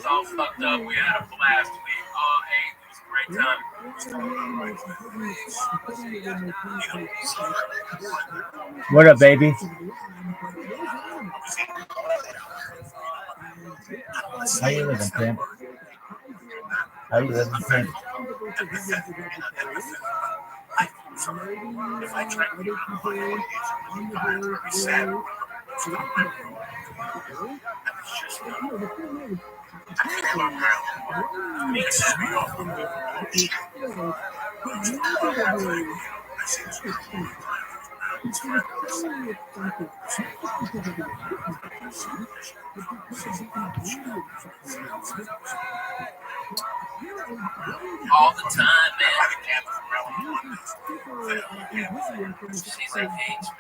was all fucked up. We had a blast. We all ate. It was a great time. What up, baby? How you living, Pimp? How you living, Pimp? If I drank all the time, man. She's like H, man.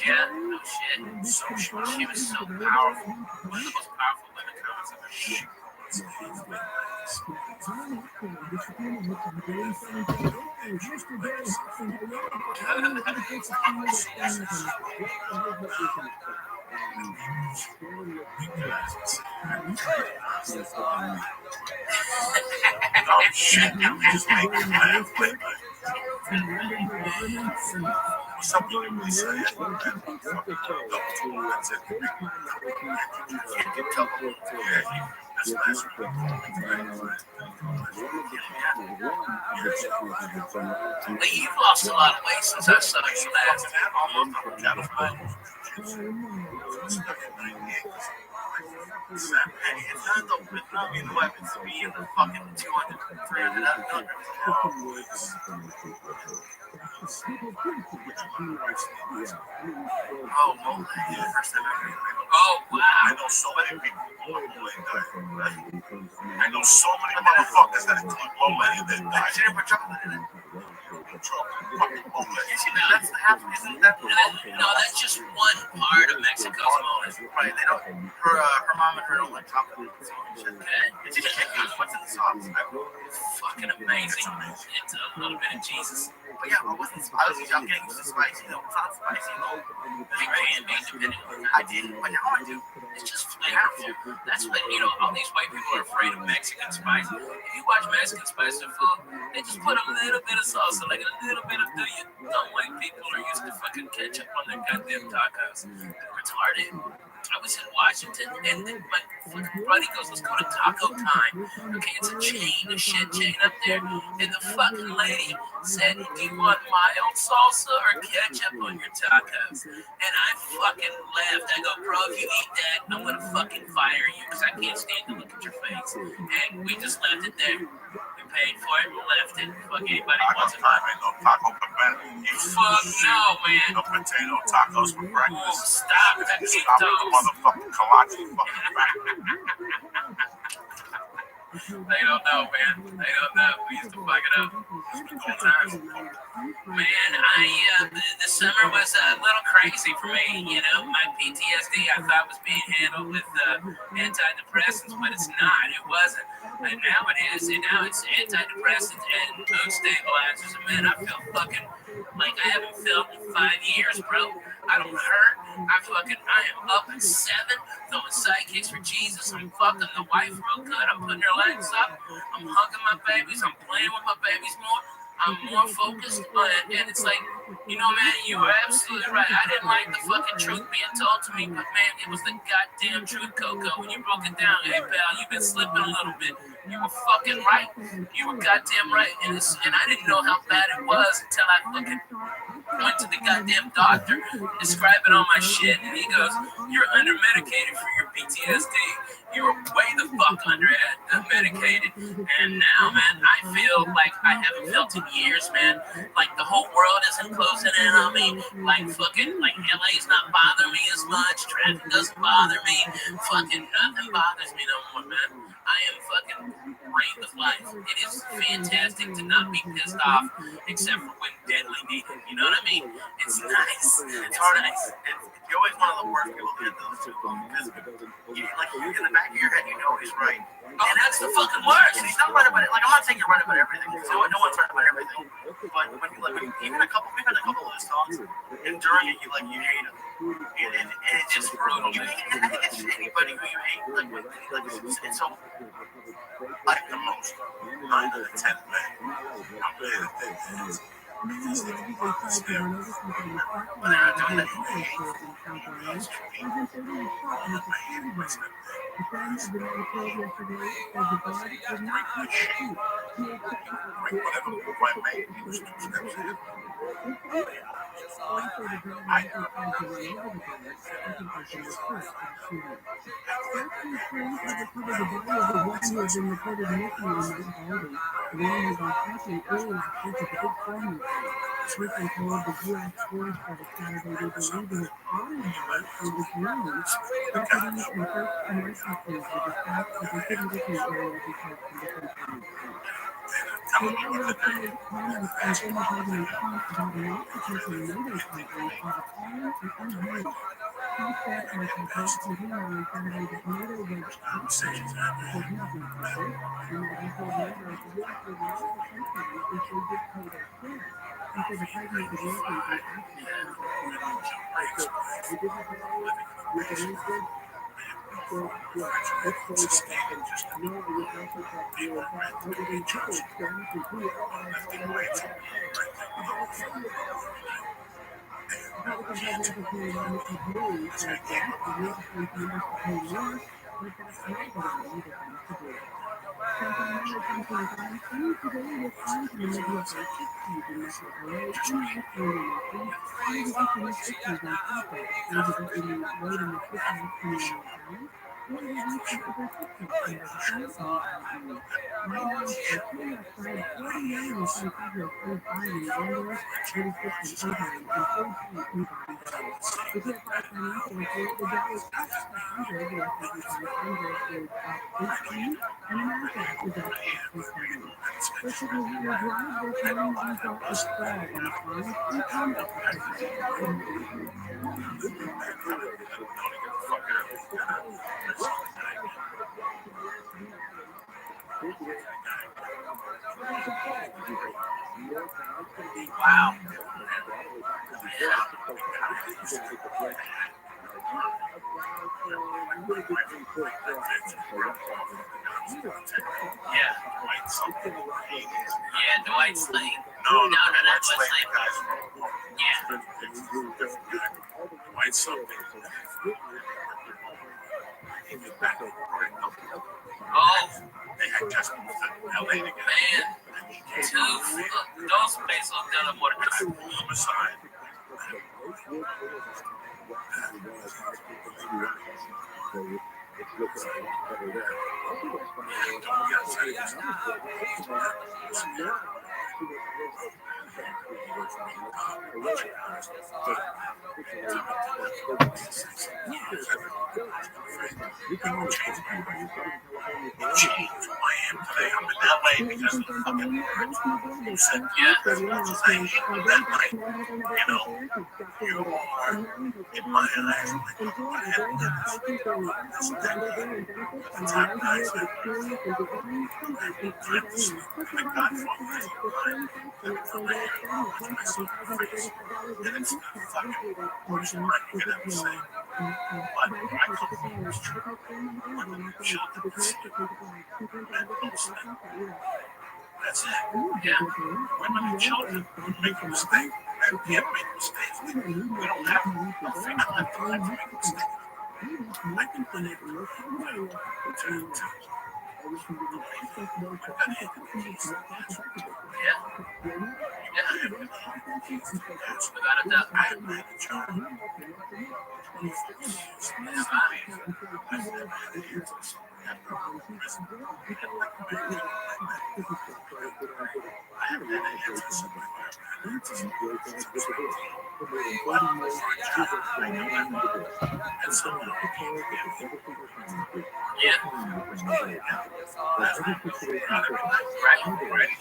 Yeah, no shit. She was so powerful. One of the most powerful women comics I've ever seen. Oh shit, that was just making me laugh. Something you say. You've lost a lot of weight since I saw you last. Almost out of my Oh, wow. I know so many people. I know so many motherfuckers that include Lola in their life. She never chocolate in it. No, that's just one part of Mexico's moment. Right, they don't. Her mom and her don't like chocolate. What's in the sauce? Fucking amazing. It's a little bit of Jesus. But yeah, but wasn't spicy. I'm getting used to spicy though. It's not spicy though. I can be depending on I did, but now I do. It's just flavorful. That's what, all these white people are afraid of Mexican spice. If you watch Mexican spice food, they just put a little bit of salsa, like a little bit of dumb white people are used to fucking ketchup on their goddamn tacos. They're retarded. I was in Washington, and my fucking buddy goes, let's go to Taco Time. Okay, it's a shit chain up there. And the fucking lady said, do you want mild salsa or ketchup on your tacos? And I fucking laughed. I go, bro, if you eat that, I'm going to fucking fire you because I can't stand to look at your face. And we just left it there. We paid for it, we left it. Fuck anybody wants it. Ain't no taco cabana. You fuck no, man. No potato tacos for breakfast. Stop that shit, motherfucking kolache fucking back. They don't know, man. They don't know. We used to fuck it up. Good times. Man, the summer was a little crazy for me. My PTSD I thought was being handled with antidepressants, but it's not. It wasn't. And now it is. And now it's antidepressants and mood stabilizers. And man, I feel fucking like I haven't felt in 5 years, bro. I don't hurt. I am up at 7, throwing sidekicks for Jesus. I'm fucking the wife real good. I'm putting her legs up. I'm hugging my babies. I'm playing with my babies more. I'm more focused on it. And it's like, man, you were absolutely right. I didn't like the fucking truth being told to me, but man, it was the goddamn truth, Coco. When you broke it down, hey, pal, you've been slipping a little bit. You were fucking right. You were goddamn right. And I didn't know how bad it was until I fucking went to the goddamn doctor describing all my shit, and he goes, you're under-medicated for your PTSD. You're way the fuck under-medicated. And now, man, I feel like I haven't felt in years, man. Like the whole world isn't closing in on me. Like LA's not bothering me as much. Traffic doesn't bother me. Fucking nothing bothers me no more, man. I am fucking reign with life. It is fantastic to not be pissed off, except for when deadly needed. You know what I mean? It's nice. It's nice. you're always one of the worst people to hit those two because you, like, in the back of your head, you know he's right. And that's the fucking worst. He's not right about it. Like, I'm not saying you're right about everything. No one's right about everything. But when even a couple of those songs, and during it, you hate him. And it's just brutal. You hate, and I think it's anybody who you hate. And so, like the most, 9 out of 10 men. I'm there. When they're doing that, you hate. Wow. Yeah. Yeah, Dwight Slade. No, not Slade. Yeah. Dwight something. Oh, they had just moved to LA again. Man, those places look down on what homicide. Change who I am today. I'm in LA because of the fucking words. You said, yeah, that's what I'm saying. That night, you know, you are in my eyes like a head. The time guys that the Godfather is alive. That's over here. With my son Freeze. And it's the fucking worst line you could ever say. But I come home, it's true. Women and children see you. Men post it. That's it. Yeah. Women and children make a mistake. And can't make mistakes. We don't have to. I don't have time to make a mistake. I can let it go. Yeah. Without a doubt. Yeah. Right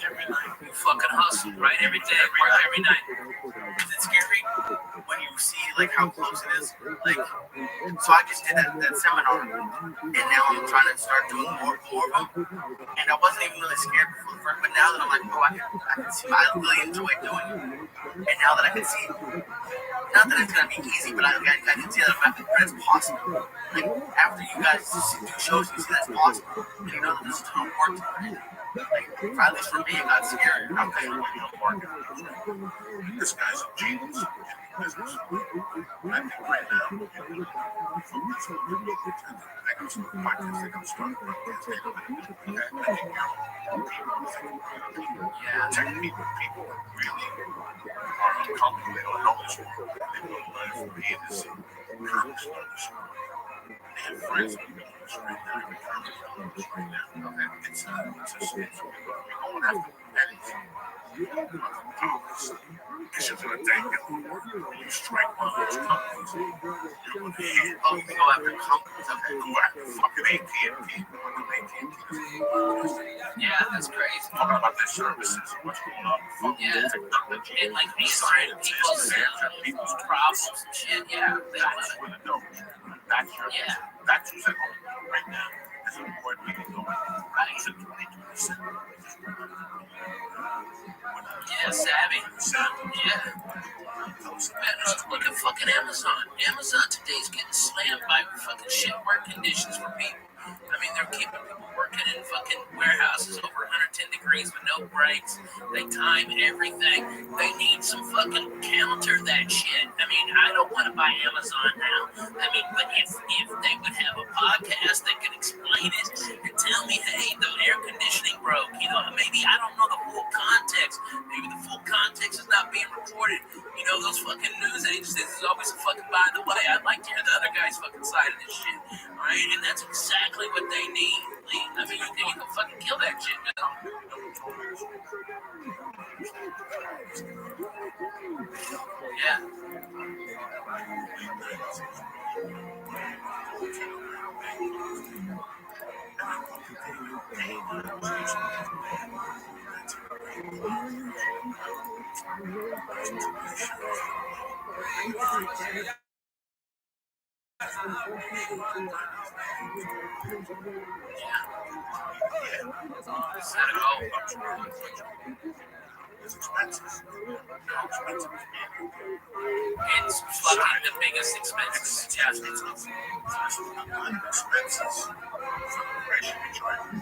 every night. You fucking hustle, right? Every day, work every night. Is it scary when you see like how close it is. Like, so I just did that seminar, and now I'm trying to start doing more of them. And I wasn't even really scared before the first, but now that I'm like, oh, I can see, I really enjoy doing it. And now that I can see, not that it's gonna be easy, but I can see that it's possible. Like after you guys do shows, you see that's possible, and you know that there's a ton of work to it. Like, at least for me, it got scary. I'm paying what you don't work. This guy's a genius in business. I think right now, I got some podcasts that I'm starting to technique people really are uncomfortable. They don't know this. They don't learn from me this. They have friends who are doing this right now. Every time they're doing this right now. Okay. It's a shit. We don't have to pennies. This is what they do. You strike one of those companies. Oh, we go after companies. Okay. Go after fucking AT&T. Yeah, that's crazy. Talking about their services. What's going on? Yeah. And like answering people's problems and shit. Yeah. That's where the dope is. That's your that's what's happening right now. There's a board meeting going on. Right. It's a 2027. Yeah, savvy. Yeah. Man, look at fucking Amazon. Amazon today's getting slammed by fucking shit work conditions for people. I mean, they're keeping people working in fucking warehouses over 110 degrees with no breaks. They time everything. They need some fucking counter that shit. I mean, I don't want to buy Amazon now. I mean, but if they would have a podcast that could explain it and tell me, hey, the air conditioning broke, you know, maybe I don't know the full context. Maybe the full context is not being reported. You know, those fucking news agencies is always a fucking by the way. I'd like to hear the other guy's fucking side of this shit. Right? And that's exactly what they need. I mean, you can fucking kill that shit, man. Yeah. It's expensive. It's fucking the biggest expenses. Yeah, it's expenses for the ratio we try to do.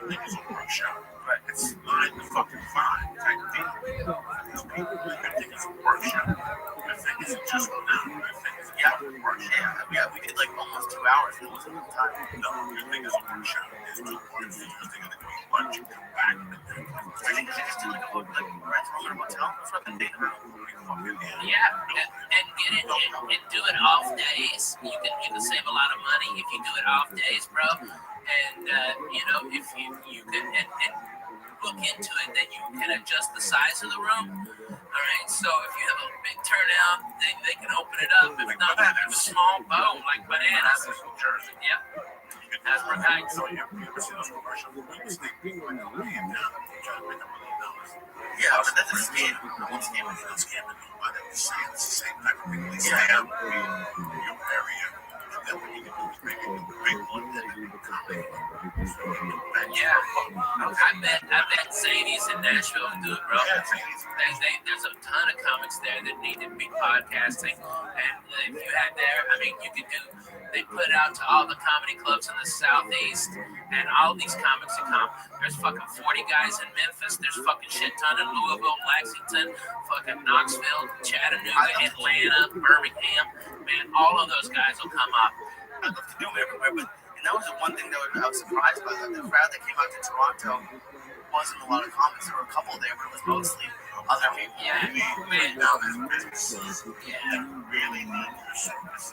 Niggas will rush out. But it's 9 to fucking 5 type thing. I think it's a workshop. I think it's just go down. I think it's workshop. Yeah, we did like almost 2 hours. It wasn't enough time. No, you think it's a workshop. It's just one thing. You think it's going lunch and come back. I think it's just like a rental or hotel for the day. Yeah, and get it and do it off days. You can save a lot of money if you do it off days, bro. And you know, if you can and look into it, that you can adjust the size of the room. All right, so if you have a big turnout, they can open it up. If not, if it's small, boom, like bananas. Jersey. Yep. That's where guys. So you ever see those commercials? Yeah, but that's a scam. One scam is a scam. It's the same type of thing. They scam your area. And then what you can do is make it the big one that you can. Yeah, I bet Zanies in Nashville do it, bro. There's a ton of comics there that need to be podcasting, and if you had there, I mean, you could do. They put it out to all the comedy clubs in the Southeast, and all these comics that come. There's fucking 40 guys in Memphis. There's fucking shit ton in Louisville, Lexington, fucking Knoxville, Chattanooga, Atlanta, Birmingham. Man, all of those guys will come up. I'd love to do it everywhere, but that was the one thing that I was surprised by. The crowd that came out to Toronto wasn't a lot of comics. There were a couple there, but it was mostly other people. Yeah, man, now there's businesses that really need your services.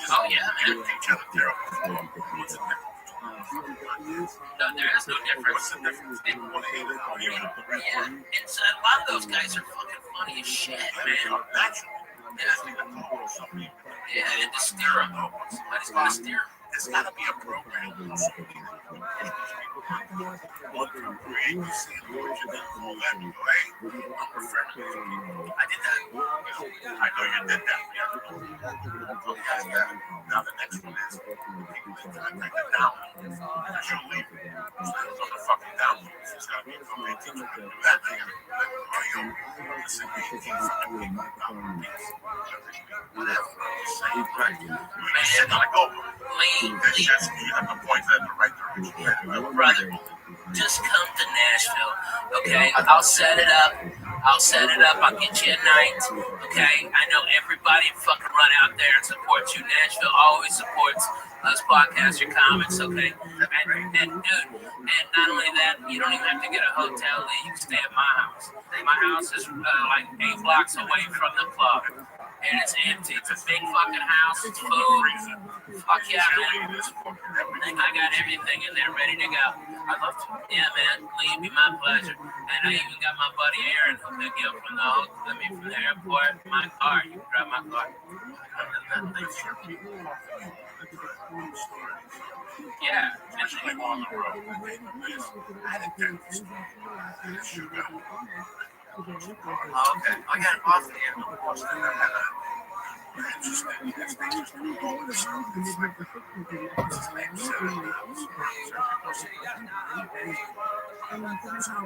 Oh yeah, man. No, there is no difference. Yeah, it's a lot of those guys are fucking funny as shit, man. Yeah, and to steer them. Somebody's gonna steer them. There's got to be a program. I did that. I know you did that. Now the next one is down. As you leave, on the fucking down. It's got to be a company teacher to do that thing. Man, I go. Lean, You have to point that in the right direction. brother, just come to Nashville, okay? I'll set it up. I'll get you a night, okay? I know everybody fucking run out there and support you. Nashville always supports us podcaster comics, okay? And dude, and not only that, you don't even have to get a hotel. You can stay at my house. My house is like 8 blocks away from the club. And it's empty. It's a big fucking house. It's food. Fuck yeah, man. I got everything in there ready to go. I'd love to. Yeah, man. Lee, it'd be my pleasure. And I even got my buddy Aaron who'll pick you up from the airport. My car. You can drive my car. Yeah. Especially on the road. I had a dentist. Oh, okay. I got it off here.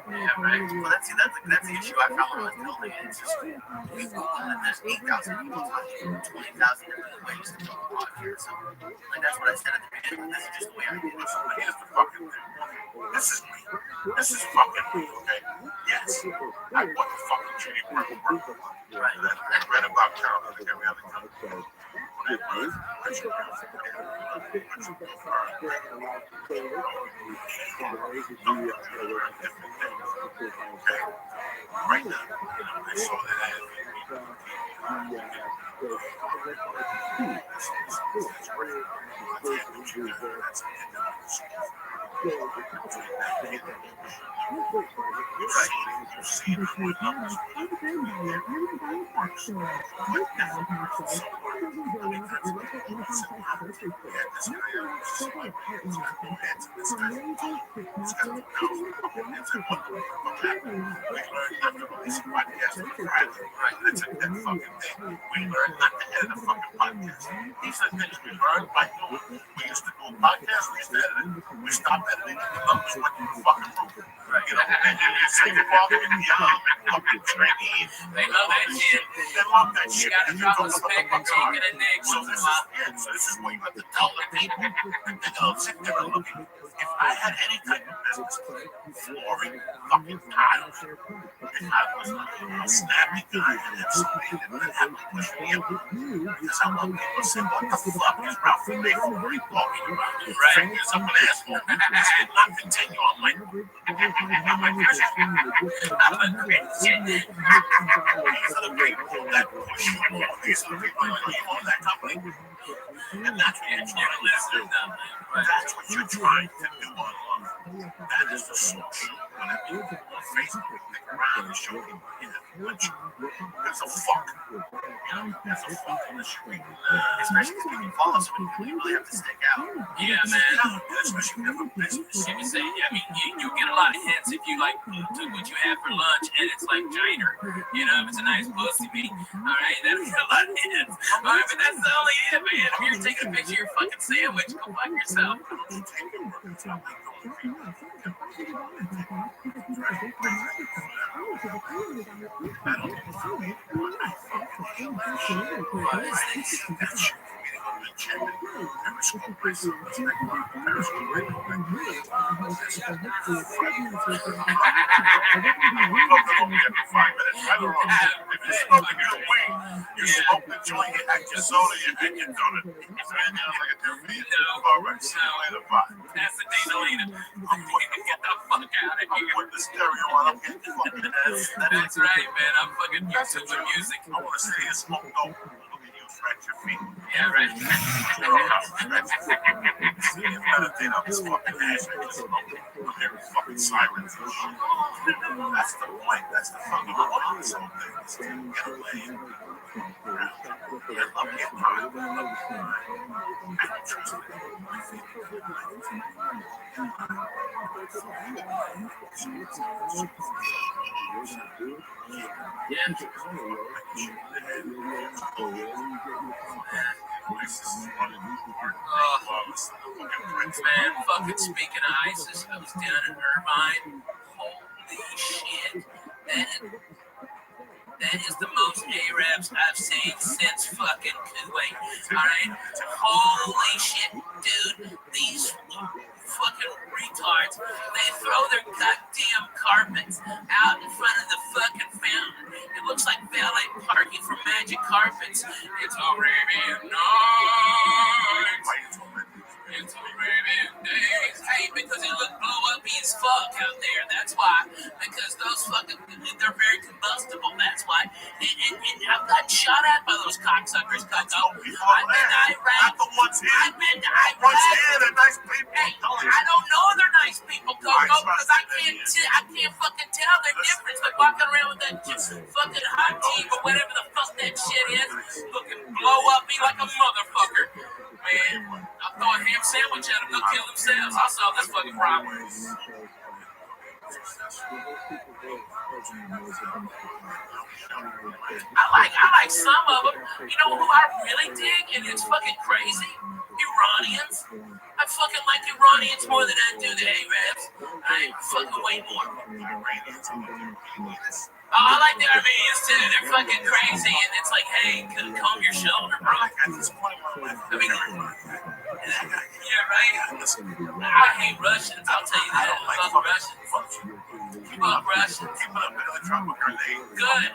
Yeah, right. Well, that's the issue I found when I was building it. It's just we've got there's 8,000 people talking, 20,000 different ways to talk about here. So, like that's what I said at the beginning. This is just the way I do it. So here's the fucking thing. This is me. This is fucking me, okay? Yes. I bought the fucking shitty purple. Right. I read about Carol like every other time. Right now, I saw that. We learned not to edit a fucking podcast. These are things we learned by doing. We used to do a podcast, we used to edit it. We stopped editing it, the numbers went through the fucking roof. You know, and it's fucking fucking trainees. They love that shit. They love that shit. You gotta drop a speck of chicken and eggs. So this is what you have to tell the people. They're gonna sit there and look at you. If I had any type of business, flooring, fucking tiles, if I was a snappy guy and had somebody that would have to push me up, because I want people to say, what the fuck is Ralph and Nick talking about? Right? Because I'm an asshole. And not continue. I'm like, here's it. I'm a great shit. These are the people that push you. These are the people that you own that company. And that's what you're trying to listen to. That's what you're trying to do online. That is the social. Whenever you go on Facebook, look around and show people, there's a fuck. There's a fuck on the screen. Especially because people follow so many people, you really have to stick out. Yeah, man. Especially if you have a business. Let me say, I mean, you get a lot of hits if you like took what you had for lunch and it's like Jiner. You know, if it's a nice pussy meat. All right, that's a lot of hits. All right, but that's the only hit, man. If you're taking a picture of your fucking sandwich, go fuck yourself. You smoke the joint, you had your soda, you had your donut. That's the thing, Alina. Get the fuck out of here. Put the stereo on, I'm getting fucking ass. That's right, man. I'm fucking YouTube with music. I want to see you smoke dope. Look at you stretch your feet. Yeah, right. Another thing on this fucking ass, I just smoking. I'm hearing fucking sirens and shit. That's the point. That's the fucking point of this whole thing. Is to get away. I love getting high. I love I don't trust it. I think Yeah. Man, fucking speaking of ISIS, I was down in Irvine. Holy shit. That is the most Arabs I've seen since fucking Kuwait. Alright? Holy shit, dude. These fucking retards, they throw their goddamn carpets out in front of the fucking fountain. It looks like valet parking for Magic Carpets. It's Arabian night. It's Arabian days. Hey, because it looked blow up as fuck out there. That's why. Because those fucking, they're very combustible. That's why. And I've gotten shot at by those cocksuckers, Coco. I've been to Iraq. I've been to Iraq. they're nice people. Hey, I don't know they're nice people, Coco, because I can't fucking tell the difference. Like walking around with that fucking hot tea or whatever the fuck that shit is, looking blow up me like a motherfucker. Man, I'll throw a ham sandwich at them, they'll kill themselves. I'll solve this fucking problem. I like some of them. You know who I really dig, and it's fucking crazy? Iranians. I fucking like Iranians more than I do the Arabs. I fucking way more. Oh, I like the Armenians too. They're fucking crazy, and it's like, hey, comb your shoulder, bro. I mean, yeah, right. I hate Russians. I'll tell you that. I love Russians. You love Russians. Good.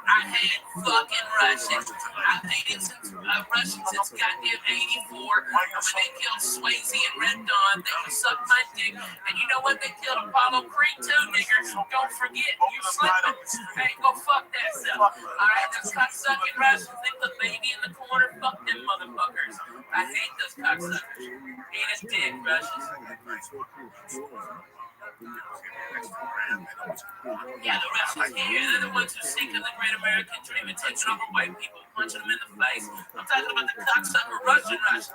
I hate fucking Russians. I've hated Russians since goddamn '84 when they killed Swayze and Red Dawn. They would suck my dick, and you know what? They killed Apollo Creed too, niggers. Don't forget. You slipping. Hey, go fuck that stuff. Alright, those cocksucking Russians, they put baby in the corner. Fuck them motherfuckers. I hate those cocksuckers. Eat a dick, Russians. Yeah, the Russians here, they're the ones who seek the great American dream and taking over white people, punching them in the face. I'm talking about the cocksucker Russians.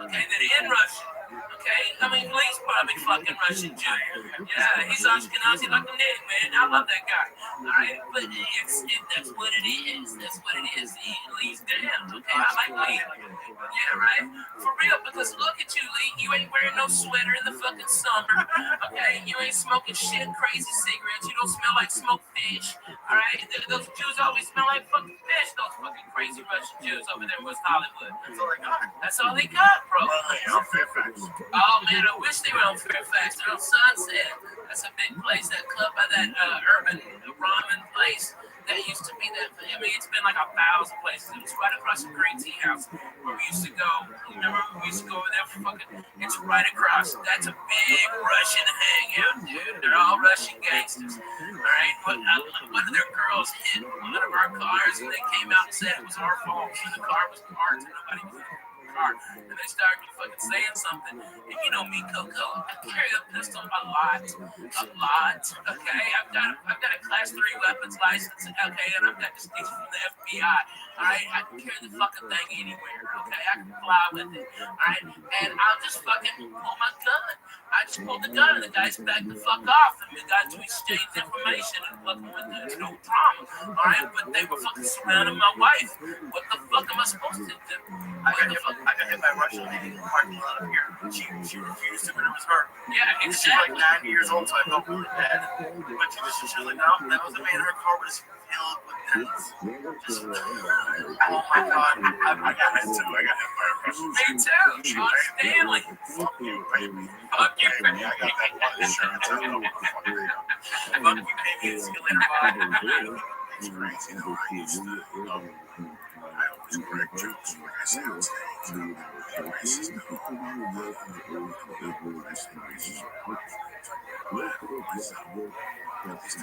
Okay, that in Russian. Okay, I mean, Lee's probably fucking Russian Jew. Yeah, he's Ashkenazi like a nigga, man. I love that guy. Alright, but that's what it is. That's what it is. Lee's down. Okay, I like Lee. Yeah, right? For real, because look at you, Lee. You ain't wearing no sweater in the fucking summer. Okay, you ain't smoking shit, crazy cigarettes. You don't smell like smoked fish. Alright, those Jews always smell like fucking fish. Those fucking crazy Russian Jews over there in West Hollywood. That's all they got. That's all they got, bro. Oh man, I wish they were on Fairfax. They're on Sunset. That's a big place. That club by that urban ramen place. That used to be that. I mean, it's been like 1,000 places. It was right across the Green Tea House where we used to go. Remember, we used to go over there for fucking. It's right across. That's a big Russian hangout, dude. They're all Russian gangsters. All right, one of their girls hit one of our cars, and they came out and said it was our fault. The car was parked, and nobody was in the car. And they started fucking saying something. And you know me, Coco. I carry a pistol a lot. Okay, I've got a class 3 weapons license. Okay, and I've got this thing from the FBI. All right, I can carry the fucking thing anywhere. Okay, I can fly with it. All right, and I'll just fucking pull my gun. I just pulled the gun, and the guys backed the fuck off, and we got to exchange information and fucking with there's no drama. All right, but they were fucking surrounding my wife. What the fuck am I supposed to do? I got hit by a Russian lady in the parking lot up here. She refused to, but it was her. Yeah, exactly. She's like 9 years old, so I felt really bad. But she was like, no, that was the man. Her car was filled with pellets. Oh my god, I got hit too. I got hit by a Russian. Me too, Sean Stanley. Fuck you, baby. Fuck you, baby. I got that one insurance. I don't know what the fuck it is. Fuck you, baby. It's killing. It's crazy, though. I used to, I always correct jokes like I say on stage. Racist, no. Racist. That's in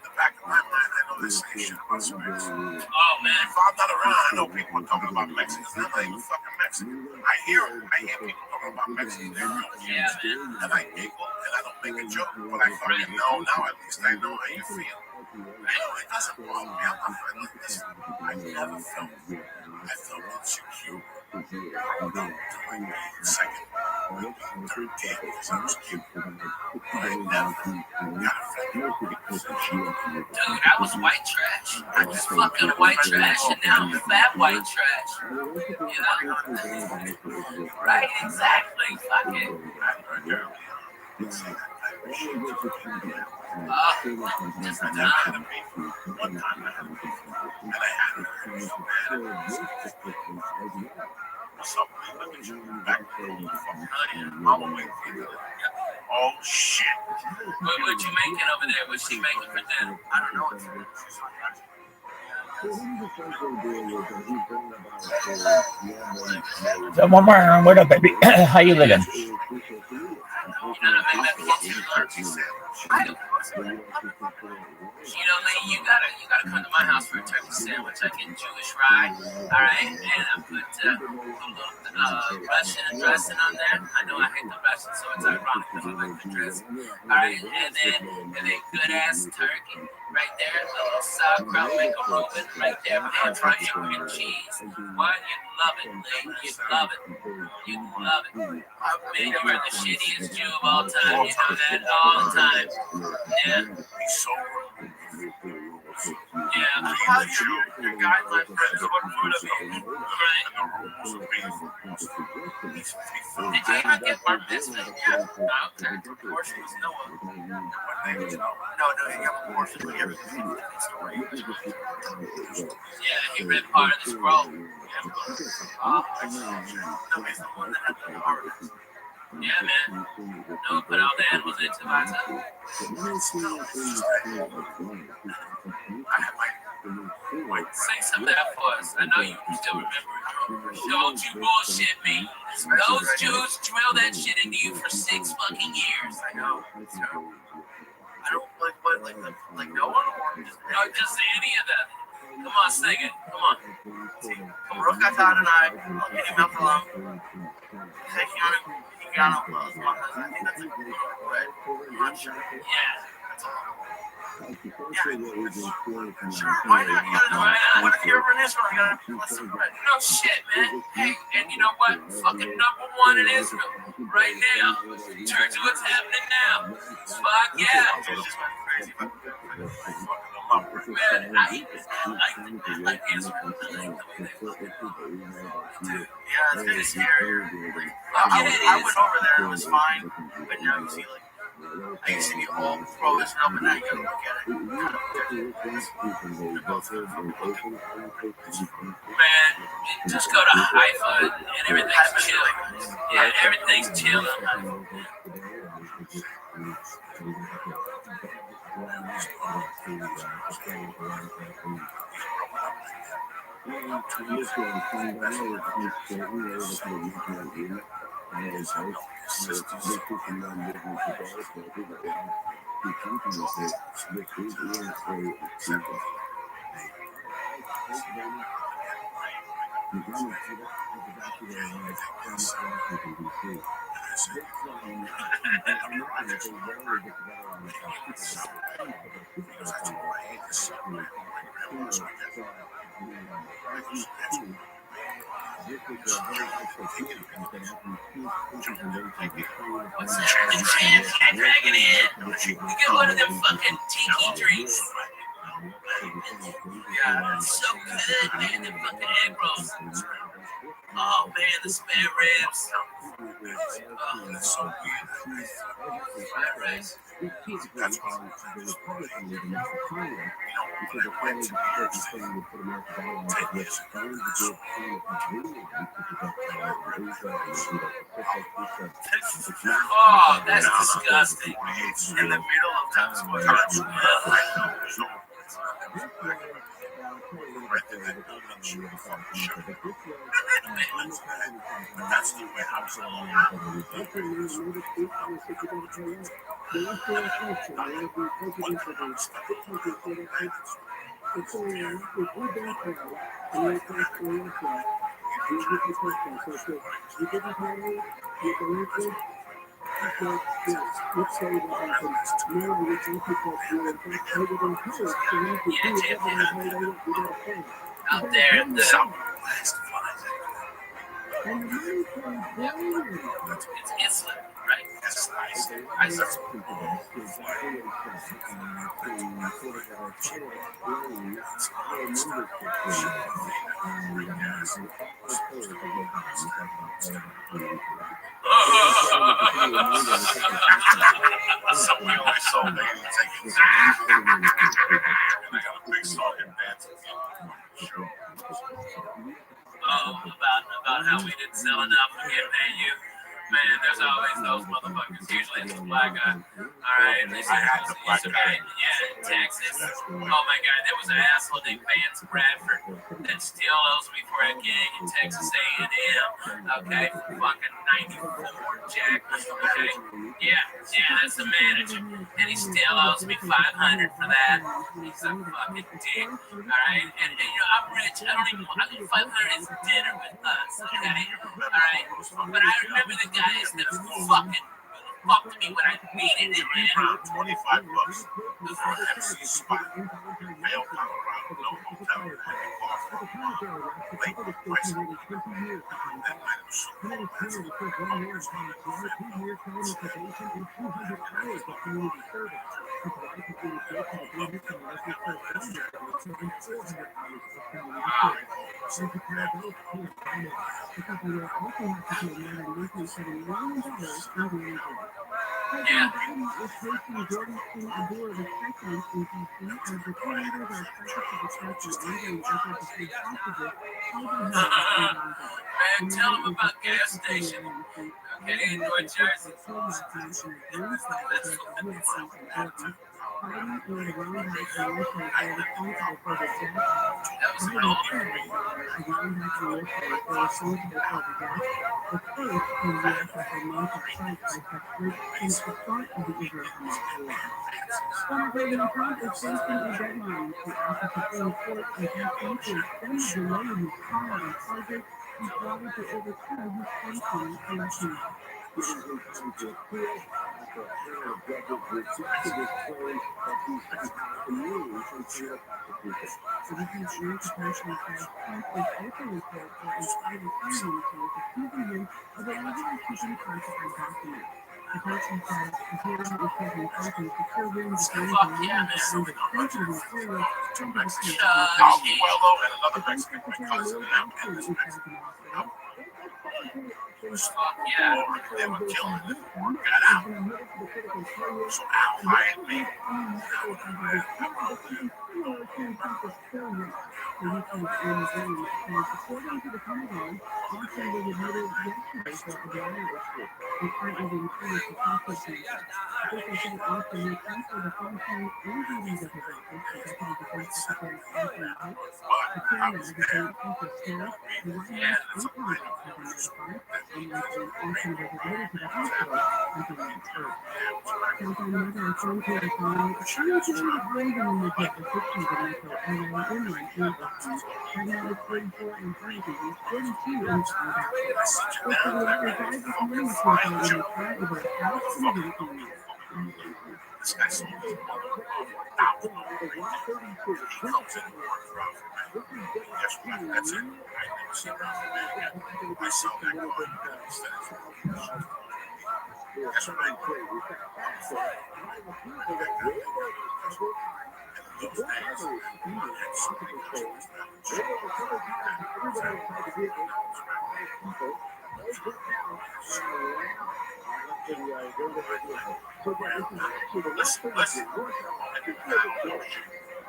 the back of my mind. I know this ain't shit about Spanish. Oh man. If I'm not around, I know people are talking about Mexicans. I'm not even fucking Mexican. I hear people talking about Mexicans. Yeah, man. And I giggle and I don't make a joke, but I fucking know now. At least I know how you feel. It doesn't bother me. I'm not like this. I never felt. I felt insecure. Until my second, third day because I was cute. I never got offended. Dude, I was white trash. I was fucking white trash, and now I'm fat white trash. You know? Right, exactly. Fuck it. Just the time. One time I had and I had what's up, let me just back Mama waiting for you. Oh shit. What you making over there? What's she making for dinner? I don't know. She's So, what up, baby? How you living? You know, Lee, you gotta come to my house for a turkey sandwich. I get Jewish rye, all right, and I put a little Russian dressing on there. I know I hate the Russian, so it's ironic because I like the dressing. All right, and then good ass turkey right there, a little sauerkraut, make a Reuben right there, man, triangle and cheese. What? You'd love it, Lee. You'd love it. You'd love it. Man, you are the shittiest Jew of all time. You know that all the time. Yeah. so Yeah, how your guideline friends what food of eating. Did you even get bar mitzvah? Yeah. Okay. Portion was Noah. What language? No, you have a portion like everything. Yeah, he read part of the scroll. Yeah, man. No, put all the animals into my time. Say some of that for us. I know you still remember it. Don't you bullshit me. Those Jews drill that shit into you for 6 fucking years. I know. I don't like no one or just any of them. Come on, sing it. Come on. Baruch atah Adonai, Eloheinu melech haolam. I think that's a right? I'm not sure. Yeah. That's all. Sure, why not? What if you're ever in Israel? You gotta listen to it. No shit, man. Hey, and you know what? Fucking #1 in Israel right now. Turn to what's happening now. Fuck yeah. Man, I like Israel. Yeah, it's kind of scary. I went over there, it was fine, but now you see, like, I used to be all pro Israel, but now you gotta look at it. Man, just go to Haifa and everything's chilling. Yeah, everything's chilling. What's that? The jam can't drag it in. You get one of them fucking tiki drinks. Yeah, it's so good, man. Them fucking egg rolls. Oh man, the spare ribs. Oh, that's so weird. Spare ribs. That's oh, that's disgusting. In the middle of Times Square. That's the way Out there in the Southwest flies. it's right? Yes, I said, something I saw lady taking. And I got a big song and dancing. Sure. about how we didn't sell enough to get pay you. Man, there's always those motherfuckers. Usually it's the black guy. All right, this is okay. Yeah, in Texas. Oh my God, there was an asshole named Vance Bradford that still owes me for a gig in Texas A&M. Okay, fucking 94, Jack. Okay, yeah, that's the manager, and he still owes me $500 for that. He's a fucking dick. All right, and you know I'm rich. I don't even. I think $500 is dinner with us. Okay, all right, but I remember the guys that fucking fucked me when I needed it, man. Around $25 for an MC spot. Male Colorado, no hotel, and a coffee. Late price. That night was so cold. That's the hours on the Yeah. Man, tell them about gas station. Okay, in North Jersey. Abuelo and another Mexican cousin out in this Mexican. They were killing it. Got out. So Al hired me. This guy sold his mother out. Guess what? That's it. I never see Ralph again. I saw that going instead of guess what I did? Those days, I had something called listen.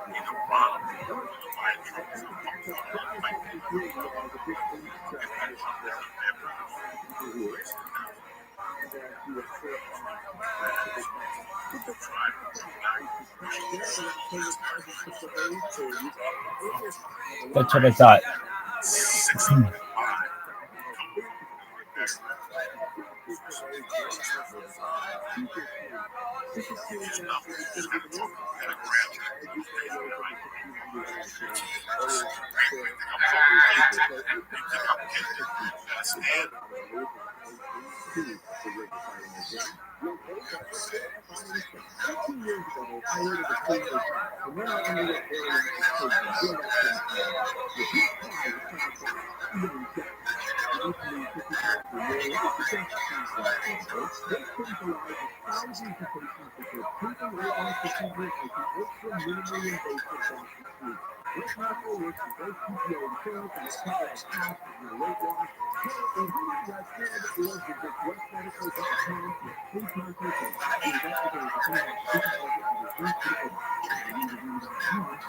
Either Rob or the white That's what I thought. just know, you just gotta talk. You gotta grab it. Right? You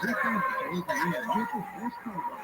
think I'm kidding? You think I'm kidding? You gotta stand.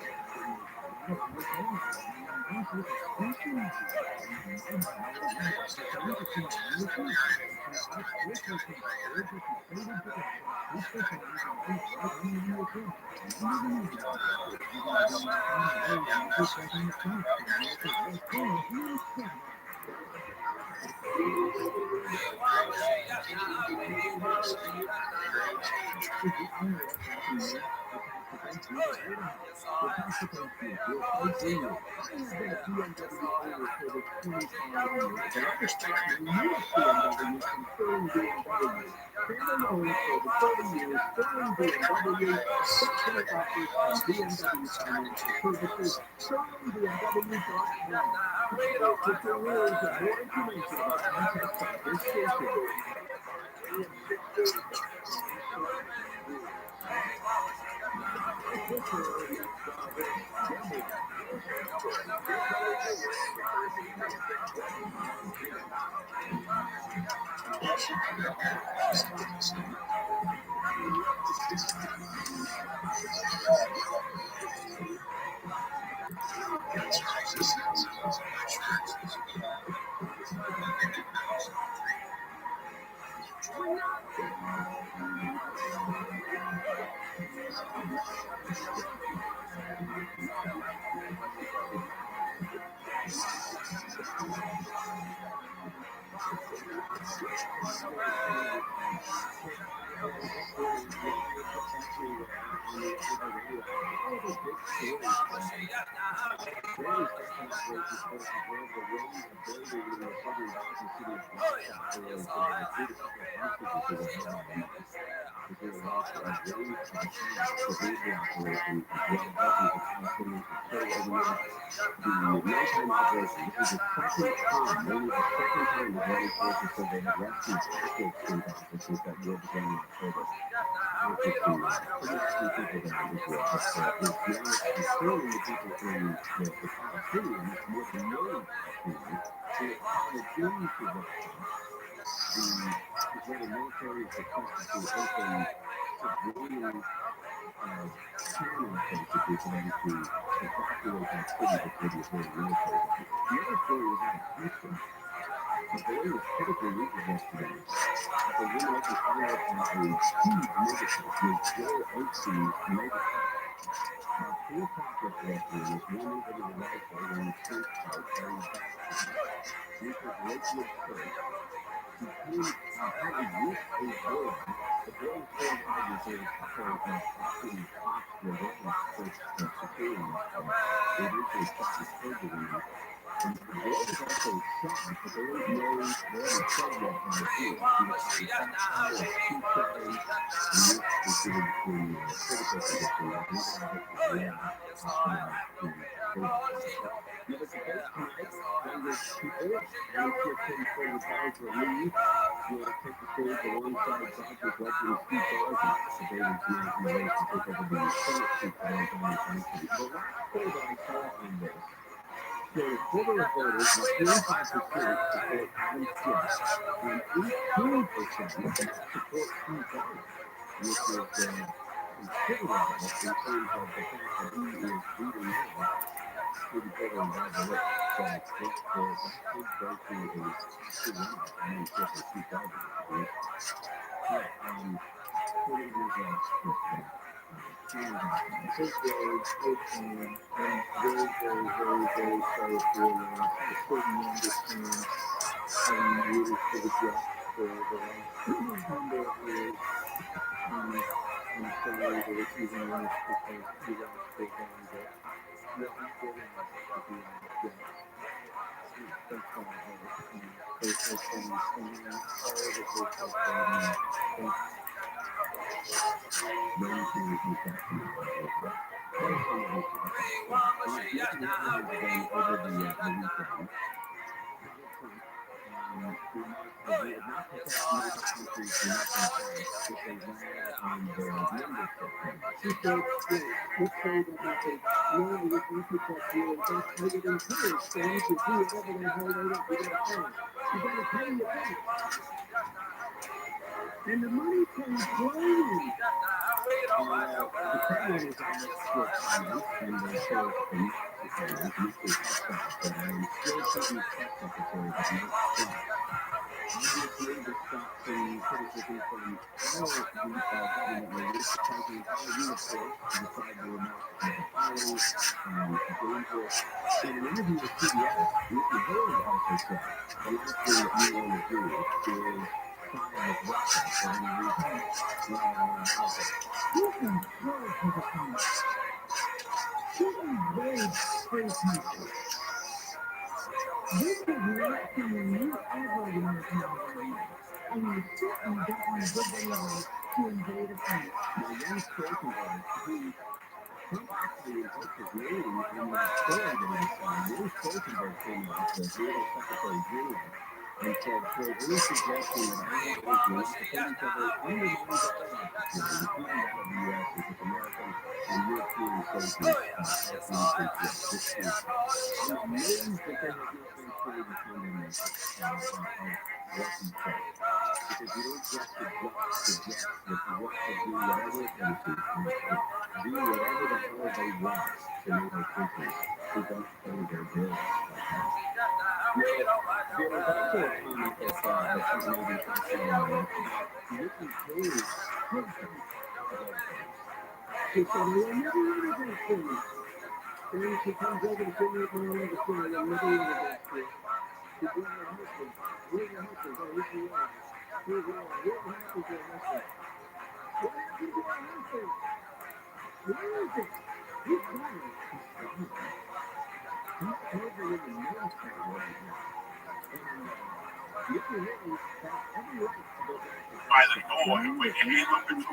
By the door, you put your hand up into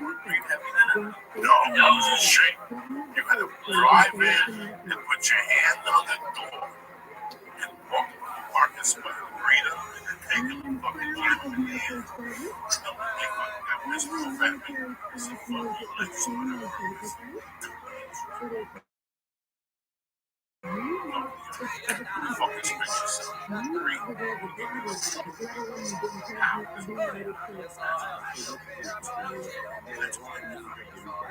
it. No, it was a shame. You had to drive in and put your hand on the door and walk to the parking spot and greet him and then take him and fucking jam him in the hand. They fucking got Mr. Offended. It's a fucking lips or whatever it is. Fucking spit yourself. Greet. That's why every month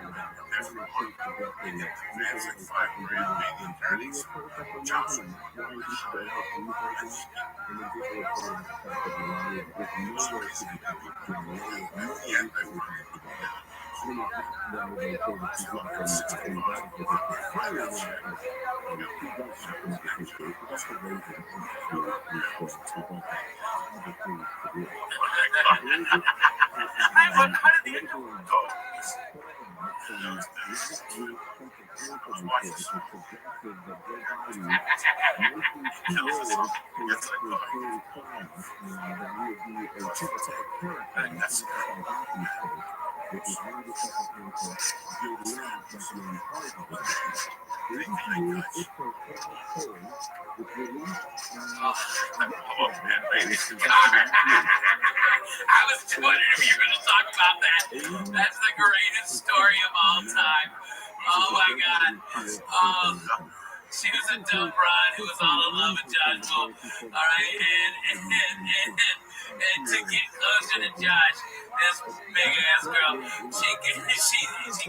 they get the fans like $5 grand paying attorneys. Johnson. I was just wondering if you were going to talk about that. That's the greatest story of all time. Oh my God. She was a dumb broad who was all in love with Josh Bull. All right, and to get closer to Josh, this big ass girl, she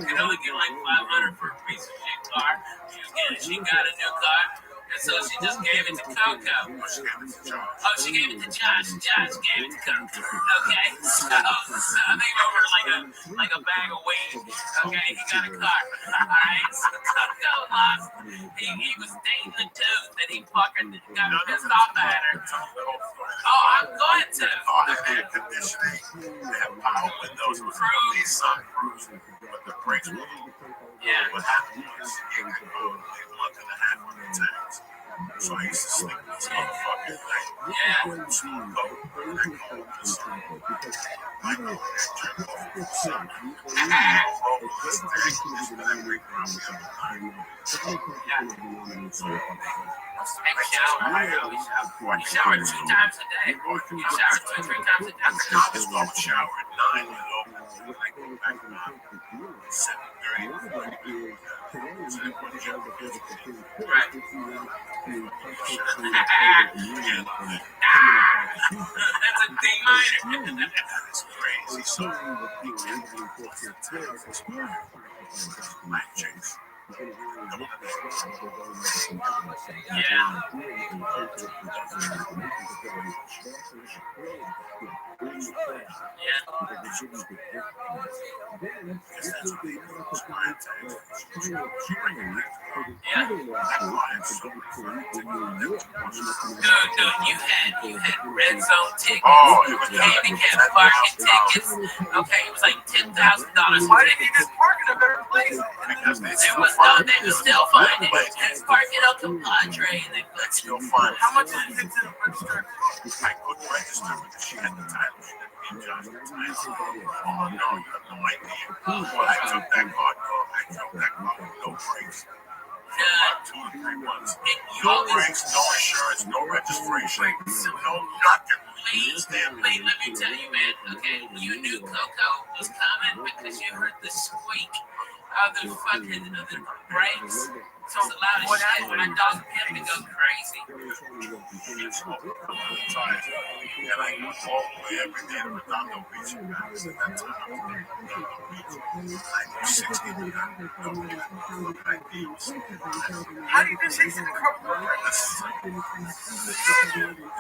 could only get like $500 for a piece of shit car. She got a new car, And so she just gave it to Coco. Oh, she gave it to Josh. Josh gave it to Coco. Okay, so they over like a bag of weed. Okay, he got a car. All right, so Coco lost. He was dating the dude that he fucking got pissed off at her. Oh, I'm going to. Oh, the air conditioning. They have power windows with these sunroofs, but the brakes were low. Yeah. What happened was, he had a month and a half on the tanks. So I used to sleep in this motherfucking thing. Yeah. So I go, and I go over the sun. I go and I turn off the sun. And I go over this thing, it's been a great property on the line. Hey, shower. You shower 2 times a day. You shower 2 or 3 times a day. I just go shower at 9 and over. I go back around 7:30. Right. That's a D minor. That's crazy. So, life change. Yeah. Dude, you had red zone tickets, handicap parking tickets. Okay, it was like $10,000. Why didn't you just park in a better place? Because they was still finding it. Park it up to Padre, and they could still find. How much is it to register? I couldn't register because she had the title. She didn't Josh the title. Oh no, you have no idea. Well, I took that car. With no brakes. For 2 or 3 months. No brakes, no insurance, no registration, no nothing. Wait, let me tell you, man. Okay, you knew Coco was coming because you heard the squeak of the fucking of the brakes. So it's loud as shit. My dog began to go crazy. And I go all the way every day to Redondo Beach. At that time, I was in Redondo Beach. I go 60 to Redondo Beach. How do you do 60 to Redondo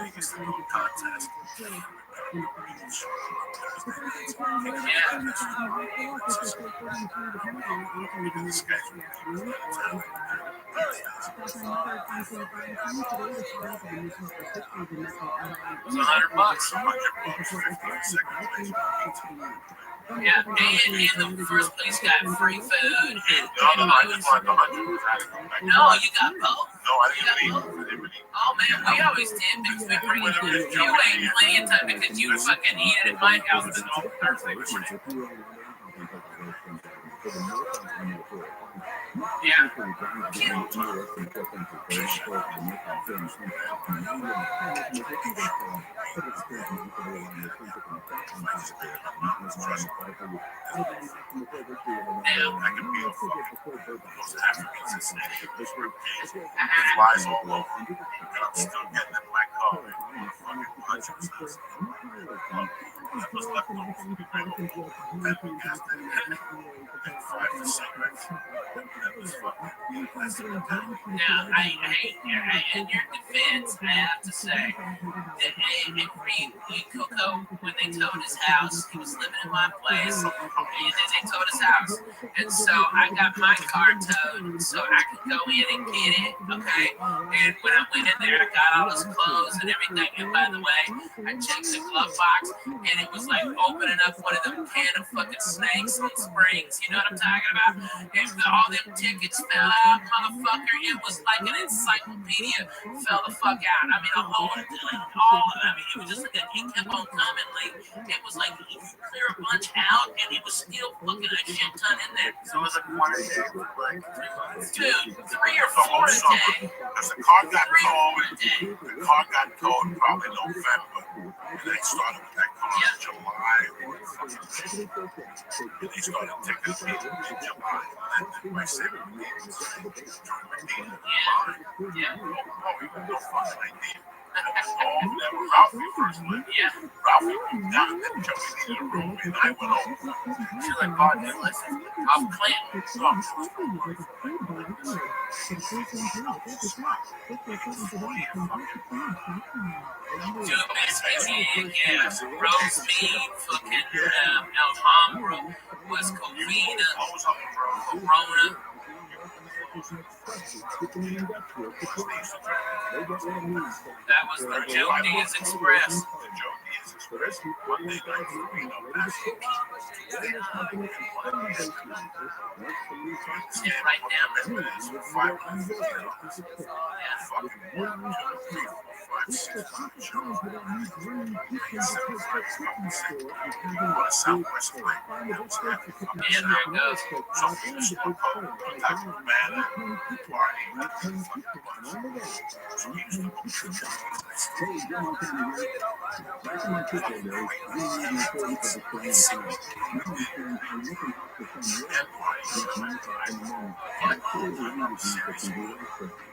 Biggest little contest. Yeah, and the first place got free food. I just want the 100. No, you got both. No, I didn't eat. Oh man, we always did because we bring it. You ate plenty of time because you fucking eat it at my house as an old Thursday. Yeah. Flies all over, and I'm still getting in my car. That was left over from the Now, in your defense, I have to say that Coco, when they towed his house, he was living in my place, and then they towed his house. And so I got my car towed so I could go in and get it, okay? And when I went in there, I got all his clothes and everything. And by the way, I checked the glove box, and it was like opening up one of them can of fucking snakes and springs. You know what I'm talking about? And all them tickets fell out, motherfucker. It was like an encyclopedia fell the fuck out. I mean, it was just like he kept on coming. Like, it was like he clear a bunch out, and it was still fucking a shit ton in there. So it was like 1 a day, like 2, 3 or 4 a day. Because the car got towed probably November, and they started with that car in July. And they started taking people in July, and then by 7 weeks, Yeah. oh, we got no fucking idea. Then when Ralphie first went, Yeah. Ralphie moved down, then Joey needed a room, and I went over. She's like, God, listen, off Clinton. So I'm sure it's pretty funny. Dude, yeah, roast meat, fucking Alhambra was Corona. That was the Joe Diaz Express. One day night, Sit right down. And there it goes.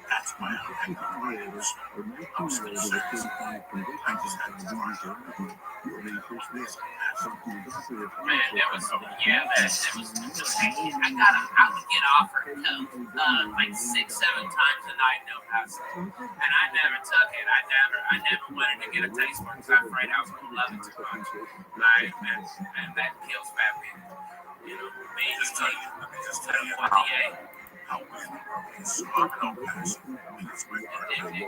That's my writers. I'm still serious. I just had to talk. Man, that was, yeah, man, it was, I would get offered coke, like 6-7 times a night, no hassle. And I never took it. I never wanted to get a taste for it because I'm afraid I was going to love it too much. And that kills fat people. You know, me, Let me just tell you what the A. how weird it is. I don't pass. It's my birthday.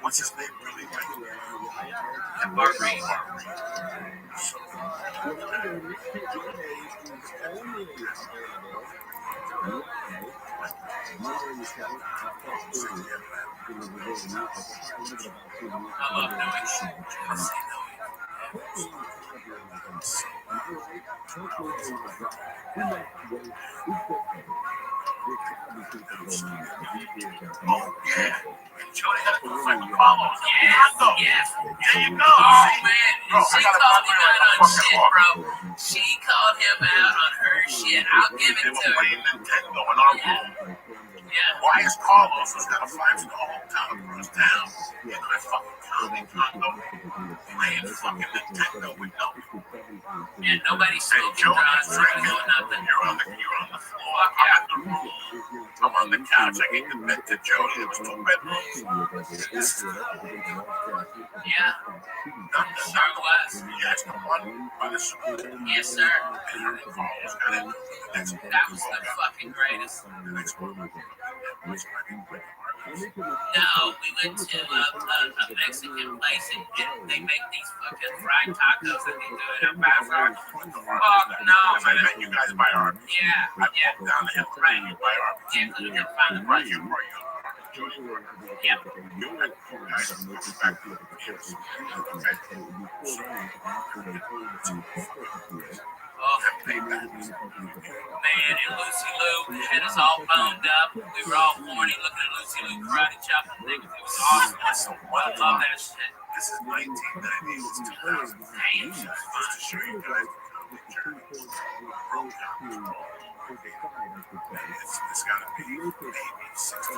What's his name really? Barbie. I love knowing. Oh, yeah. Jody had to go find the follow. Yeah. There you go. Oh, man. Bro, She I gotta called find him out my on shit, fucking bro. She called him out on her shit. I'll give it They to were her. playing Nintendo in our room. Yeah. Why is Carlos who's got a flag for the whole town across town? You know, I fucking counting condo playing fucking Nintendo with no. And nobody Hey, smoking Joe, drugs, you're drinking, nothing. on the floor. I'm in the room. I'm on the couch. I gave the bed to Jody. There was 2 bedrooms. Yeah. Sure was. Yes, the one by the school. Yes, sir. And her and Carlos got into it. The next one. That was the fucking greatest. The next one. No, we went to a Mexican place and they make these fucking fried tacos that they do in a bathroom. Oh, no, I met you guys by our. Yeah, I walked down the hill right you by our. yeah, you're fine. Right here, where you. Yep. You guys are moving back to the kids. Oh, man, and Lucy Lou had us all boned up. We were all horny looking at Lucy Lou karate chopping things. It was awesome. I love that shit. This is 1990s, 2000. Damn. Just to show you guys the journey. It's got to be maybe 16.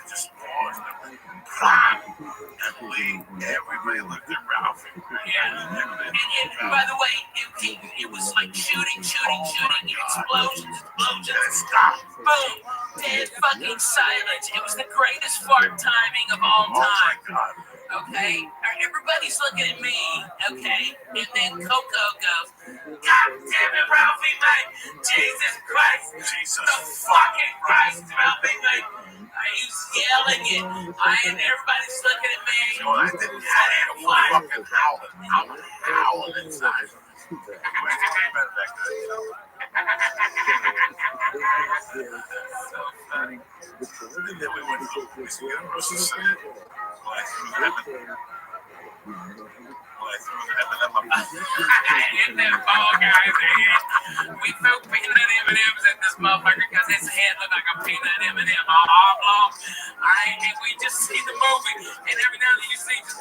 Just paused. Everybody looked at Ralph. Yeah. And by the way, it was like shooting, explosions. And stop. Boom. Dead fucking silence. It was the greatest fart timing of all time. Okay? Everybody's looking at me. Okay? And then Coco goes, God damn it, Ralphie, mate. Jesus Christ. Jesus The fucking Christ, Ralphie, mate. was yelling it. And everybody's looking at me. You know, I didn't have it. I'm fucking howling. I'm howling inside. Better that good, you know. So funny. And then we went to the grocery store. When I threw the In that ball guy's head. We threw peanut M&Ms at this motherfucker because his head looked like a peanut M&M all oblong. Alright, and we just see the movie, and every now and then you see just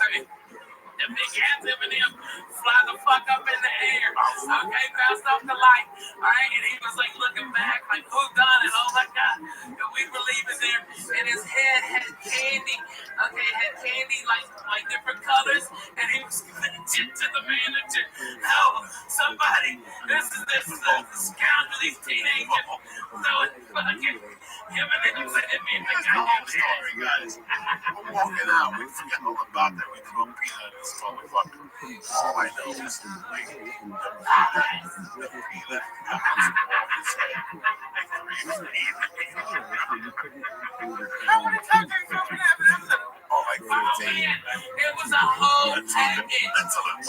the big ass M&M fly the fuck up in the air. Okay, bounced off the light. Alright, and he was like looking back, like, who done it? Oh my god. And we were leaving there, and his head had candy. Okay, had candy like different colors, and he was giving it to the manager. Oh, somebody, this is a scoundrel, these teenagers. So fucking M&M's at me. That's the whole story, guys. We're walking out. We forget all about that. We threw a peanut in this motherfucker. All I know is the peanut off his head. How many times have you thrown M&M's? Oh, like 15. It was a whole package.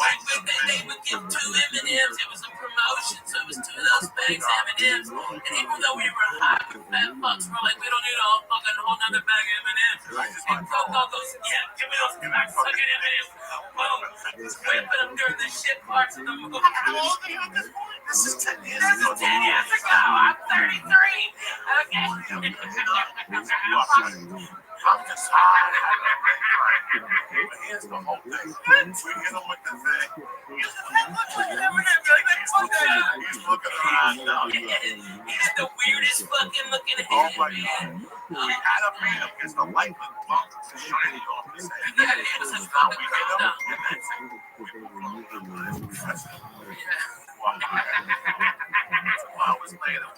Like they would give 2 M&Ms. It was a promotion, so it was 2 of those bags of M&Ms. And even though we were high, fat fucks, we're like, we don't need a fucking whole nother bag of M&Ms. And Coco goes, yeah, give me those fucking M&Ms. Boom, whipping them during the shit parts of the movie. How old are you at this point? This is 10 years ago. 10 years ago. I'm 33. Okay. I'm just high. But here's the whole thing. We hit him with the thing. He's looking around now. He had the weirdest fucking looking Oh head, my man. god. He had a man because the light was bumped shiny off his head. Yeah, it was a Now fucking we hit him clown. and that's it. Yeah. 2 hours later.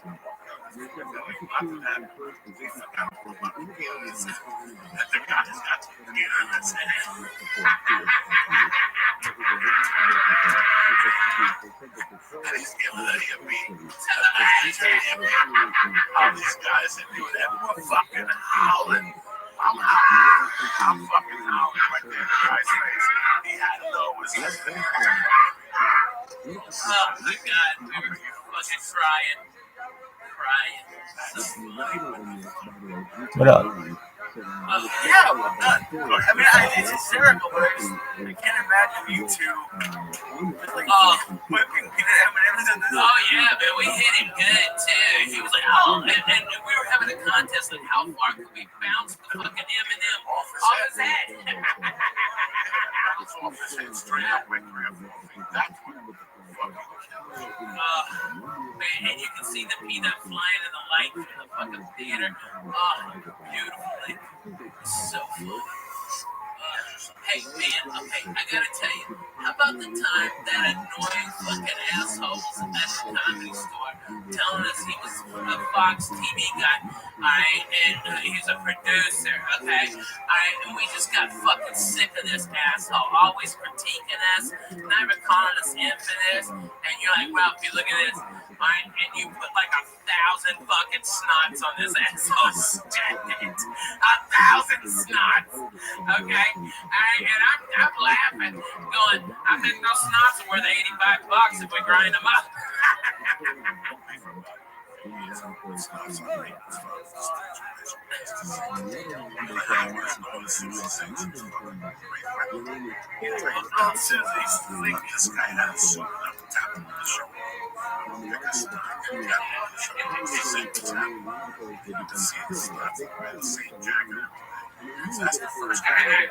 He's giving it a beat. All these guys that do that were fucking howling. I'm fucking howling right there in the guy's face. He had to know it was his thing. Oh my god, we were fucking crying. What up? Yeah, well done. I mean, it's hysterical, but I can't imagine you two just like whipping M&M's in this. Oh yeah, man, we hit him good too. He was like, oh, and we were having a contest like how far could we bounce the fucking M&M off his head. Off his head straight up right there. That's what Man, and you can see the peanut flying in the light from the fucking theater. Oh, beautifully. So cool. Hey, man, okay, I gotta tell you, how about the time that annoying fucking asshole was at the comedy store telling us he was a Fox TV guy, alright, and he's a producer, okay, alright, and we just got fucking sick of this asshole, always critiquing us, never calling us infamous, and you're like, Ralph, you look at this, alright, and you put like 1,000 fucking snots on this asshole's jacket, 1,000 snots, okay, alright, and I'm laughing, going, I think those snots are worth $85 if we grind them up. That's the first guy.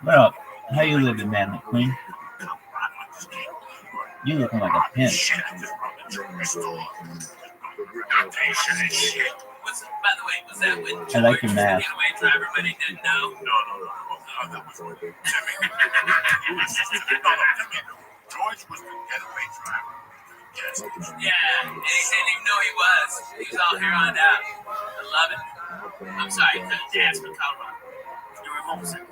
What up? How you living, man, McQueen? You looking like a pimp. Patient and shit. By the way, was that when I like your mask. getaway driver, but he didn't know? No. That was Timmy. George was the getaway driver. Yes. Yeah, and he didn't even know he was. He was all here on out. I love it. I'm sorry, dance for Colorado. You were homesick.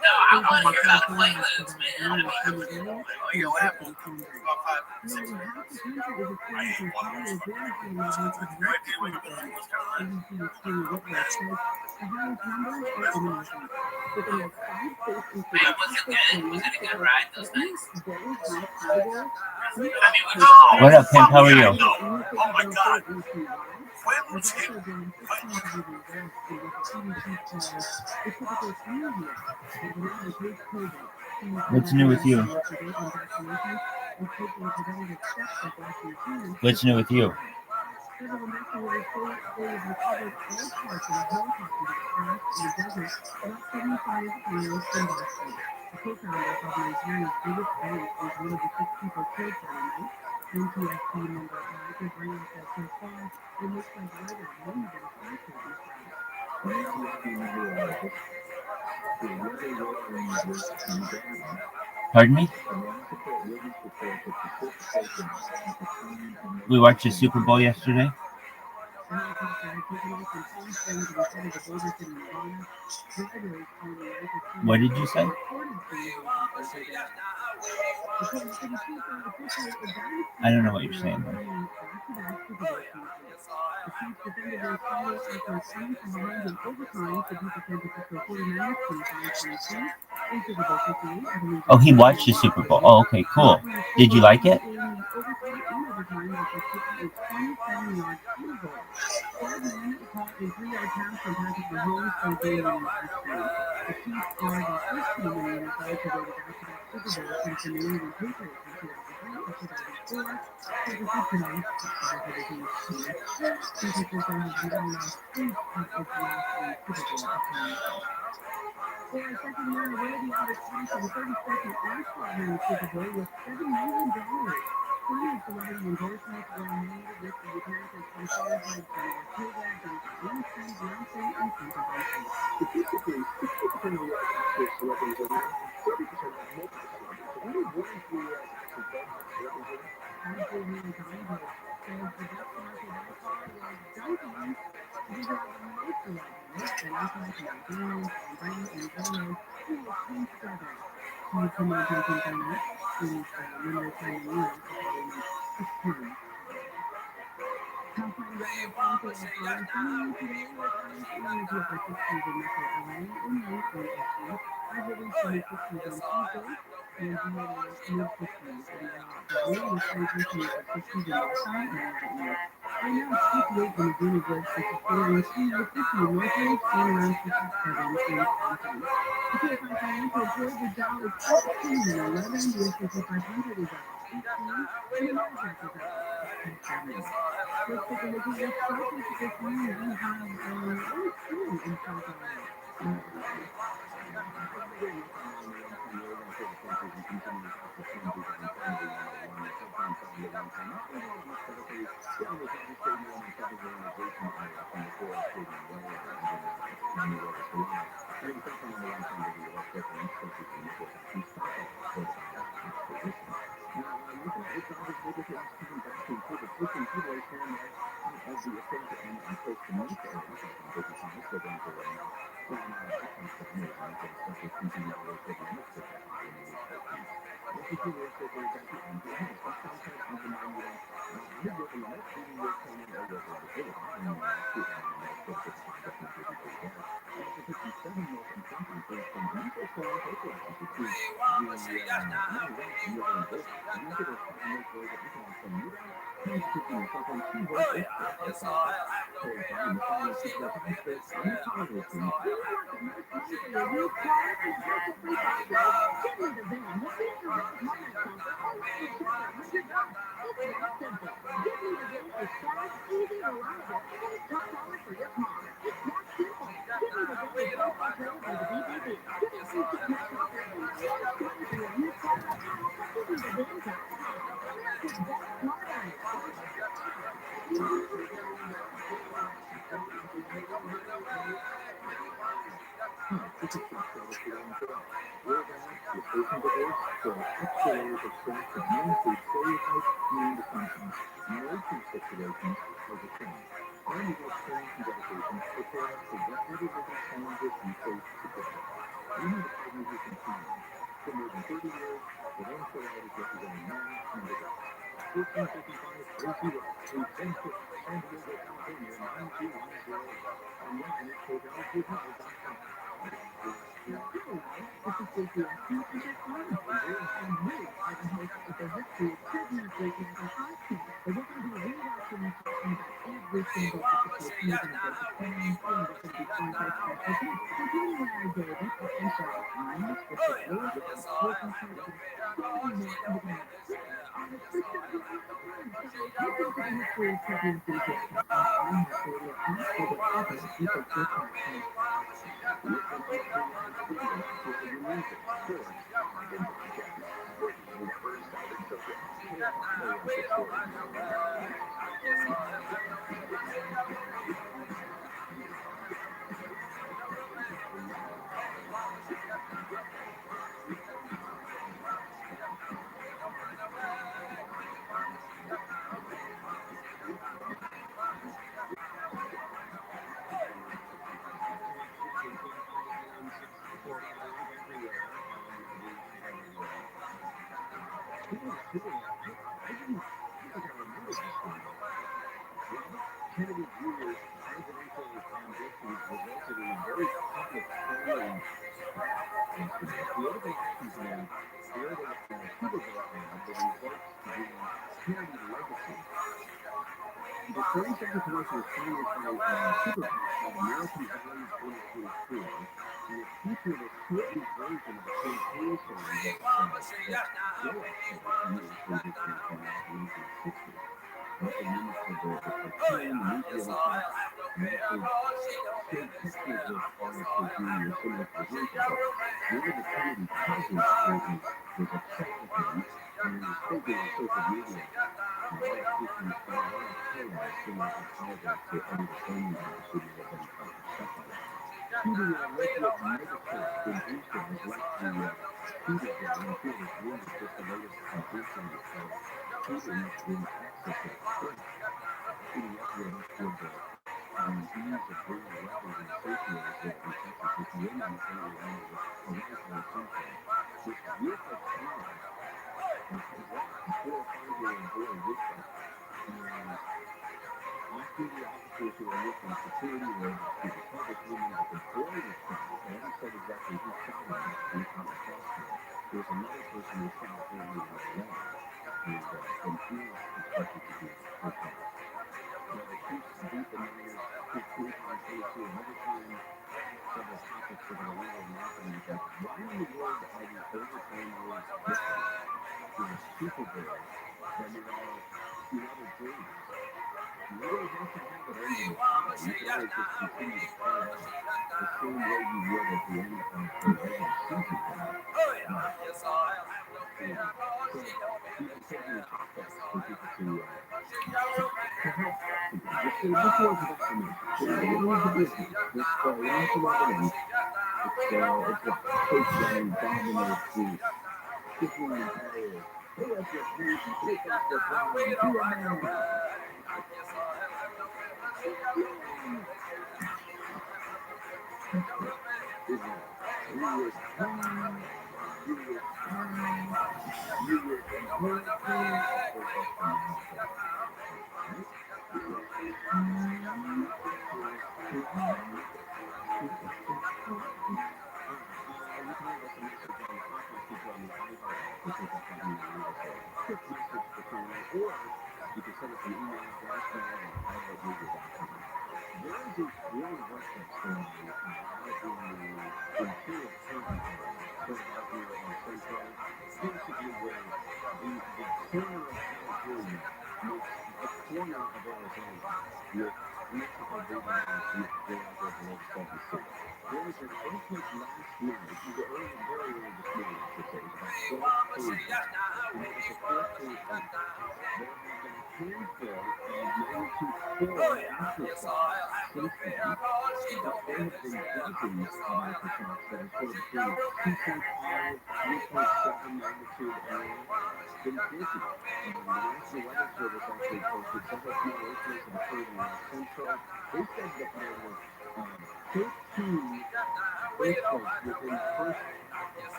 No, I want to hear about Quaaludes, man. You're laughing. About 5 6 Man, was it good? Was it a good ride those nights? What up, Pimp? How are you? Oh my God. Quaaludes hit. What's new with you? What's new with you? Pardon me? We watched the Super Bowl yesterday. What did you say? I don't know what you're saying. Oh, he watched the Super Bowl. Oh, okay, cool. Did you like it?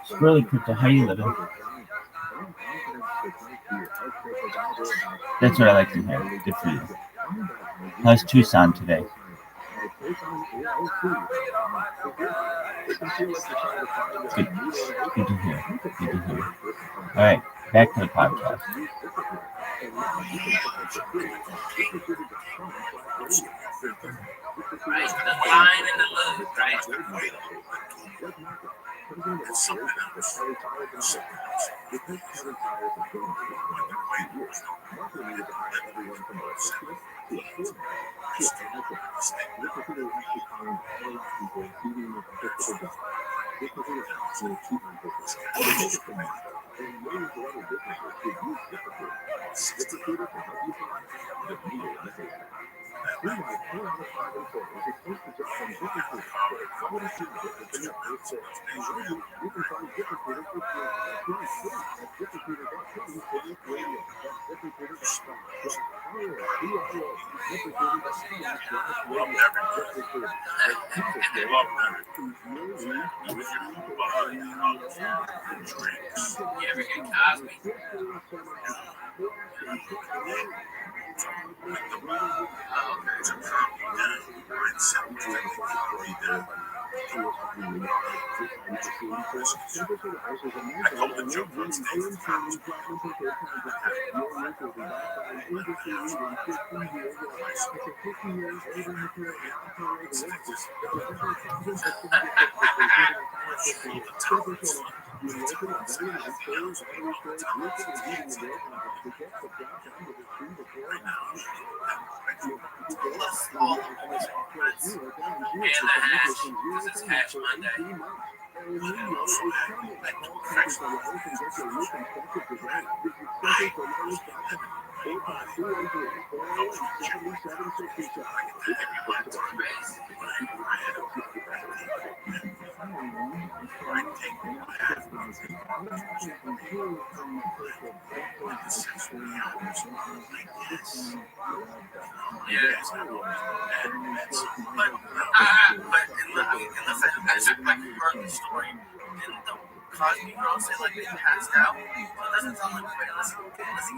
Squirrely Crypto, how you living? That's what I like to hear. Good for you. How's Tucson today? Good. Good to hear. Good to hear. All right, back to the podcast. Right, the line and the loop, right? It's something else. It's something else. You ever get Cosby? I told the joke on stage. And the hash, because it's Hash Monday. Yes. But unless I like heard the story, didn't the Cosby girl say like they passed out? Well, it doesn't sound like it. Unless he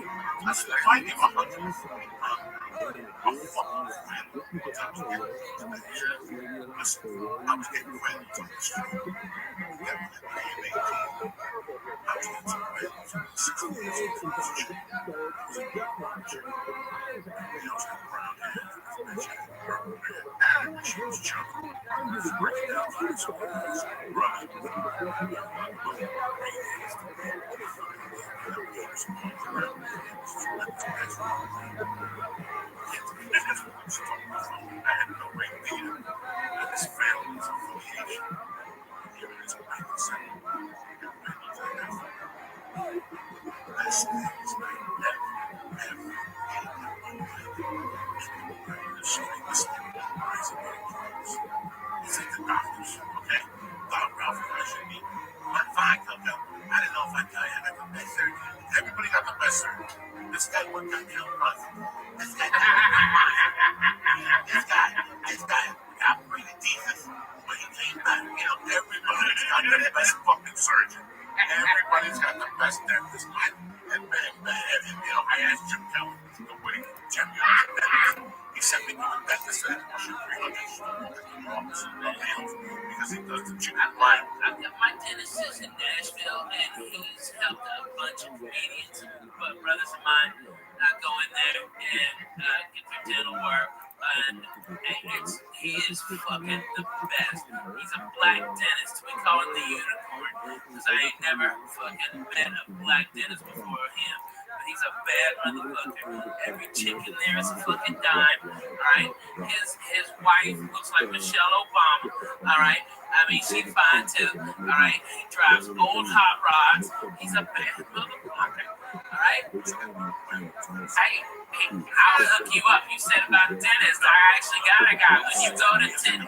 Everybody got the best sir. This guy went down the run. This guy operated Jesus. When he came back, everybody's got the best fucking surgeon. Everybody's got the best dentist. And I asked Jim Kelly, the way Jim except that you would bet the set because he does the chicken line. I've got my dentist is in Nashville, and he's helped a bunch of comedians, but brothers of mine go in there and get their dental work, and he is fucking the best. He's a black dentist. We call him the unicorn, because I ain't never fucking met a black dentist before him. He's a bad motherfucker. Every chicken there is a fucking dime. Alright? His wife looks like Michelle Obama. Alright? I mean, she's fine too. Alright? He drives old hot rods. He's a bad motherfucker. Alright? Hey, I'll hook you up. You said about dentists. I actually got a guy. When you go to Tennessee,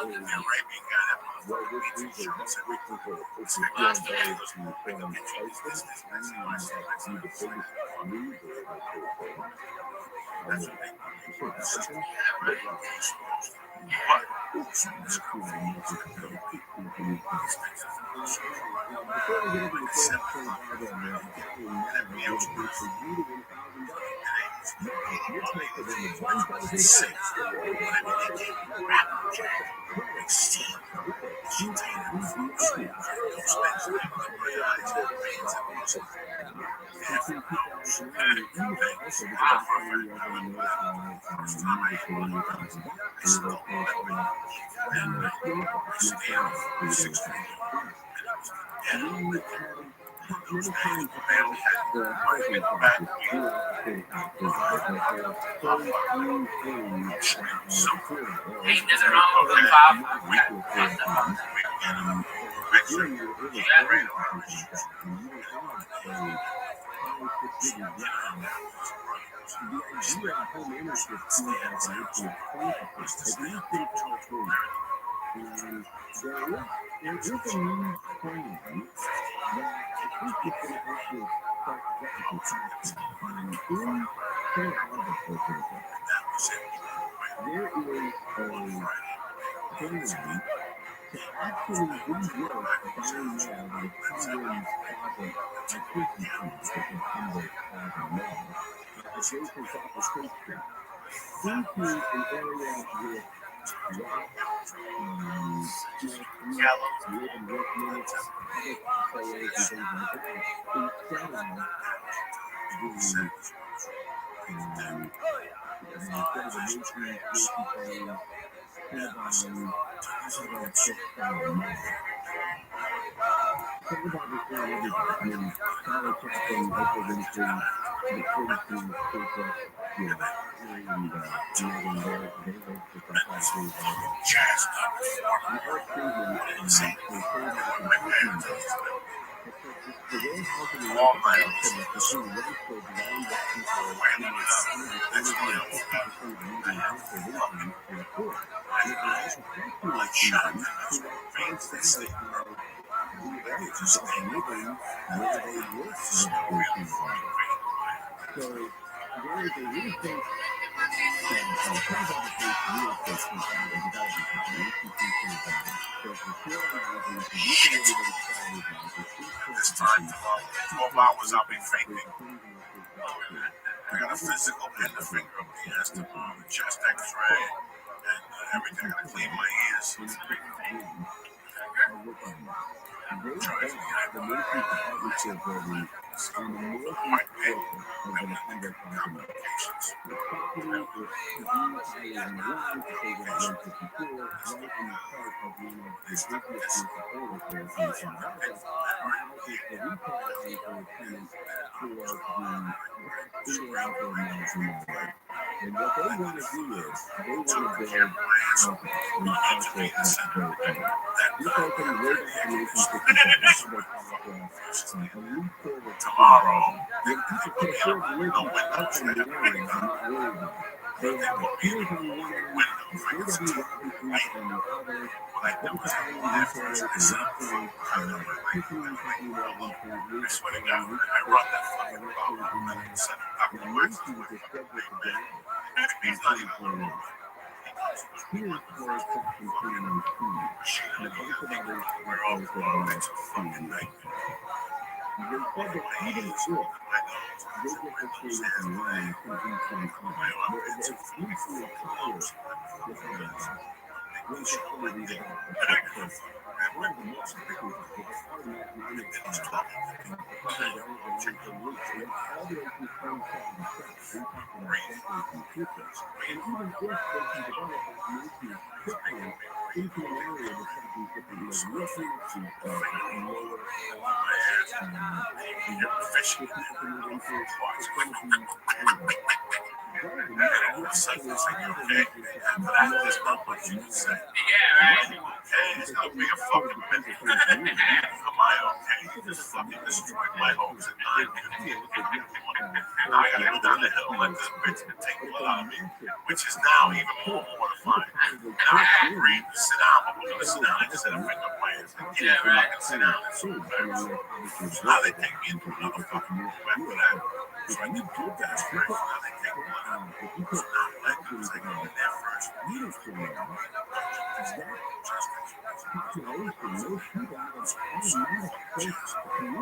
Okay, Raping guy that motherfucker beats and shoots and lost the man was pick up and change this message. That's what they do. It's just, yeah, right. You're supposed to. But something's cool. These things are bullshit. Like I said, that meal was worth $1,000. Six. But I mean, they gave you rap like Steve. She did it. She spends time on my eyes and veins and muscle. Half an hour. Thanks. Half a friend. First time I ate one of those, I still remember it. And I stayed out for 6 feet. And I was dead. Those days, the family had money back so Hey, is it wrong with the pop? This time, 12 hours I'll be faking. I got a physical and the finger up the ass, the chest x-ray, and everything. I gotta clean my ears. Quite big. Complications. And what they want to do is, they want to build tomorrow, it's gonna be a fucking minute. Am I okay? You just fucking destroyed my hopes and mine. I gotta go down the hill and let this bitch take blood out of me, which is now even more mortifying. And I agreed to sit down, but we're gonna sit down. I just had a finger up my ass. Like, yeah, right, I can sit down. It's so embarrassing. So now they take me into another fucking room after that. So I get pulled down straight. So now they take blood out. So now I do is I go in there first.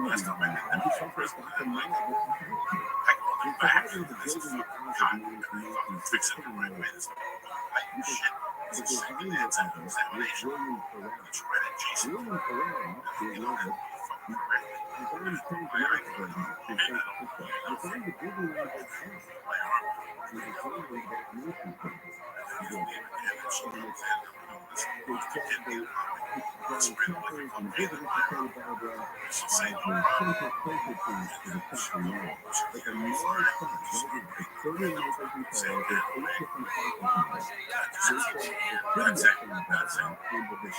Last time I did that was first, and like, I go in the back, and this is fucking cotton, and they fucking fix it the right way. This like shit. It's a second examination. It's right at Jason. You know, that fucking crap. That's it. That's it. If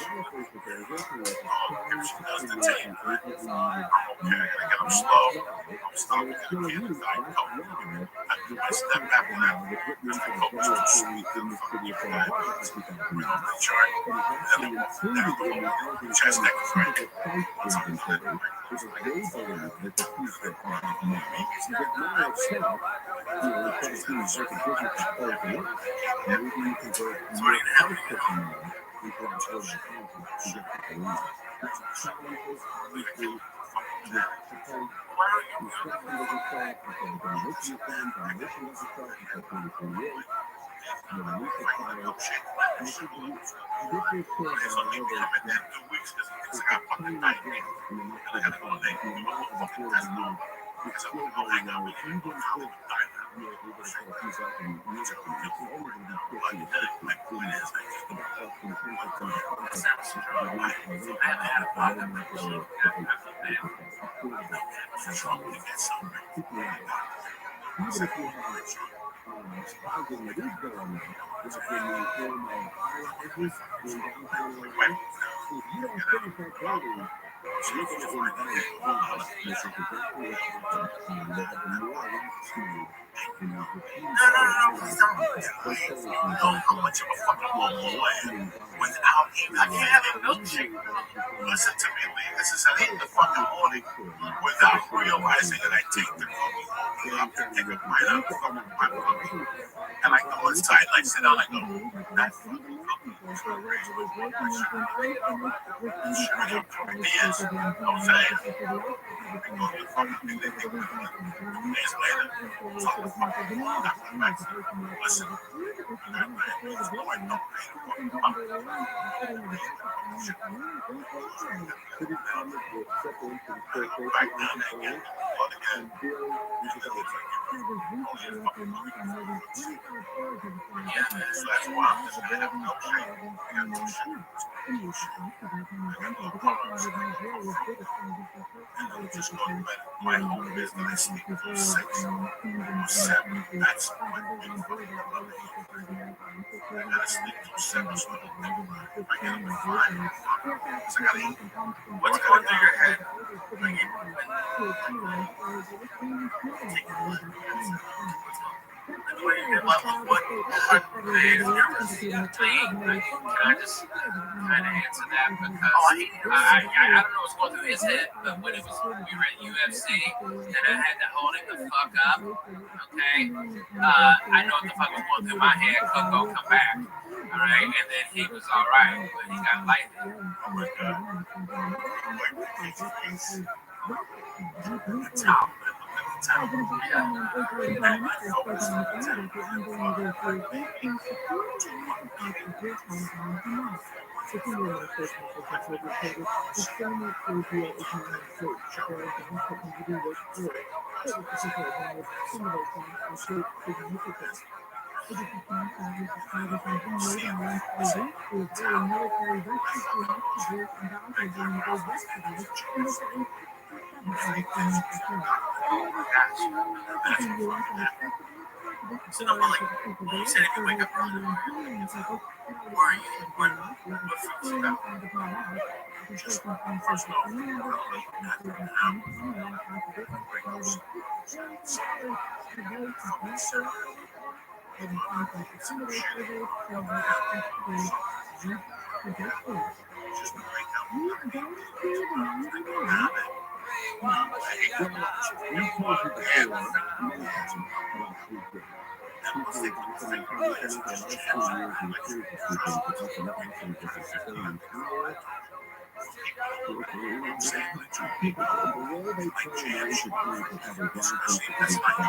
she does the tape, I'm okay. I get them slow. I'm stopping at the end of the night. I step back and I go to the sweet and fucking guy. Bring on the chart. And then chest neck, right? Once I'm done, how much of a fucking wall I am without even I can't have a milkshake. Listen to me, Lee. This is at 8 in the fucking morning without realizing that I take the cookie home. I'm gonna take a bite out of the fucking my cookie. And I go inside and I sit down and I go, that fucking cookie is the greatest cookie I shut up for ideas. I'm saying. I go to the fucking thing they think about it. 2 days later, it's all the fucking wall. Listen. Just go to bed. My home is that I sleep till 6 or 7. That's my big fucking problem. I gotta sleep till 7 so I don't think about it. I gotta be fine. Because I gotta eat. What's going through your head? Like, Can I just kind of answer that? Because I don't know what's going through his head, but when we were at UFC and I had to hold him the fuck up, okay, I know what the fuck was going through my head. Could go come back, all right, and then he was all right, but he got lightened. Oh my god. The top. So no, like you said, if you wake up early, where are you? What fruits you got? Just first of all, Just break out the habit. And once they put the finger on it, just change it. Like, say it to people. You might change. Especially that's like I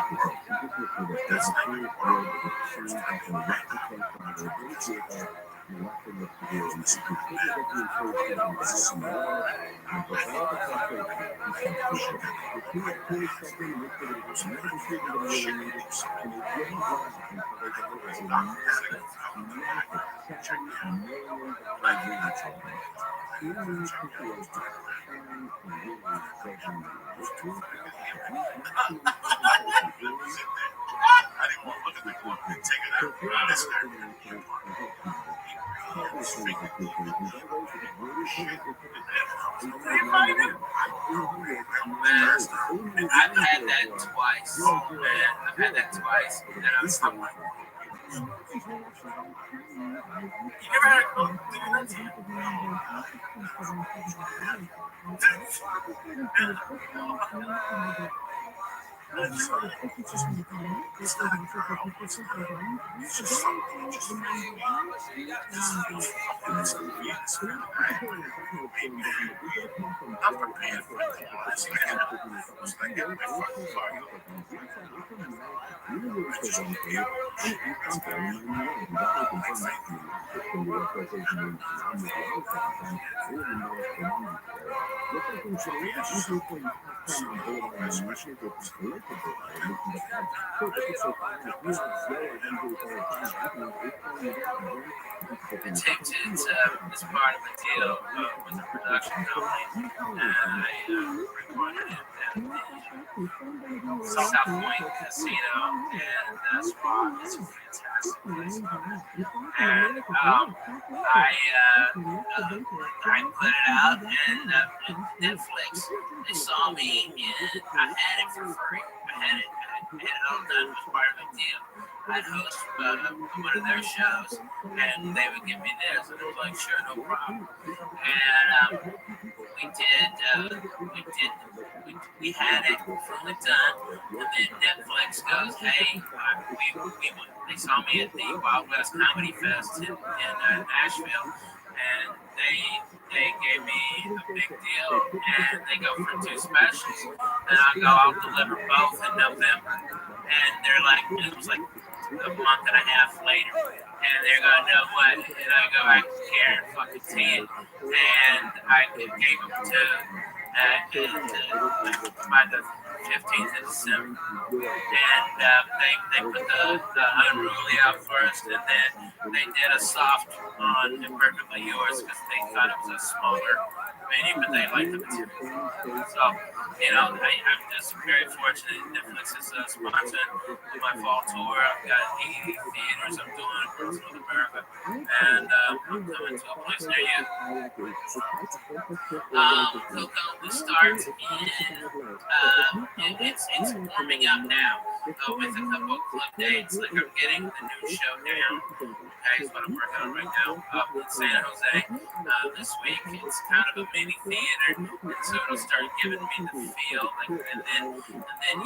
didn't want to look at the clock and take it out. That's not I've had that twice. Man, I've had that twice. And I was like, You never had a clone do that to you? I'm prepared for it. Let's get it. Let's get it. it's part of the deal with the production company. I recorded it at South Point Casino, and that's why it's a fantastic place. And I put it out, and Netflix, they saw me, and I had it for free. I had it all done as part of the deal. I'd host one of their shows, and they would give me this, and I was like, sure, no problem. And we had it fully done, and then Netflix goes, hey, they saw me at the Wild West Comedy Fest in Nashville, and they gave me a big deal, and they go for 2 specials, and I'll deliver both in November, and they're like, it was like a month and a half later, and they're going, no what? And I go, I don't care, fucking see it. And I gave them 2 by the 15th of December. And they put the Unruly out first, and then they did a soft on Perfectly Yours because they thought it was a smaller venue, but they liked the material. So, I'm just very fortunate. Netflix is sponsoring my fall tour. I've got 80 theaters I'm doing across North America, and I'm coming to a place near you. Coco starts in, it's warming up now with a couple of club dates. Like I'm getting the new show down. Okay, is what I'm working on right now up in San Jose this week. It's kind of a mini theater, and so it'll start giving me the feel. And then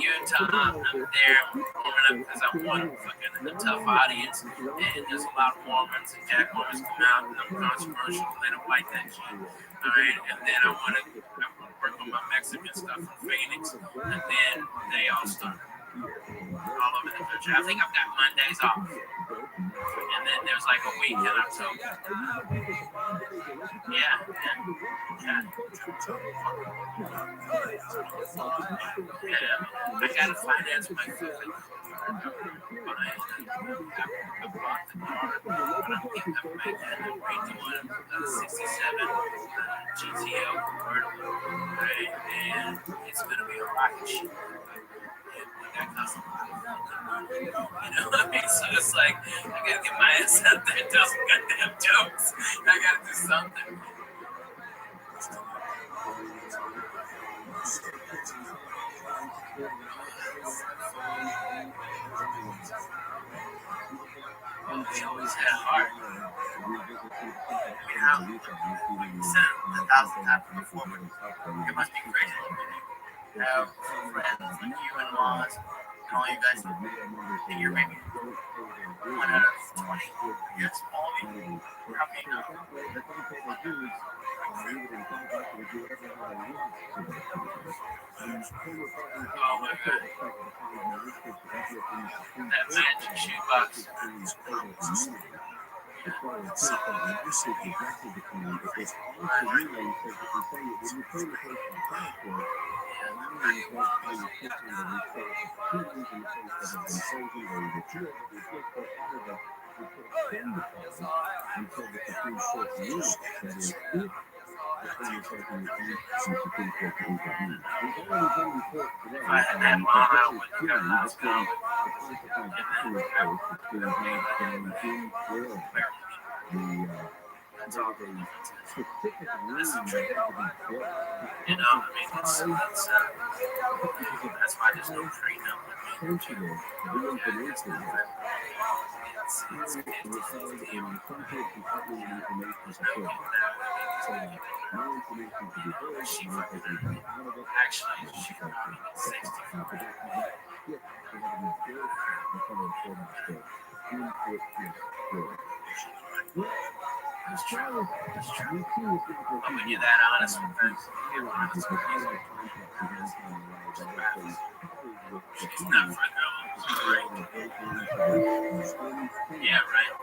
Utah, I'm there warming up because I want fucking a tough audience, and there's a lot of Mormons, and Jack Mormons come out, and I'm controversial, and they don't like that shit. All right, and then I want to work on my Mexican stuff from Phoenix, and then they all start all over the country. I think I've got Mondays off, and then there's like a week in October. Yeah. I gotta finance my food. I bought the car, but I'm redoing the 67 GTO convertible, right? And it's gonna be a rocket ship. That costs a lot of money. You know what I mean? So it's like, I gotta get my ass out there and tell some goddamn jokes. I gotta do something. He always had a heart. How? You said it 1,000 times before, but it must be crazy looking. Have friends like you and Maz, and all you guys think you're maybe 1 out of 20. Yes, all of you. How can you not? Oh my god. That magic shoebox. If I had that bomb, I would go. Let's go. That's all. That's the truth. You know, I mean, that's why there's no free number. Actually, she probably needs 65. That's true. That's true. But when you're that honest with them, you're honest with them. It's not for girls, right? Yeah, right.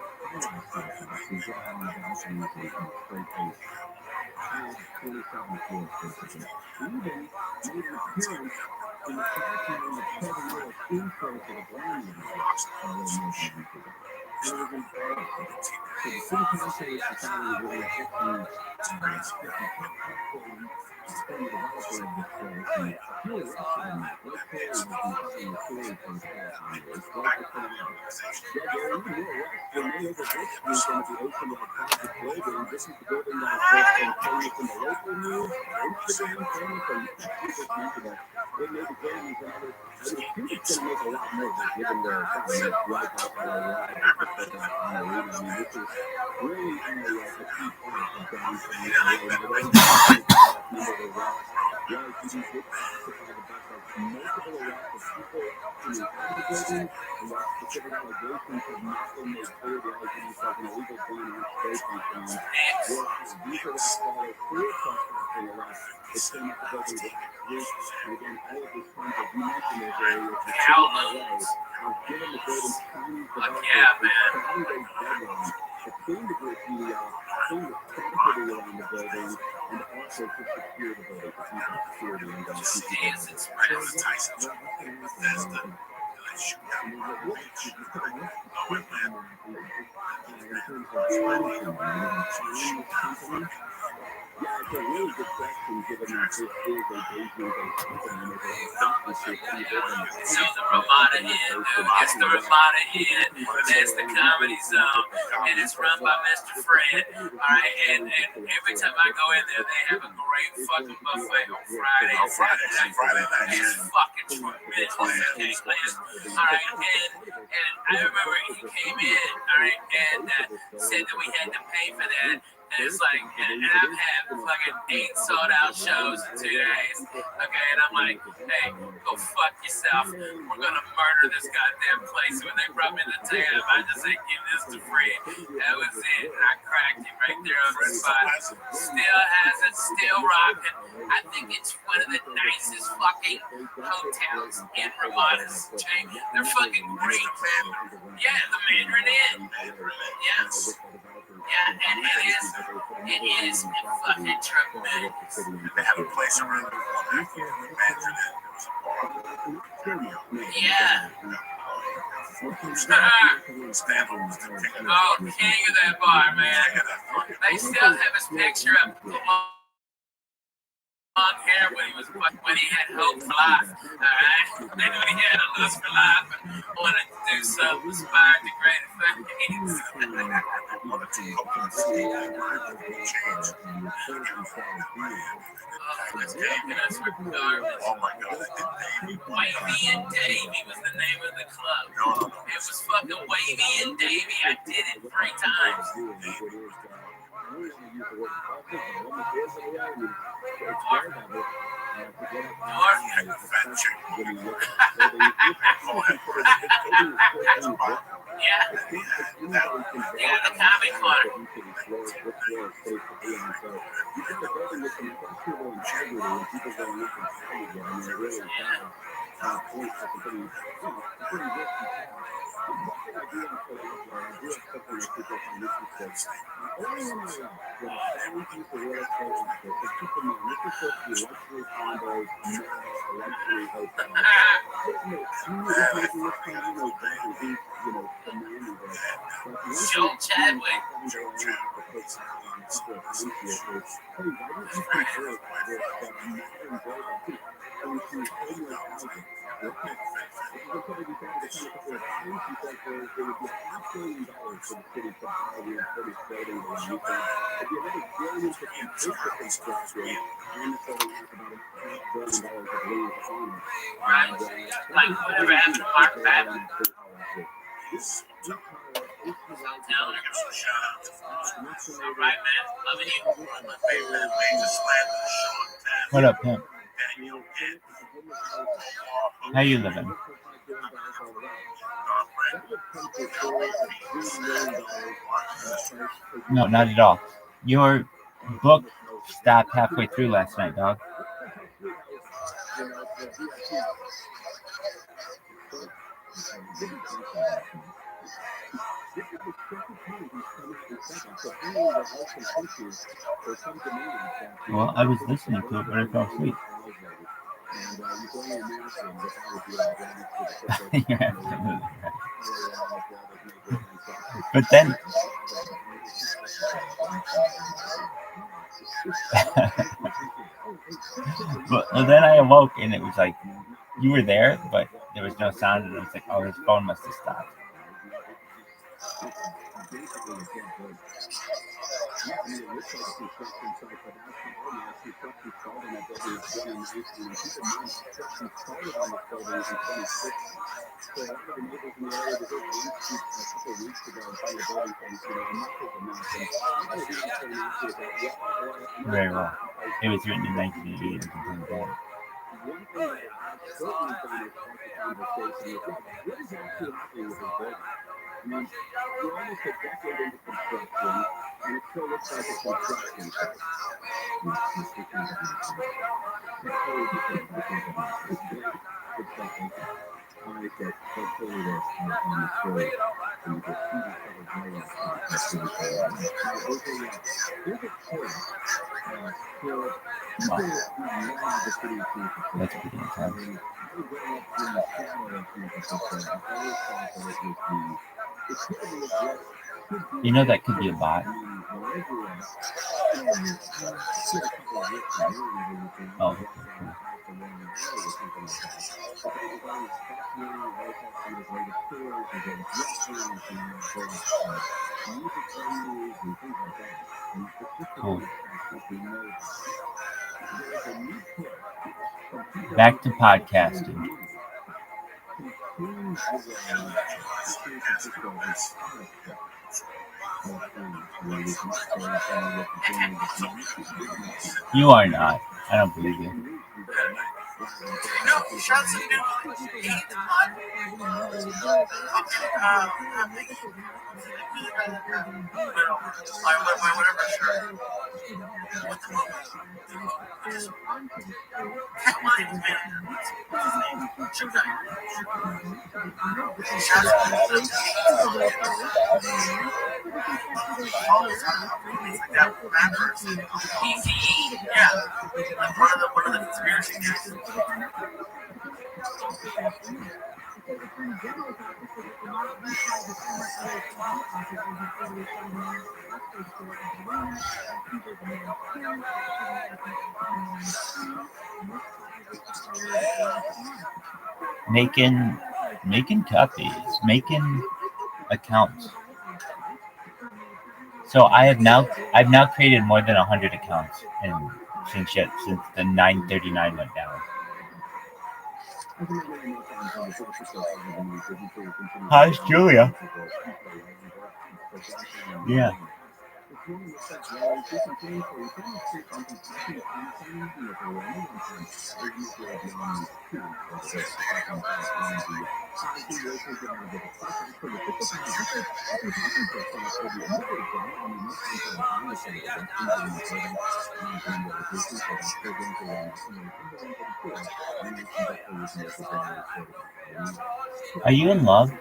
Howlers. Fuck yeah, man. Stay as expressed. So the Ramada Inn, it's the Ramada Inn, that's the Comedy Zone, and it's run by Mr. Fred. Alright, and every time I go in there, they have a great fucking buffet on Friday. Friday night. It's fucking tremendous. Alright, and I remember he came in, alright, and said that we had to pay for that. And it's like, and I've had fucking 8 sold out shows in 2 days. Okay, and I'm like, hey, go fuck yourself. We're gonna murder this goddamn place. When they brought me the tab, I just said, give this to free. That was it. And I cracked it right there on the spot. Still has it, still rocking. I think it's one of the nicest fucking hotels in Ramada's chain. They're fucking great, man. Yeah, the Mandarin Inn. Yes. Yeah, and it is fucking tremendous. They have a place around the corner. Yeah. Oh, king of that bar, man. They still have his picture up long hair when he had hope for life. Alright? Then when he had a lust for life and wanted to do something inspired to greater things. What's taking us for garbage? Oh my God, I did Davey. Wavy and Davy was the name of the club. It was fucking Wavy and Davy. I did it 3 times. Yeah. Yeah, the comic corner. Joe Chadwick. Right. Like whatever happened to Mark Babin. All right, man. Loving you. What up, pimp? How you living? No, not at all. Your book stopped halfway through last night, dog. Well, I was listening to it, but I fell asleep. You're absolutely right. But then, but then I awoke and it was like you were there, but there was no sound, and I was like, "Oh, his phone must have stopped." Very well. It was written in 1988 or something like that. Wow. That's pretty intense. You know that could be a bot. Oh, okay, cool. Cool. Back to podcasting. You are not. I don't believe you. No, shots of new eat the pot. Whatever, sure. What the fuck? Yeah, one of the conspiracy theories. Making copies, making accounts. So I've now created more than 100 accounts since the 939 went down. How's Julia? Yeah. Are you in love?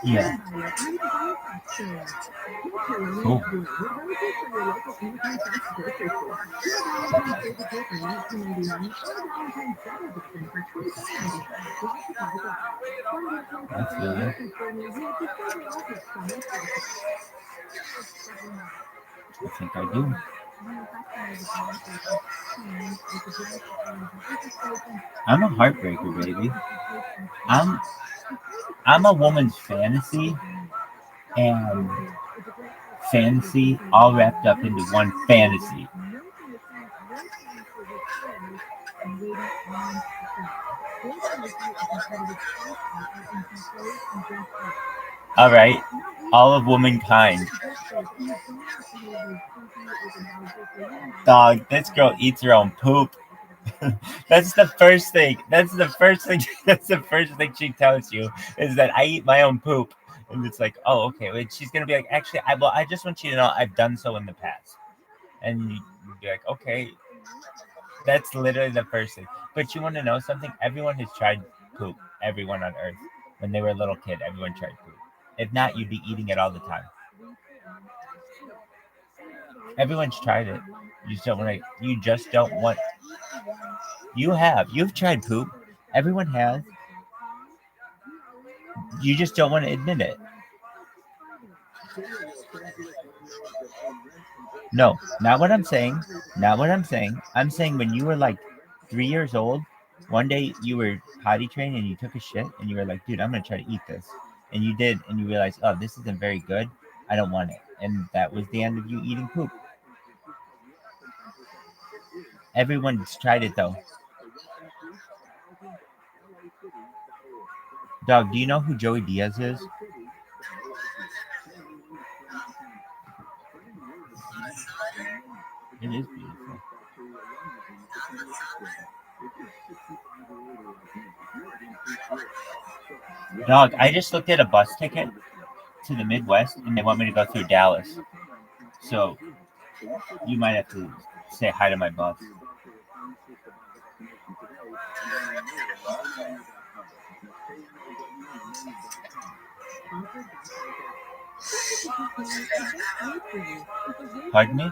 Yeah. Cool. That's good. I think I do. I'm a heartbreaker, baby. I'm a woman's fantasy, and fantasy all wrapped up into one fantasy. All right, all of womankind. Dog, this girl eats her own poop. That's the first thing. That's the first thing she tells you is that I eat my own poop. And it's like, oh, okay. Well, she's gonna be like, actually, I just want you to know I've done so in the past. And you'd be like, okay. That's literally the first thing. But you want to know something? Everyone has tried poop. Everyone on Earth. When they were a little kid, everyone tried poop. If not, you'd be eating it all the time. Everyone's tried it. You just don't want. You've tried poop. Everyone has. You just don't want to admit it. No, not what I'm saying. Not what I'm saying. I'm saying when you were like 3 years old, one day you were potty trained and you took a shit and you were like, dude, I'm going to try to eat this. And you did. And you realized, oh, this isn't very good. I don't want it. And that was the end of you eating poop. Everyone's tried it though. Dog, do you know who Joey Diaz is? It is beautiful. Dog, I just looked at a bus ticket to the Midwest and they want me to go through Dallas. So you might have to say hi to my boss. Pardon me?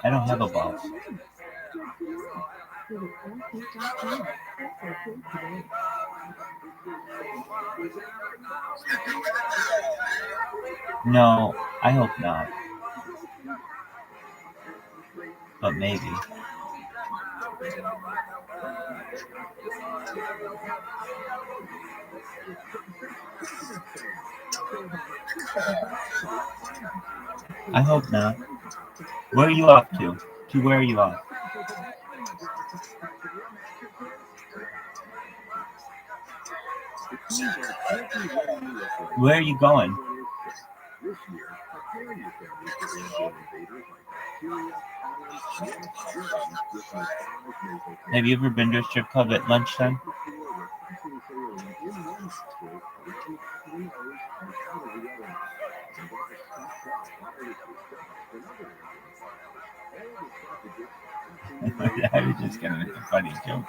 I don't have a boss. No, I hope not. But maybe. I hope not. Where are you off to? Where are you off? Where are you going? Have you ever been to a strip club at lunchtime? I was just gonna make a funny joke.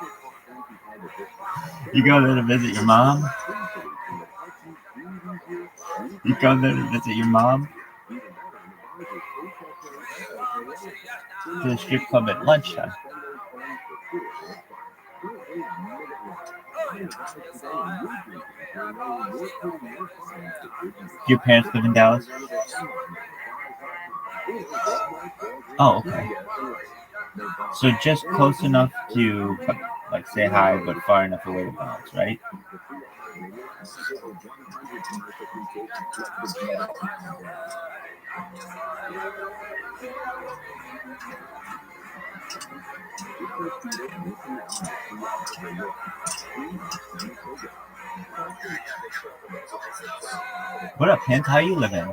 You go there to visit your mom? You go there to visit your mom? to the strip club at lunchtime. Do your parents live in Dallas? Oh, okay. So just close enough to like say hi, but far enough away to bounce, right? What up, Pence? How you living?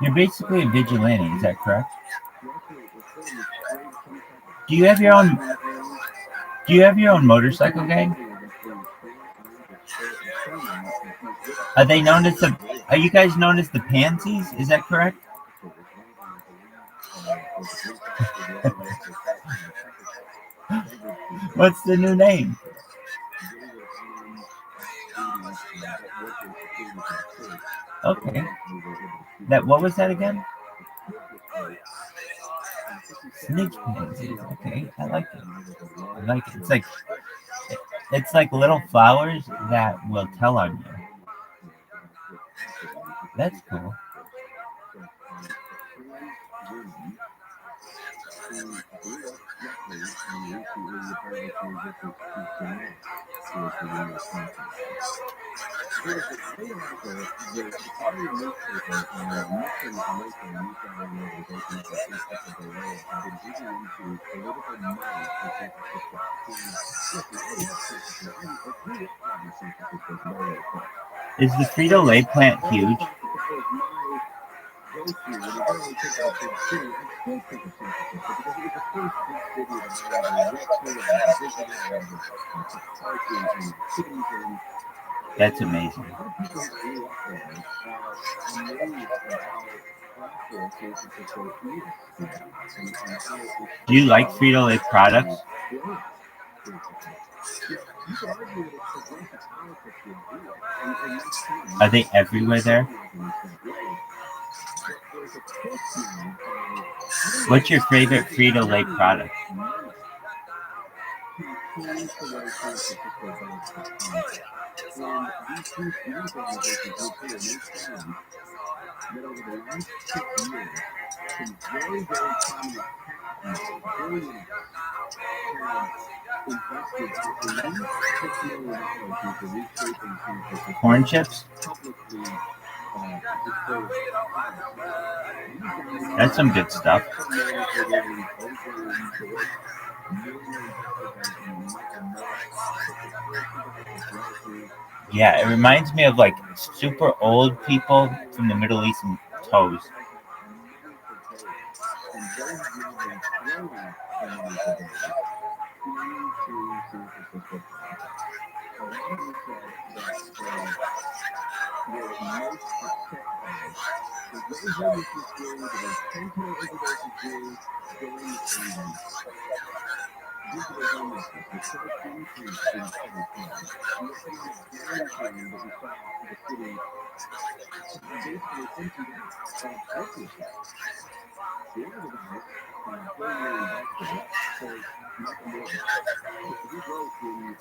You're basically a vigilante, is that correct? Do you have your own motorcycle gang? Are they known as are you guys known as the Pansies? Is that correct? What's the new name? Okay. What was that again? Snake pansies. Okay, I like it. I like it. It's like little flowers that will tell on you. That's cool. Is the Frito-Lay plant huge? That's amazing. Do you like Frito-Lay products? Are they everywhere there? What's your favorite Frito-Lay product? Corn chips? That's some good stuff. Yeah, it reminds me of like super old people from the Middle East and toes.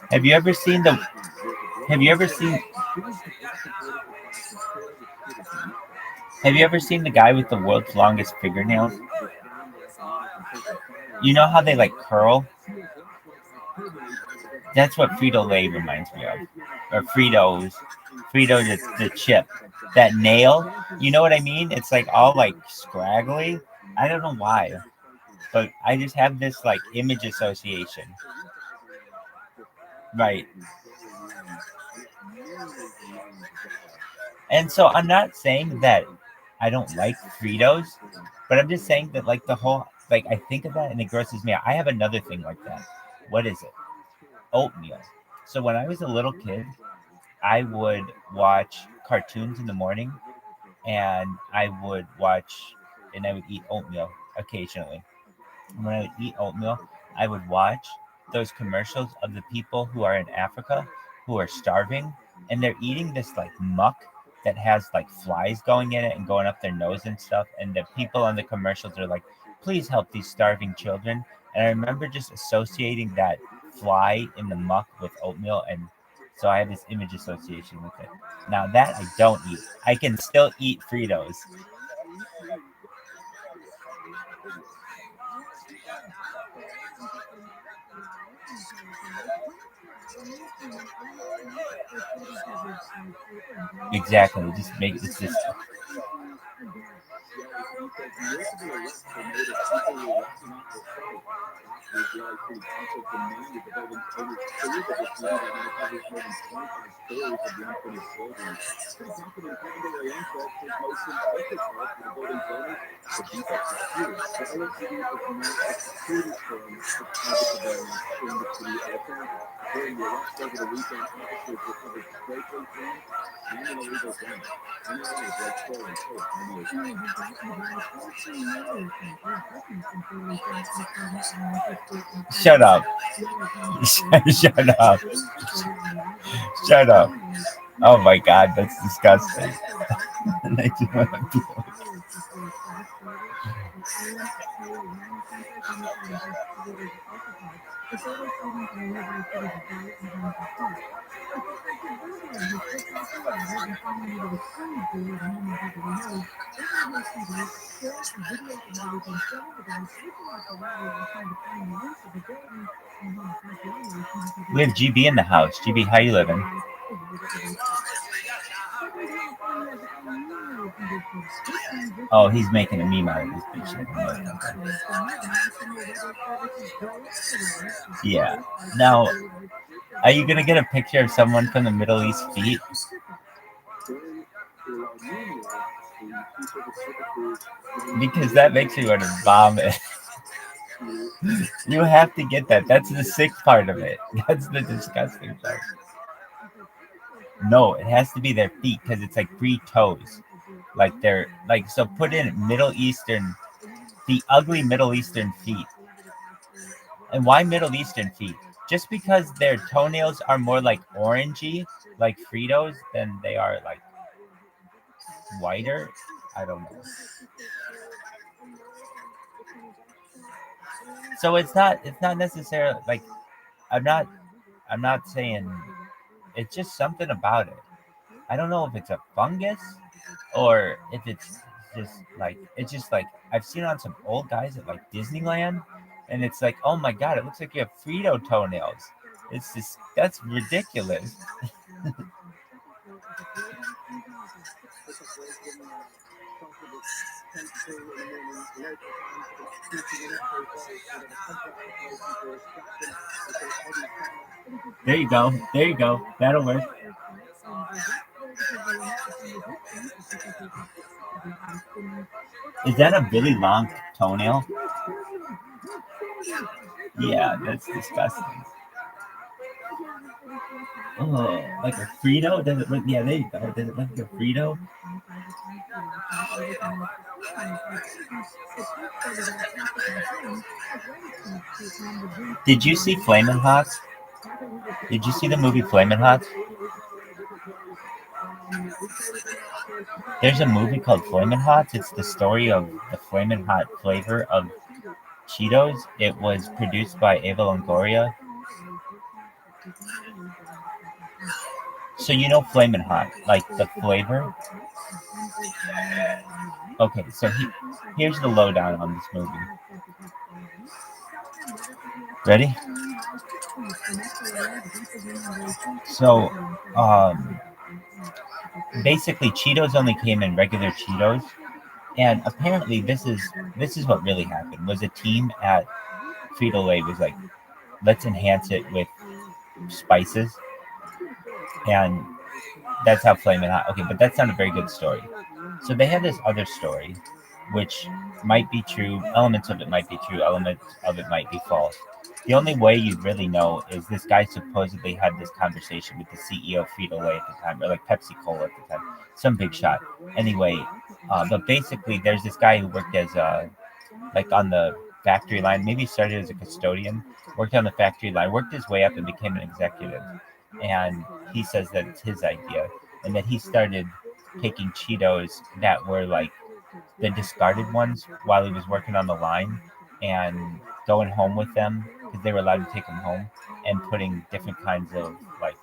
Have you ever seen the guy with the world's longest fingernails? You know how they like curl? That's what Frito-Lay reminds me of. Or Frito the chip. That nail, you know what I mean? It's like all like scraggly. I don't know why. But I just have this like image association. Right. And so I'm not saying that I don't like Fritos, but I'm just saying that like the whole, like I think of that and it grosses me out. I have another thing like that. What is it? Oatmeal. So when I was a little kid, I would watch cartoons in the morning and I would eat oatmeal occasionally. And when I would eat oatmeal, I would watch those commercials of the people who are in Africa who are starving and they're eating this like muck that has like flies going in it and going up their nose and stuff. And the people on the commercials are like, please help these starving children. And I remember just associating that fly in the muck with oatmeal. And so I have this image association with it. Now that I don't eat, I can still eat Fritos. Exactly. Just make it's just. Shut up. Shut up. Shut up. Oh my God, that's disgusting. We have GB in the house. GB, how you living? Oh, he's making a meme out of this picture. Yeah. Now, are you gonna get a picture of someone from the Middle East feet? Because that makes me want to vomit. You have to get that. That's the sick part of it. That's the disgusting part. No, it has to be their feet because it's like 3 toes. Like they're like, so put in Middle Eastern, the ugly Middle Eastern feet. And why Middle Eastern feet? Just because their toenails are more like orangey, like Fritos, than they are like whiter. I don't know. So it's not necessarily like, I'm not saying, it's just something about it. I don't know if it's a fungus or if it's just like I've seen it on some old guys at like Disneyland, and it's like, oh my god, it looks like you have Frito toenails. It's just, that's ridiculous. There you go. There you go. That'll work. Is that a really long toenail? Yeah, that's disgusting. Oh, like a Frito? Does it look? Yeah, there you go. Does it look like a Frito? Did you see Flamin' Hot? Did you see the movie Flamin' Hot? There's a movie called Flamin' Hot. It's the story of the Flamin' Hot flavor of Cheetos. It was produced by Eva Longoria. So you know Flamin' Hot, like the flavor? Okay, so here's the lowdown on this movie. Ready? So, basically, Cheetos only came in regular Cheetos, and apparently, this is what really happened. Was a team at Frito-Lay was like, let's enhance it with spices, and that's how Flamin' Hot. Okay, but that's not a very good story. So they had this other story, which might be true. Elements of it might be true. Elements of it might be false. The only way you'd really know is this guy supposedly had this conversation with the CEO of Frito-Lay at the time, or like Pepsi Cola at the time, some big shot. Anyway, but basically, there's this guy who worked as like on the factory line. Maybe he started as a custodian, worked on the factory line, worked his way up and became an executive. And he says that it's his idea, and that he started taking Cheetos that were like the discarded ones while he was working on the line and going home with them because they were allowed to take them home, and putting different kinds of like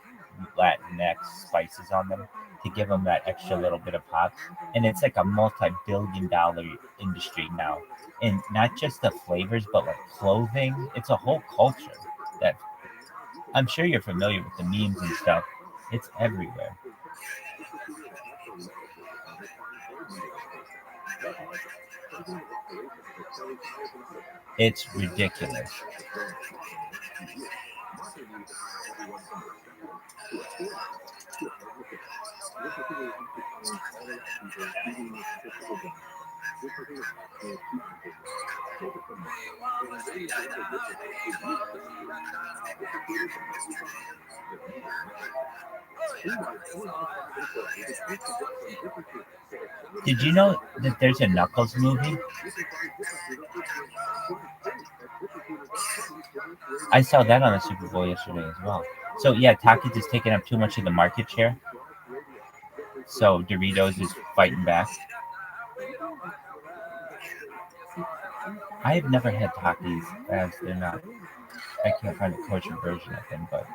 Latinx spices on them to give them that extra little bit of pop. And it's like a multi-billion-dollar industry now, and not just the flavors, but like clothing. It's a whole culture that I'm sure you're familiar with the memes and stuff. It's everywhere. It's ridiculous. Did you know that there's a Knuckles movie? I saw that on the Super Bowl yesterday as well. So yeah, Takis is taking up too much of the market share. So Doritos is fighting back. I have never had Takis, as they're not. I can't find a kosher version of them, but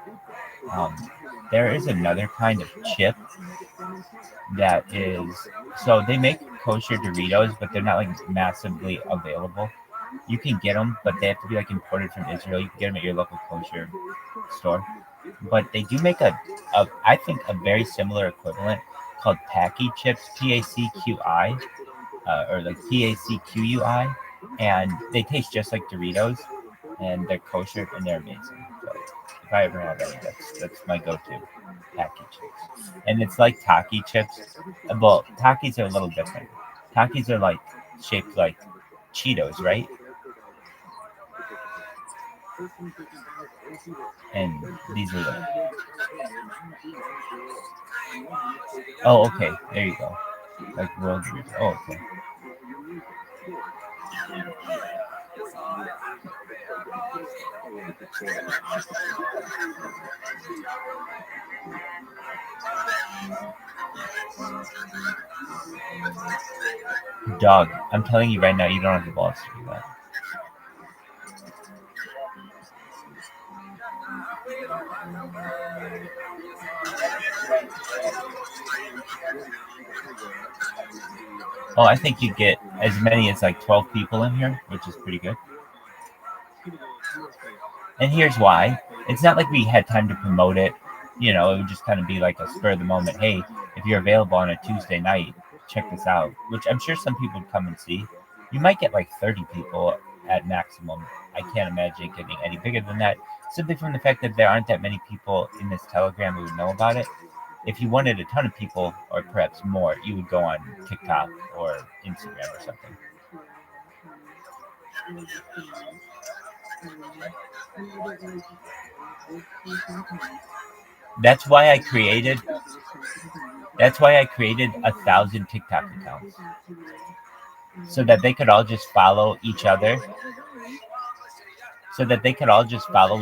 there is another kind of chip that is. So they make kosher Doritos, but they're not like massively available. You can get them, but they have to be like imported from Israel. You can get them at your local kosher store. But they do make I think a very similar equivalent called Paqui chips, Paqui, or like Paqui, and they taste just like Doritos, and they're kosher and they're amazing. So if I ever have any, that's my go-to Paqui chips, and it's like Taki chips. Well, Takis are a little different. Takis are like shaped like Cheetos, right? And these are like. Oh, okay. There you go. Like world. Oh, okay. Dog, I'm telling you right now, you don't have the balls to do that. Oh, I think you get as many as like 12 people in here, which is pretty good. And here's why. It's not like we had time to promote it. You know, it would just kind of be like a spur of the moment. Hey, if you're available on a Tuesday night, check this out. Which I'm sure some people would come and see. You might get like 30 people at maximum. I can't imagine getting any bigger than that. Simply from the fact that there aren't that many people in this Telegram who would know about it. If you wanted a ton of people, or perhaps more, you would go on TikTok or Instagram or something. That's why I created 1,000 TikTok accounts, so that they could all just follow each other. So that they could all just follow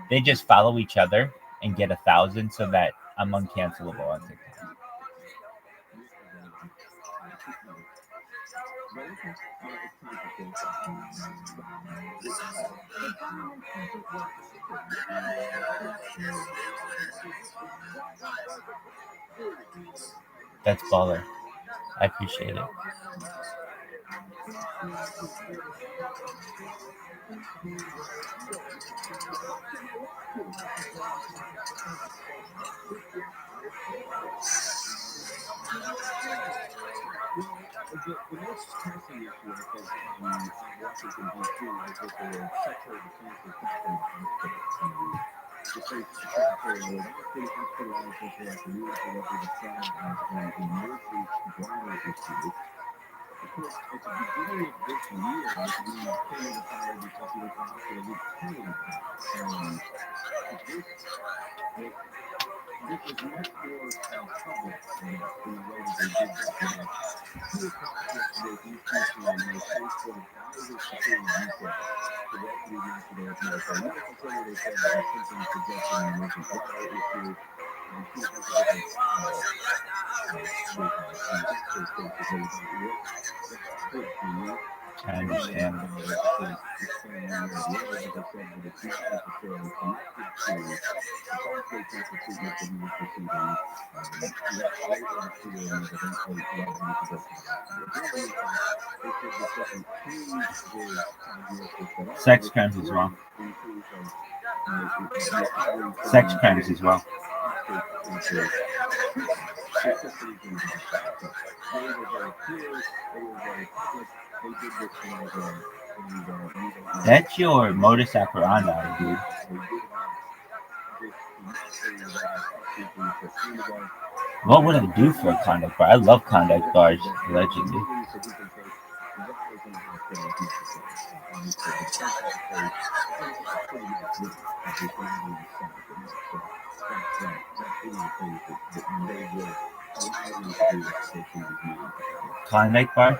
they just follow each other and get 1,000, so that I'm uncancelable on TikTok. That's baller. I appreciate it. The most pressing issue, I think, in Washington, D.C. is that there are sexual defenses happening the state's secretary was actually hospitalized after afternoon for what they described as an emergency bladder issue. Of course, at the beginning of this year, we came to find because he was in the hospital with pain. This is much more public in the way that they did that. 2 o'clock yesterday, these people on my Facebook, thousands of people in Utah, the Deputy National Medical Center, they said that symptoms suggesting an emergency bladder issue. And she has a different I understand. Sex crimes as well. Sex crimes as well. That's your modus operandi, dude. What would I do for a contact bar? I love contact bars, allegedly. Klondike bar?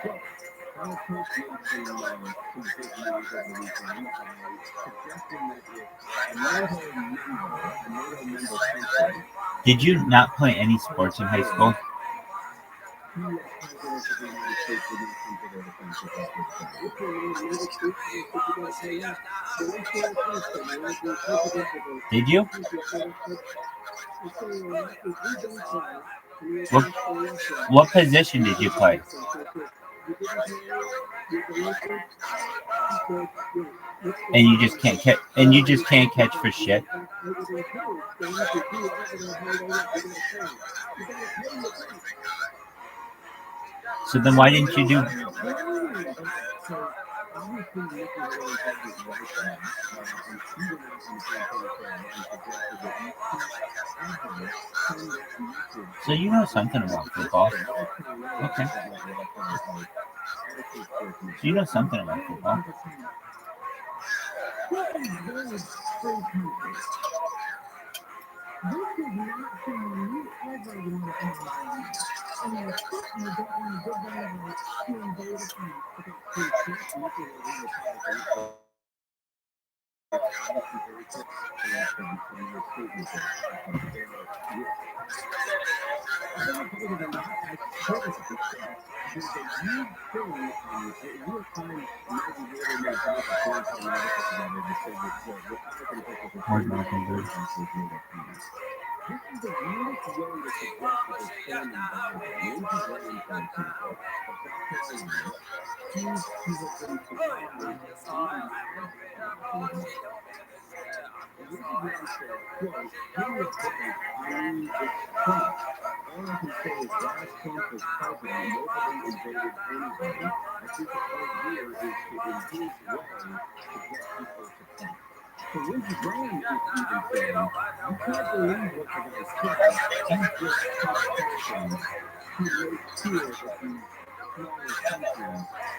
Did you not play any sports in high school? Did you? What position did you play? And you just can't catch. And you just can't catch for shit. So then, why didn't you do? So you know something about football. Okay. So you know something about football.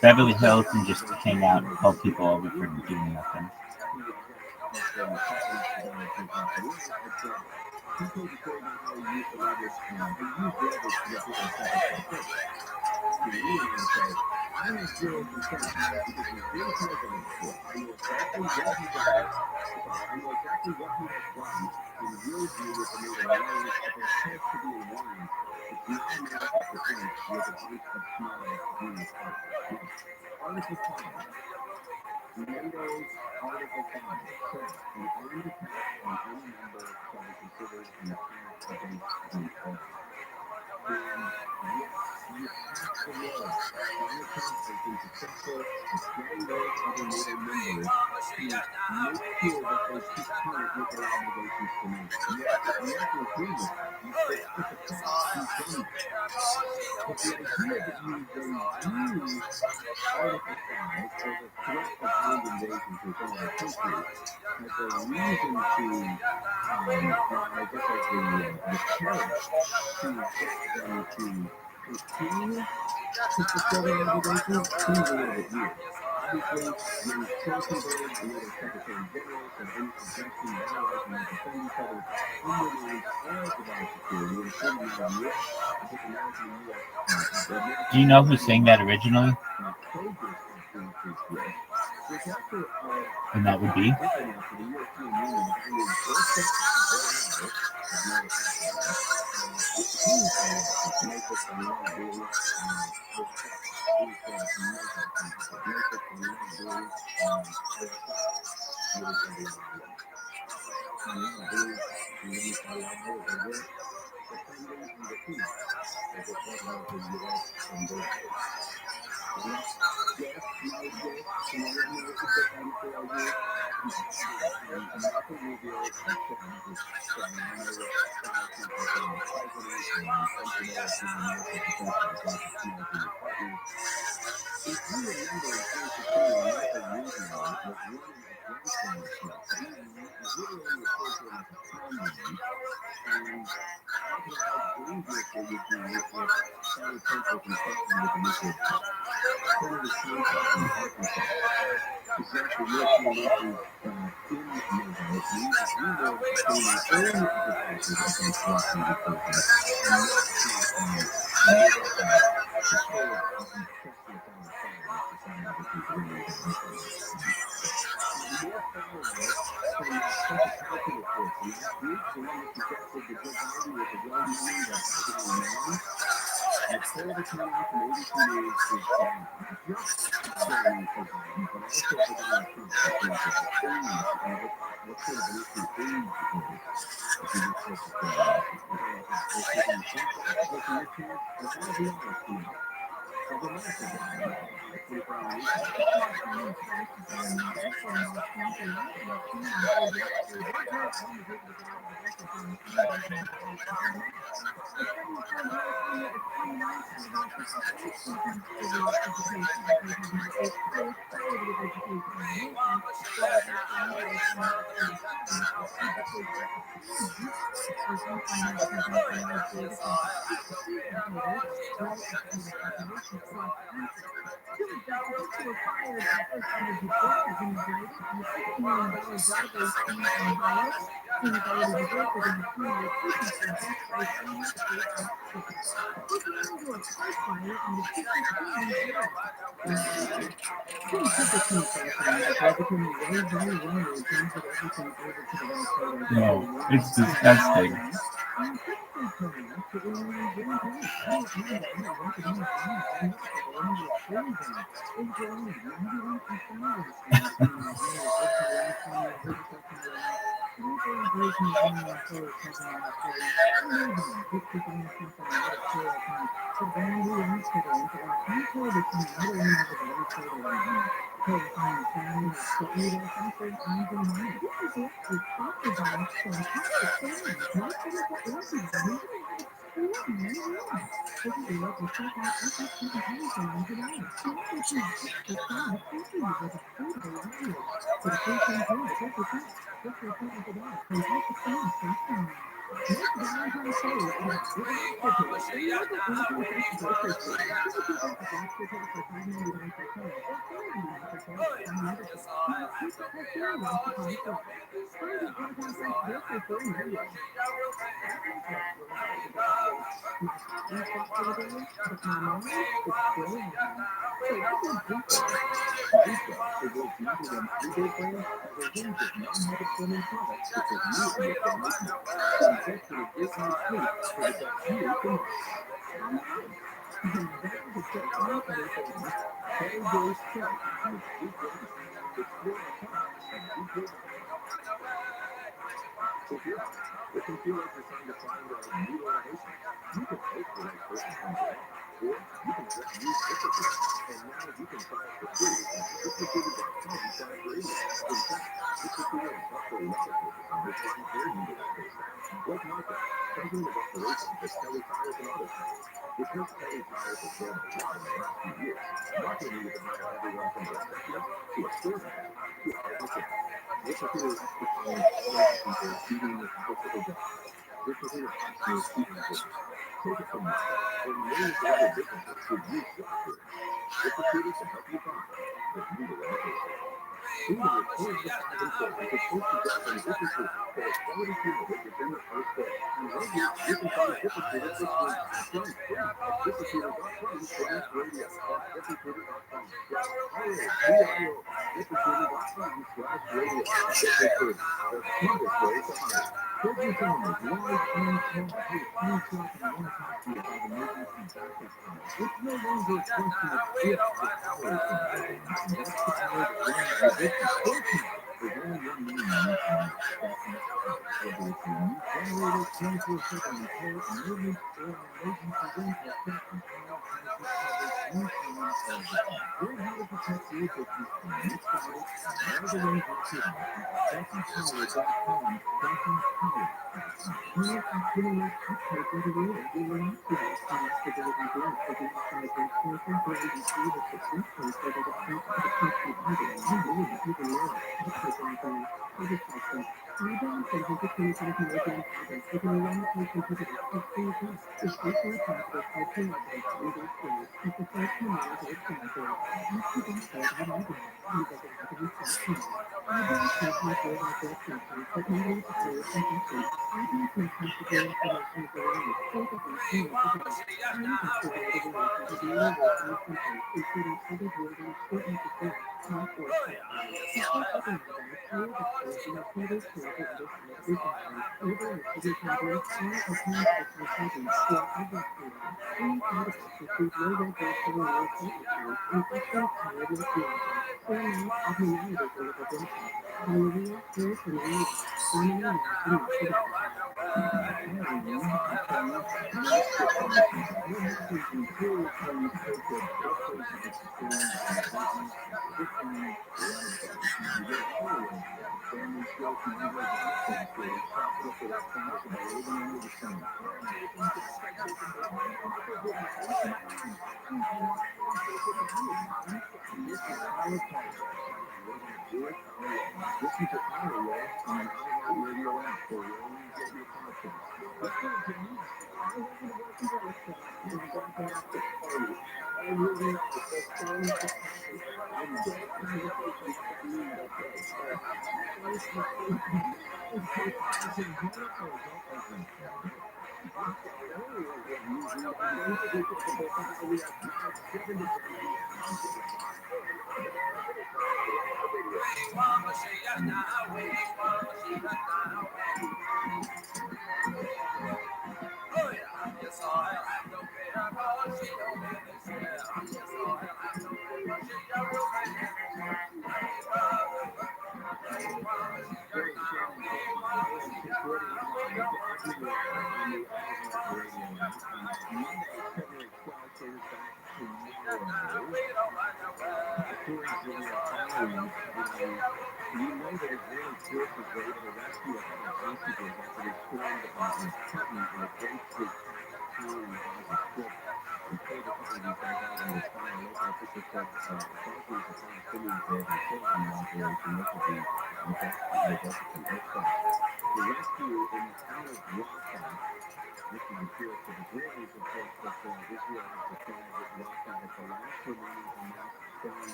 Beverly Hills and just to hang out and call people over for doing nothing. Do you know who sang that originally? And that would be? No, it's disgusting.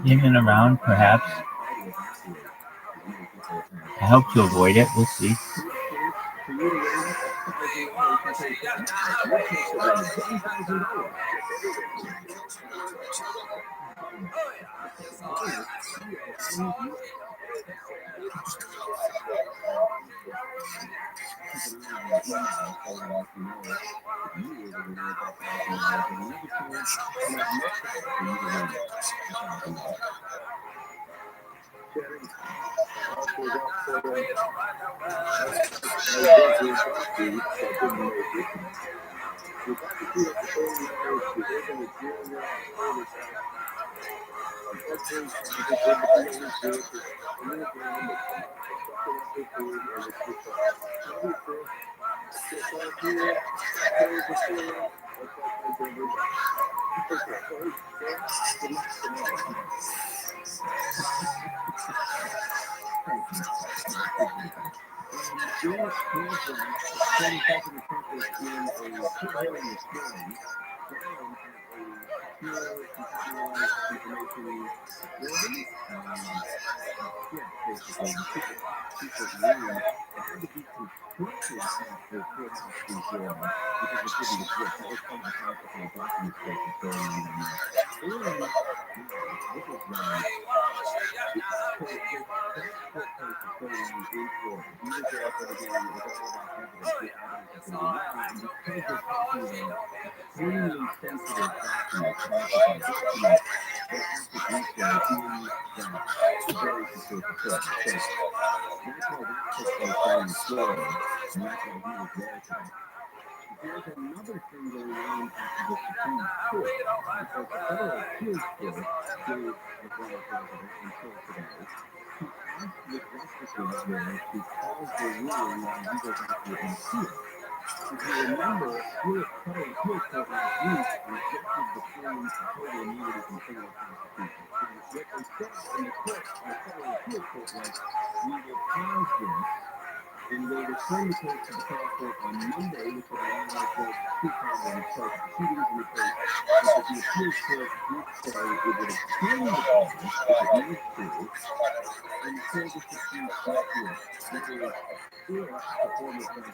In and around, perhaps. I hope to avoid it. We'll see.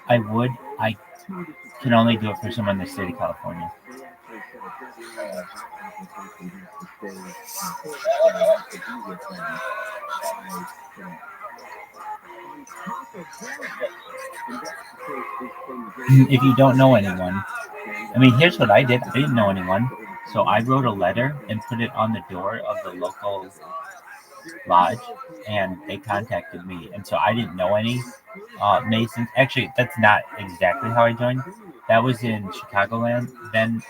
I would. I can only do it for someone in the state of California. if you don't know anyone, I mean, here's what I did. I didn't know anyone, so I wrote a letter and put it on the door of the local lodge, and they contacted me. And so I didn't know any Masons. Actually, that's not exactly how I joined. That was in Chicagoland. Then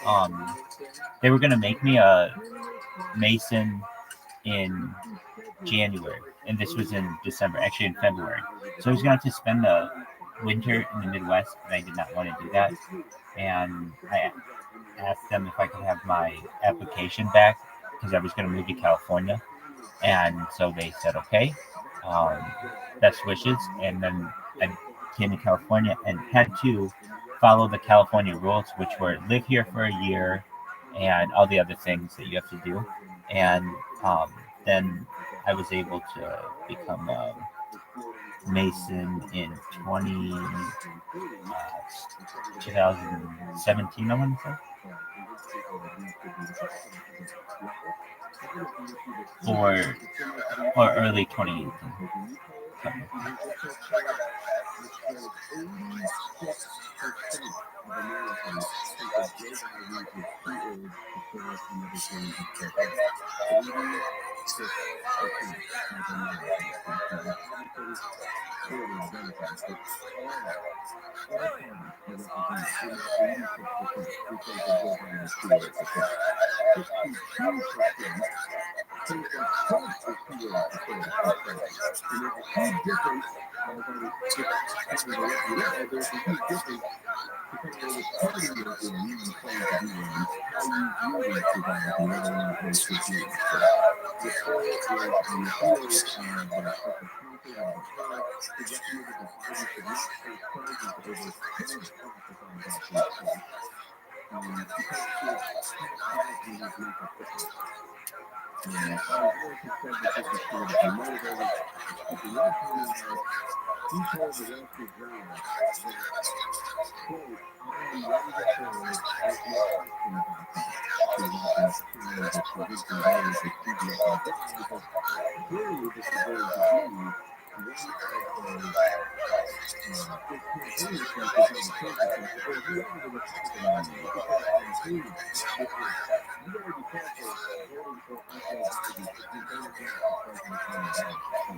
they were gonna make me a Mason in January, and this was in December, actually in February. So I was gonna have to spend the winter in the Midwest, and I did not want to do that. And I asked them if I could have my application back because I was going to move to California, and so they said okay, best wishes. And then I came to California and had to follow the California rules, which were live here for a year and all the other things that you have to do. And then I was able to become a Mason in 2017, I want to say. Or early 2018.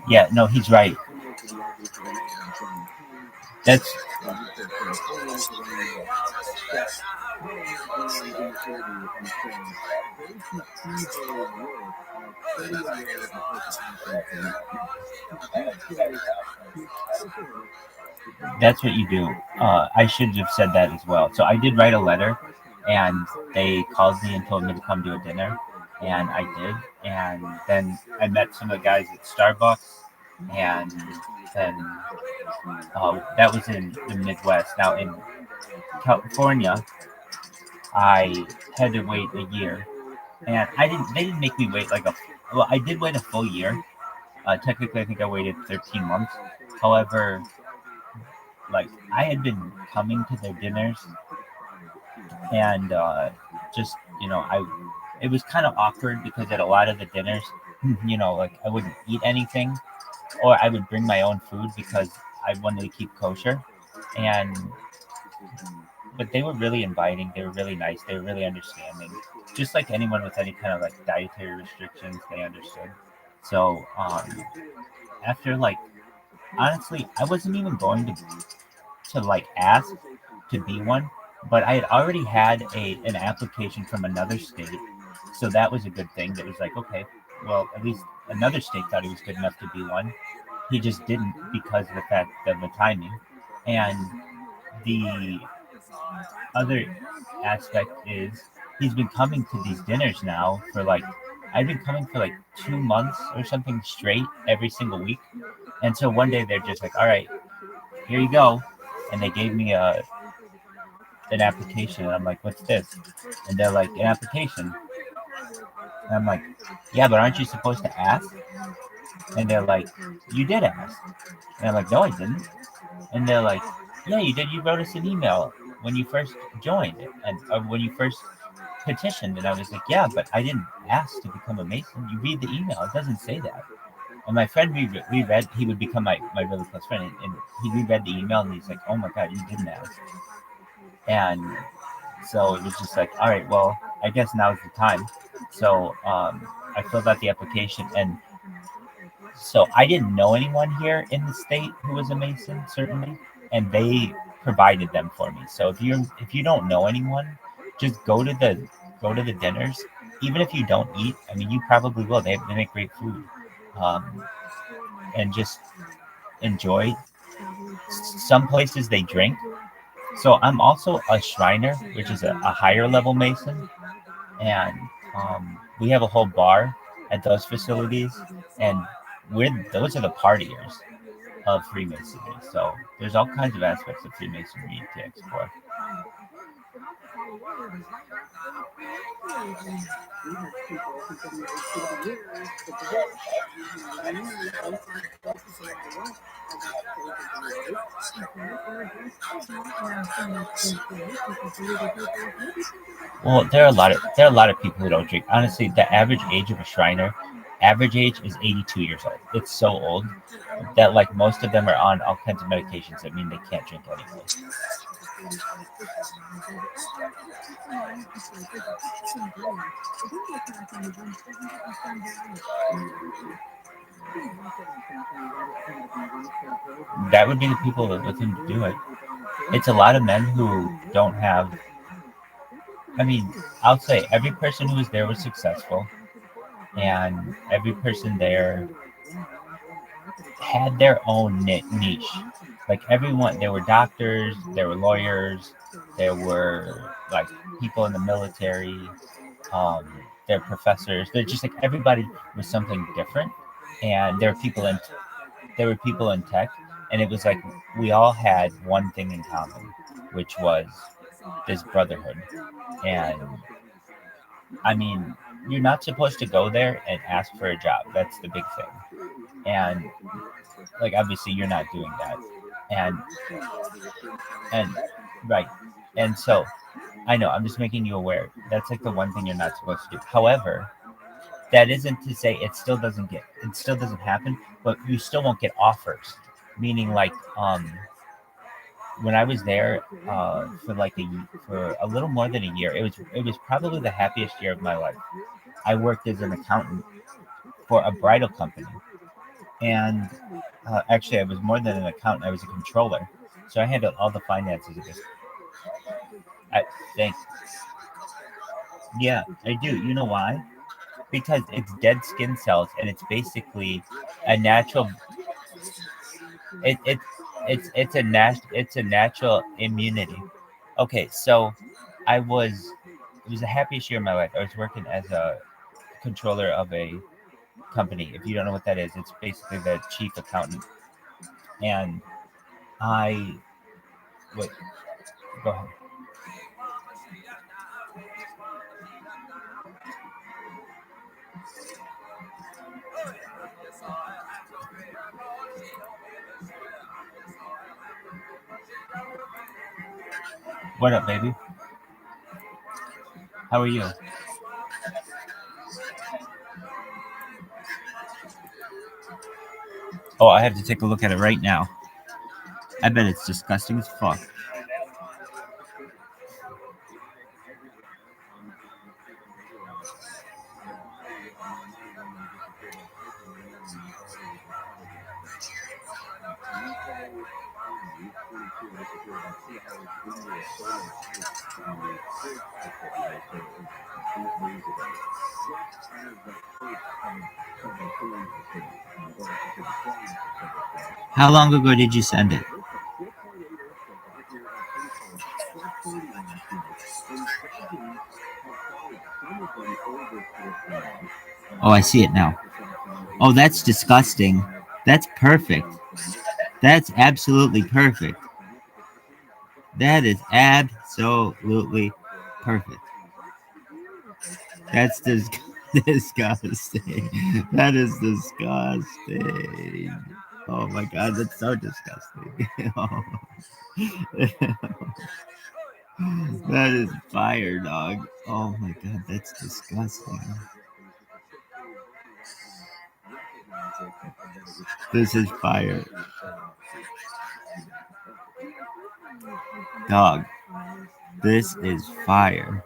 Yeah, no, he's right. That's that's what you do. I should have said that as well. So I did write a letter, and they called me and told me to come to a dinner, and I did. And then I met some of the guys at Starbucks, and then that was in the Midwest. Now in California, I had to wait a year, and they didn't make me wait I did wait a full year. Technically, I think I waited 13 months. However, like I had been coming to their dinners, and it was kind of awkward because at a lot of the dinners, like I wouldn't eat anything, or I would bring my own food because I wanted to keep kosher, but they were really inviting. They were really nice. They were really understanding. Just like anyone with any kind of like dietary restrictions, they understood. So after honestly, I wasn't even going to like ask to be one, but I had already had an application from another state, so that was a good thing. That was like, okay, well, at least another state thought he was good enough to be one. He just didn't because of the fact of the timing. And the other aspect is he's been coming to these dinners now for I've been coming for 2 months or something straight every single week. And so one day they're just like, all right, here you go. And they gave me an application, and I'm like, what's this? And they're like, an application. And I'm like, yeah, but aren't you supposed to ask? And they're like, you did ask. And I'm like, no, I didn't. And they're like, yeah, you did. You wrote us an email when you first joined and when you first petitioned. And I was like, yeah, but I didn't ask to become a Mason. You read the email. It doesn't say that. And my friend reread, he would become my really close friend, and he reread the email, and he's like, "Oh my God, you didn't ask." And so it was just like, all right, well, I guess now's the time. So I filled out the application, and so I didn't know anyone here in the state who was a Mason, certainly, and they provided them for me. So if you don't know anyone, just go to the dinners. Even if you don't eat, I mean, you probably will. They make great food, and just enjoy. Some places they drink. So I'm also a Shriner, which is a higher level Mason, and we have a whole bar at those facilities, and those are the partiers of Freemasonry. So there's all kinds of aspects of Freemasonry to explore. Well, there are a lot of people who don't drink. Honestly, the average age of a Shriner, average age is 82 years old. It's so old that like most of them are on all kinds of medications that mean they can't drink anymore. That would be the people with whom to do it. It's a lot of men who don't have. I mean, I'll say every person who was there was successful, and every person there had their own niche. Like everyone, there were doctors, there were lawyers, there were like people in the military, there were professors. They're just like everybody was something different, and there were people in tech, and it was like we all had one thing in common, which was this brotherhood. And I mean, you're not supposed to go there and ask for a job. That's the big thing. And like obviously you're not doing that. And and right. And so I know I'm just making you aware. That's like the one thing you're not supposed to do. However, that isn't to say it still doesn't happen, but you still won't get offers. Meaning like when I was there for a little more than a year, it was probably the happiest year of my life. I worked as an accountant for a bridal company, and actually, I was more than an accountant. I was a controller, so I handled all the finances of this. I think, yeah, I do. You know why? Because it's dead skin cells, and it's basically a natural. It it's a natural immunity. Okay, so I was it was the happiest year of my life. I was working as a controller of a company. If you don't know what that is, it's basically the chief accountant. And I wait, go ahead. What up, baby? How are you? Oh, I have to take a look at it right now. I bet it's disgusting as fuck. How long ago did you send it? Oh, I see it now. Oh, that's disgusting. That's perfect. That's absolutely perfect. That is absolutely perfect. That's disgusting. That is disgusting. Oh my god, that's so disgusting. That is fire, dog. Oh my god, that's disgusting. This is fire. Dog. This is fire.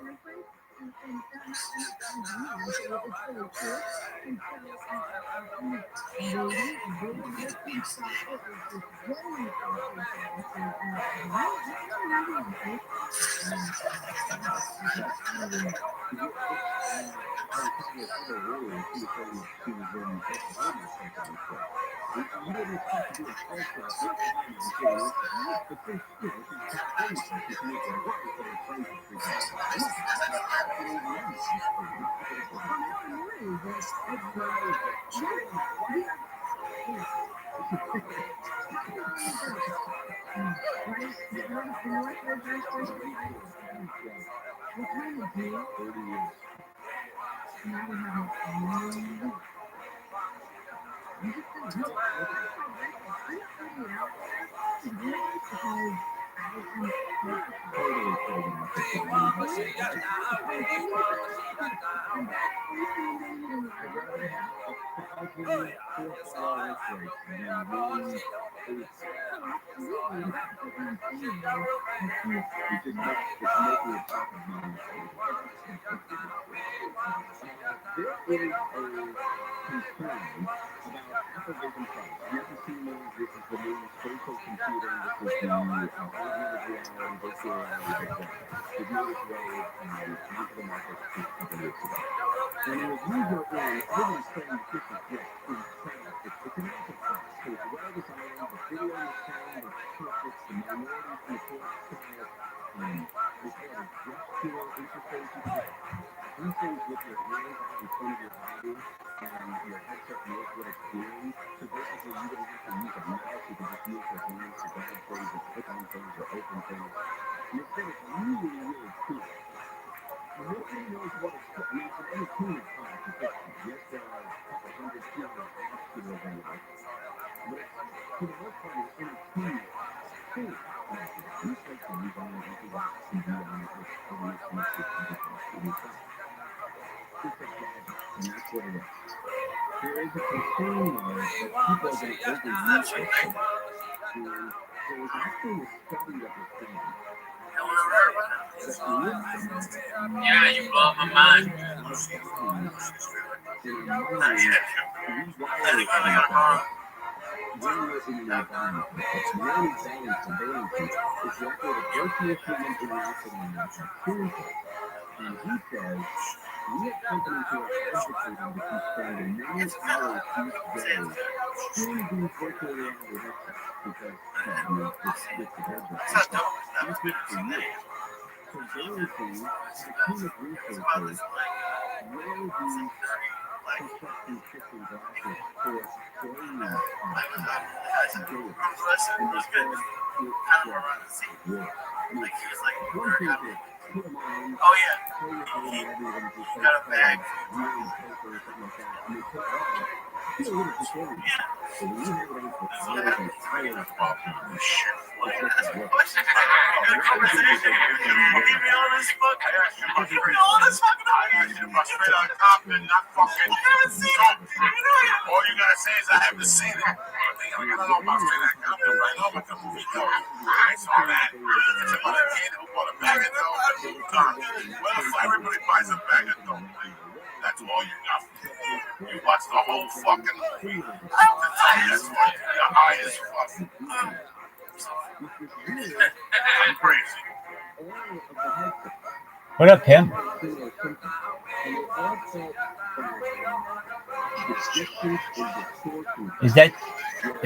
Yeah, you blow my mind. Oh yeah. He got a bag. All you gotta say is I haven't seen it. I don't know about that comment right now, but the movie though. I saw that. It's about a kid who bought a bag of dough. Well, everybody buys a bag of dough. That's all you got. You watch the whole fucking movie. That's why your eye is fucking crazy. What up, Pim? Is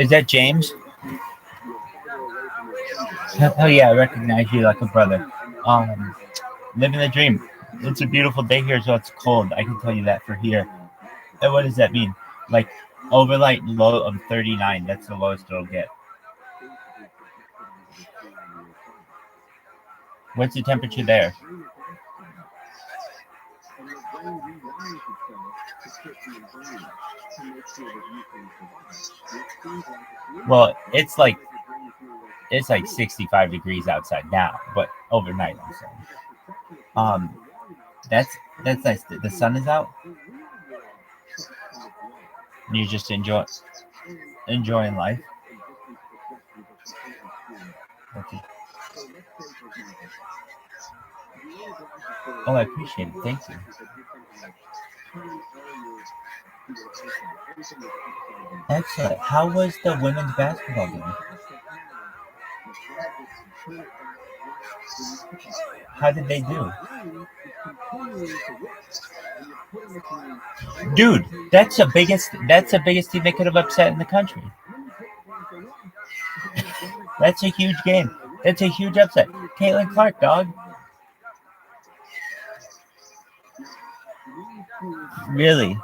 that James? Hell yeah, I recognize you like a brother. Living the dream. It's a beautiful day here, so it's cold. I can tell you that for here. And what does that mean? Like overnight low of 39. That's the lowest it'll get. What's the temperature there? Well, it's like 65 degrees outside now, but overnight I'm saying. That's nice. The sun is out. You're just enjoying life. Okay. Oh, I appreciate it. Thank you. Excellent. How was the women's basketball game? How did they do? Dude, that's the biggest team they could have upset in the country. That's a huge game. That's a huge upset. Caitlin Clark, dog. Really?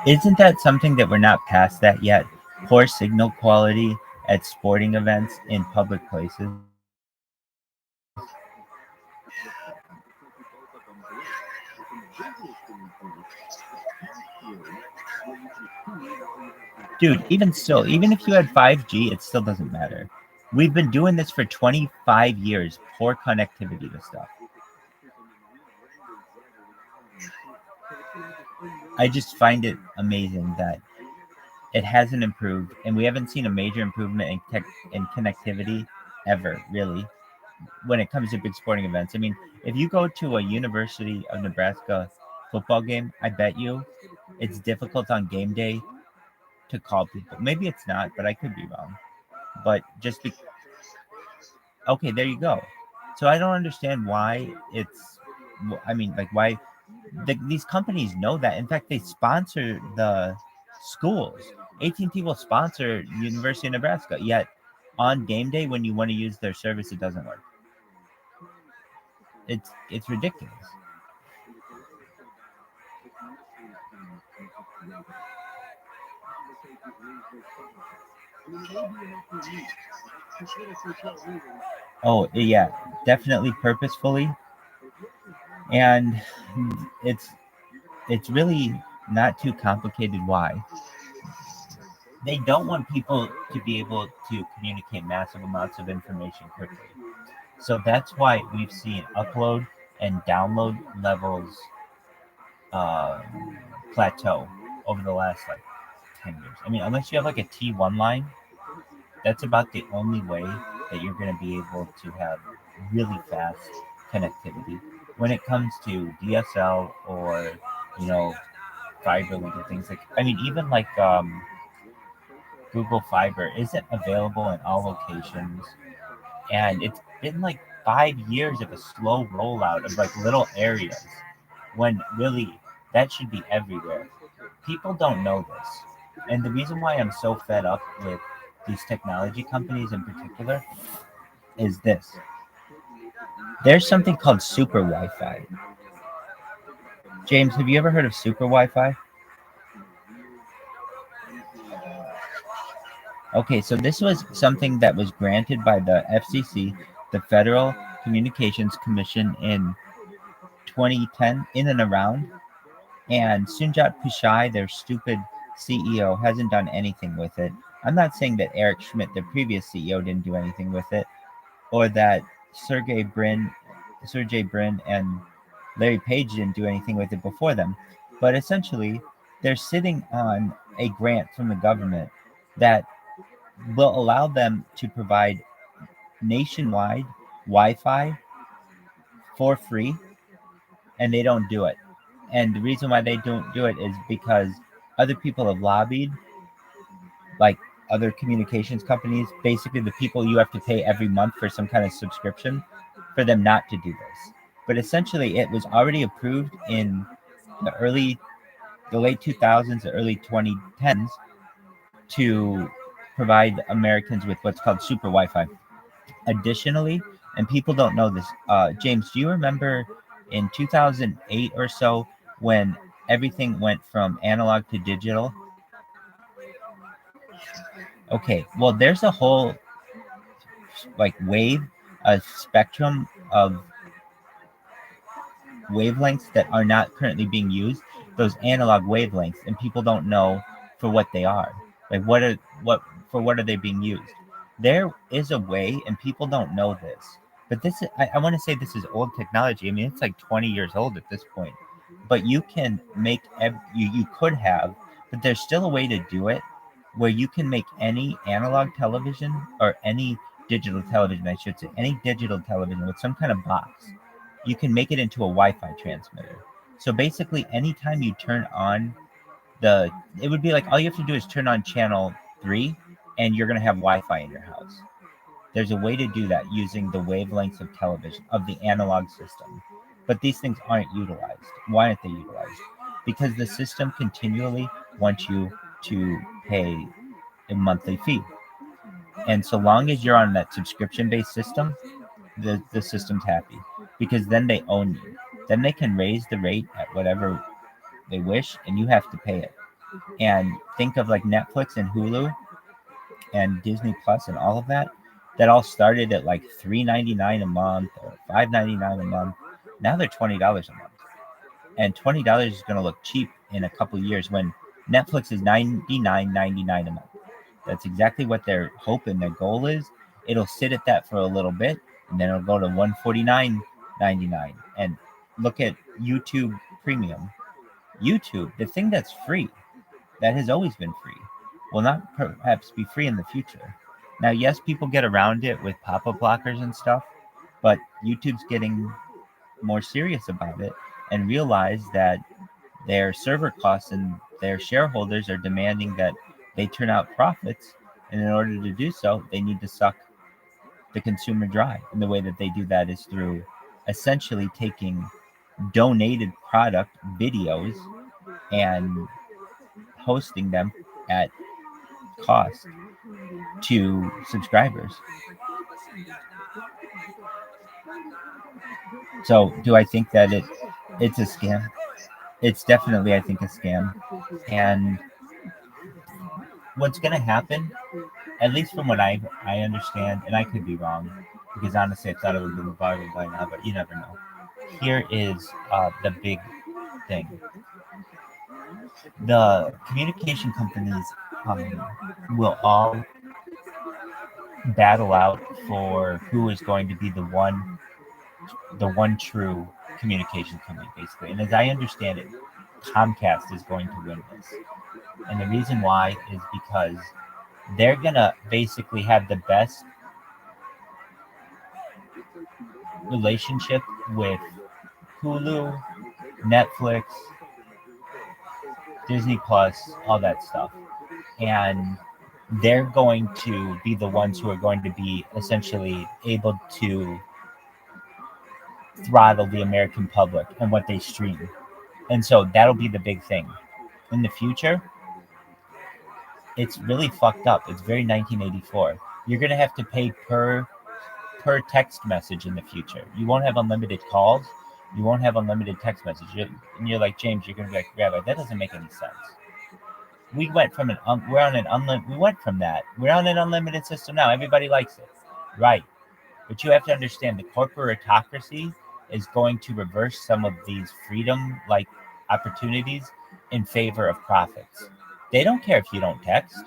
Isn't that something that we're not past that yet? Poor signal quality at sporting events in public places. Dude, even still, even if you had 5G, it still doesn't matter. We've been doing this for 25 years. Poor connectivity to stuff. I just find it amazing that it hasn't improved, and we haven't seen a major improvement in connectivity ever, really, when it comes to big sporting events. I mean, if you go to a University of Nebraska football game, I bet you it's difficult on game day to call people. Maybe it's not, but I could be wrong. But okay, there you go. So I don't understand why it's. I mean, like why these companies know that. In fact, they sponsor the schools. AT&T will sponsor University of Nebraska. Yet on game day, when you want to use their service, it doesn't work. It's ridiculous. Oh yeah, definitely purposefully, and it's really not too complicated. Why? They don't want people to be able to communicate massive amounts of information quickly. So that's why we've seen upload and download levels plateau over the last like 10 years. I mean, unless you have like a T1 line, that's about the only way that you're going to be able to have really fast connectivity. When it comes to DSL or, you know, fiber link and things like, I mean, even like Google Fiber isn't available in all locations. And it's been like 5 years of a slow rollout of like little areas when really that should be everywhere. People don't know this. And the reason why I'm so fed up with these technology companies in particular is this. There's something called super Wi-Fi. James, have you ever heard of super Wi-Fi? Okay, so this was something that was granted by the FCC, the Federal Communications Commission, in 2010, in and around. And Sunjat Pichai, their stupid CEO, hasn't done anything with it. I'm not saying that Eric Schmidt, the previous CEO, didn't do anything with it, or that Sergey Brin, and Larry Page didn't do anything with it before them. But essentially, they're sitting on a grant from the government that will allow them to provide nationwide Wi-Fi for free, and they don't do it. And the reason why they don't do it is because other people have lobbied, like other communications companies, basically the people you have to pay every month for some kind of subscription, for them not to do this. But essentially, it was already approved in the late 2000s, the early 2010s, to provide Americans with what's called super Wi-Fi. Additionally, and people don't know this, James, do you remember in 2008 or so when everything went from analog to digital? Okay, well, there's a whole like wave, a spectrum of wavelengths that are not currently being used, those analog wavelengths, and people don't know for what they are. Like what are they being used? There is a way, and people don't know this. But this, I want to say this is old technology. I mean, it's like 20 years old at this point. But you can make, you could have, but there's still a way to do it where you can make any analog television or any digital television, I should say, any digital television with some kind of box. You can make it into a Wi-Fi transmitter. So basically, anytime you turn on it would be like all you have to do is turn on channel 3 and you're going to have Wi-Fi in your house. There's a way to do that using the wavelengths of television, of the analog system. But these things aren't utilized. Why aren't they utilized? Because the system continually wants you to pay a monthly fee. And so long as you're on that subscription-based system, the system's happy. Because then they own you. Then they can raise the rate at whatever they wish, and you have to pay it. And think of like Netflix and Hulu and Disney Plus and all of that. That all started at like $3.99 a month or $5.99 a month. Now they're $20 a month, and $20 is going to look cheap in a couple years when Netflix is $99.99 a month. That's exactly what they're hoping. Their goal is. It'll sit at that for a little bit, and then it'll go to $149.99. And look at YouTube Premium. YouTube, the thing that's free, that has always been free, will not perhaps be free in the future. Now, yes, people get around it with pop-up blockers and stuff, but YouTube's getting more serious about it and realize that their server costs and their shareholders are demanding that they turn out profits, and in order to do so, they need to suck the consumer dry. And the way that they do that is through essentially taking donated product videos and hosting them at cost to subscribers. So do I think that it's a scam? It's definitely, I think, a scam. And what's going to happen, at least from what I understand, and I could be wrong, because honestly I thought it would be viral by now, but you never know. Here is the big thing. The communication companies will all battle out for who is going to be the one true communication company, basically. And as I understand it, Comcast is going to win this. And the reason why is because they're going to basically have the best relationship with Hulu, Netflix, Disney Plus, all that stuff. And they're going to be the ones who are going to be essentially able to throttle the American public and what they stream. And so that'll be the big thing. In the future, it's really fucked up. It's very 1984. You're going to have to pay per text message in the future. You won't have unlimited calls. You won't have unlimited text messages. And you're like, James, you're going to be like, Rabbi, that doesn't make any sense. We went from we're on an unlimited system now. Everybody likes it. Right. But you have to understand the corporatocracy is going to reverse some of these freedom-like opportunities in favor of profits. They don't care if you don't text.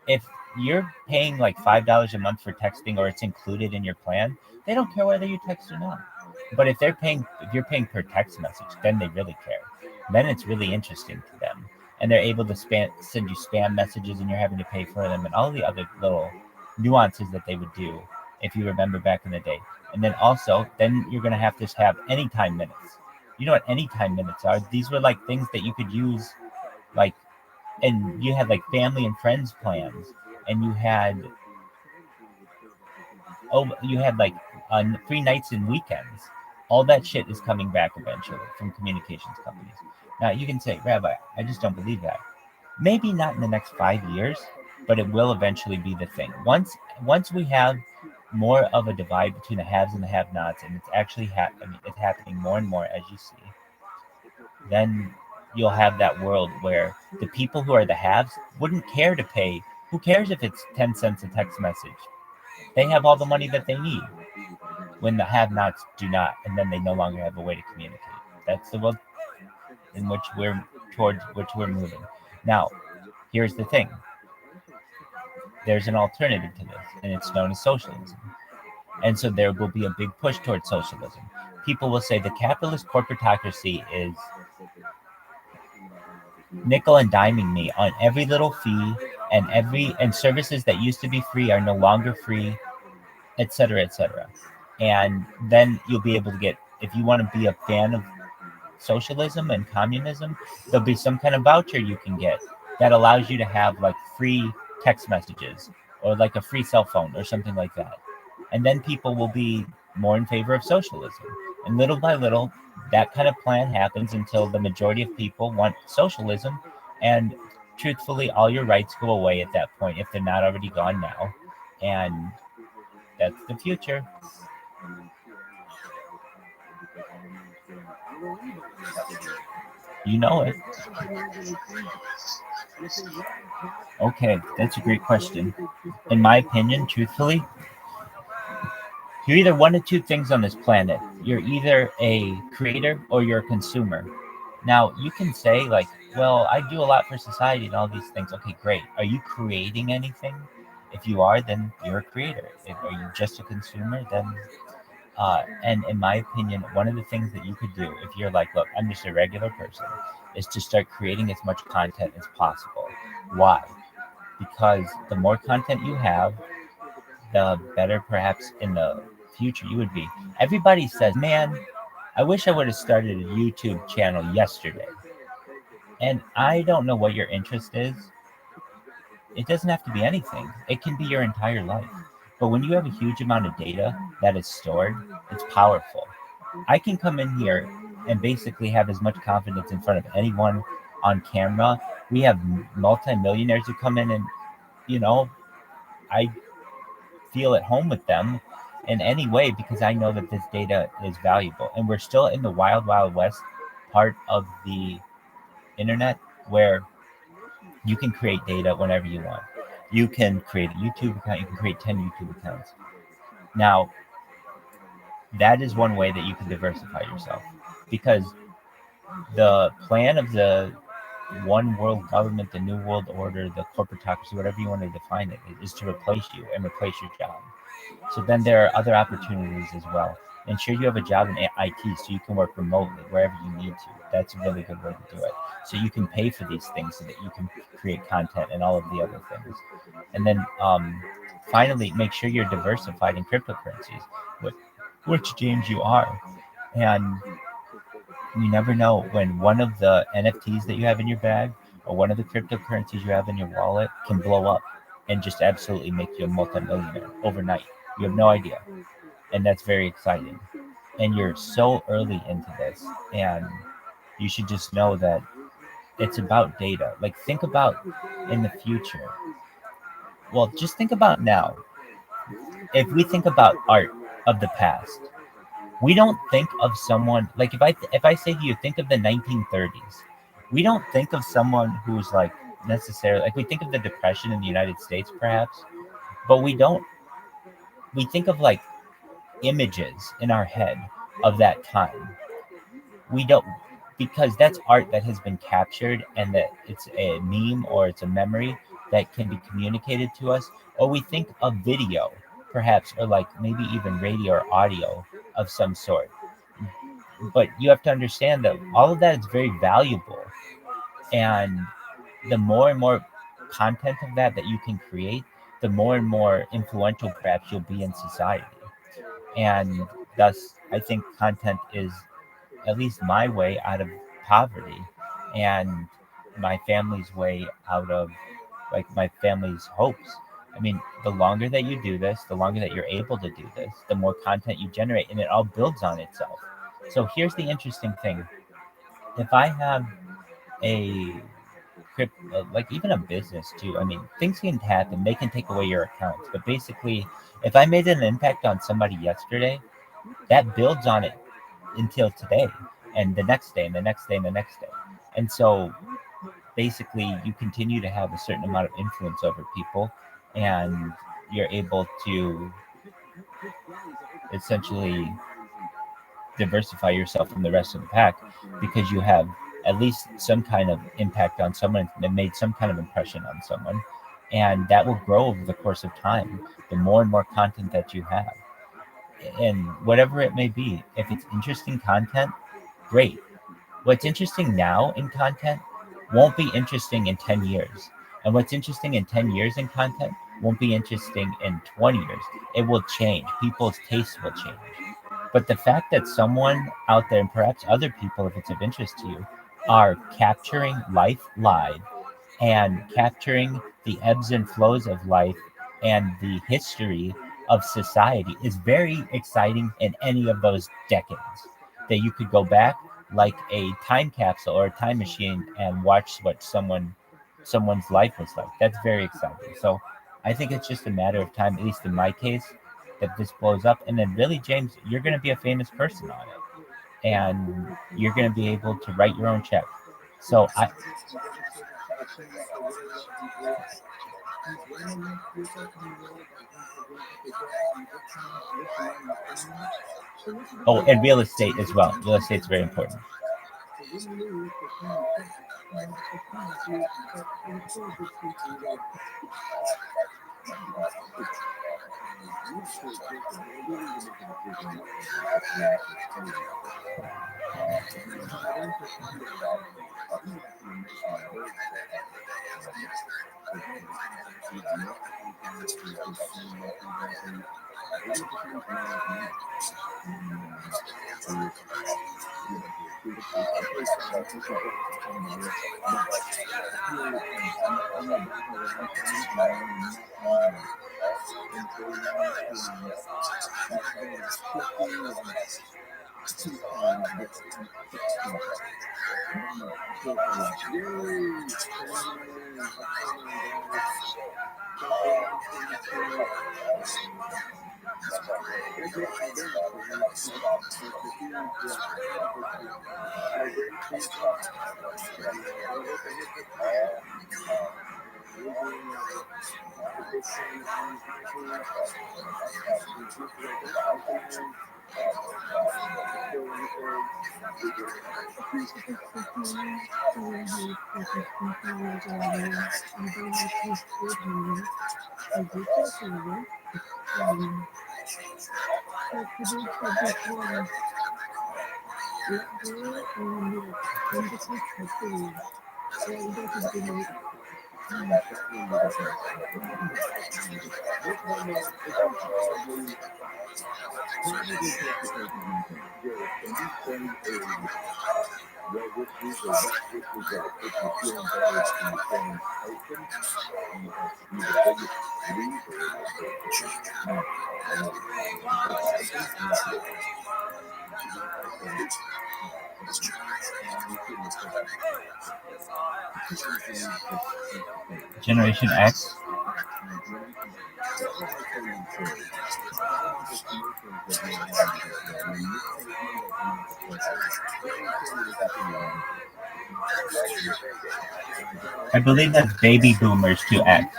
If you're paying like $5 a month for texting, or it's included in your plan, they don't care whether you text or not. But if you're paying per text message, then they really care. Then it's really interesting to them. And they're able to send you spam messages, and you're having to pay for them, and all the other little nuances that they would do if you remember back in the day. And then also, then you're going to have anytime minutes. You know what anytime minutes are? These were like things that you could use, like, and you had like family and friends plans, and you had like 3 nights and weekends. All that shit is coming back eventually from communications companies. Now you can say, Rabbi, I just don't believe that. Maybe not in the next 5 years, but it will eventually be the thing. Once we have more of a divide between the haves and the have-nots, and it's actually it's happening more and more, as you see, then you'll have that world where the people who are the haves wouldn't care to pay. Who cares if it's 10 cents a text message? They have all the money that they need. when the have-nots do not, and then they no longer have a way to communicate. That's the world in which we're moving. Now, here's the thing. There's an alternative to this, and it's known as socialism. And so there will be a big push towards socialism. People will say the capitalist corporatocracy is nickel and diming me on every little fee, and services that used to be free are no longer free, etc., etc. And then you'll be able to get, if you want to be a fan of socialism and communism, there'll be some kind of voucher you can get that allows you to have like free text messages or like a free cell phone or something like that. And then people will be more in favor of socialism. And little by little, that kind of plan happens until the majority of people want socialism. And truthfully, all your rights go away at that point if they're not already gone now. And that's the future. You know it. Okay, that's a great question. In my opinion, truthfully, you're either one of two things on this planet. You're either a creator or you're a consumer. Now, you can say, like, well, I do a lot for society and all these things. Okay, great. Are you creating anything? If you are, then you're a creator. Are you just a consumer? Then, and in my opinion, one of the things that you could do if you're like, look, I'm just a regular person, is to start creating as much content as possible. Why? Because the more content you have, the better perhaps in the future you would be. Everybody says, man, I wish I would have started a YouTube channel yesterday. And I don't know what your interest is. It doesn't have to be anything. It can be your entire life. But when you have a huge amount of data that is stored, it's powerful. I can come in here and basically have as much confidence in front of anyone on camera. We have multimillionaires who come in and, I feel at home with them in any way because I know that this data is valuable. And we're still in the wild, wild west part of the internet where you can create data whenever you want. You can create a YouTube account. You can create 10 YouTube accounts. Now, that is one way that you can diversify yourself because the plan of the one world government, the new world order, the corporatocracy, whatever you want to define it, is to replace you and replace your job. So then there are other opportunities as well. Ensure you have a job in IT so you can work remotely wherever you need to. That's a really good way to do it. So you can pay for these things so that you can create content and all of the other things. And then finally, make sure you're diversified in cryptocurrencies, which James you are. And you never know when one of the NFTs that you have in your bag or one of the cryptocurrencies you have in your wallet can blow up and just absolutely make you a multimillionaire overnight. You have no idea. And that's very exciting. And you're so early into this. And you should just know that it's about data. Like, think about in the future. Well, just think about now. If we think about art of the past, we don't think of someone like if I say to you, think of the 1930s. We don't think of someone who's like necessarily like we think of the Depression in the United States, perhaps, but we don't. We think of like images in our head of that time. We don't, because that's art that has been captured and that it's a meme or it's a memory that can be communicated to us. Or we think of video, perhaps, or like maybe even radio or audio of some sort. But you have to understand that all of that is very valuable. And the more and more content of that you can create, the more and more influential perhaps you'll be in society. And thus, I think content is at least my way out of poverty and my family's way out of like my family's hopes. I mean, the longer that you do this, the longer that you're able to do this, the more content you generate, and it all builds on itself. So here's the interesting thing. If I have a like even a business too, I mean, things can happen. They can take away your accounts. But basically, if I made an impact on somebody yesterday, that builds on it until today and the next day and the next day and the next day. And so basically you continue to have a certain amount of influence over people and you're able to essentially diversify yourself from the rest of the pack because you have at least some kind of impact on someone that made some kind of impression on someone, and that will grow over the course of time. The more and more content that you have, and whatever it may be, if it's interesting content, great. What's interesting now in content won't be interesting in 10 years. And what's interesting in 10 years in content won't be interesting in 20 years. It will change. People's tastes will change. But the fact that someone out there, and perhaps other people, if it's of interest to you, are capturing life live and capturing the ebbs and flows of life and the history of society is very exciting in any of those decades. That you could go back like a time capsule or a time machine and watch what someone's life was like. That's very exciting. So I think it's just a matter of time, at least in my case, that this blows up. And then really, James, you're going to be a famous person on it. And you're going to be able to write your own check. So and real estate as well. Real estate's very important. Generation X. I believe that's baby boomers to X.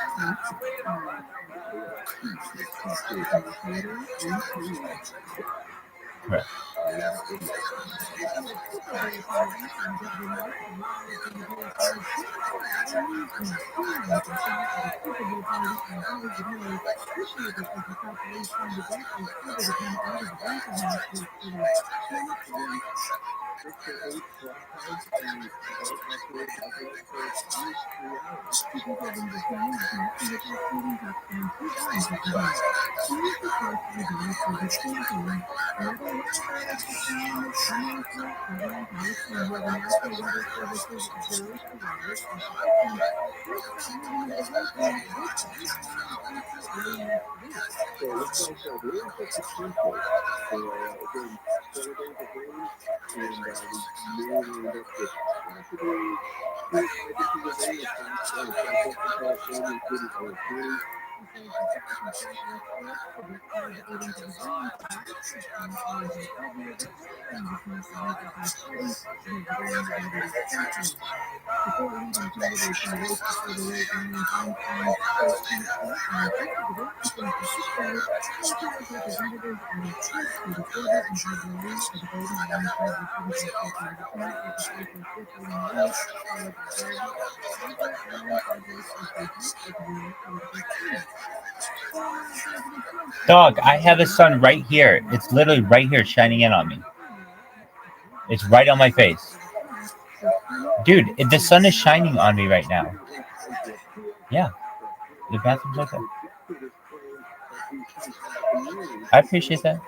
Correct. Dog, I have a sun right here. It's literally right here shining in on me. It's right on my face. Dude, the sun is shining on me right now. Yeah. The bathroom's right there. I appreciate that.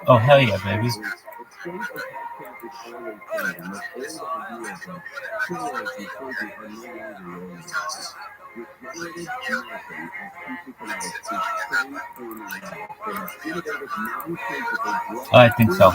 Oh, hell yeah, baby. I think so.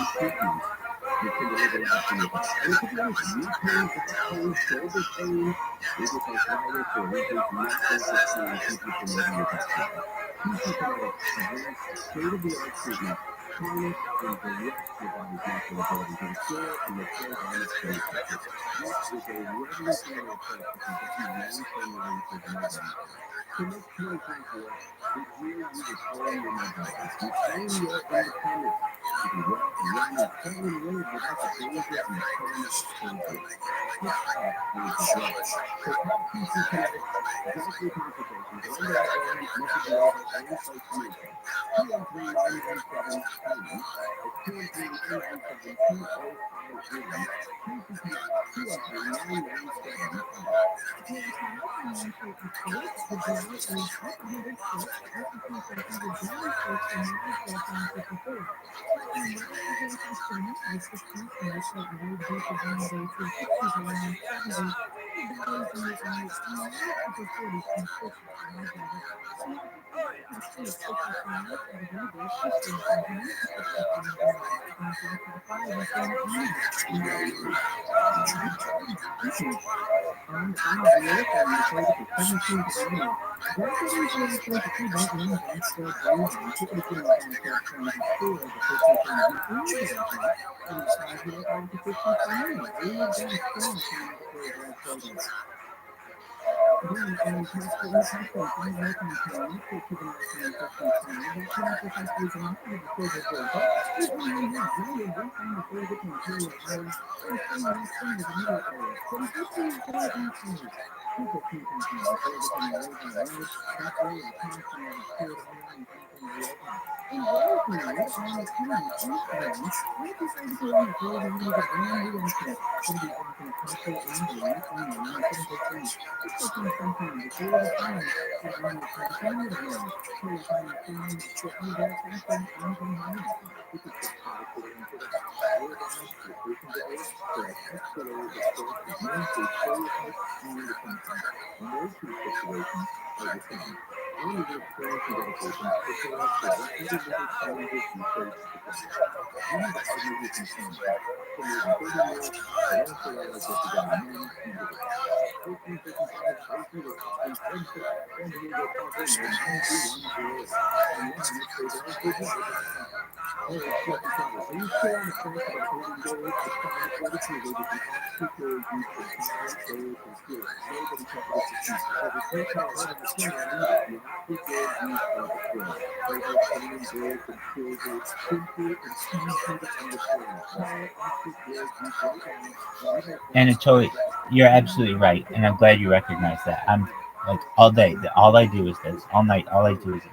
And totally, you're absolutely right, and I'm glad you recognize that. I'm like all day, all I do is this. All night, all I do is this.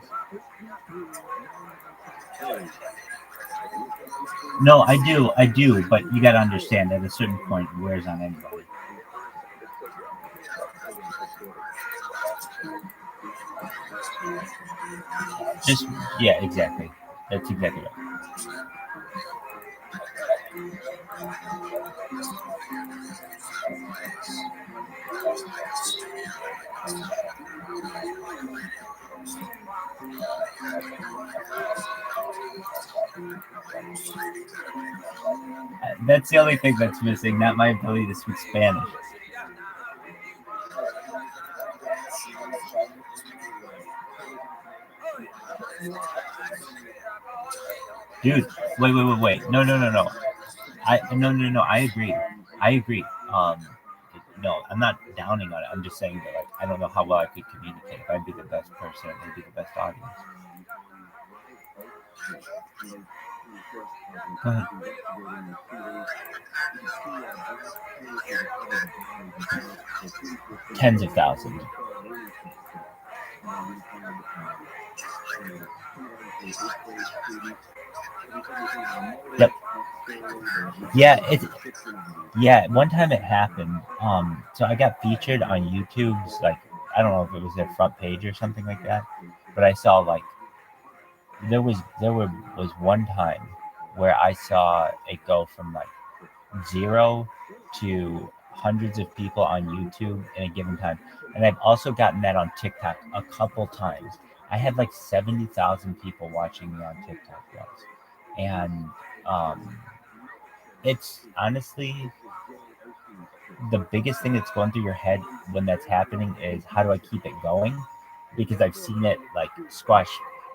No, I do, but you got to understand at a certain point, it wears on anybody. Just yeah, exactly. That's exactly right. That's the only thing that's missing, not my ability to speak Spanish. Dude, wait. No. No. I agree. No, I'm not downing on it. I'm just saying that like I don't know how well I could communicate. If I'd be the best person, I'd be the best audience. Go ahead. Tens of thousands. Yep. Yeah, one time it happened. So I got featured on YouTube's like I don't know if it was their front page or something like that, but I saw like there was one time where I saw it go from like 0 to hundreds of people on YouTube in a given time, and I've also gotten that on TikTok a couple times. I had like 70,000 people watching me on TikTok once, and it's honestly the biggest thing that's going through your head when that's happening is how do I keep it going? Because I've seen it like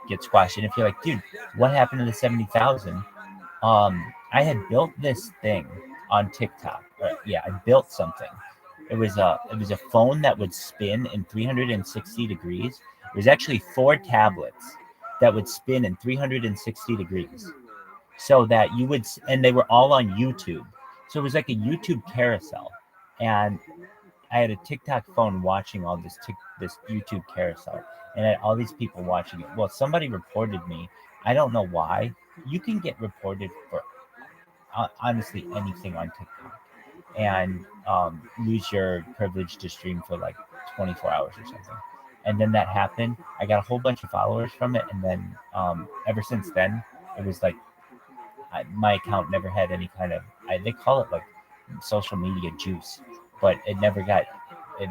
get squashed. And if you're like, dude, what happened to the 70,000? I had built this thing on TikTok. I built something. It was a phone that would spin in 360 degrees. It was actually 4 tablets that would spin in 360 degrees. So that you would, and they were all on YouTube. So it was like a YouTube carousel. And I had a TikTok phone watching all this YouTube carousel, and I had all these people watching it. Well, somebody reported me. I don't know why. You can get reported for honestly anything on TikTok, and lose your privilege to stream for like 24 hours or something. And then that happened. I got a whole bunch of followers from it, and then ever since then, it was like my account never had any kind of. They call it like social media juice, but it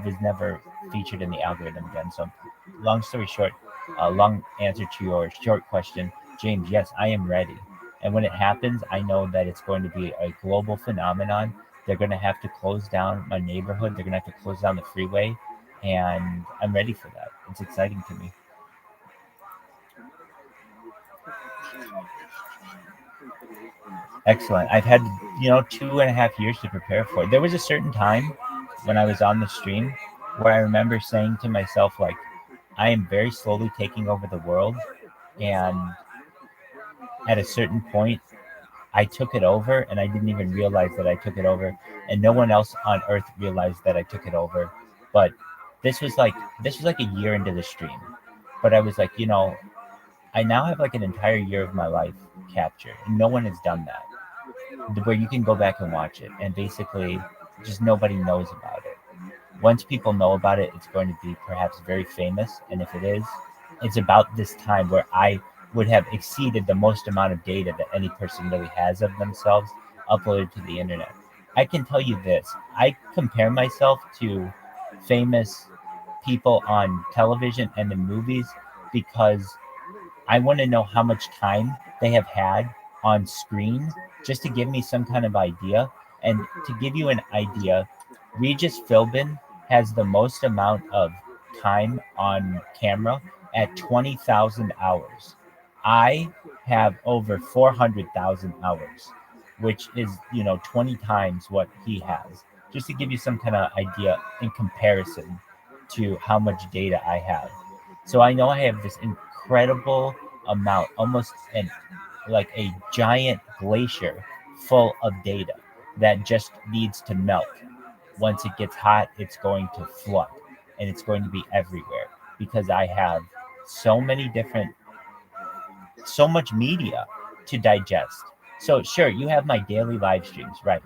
was never featured in the algorithm again. So long story short, long answer to your short question, James, yes, I am ready. And when it happens, I know that it's going to be a global phenomenon. They're going to have to close down my neighborhood. They're going to have to close down the freeway. And I'm ready for that. It's exciting to me. Excellent. I've had, 2.5 years to prepare for it. There was a certain time when I was on the stream where I remember saying to myself, like, I am very slowly taking over the world. And at a certain point, I took it over and I didn't even realize that I took it over. And no one else on earth realized that I took it over. But this was like a year into the stream. But I was like, I now have like an entire year of my life captured. And no one has done that. Where you can go back and watch it. And basically, just nobody knows about it. Once people know about it, it's going to be perhaps very famous. And if it is, it's about this time where I would have exceeded the most amount of data that any person really has of themselves uploaded to the internet. I can tell you this, I compare myself to famous people on television and in movies because I want to know how much time they have had on screen just to give me some kind of idea. And to give you an idea, Regis Philbin has the most amount of time on camera at 20,000 hours. I have over 400,000 hours, which is, 20 times what he has. Just to give you some kind of idea in comparison to how much data I have. So I know I have this incredible amount, almost like a giant glacier full of data that just needs to melt. Once it gets hot, it's going to flood and it's going to be everywhere because I have so much media to digest. So sure, you have my daily live streams, right?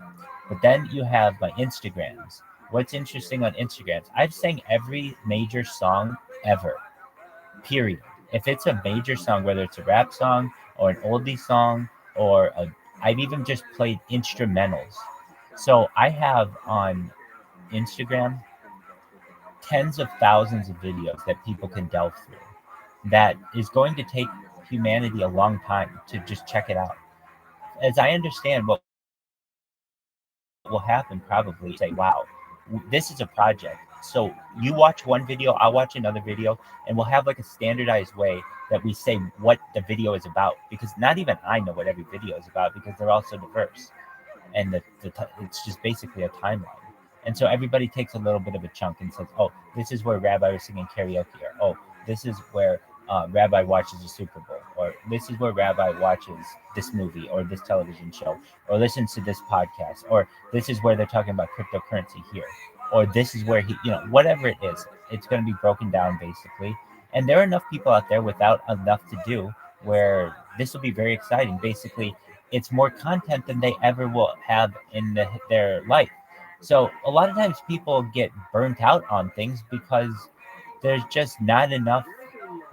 But then you have my Instagrams. What's interesting on Instagrams? I've sang every major song ever, period. If it's a major song, whether it's a rap song or an oldie song, I've even just played instrumentals. So I have on Instagram tens of thousands of videos that people can delve through. That is going to take humanity a long time to just check it out. As I understand, what will happen probably say, wow, this is a project. So you watch one video, I'll watch another video, and we'll have like a standardized way that we say what the video is about. Because not even I know what every video is about because they're all so diverse. And it's just basically a timeline. And so everybody takes a little bit of a chunk and says, oh, this is where Rabbi was singing karaoke, or oh, this is where Rabbi watches the Super Bowl, or this is where Rabbi watches this movie or this television show, or listens to this podcast, or this is where they're talking about cryptocurrency here, or this is where he, whatever it is, it's going to be broken down basically. And there are enough people out there without enough to do where this will be very exciting. Basically, it's more content than they ever will have in their life. So a lot of times people get burnt out on things because there's just not enough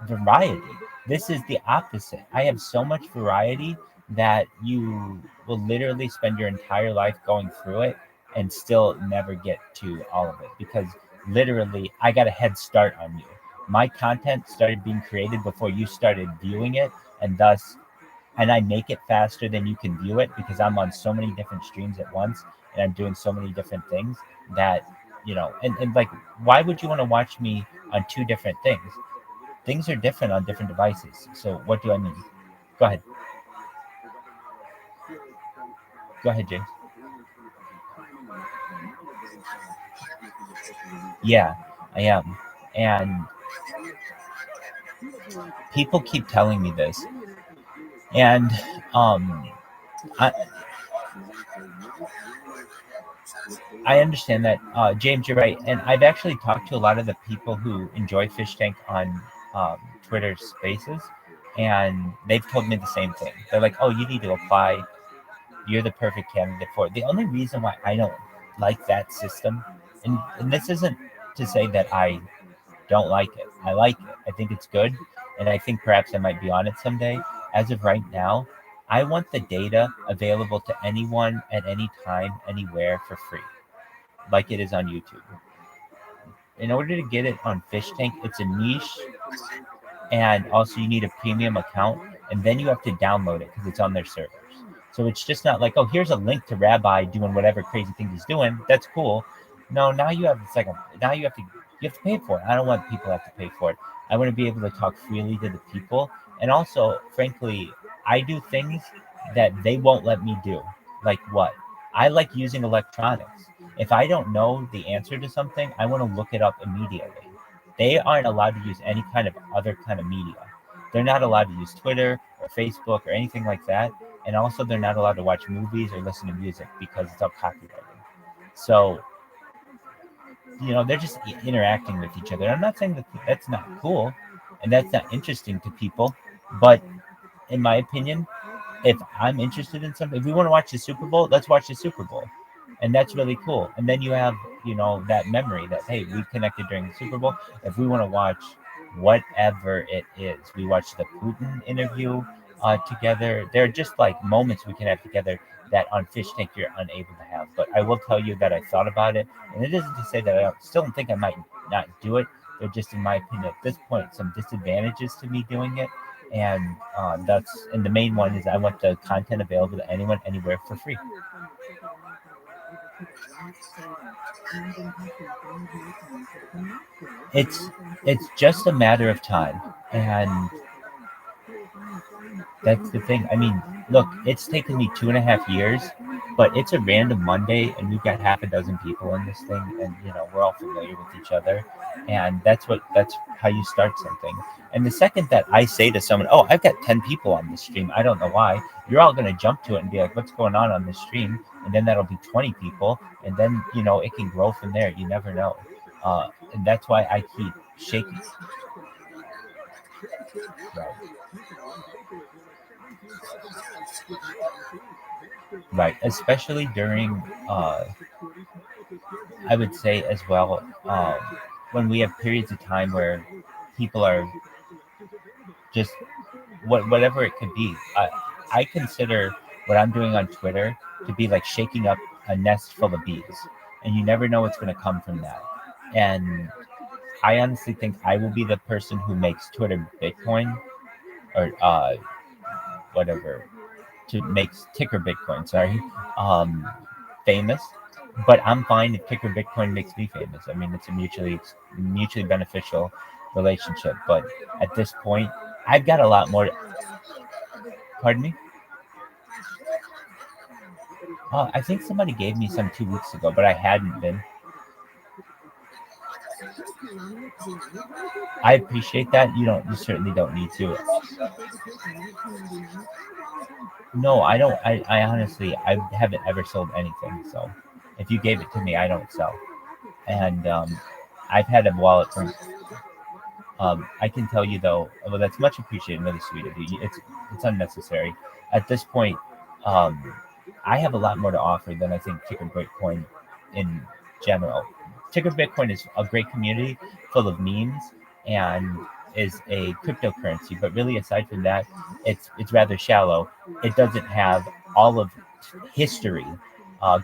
variety. This is the opposite. I have so much variety that you will literally spend your entire life going through it and still never get to all of it because literally I got a head start on you. My content started being created before you started viewing it, and I make it faster than you can view it because I'm on so many different streams at once and I'm doing so many different things that, and like, why would you want to watch me on two different things? Things are different on different devices. So what do I mean? Go ahead. Go ahead, James. Yeah, I am. And people keep telling me this. And I understand that, James, you're right. And I've actually talked to a lot of the people who enjoy Fish Tank on Twitter Spaces, and they've told me the same thing. They're like, oh, you need to apply. You're the perfect candidate for it. The only reason why I don't like that system, and this isn't to say that I don't like it. I like it. I think it's good, and I think perhaps I might be on it someday. As of right now, I want the data available to anyone at any time, anywhere for free, like it is on YouTube. In order to get it on Fish Tank, it's a niche, and also you need a premium account, and then you have to download it because it's on their servers. So it's just not like, oh, here's a link to Rabbi doing whatever crazy thing he's doing. That's cool. No, now you have now you have to pay for it. I don't want people to have to pay for it. I want to be able to talk freely to the people, and also, frankly, I do things that they won't let me do. Like what? I like using electronics. If I don't know the answer to something, I want to look it up immediately. They aren't allowed to use any kind of other kind of media. They're not allowed to use Twitter or Facebook or anything like that. And also, they're not allowed to watch movies or listen to music because it's all copyrighted. So, they're just interacting with each other. I'm not saying that that's not cool and that's not interesting to people, but in my opinion, if I'm interested in something, if we want to watch the Super Bowl, let's watch the Super Bowl. And that's really cool. And then you have that memory that, hey, we connected during the Super Bowl. If we want to watch whatever it is, we watched the Putin interview together. They're just like moments we can have together that on Fish Tank you're unable to have. But I will tell you that I thought about it, and it isn't to say that still don't think I might not do it. They're just, in my opinion, at this point, some disadvantages to me doing it. And the main one is I want the content available to anyone, anywhere for free. It's just a matter of time, and that's the thing. I mean, look, it's taken me 2.5 years, but it's a random Monday, and we've got half a dozen people in this thing, and we're all familiar with each other, and that's how you start something. And the second that I say to someone, "Oh, I've got 10 people on this stream," I don't know why, you're all going to jump to it and be like, "What's going on this stream?" And then that'll be 20 people, and then it can grow from there. You never know, and that's why I keep shaking. Right. Right, especially during, I would say as well, when we have periods of time where people are just whatever it could be. I consider what I'm doing on Twitter to be like shaking up a nest full of bees, and you never know what's going to come from that. And I honestly think I will be the person who makes Twitter Bitcoin, or whatever, to makes ticker Bitcoin. Sorry, famous. But I'm fine if ticker Bitcoin makes me famous. I mean, it's a mutually beneficial relationship. But at this point, I've got a lot more. Pardon me. I think somebody gave me some 2 weeks ago, but I hadn't been. I appreciate that. You certainly don't need to. No, I don't. I honestly, I haven't ever sold anything. So if you gave it to me, I don't sell. And I've had a wallet from. I can tell you though, well, that's much appreciated, really sweet of you. It's unnecessary. At this point, um, I have a lot more to offer than I think Ticker Bitcoin in general. Ticker Bitcoin is a great community full of memes and is a cryptocurrency, but really aside from that, it's rather shallow. It doesn't have all of history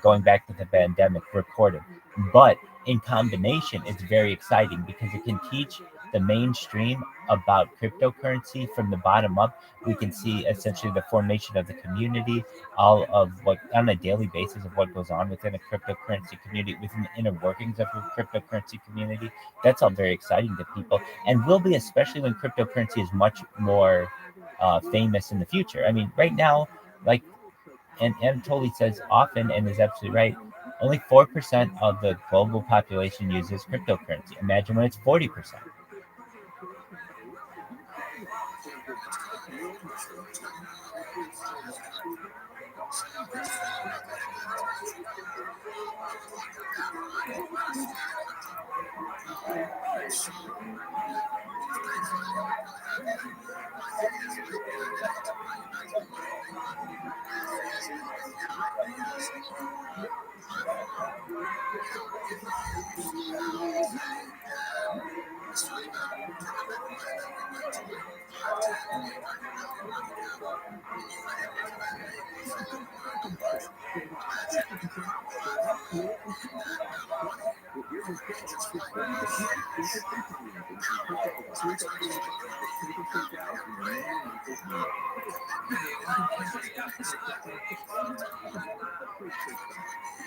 going back to the pandemic recorded, but in combination, it's very exciting because it can teach the mainstream about cryptocurrency from the bottom up. We can see essentially the formation of the community, all of what on a daily basis of what goes on within a cryptocurrency community, within the inner workings of a cryptocurrency community. That's all very exciting to people, and will be especially when cryptocurrency is much more famous in the future. I mean, right now, like, and Anatoly says often, and is absolutely right, only 4% of the global population uses cryptocurrency. Imagine when it's 40%.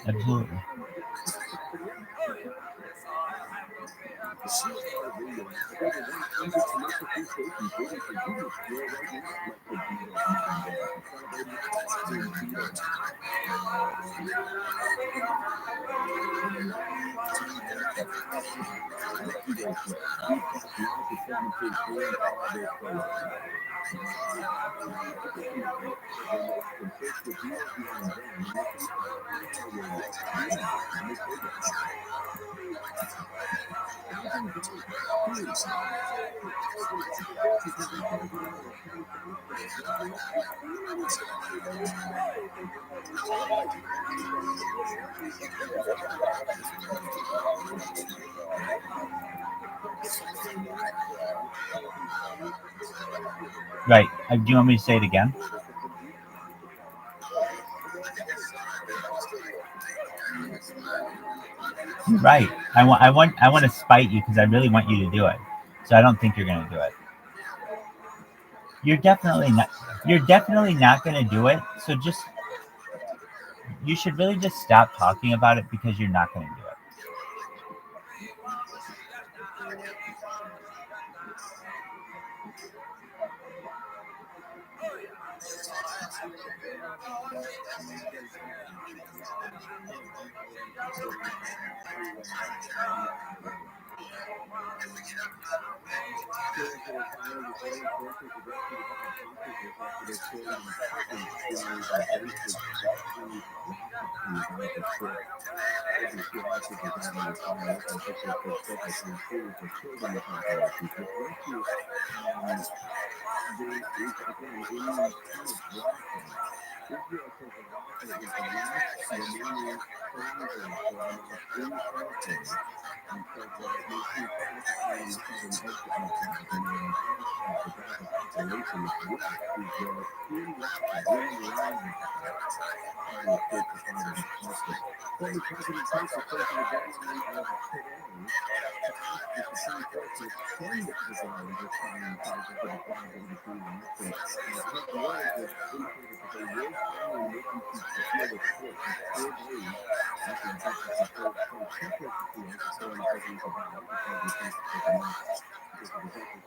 Absolutely. Right. Do you want me to say it again? Right. I want to spite you because I really want you to do it. So I don't think you're gonna do it. You're definitely not. You're definitely not gonna do it. So just you should really just stop talking about it because you're not gonna do it.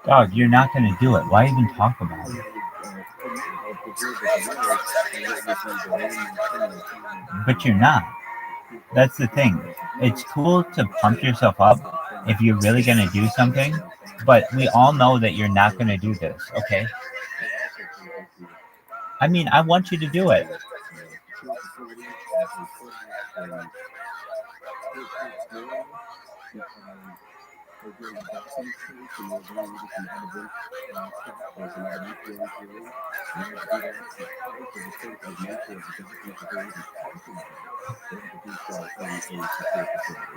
Dog, you're not gonna do it. Why even talk about it? But you're not. That's the thing. It's cool to pump yourself up if you're really gonna do something, but we all know that you're not gonna do this, okay? I mean, I want you to do it.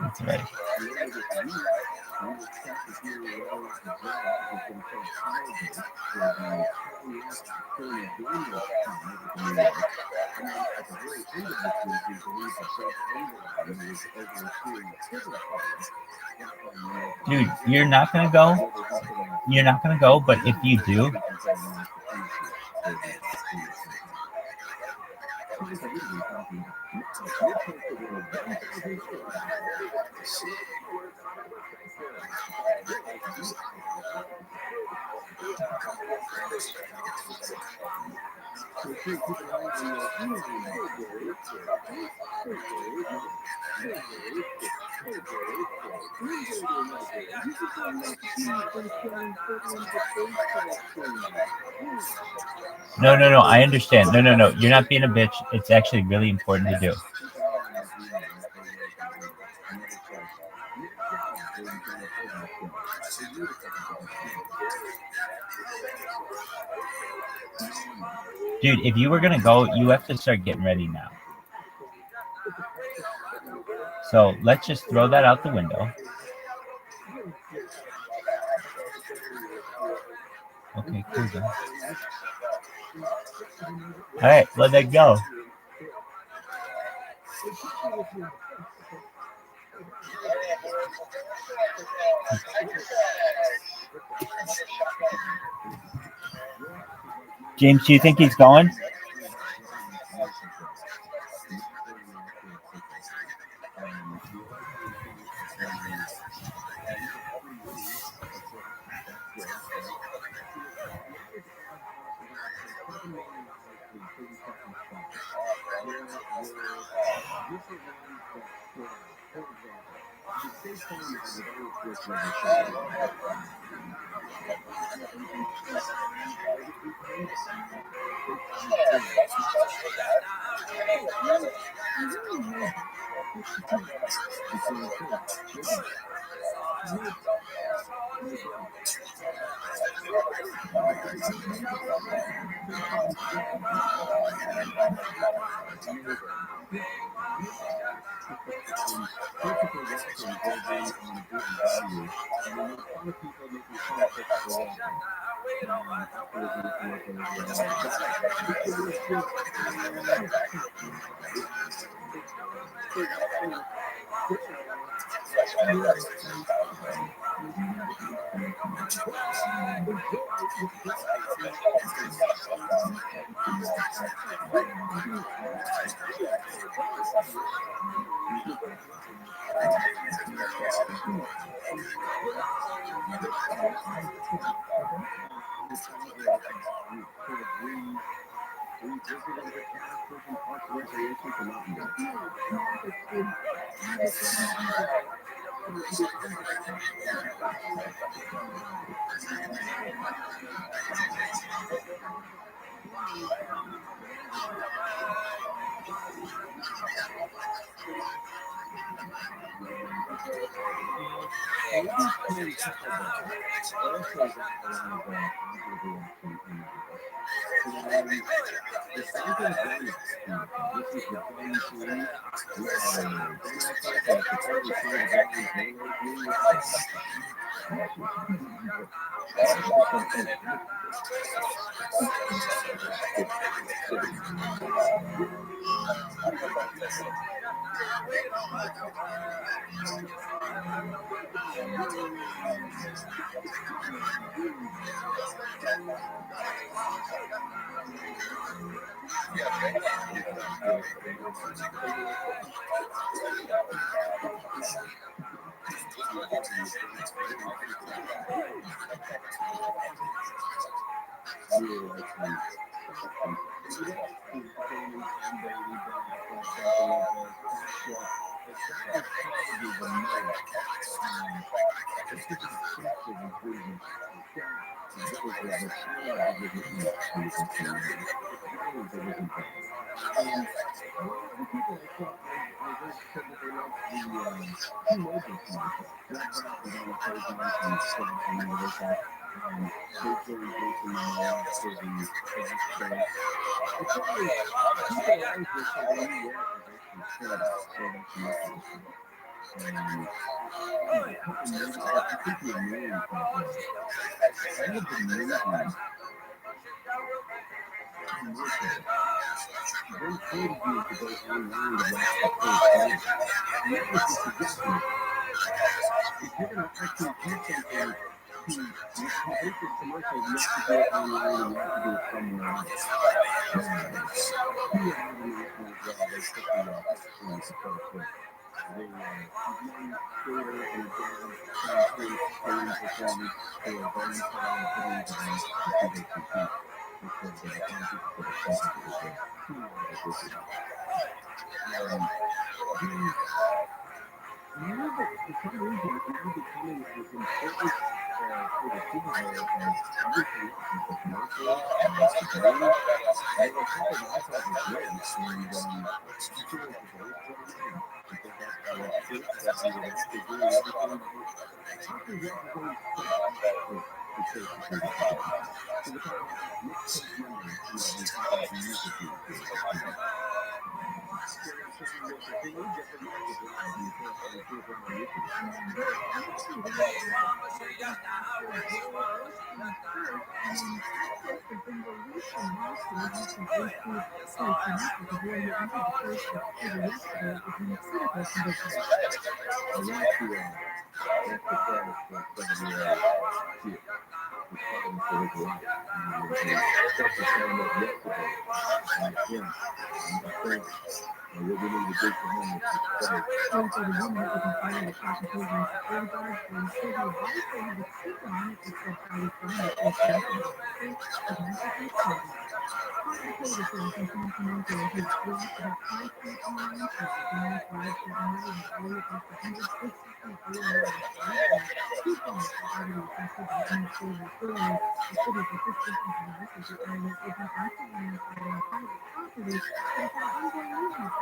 That's right. Dude, you're not gonna go. You're not gonna go, but if you do, no. I understand. No. You're not being a bitch. It's actually really important to do. Dude, if you were gonna go, you have to start getting ready now. So let's just throw that out the window. Okay, cool. Then. All right, let that go. James, do you think he's going?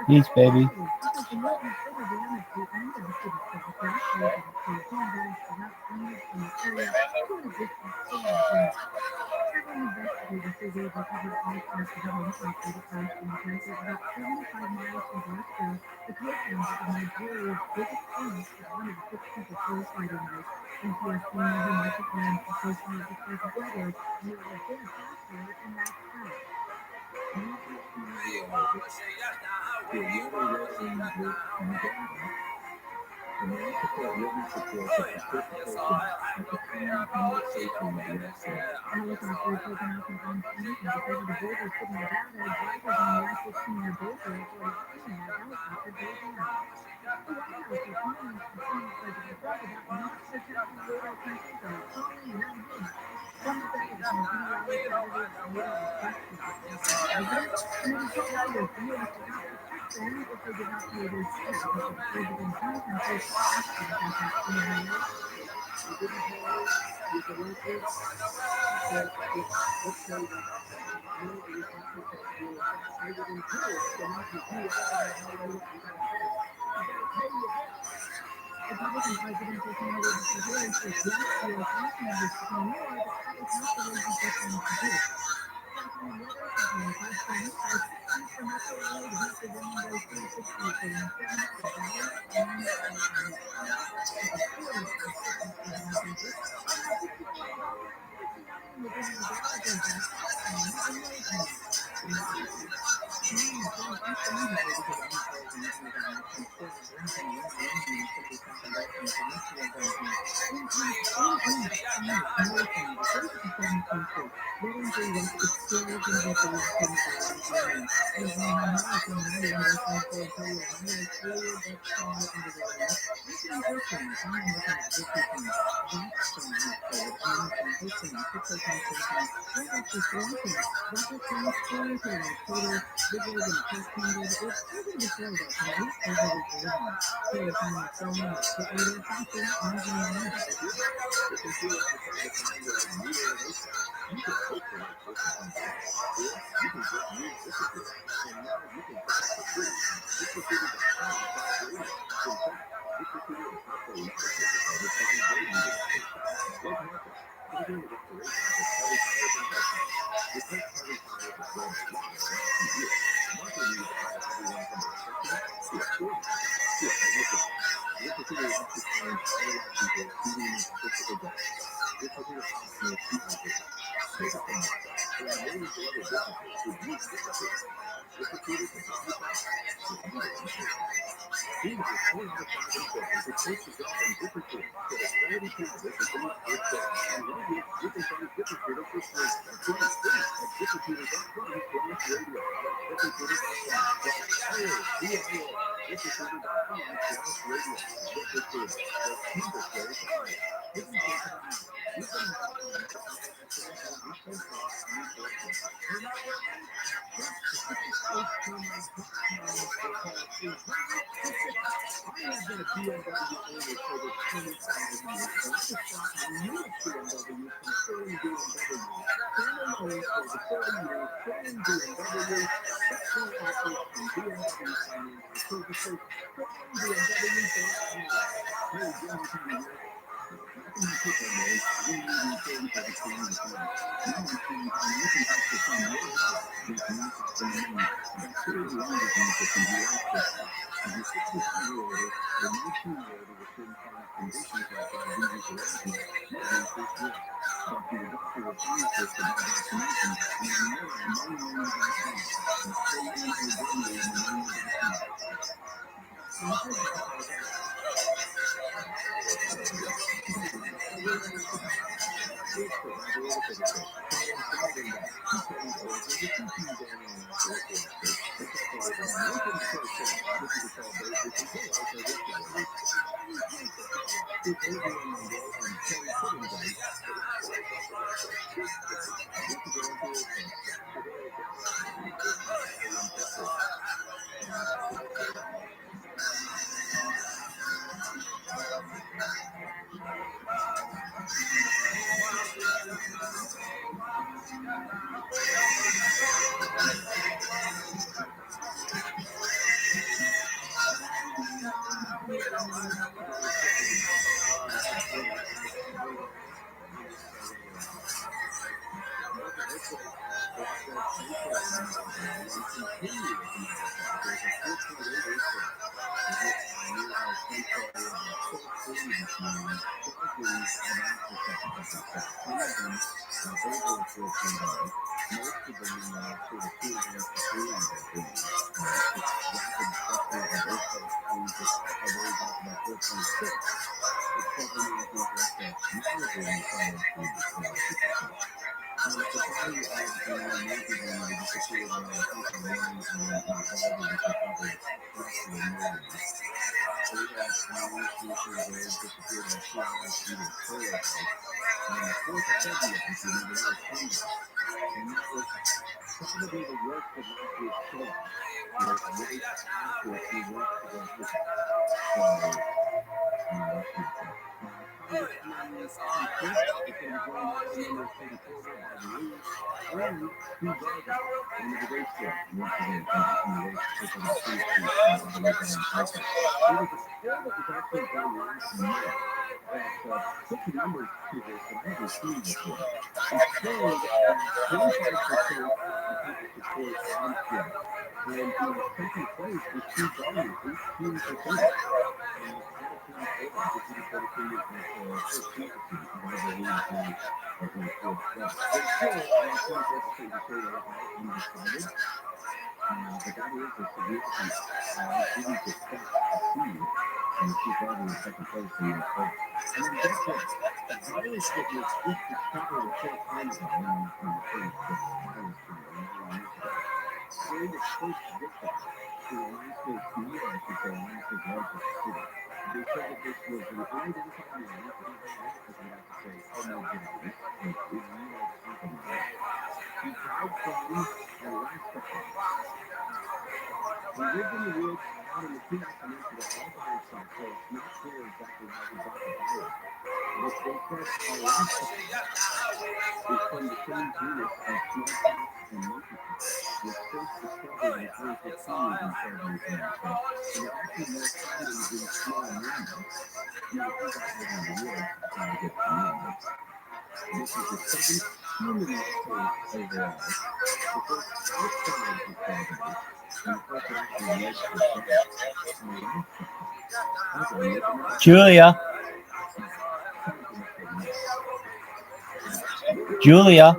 Peace, baby. Julia. Julia.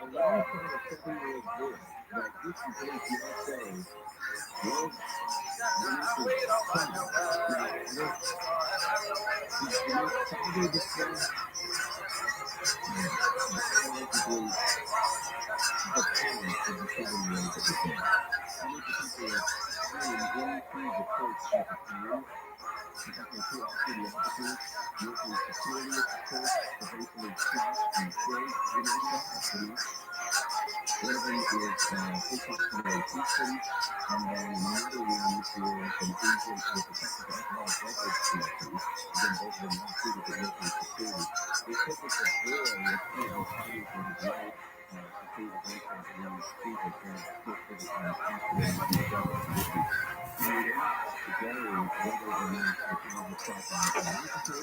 And when you tell a 7-year-old boy that if he breaks my say, well, then it's his son. Now, look, the most father display biologically the parent of the 7-year-old that was born. How many people are falling into the church as a parent? Because they're too often the officers working security at the church, eventually shot and killed, you know, self-custody. One of them is intoxicated Houston, and then another one is an agent with a Texas alcoholic beverage connection. Again, both of them not treated but working security. They said that the boy was currently fighting for his life to save his uncle when Stephen had just over passed away in the Delaware condition. And we'd asked today whether or not the child was shot by an officer.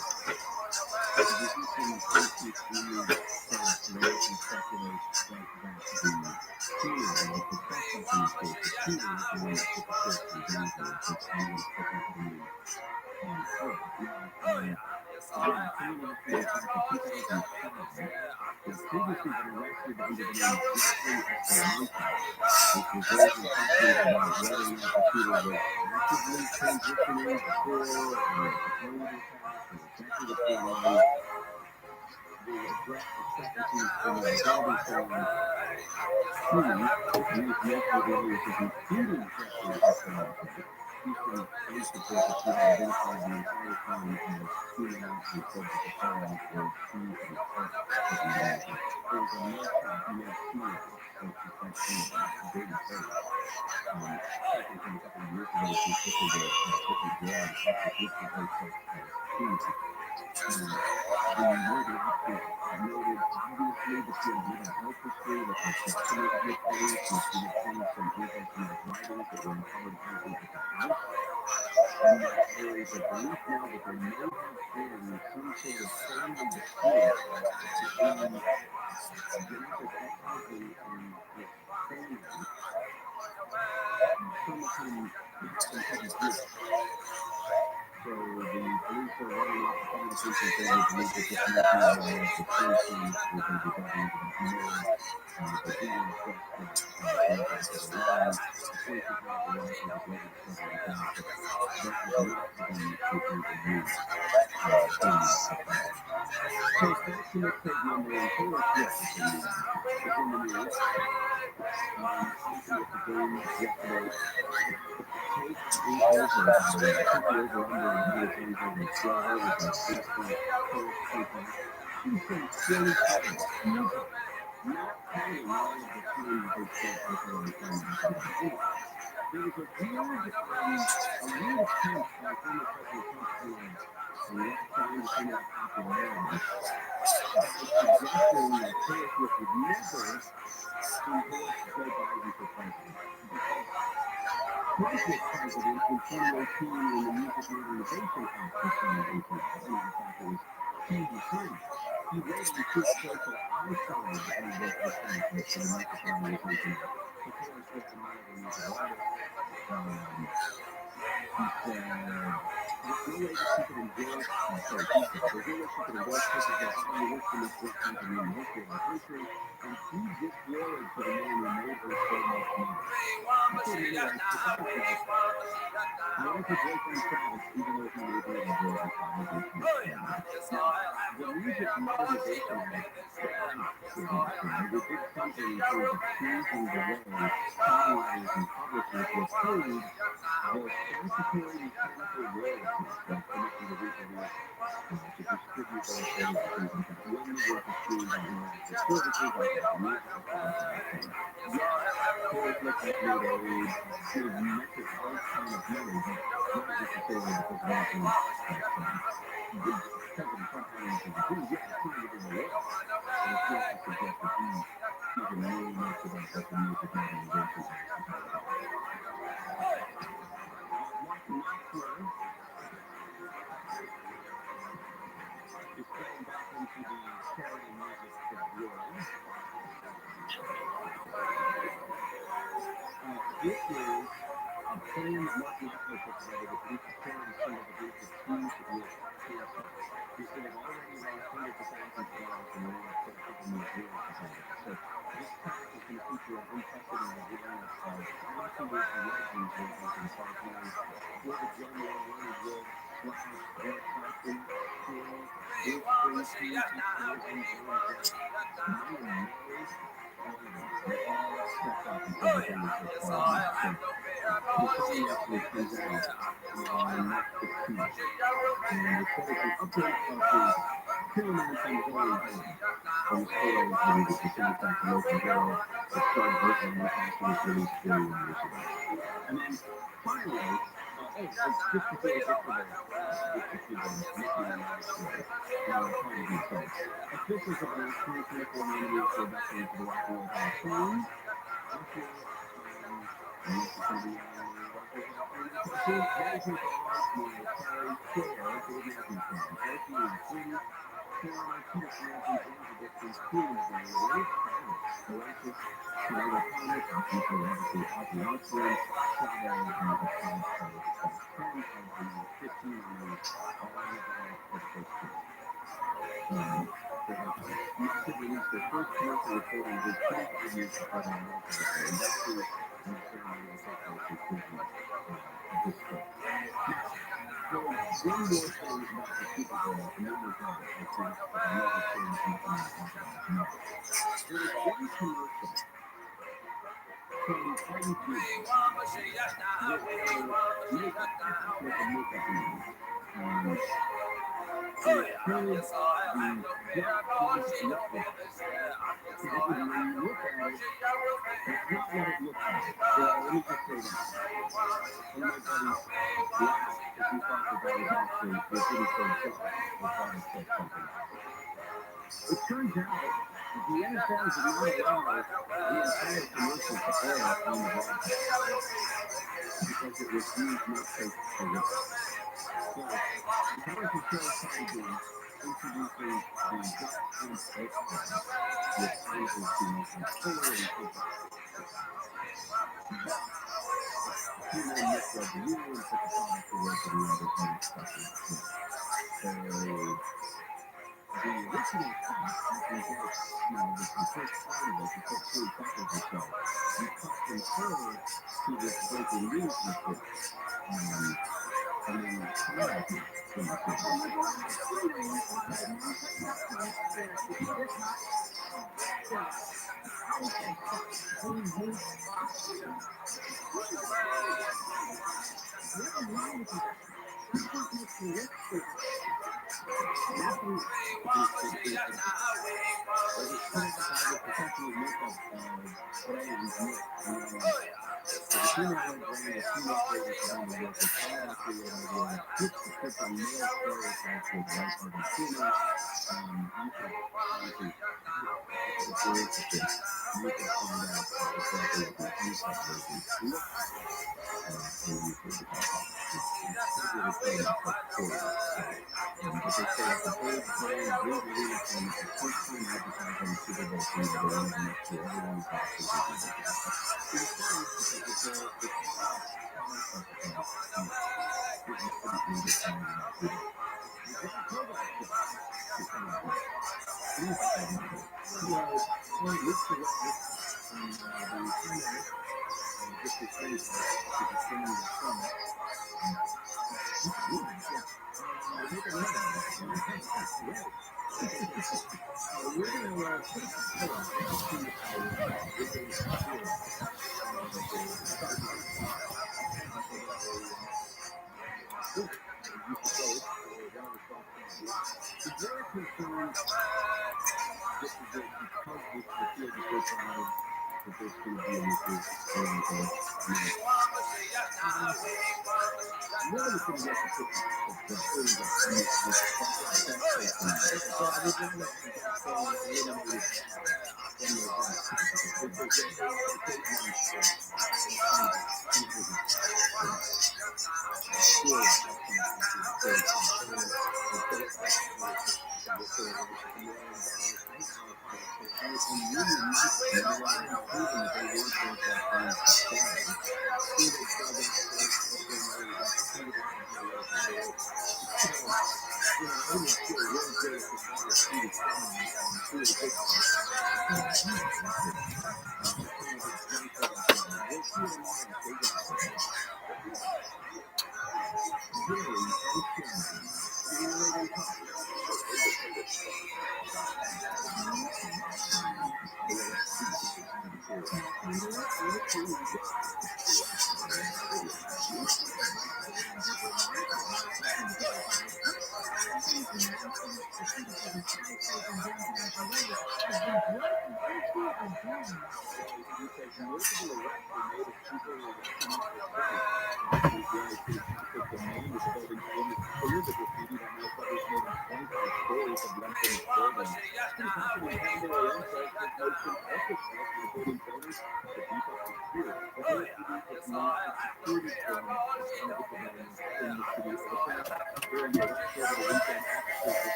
The Houston Police Chief Lee said today he speculates that the shooter, or the suspect in this case, the shooter is the one that put the kids in danger and puts methamphetamine on her. Now, again, someone after the fact in 2005 had previously been arrested under the name Jeffrey Escalante, which was raising questions about whether or not the shooter was actively transitioning before or preparing to attack or exactly what's going on. They addressed discrepancies in the identity found two used multiple aliases, including Jeffrey Escalante. Houston police report that she had identified the entire time as TRUMAN and said that the firearms were seized and kept for analysis. There was a mugshot made TRUMAN that she sent in, a dirty face, taken from a couple of years ago. She posted a different blog also listed her such as TRUMAN. The Morgan officers noted obviously that she had a mental health history, that was documented with police, and she had found some anti-Semitic writings that were uncovered apparently at the house, and that there is a belief now that there may have been some sort of family dispute between Jennifer's ex-husband and this family, some of whom happen to be Jewish. So the police are running lots of conversations there. They believe that this might be where the sanctions were going to be diving into that more. They do want to stress that Jennifer acted alone. Of course, she probably also was later discovered dead, but that was not the statement they used in the file. So back to mixtape number, and Taylor Swift is in the news. Obviously, with the game yesterday, take the over, by the way. I think the over-under on how many times they're going to throw her was like 8.425. She's been 27 easily, not counting all of the time that they've spent with her on camera. Anyway, there was a weird attempt by former President Trump to trying to stimulate popularity by suggesting that Taylor Swift would never endorse Joe Biden for president because Trump was president in 2018 when the Music and Innovation Act was signed into law. As a matter of fact, it was he who signed it. He wrote on Truth Social, I signed the statute for the Music and Innovation Act. So Taylor Swift, among other musical artists, she said, there's no way that she could endorse, he said, there's no way she could endorse her because Biden works the most corrupt company in the history of our country, and she's disloyal to the man who made her so much money. She told me anyway, besides that, I like her boyfriend Travis, even though he may be a liberal and probably too extreme. Now, the Music Modernization Act, I should not say, it did something in terms of changing the way songwriters and publishers were paid the statutory mechanical royalties that commission to reproduce, to distribute illustrated and things like that, when the work is streamed on intellectual services like Apple Music or Spotify, etc. Yes, Taylor Swift has made a big metric a ton of money, but not necessarily because of anything that President Trump had anything to do. Yeah, it's not even a law, but it's not to suggest that he even knew much about what the Music Modernization Act was all about. Mark Knopfler is stepping back into the charity music world. This is a plan that Mark Knopfler put together to boost a charity single to boost its youth with cancer. He said they've already raised hundreds of thousands of dollars and they want to put a couple more zeros behind that. So This pack is going to feature an unprecedented lineup of absolute legends in urban cycling. For the German-oriented with Slash, Eric Clapton, Trill, Bruce Springsteen, Pete and James Ryan May, all of them. They all stepped up and put their fingertips on it. So the song actually comes out on March 16th. And the credit is update of the TRILLIONAIRE times already done. From the story that the Pacific Calculation Journal that started Oakland after was released 41 years ago. And then finally, just before we get to the Mickey Mouse story, probably good sense. Officials have announced 2024 nominees for induction into the Rock and Roll Hall of Fame. Usher, and this is going to be on the Rock and Roll Hall of Fame. Rising Ball, Mariah Carey, Cher, Dave Matthews Band, Eric Queen, Carolina, Peter Frampton, James Addiction, Queen of the Ray Cyrus, Oasis, Sinead O'Connor, obviously Ozzy Osbourne, Sade, and the Cavs started the top 10 of the 15 nominees, all in the ballot for the first time. They have not released their first commercial recording in 25 years of having a local before, and that's true, and the ceremony will take place in Disney this fall. Now, there was one more thing about the Super Bowl, and then we're done, I think, but I know the story is not going to talk about it tonight. There was one commercial from ROTHSCHILD with a makeup lady. It showed the dark face lip gloss. And when you look at it, it's not what it looks like. So let me just say that. One of my buddies laughed because he thought that was actually, it didn't say dark. They thought it said something else. It turns out the NFL did not allow the entire commercial to air on the broadcast because it was deemed not safe for work. So, the commercial shows Tiger introducing the Duck Hunt Extra, which promises the most exhilarating football. But a few men misread the rule and put the product to work in another unexpected way. So, the original cut, after you get, the first part of it, the first 3 seconds or so, you cut from her to this breaking news report. And then you come back to professional makeup brands so the female-led brand of female flavors around the world with all creative ideas, flips the script on male stereotypes with white Argentina. You could honestly, if you're interested, you can find out exactly what the uncut version looks like on YouTube. It's really pretty story. But they say it's a whole brand, re-release, and it's the first time advertising the Super Bowl thing that they're going to make sure everyone's watching the Super Bowl. It was fun because it's all concept of getting pretty good at finding out who the Jack Kovac is coming up next. Please don't know. Well, Rich the and the primary, just the same to the same of the summer. We're going to it's very concerned this is it because the field is so crowded that there's going to be an issue around the really going to get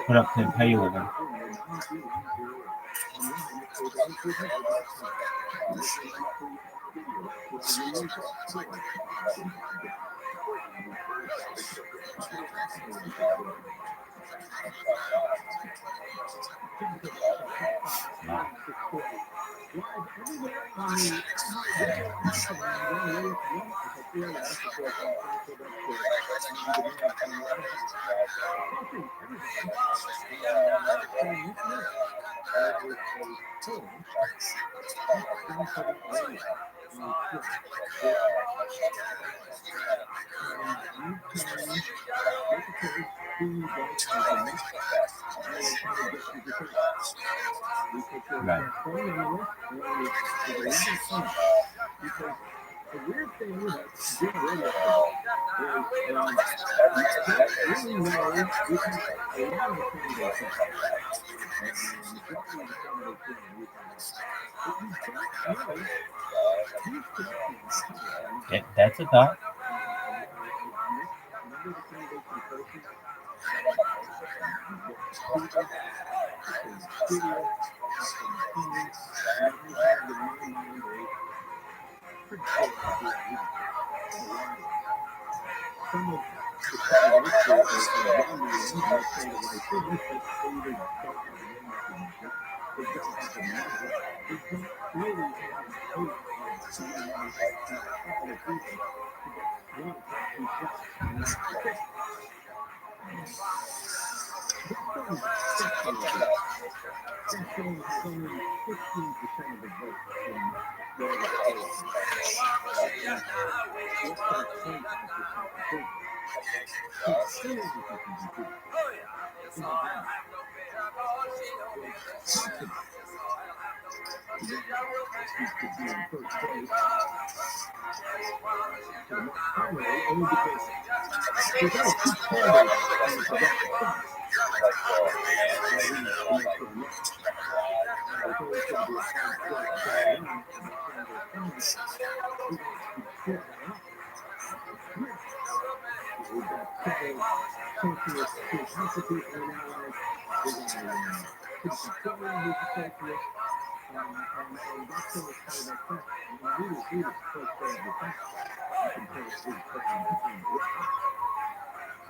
What up, Tim? How you living? Right. That's a thought.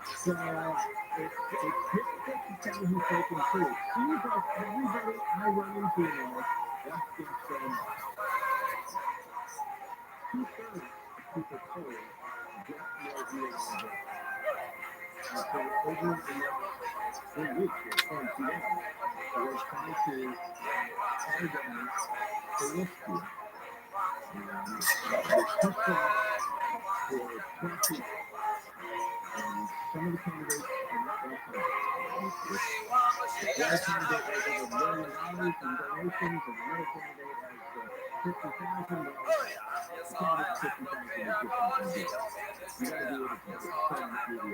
So it's difficult to tell who's taking who. It seems like everybody I run into in life wants things so much. 2/3 of people told get the idea of it. And so over the next 3 weeks or 22 days, we're trying to tear down the list here. There's 2 slots for 12 people. And some of the candidates are not going to come. One candidate has over $1 million in donations, and another candidate has 50,000. The candidate 50,000 is just not going to do it. You got to be able to discern media from the real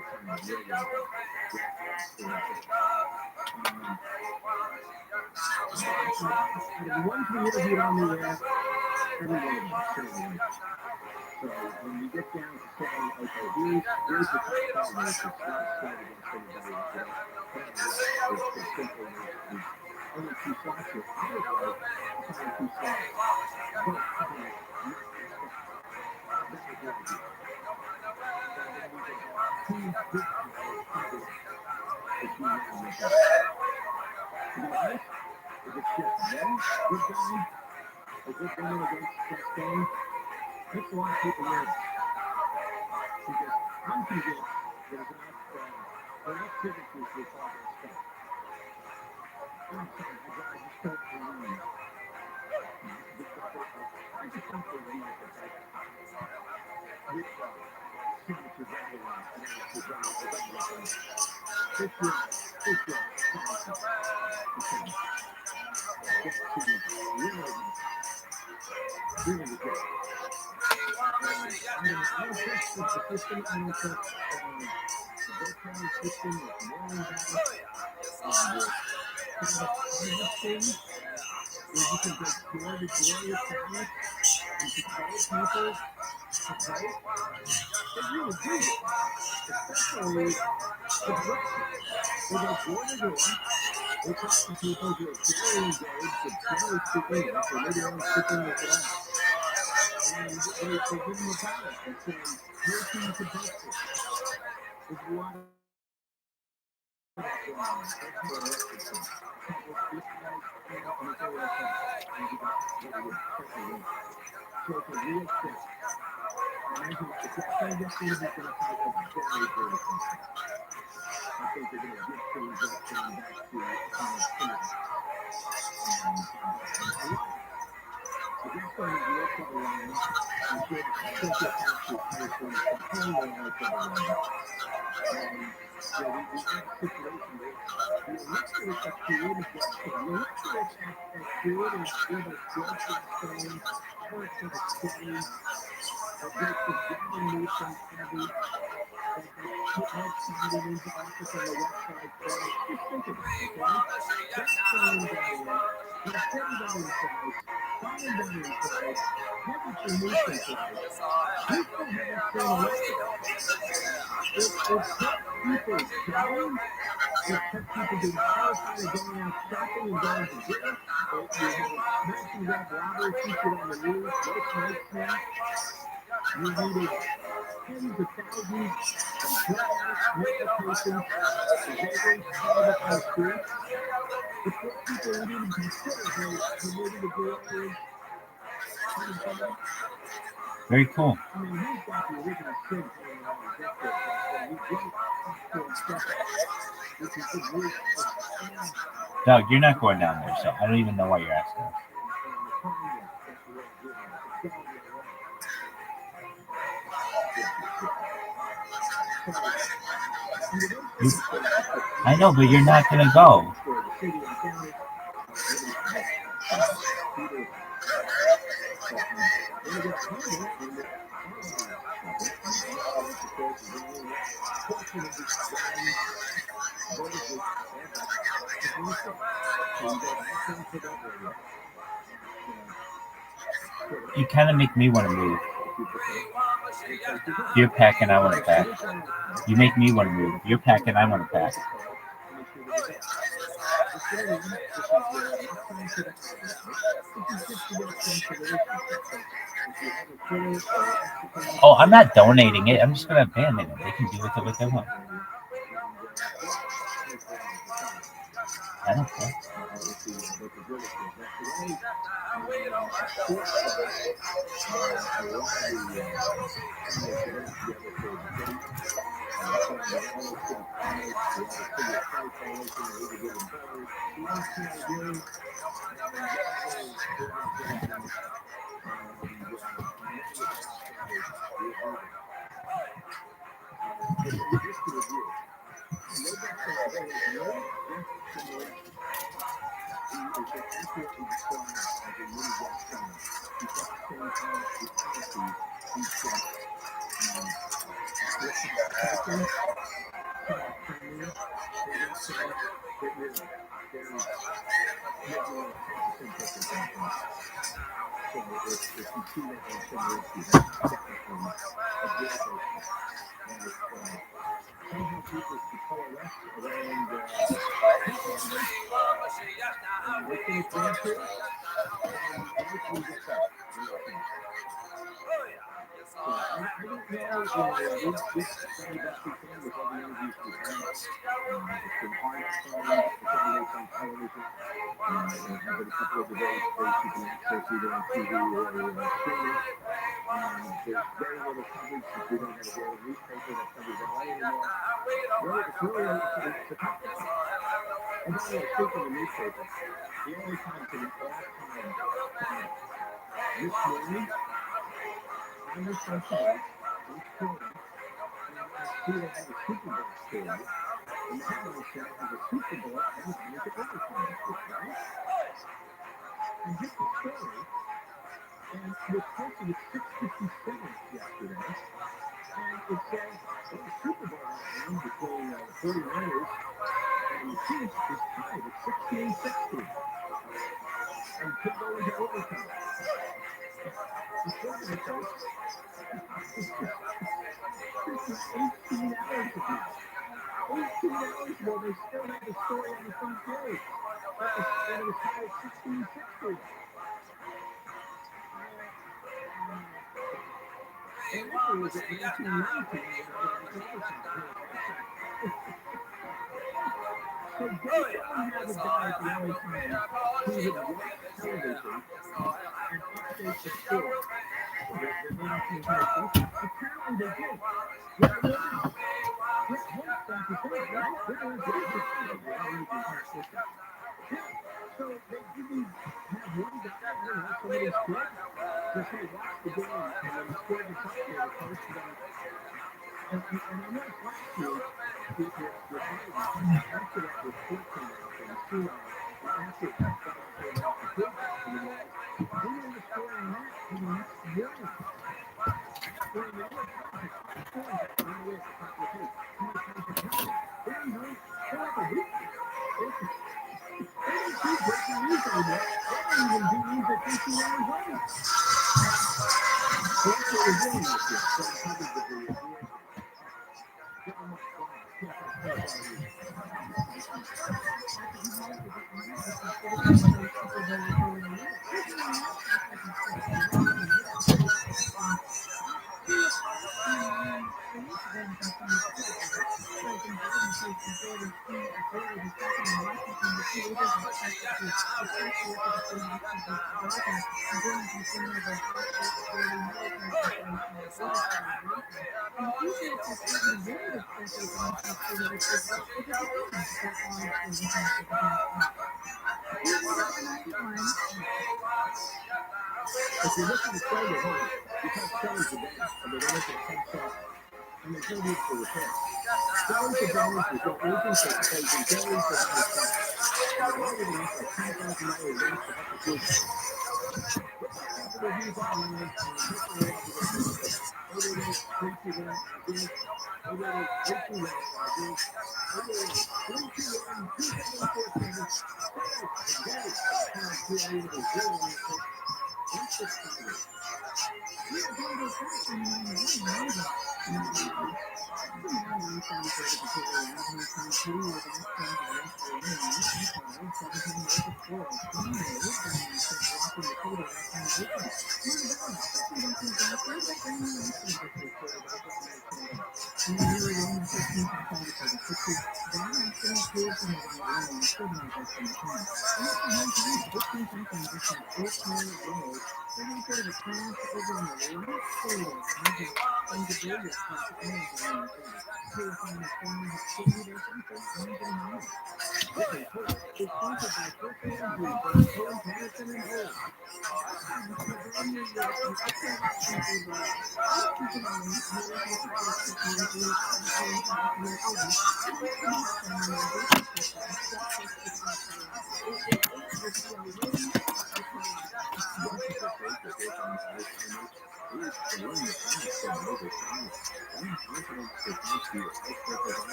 the ones we interviewed on the air, every one of them said it. So when you get down to saying, okay, here's the top 5 list, it's not spread against anybody else. It's simple. There's only 2 slots here. I was like, it's only 2 slots. But, not that was the idea. So then we could have 2 good candidates between now and then. To be honest, if it's just one good guy, a good woman against just game, makes a lot of people nervous. Because I'm convinced there's enough signatures for all this stuff. I'm sorry, I just don't believe. I just don't believe that with signatures everywhere, and it's done. This year, really good. I don't trust the system. I don't trust the vote counting system with mailing ballots and with things where you can go door to door with ballots and to tell people to vote. They really do it, especially progressive. They go door to door. They talk to people who are very engaged and barely speak English, or maybe they don't speak English at all. And they give them a ballot and say, here's who you can vote for. There's a lot of that going on. That's how it elected things. So it's a real thing. And if that thing gets through, it's going to take a very, very long time. I think they're going to get things up and back to kind of clear. And I like it. The next one is the trouble line. I'm sure I think you'll have to pay for the campaign on the trouble line. And so we have a situation where the electorate has created this thing. The electorate has created with a broadcast thing, character study, that makes the Gavin Newsom heavy, that put Ed Biden into office on the West Side Story. Just think of it, okay? That's throwing that in. That's putting that in place, firing that in place, having some Newsom place. We still haven't seen elected. It's kept people down. It's kept people being terrified of going out shopping and going to dinner. You have a smash and grab robbery featured on the news most nights now. You needed tens of thousands of drug addicts, mental patients, beggars, all that kind of stuff. Before people would even consider maybe the deal is unemployment. Very cool. I mean, we've got the original sin hanging on the death row, and we don't popcorn stuff, which is the root of Doug, you're not going down there, so I don't even know why you're asking us. I know, but you're not going to go. You kind of make me want to move. You're packing, I want to pack. You make me want to move. You're packing, I want to pack. Oh, I'm not donating it. I'm just going to abandon it. They can do with it what they want. I don't care.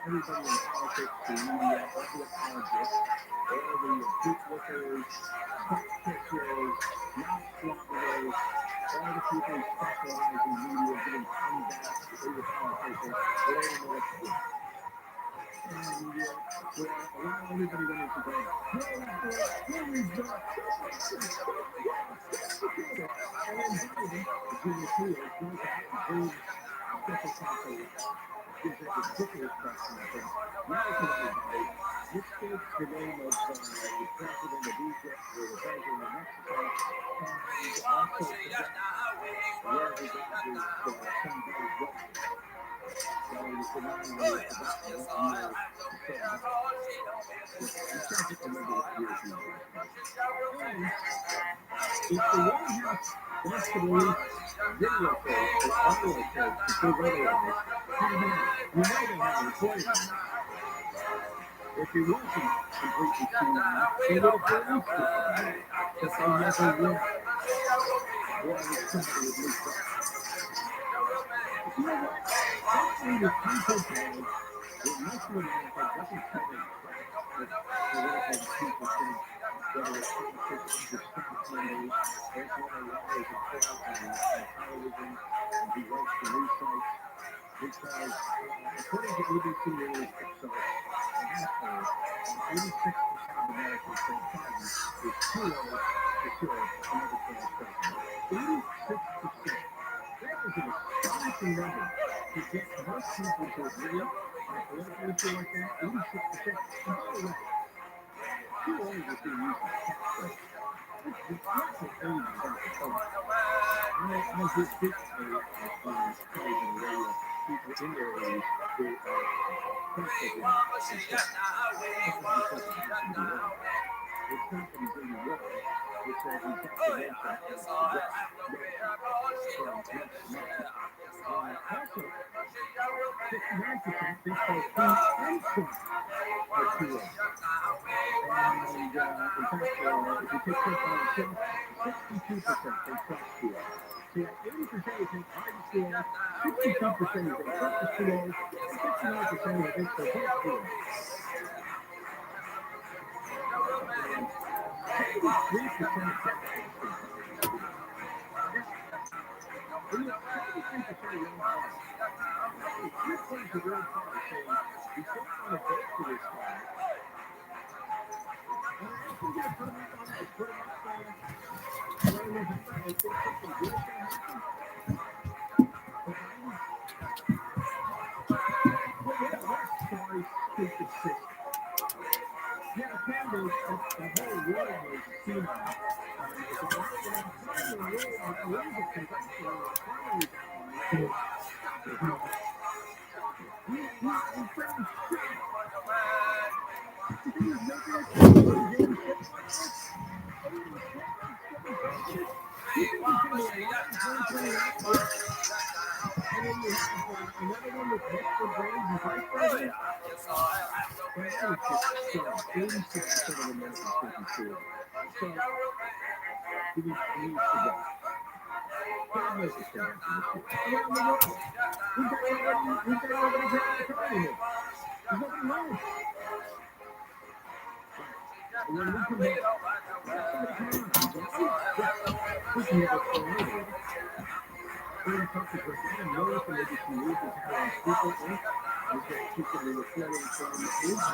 everybody in politics, the media, all the apologists, all the bootlickers, butt kissers, mouth swallowers, all the people who specialize in media giving comebacks to your politicians, they don't even know what to do. And where a lot of everybody wanted to go, and then Biden, Junior Fields, goes out and proves special counsel gives a ridiculous press conference, yells at everybody, mistakes the name of the president of Egypt or the president of Mexico, and also forgets where he got his somebody's weapon. So he's denying that he's forgotten what year he said that. He doesn't remember what year he was. And if the White House wants to release videotape or audio tape to prove otherwise, you know they have a recording. If it wasn't completely senile, they would have released it. But they never will. Why would somebody would leak that? You know what? Hopefully the people today will listen to America doesn't cover the political people think, whether it's politicians or Trump members, there's other liars and frauds on television and who writes the news sites. Because according to ABC News, it's an asshole, 86% of Americans think Biden is too old to serve another term as president. 86%. That is an astonishing number to get most people to agree on a political issue like that. 86%. And by the way, too old is being used as a catchphrase. What's the age about the phone? I did this on television and radio. People in their 80s who are constantly it's not that he's 81, it's that he's got the nation as the West from month to month. Also, 59% think both he and Trump are too old. And in fact, if you take Trump on himself, 62% think Trump's too old. So you have 80% who think Biden's too old, 62% who think Trump is too old, and 59% who think they're both too old. 73% of Democrats think Biden is too old. And yet, 73% of young voters, actually 3/4 of young voters saying, we don't want to vote for this guy. And I'm actually going to put him up on it, put him up around November, I think something good is going to happen. For Biden, what a sorry, stupid system. You have a candidate that the whole world was senile. It's a lot of them trying to roll out a little bit congressional primary guidelines. He's fairly sick. You think he's making a change when he's 86 like this? 86 and still in politics? You think he's going to be alive in 2029? And then you have another one with extra brains and vice president? That is just so 86% of Americans think he's too old. So he needs to go. God knows what's going to happen this year. Around the world. We've got nobody getting the car anymore. There's nobody home. And when we come back, somebody come on. We can hear what's going on over there. We're going to talk to Brian Miller from ABC News and Caroline Speaker, Inc. She's going to be reporting from Israel.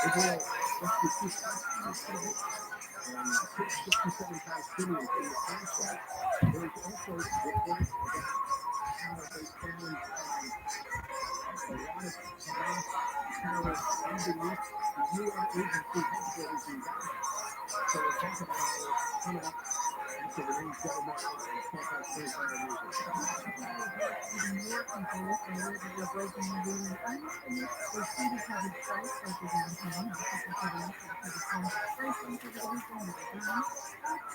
Israel rescued 2 hostages today. And 67 Palestinians in the conflict. There's also reports about how they found a lot of Hamas terrorists underneath the UN agency headquarters in Gaza. So we'll talk about all this coming up after the news. Go to Martin and talk about 25 years ago. Even more people are that you're breaking the rules and they see the public site like you're downtown, because they cover up for the public site, first and for the weekend with the gun.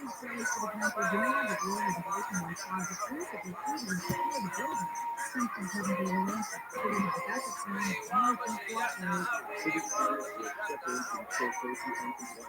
It's very for the council demand that rules are breaking my closet principally even secure the building. Since you couldn't be alone, so we have a backup plan, all from Fort Worth. We just started with separation, so safety and compliance.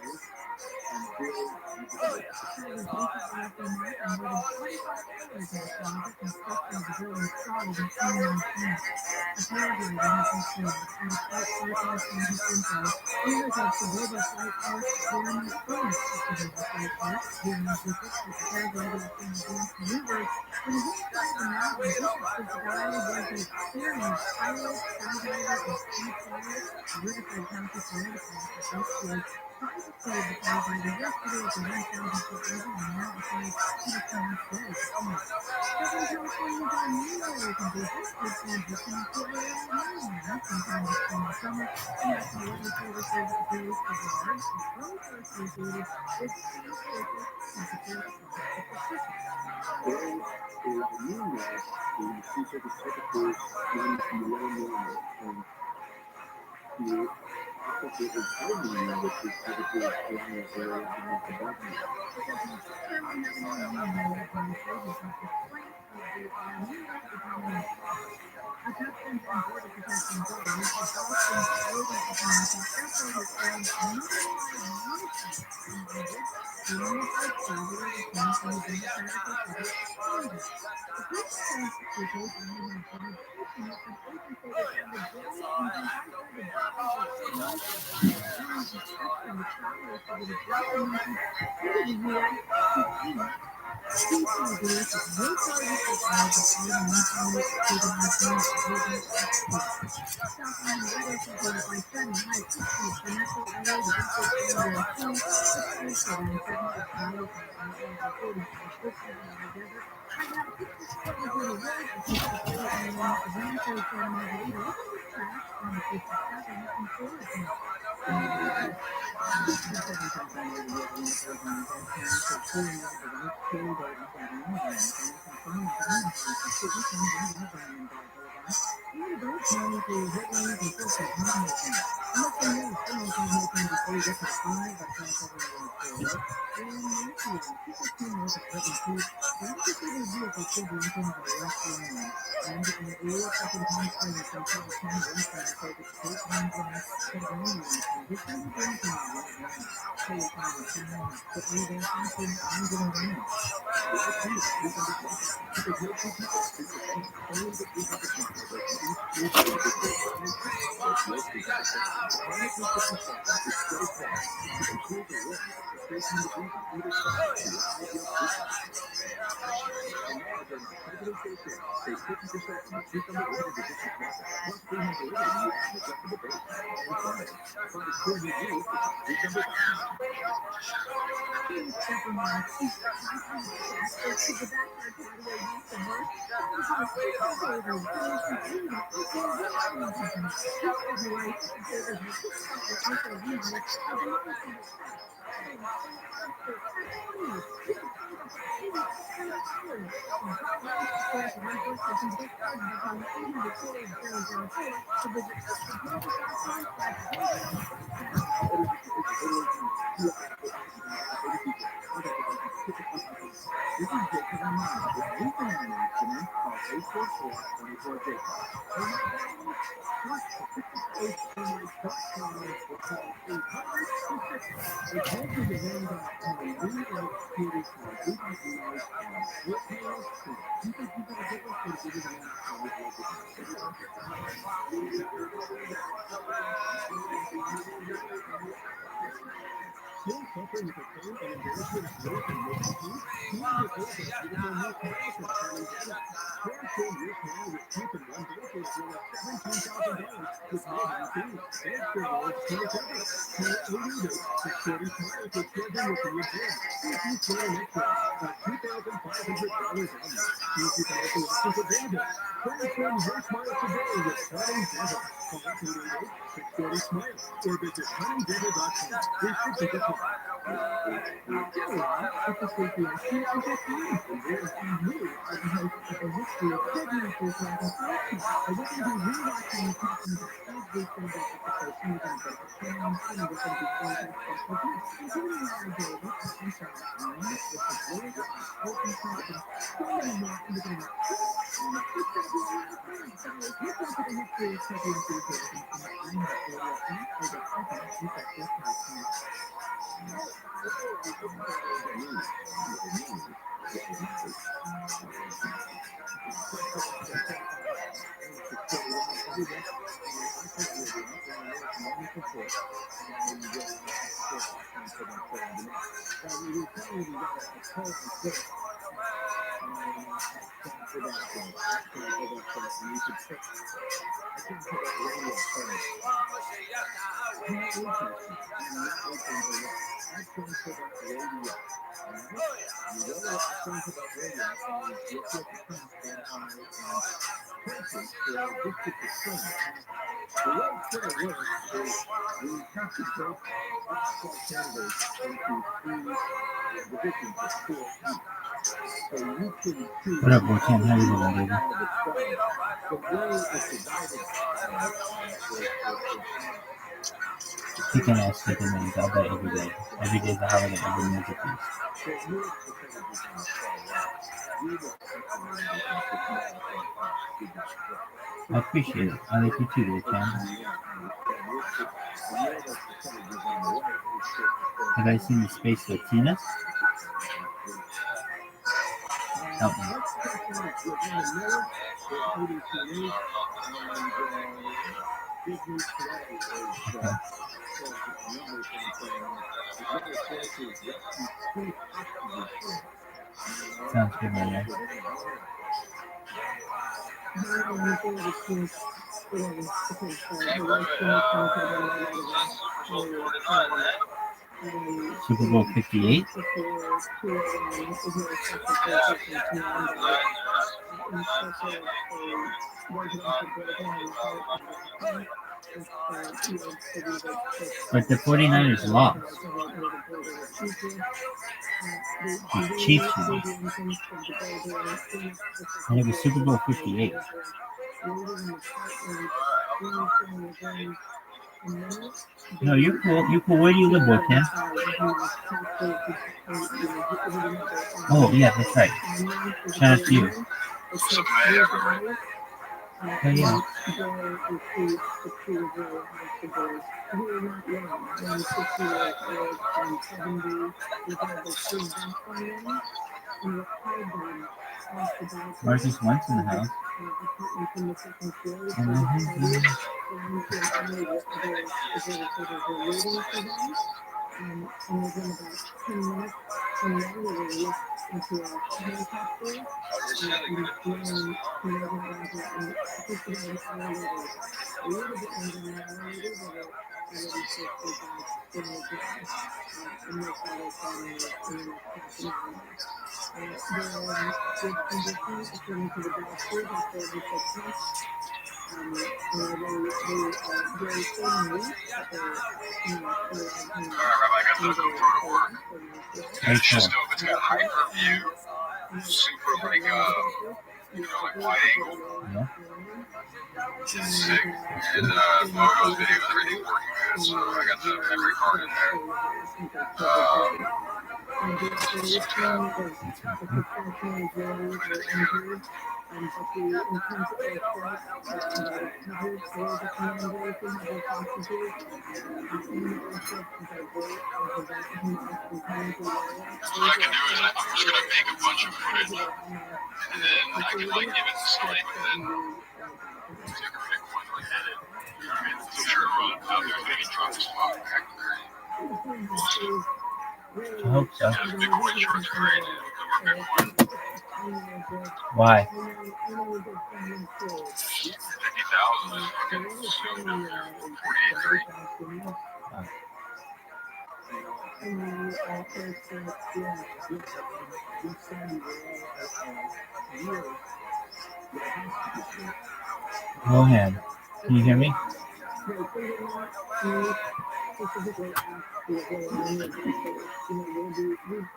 And build after a month and more than 25 hours in the closet, construction of the building stalled in 2019. A paraglider has been killed at a flight park last night in Pinto. Owners of Suburban Flight Park, Jeremy owners of Suburban Flight Park, during a visit at the paraglider was being advanced maneuvers. When he hit the side of the mountain, Bishop says the guy was an experienced pilot, skydiver, and speed flyer. The Riverside County Fire Department rescued tried to save the firefighter yesterday at the 1,000-foot level on the mountainside to the town's very scene. Southern California's El Nino can be hopefully transitioning to a La Nina sometime this spring or summer. The National Weather Service says the days of large and early are associated with extreme coastal temperatures across the Pacific. There is a new law in the sea surface temperatures running below normal, and the opposite is El Nino, which is temperatures around the area beneath the above normal. Currently having El Nino advisory because the strength of the La Nina is not a Customs and Border Protection guard at Boston's Logan International Airport has found mummified monkeys unaided during a traveler returned from the Democratic Republic of Congo. The group claims the creatures only had 5 teeth in it, but agents say they found a dead and dehydrated body of a monkey. During inspection, the travelers said that a brought the monkeys into the U.S. to eat. TTD has no charges were filed despite a month-long COVID-19 global outbreak. Stopping the weather followed by sunny high 60s for metro LA, the Eastern Area 2, 67, 70 for Palo Alto, 45, Oakland, LA Desert. Right now, 64 Laguna Ridge, a 63 in Rancho Santa Margarita. Look at this crash on the 57 in Fullerton. The second California was in the Arizona downtown for cooling off the right corridor of that environment and confining dinosaurs to cities and that environment by Boulevard. Even birds known to headlines and social animation. Unless the news signals on making the day this at 5 at California Road 4. And 1 p.m. 215 north of Clinton Street, the unpreceded vehicle pulled left into the left lane. And in the area of second Palm Springs, from South County Western Focus State Line Drive, Pennsylvania, and this is the right now. Toyota China, the Ada Fashion and Around. Like you can be trusted. Because no two people is the same. Only the two people can celebrate each new day with their partners and partners most people. The partners with different partners is so fun. You can choose a list of the station to be on either side to your ideal food. And now during the President's Day sale, save 50% on the cucumber order the district market, plus free home delivery when you add an adjustable base. And finally, find a store near you at cucumber.com. Supermarket. Access to the backyard patio used to work. That was your sleepover. Furniture food and outdoor woodworking company. This February, sleepovers will kick off your outdoor remodel as an independent shop. Selling free concert tapes. You can save up to 80% off. From high range to stores rentals, you can get started by calling 800-4004 to visit custombuilders.com/Vegas. This is Jacob Armani with Roofing and Maintenance. Call 844-24-JACOB. Termite batteries? Plus sophisticated termite truck callers will call 800-260. If you do the rain.com, we like security for Google Light and split panels, so people keep it a difference for the bigger than cars like this. Still suffering with the pain and embarrassment of growth and making teeth? Here's your answer to the new canal from Charlie Dennis. Transform your canal with teeth in one bracelet as low as $17,000 with no hidden fees. Extra low $27. Call 888-640 Smile for children with the exam. See if you can an extra at $2,500 only. See if you can get the options available. Transform your smile today with Cunning Dental. Call 888-640 Smile or visit cunningdental.com. Restrictions apply. Association of Japan, and you are the host of the History of Pregnancy Class. And we're going to be rewatching and talking about every single episode What up, Botan? How you doing, baby? You can ask second names. I'll bet every day. Every day is a holiday. Every meal's a feast. I appreciate it. I like you too, Botan. Have I seen the Space Latina? Help me. Okay. Sounds good, man. Super Bowl 58? But the 49ers lost. The Chiefs won. And it was Super Bowl 58. No, you're cool. You're cool. Where do you live, Botan? Oh, yeah, that's right. Shout out to you. Oh, yeah. Marcus Wentz in the house. Very cool. It's got hyper view, super like wide angle. Yeah. It's sick. And photos, videos, everything's working good. So I got the memory card in there. What I can do is I'm just gonna make a bunch of footage, and then I can like give it to somebody within take a pick one, like edit. I'm sure everyone out there is gonna get drunk as fuck, acting crazy. I hope so. Yeah, Bitcoin shorts are great. Bitcoin. Why? 50,000 is fucking soon. 48.3. Rohan, can you hear me?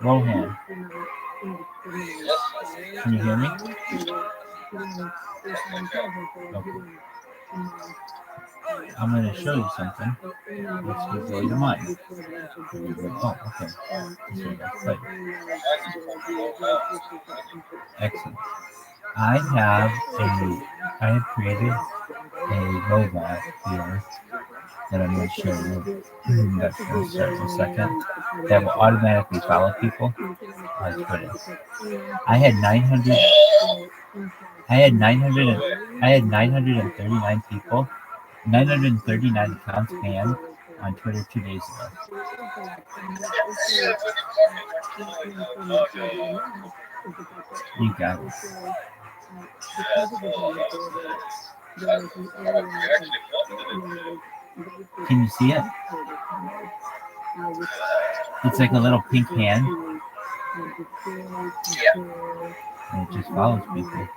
Rohan, can you hear me? Okay. I'm going to show you something. This will blow your mind. Oh, okay. So that's like, excellent. I have created a robot here that I'm going to show you. That's going to start in a second. That will automatically follow people. Let's put it. I had 939 people, 939 accounts banned on Twitter 2 days ago. You got it. Can you see it? It's like a little pink hand. And it just follows people.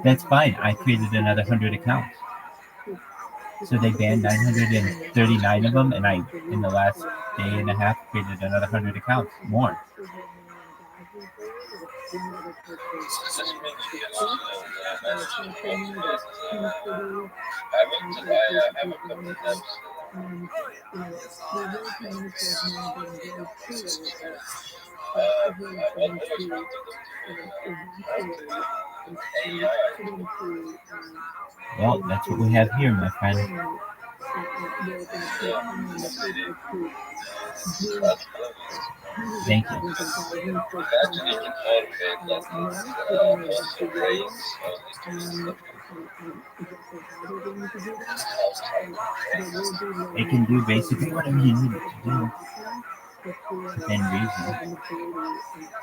That's fine. I created another 100 accounts. So they banned 939 of them, and I, in the last day and a half, created another 100 accounts more. Well, that's what we have here, my friend. Thank you. It can do basically whatever you need it to do within reason.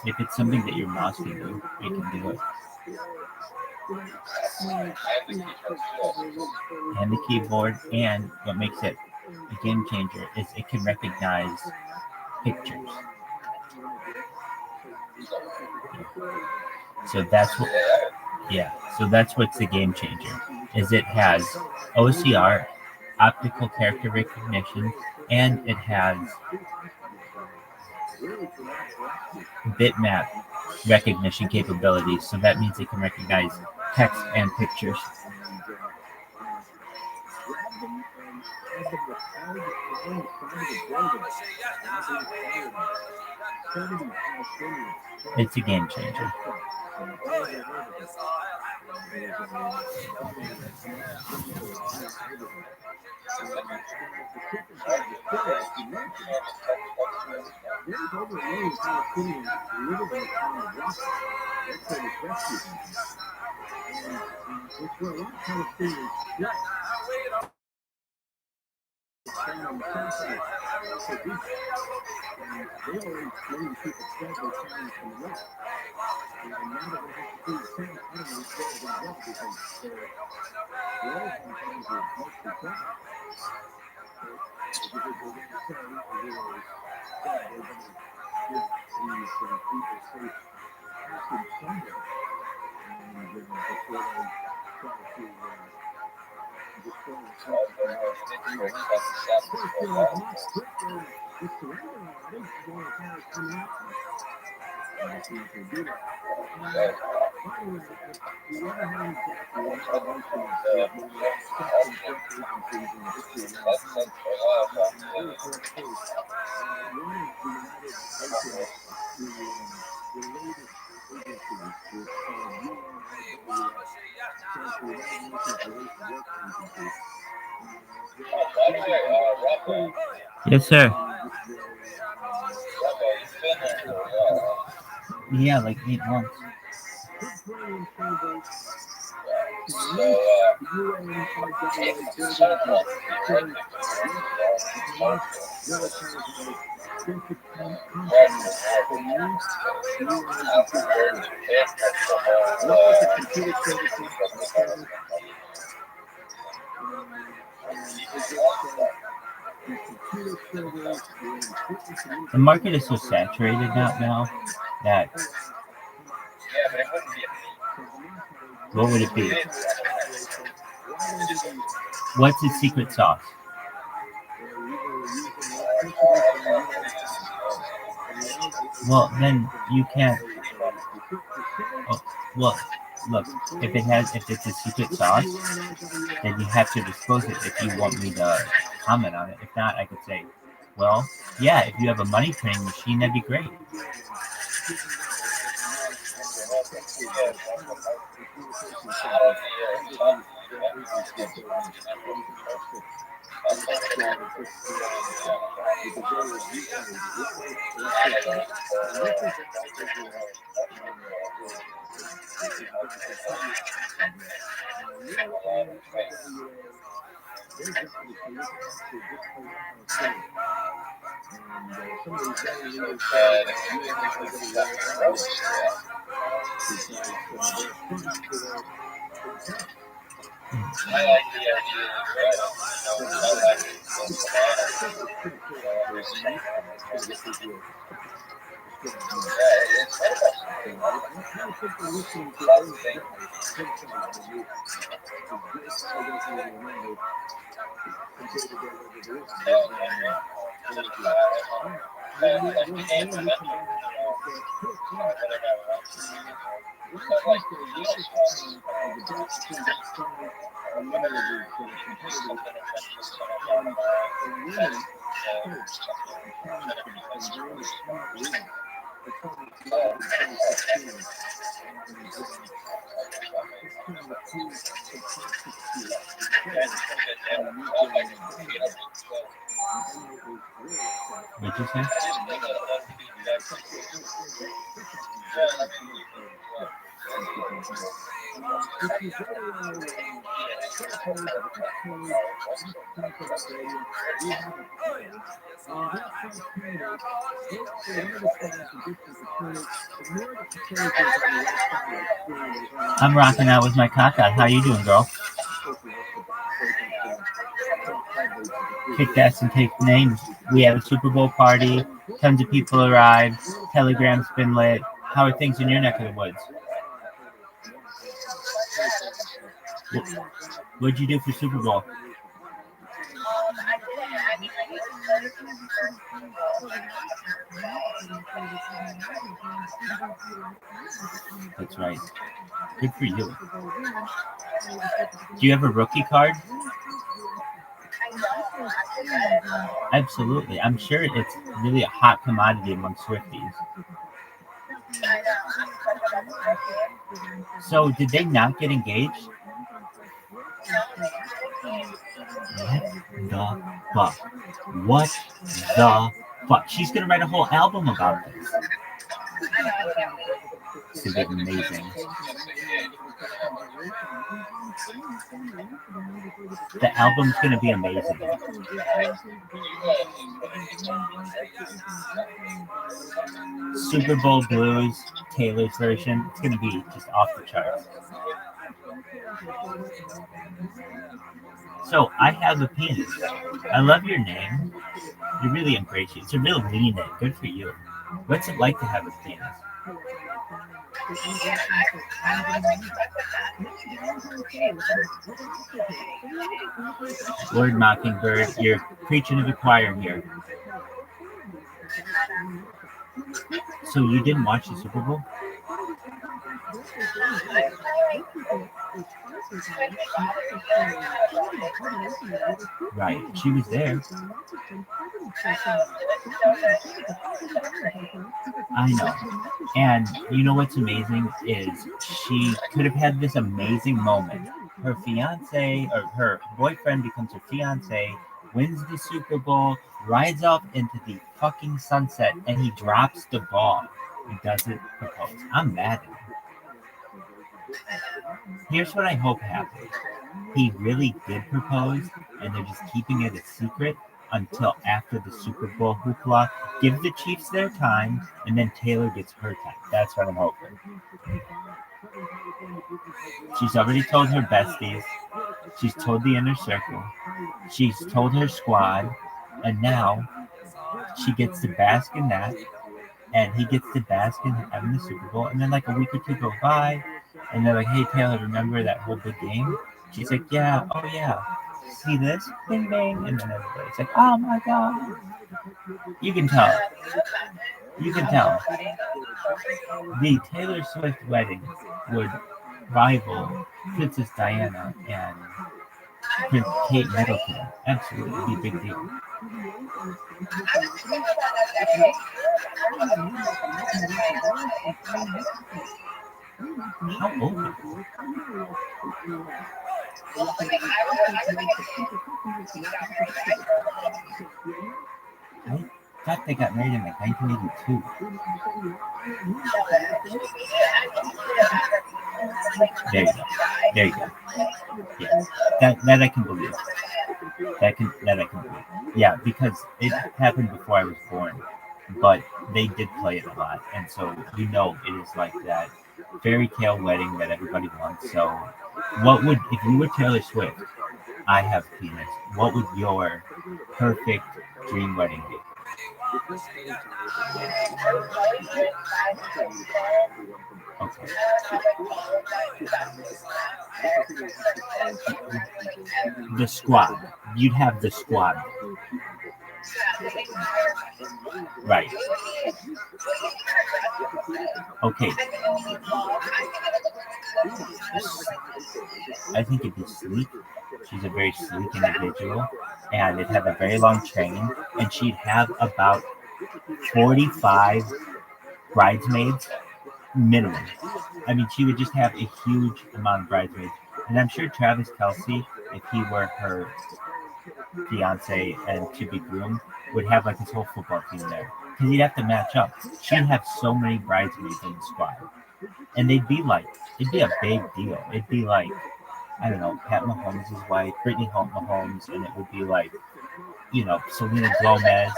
If it's something that your mouse can do, it can do it. And the keyboard, and what makes it a game changer is it can recognize pictures. So that's what, so that's what's the game changer, is it has OCR, optical character recognition, and it has bitmap recognition capabilities. So that means it can recognize text and pictures. It's a game changer. Yes, sir. Yeah, like 8 months. The market is so saturated now that what would it be? What's its secret sauce? Well, then you can't. Oh, Well, look, if it's a secret sauce, then you have to disclose it if you want me to comment on it. If not, I could say, well, yeah, if you have a money printing machine, that'd be great. What'd you say? I'm rocking out with my cock out. How you doing, girl? Kick ass and take names. We have a Super Bowl party. Tons of people arrived. Telegram's been lit. How are things in your neck of the woods? What'd you do for Super Bowl? That's right. Good for you. Do you have a rookie card? Absolutely. I'm sure it's really a hot commodity among Swifties. So, did they not get engaged? What the fuck? What the fuck? She's gonna write a whole album about this. It's gonna be amazing. The album's gonna be amazing. Super Bowl Blues, Taylor's version. It's gonna be just off the charts. So I have a penis. I love your name. You're really ingratiating. It's a real mean name. Good for you. What's it like to have a penis? Lord Mockingbird, you're preaching to the choir here. So you didn't watch the Super Bowl? Right, she was there. I know. And you know what's amazing is she could have had this amazing moment. Her fiance or her boyfriend becomes her fiance, wins the Super Bowl, rides off into the fucking sunset, and he drops the ball. He doesn't propose. I'm mad at him. Here's what I hope happens. He really did propose, and they're just keeping it a secret until after the Super Bowl hoopla. Give the Chiefs their time, and then Taylor gets her time. That's what I'm hoping. She's already told her besties. She's told the inner circle. She's told her squad. And now she gets to bask in that. And he gets to bask in having the Super Bowl. And then like a week or two go by. And they're like, hey, Taylor, remember that whole big game? She's like, yeah, oh yeah. See this? Bing, bing. And then everybody's like, oh my God. You can tell. You can tell. The Taylor Swift wedding would rival Princess Diana and Prince Kate Middleton. Absolutely, it'd be a big deal. How old is it? I thought they got married in like 1982. There you go. There you go. Yeah, that I can believe. That I can believe. Yeah, because it happened before I was born, but they did play it a lot, and so you know it is like that fairy tale wedding that everybody wants. So, what would if you were Taylor Swift? I have penis. What would your perfect dream wedding be? Okay. The squad. You'd have the squad. Right. Okay. I think it'd be sleek. She's a very sleek individual, and it'd have a very long train, and she'd have about 45 bridesmaids minimum. I mean, she would just have a huge amount of bridesmaids, and I'm sure Travis Kelce, if he were her fiance and to be groomed, would have like his whole football team there because he'd have to match up. She'd have so many bridesmaids in the squad, and it'd be a big deal. It'd be like, I don't know, Pat Mahomes' wife, Brittany Mahomes, and it would be like, you know, Selena Gomez,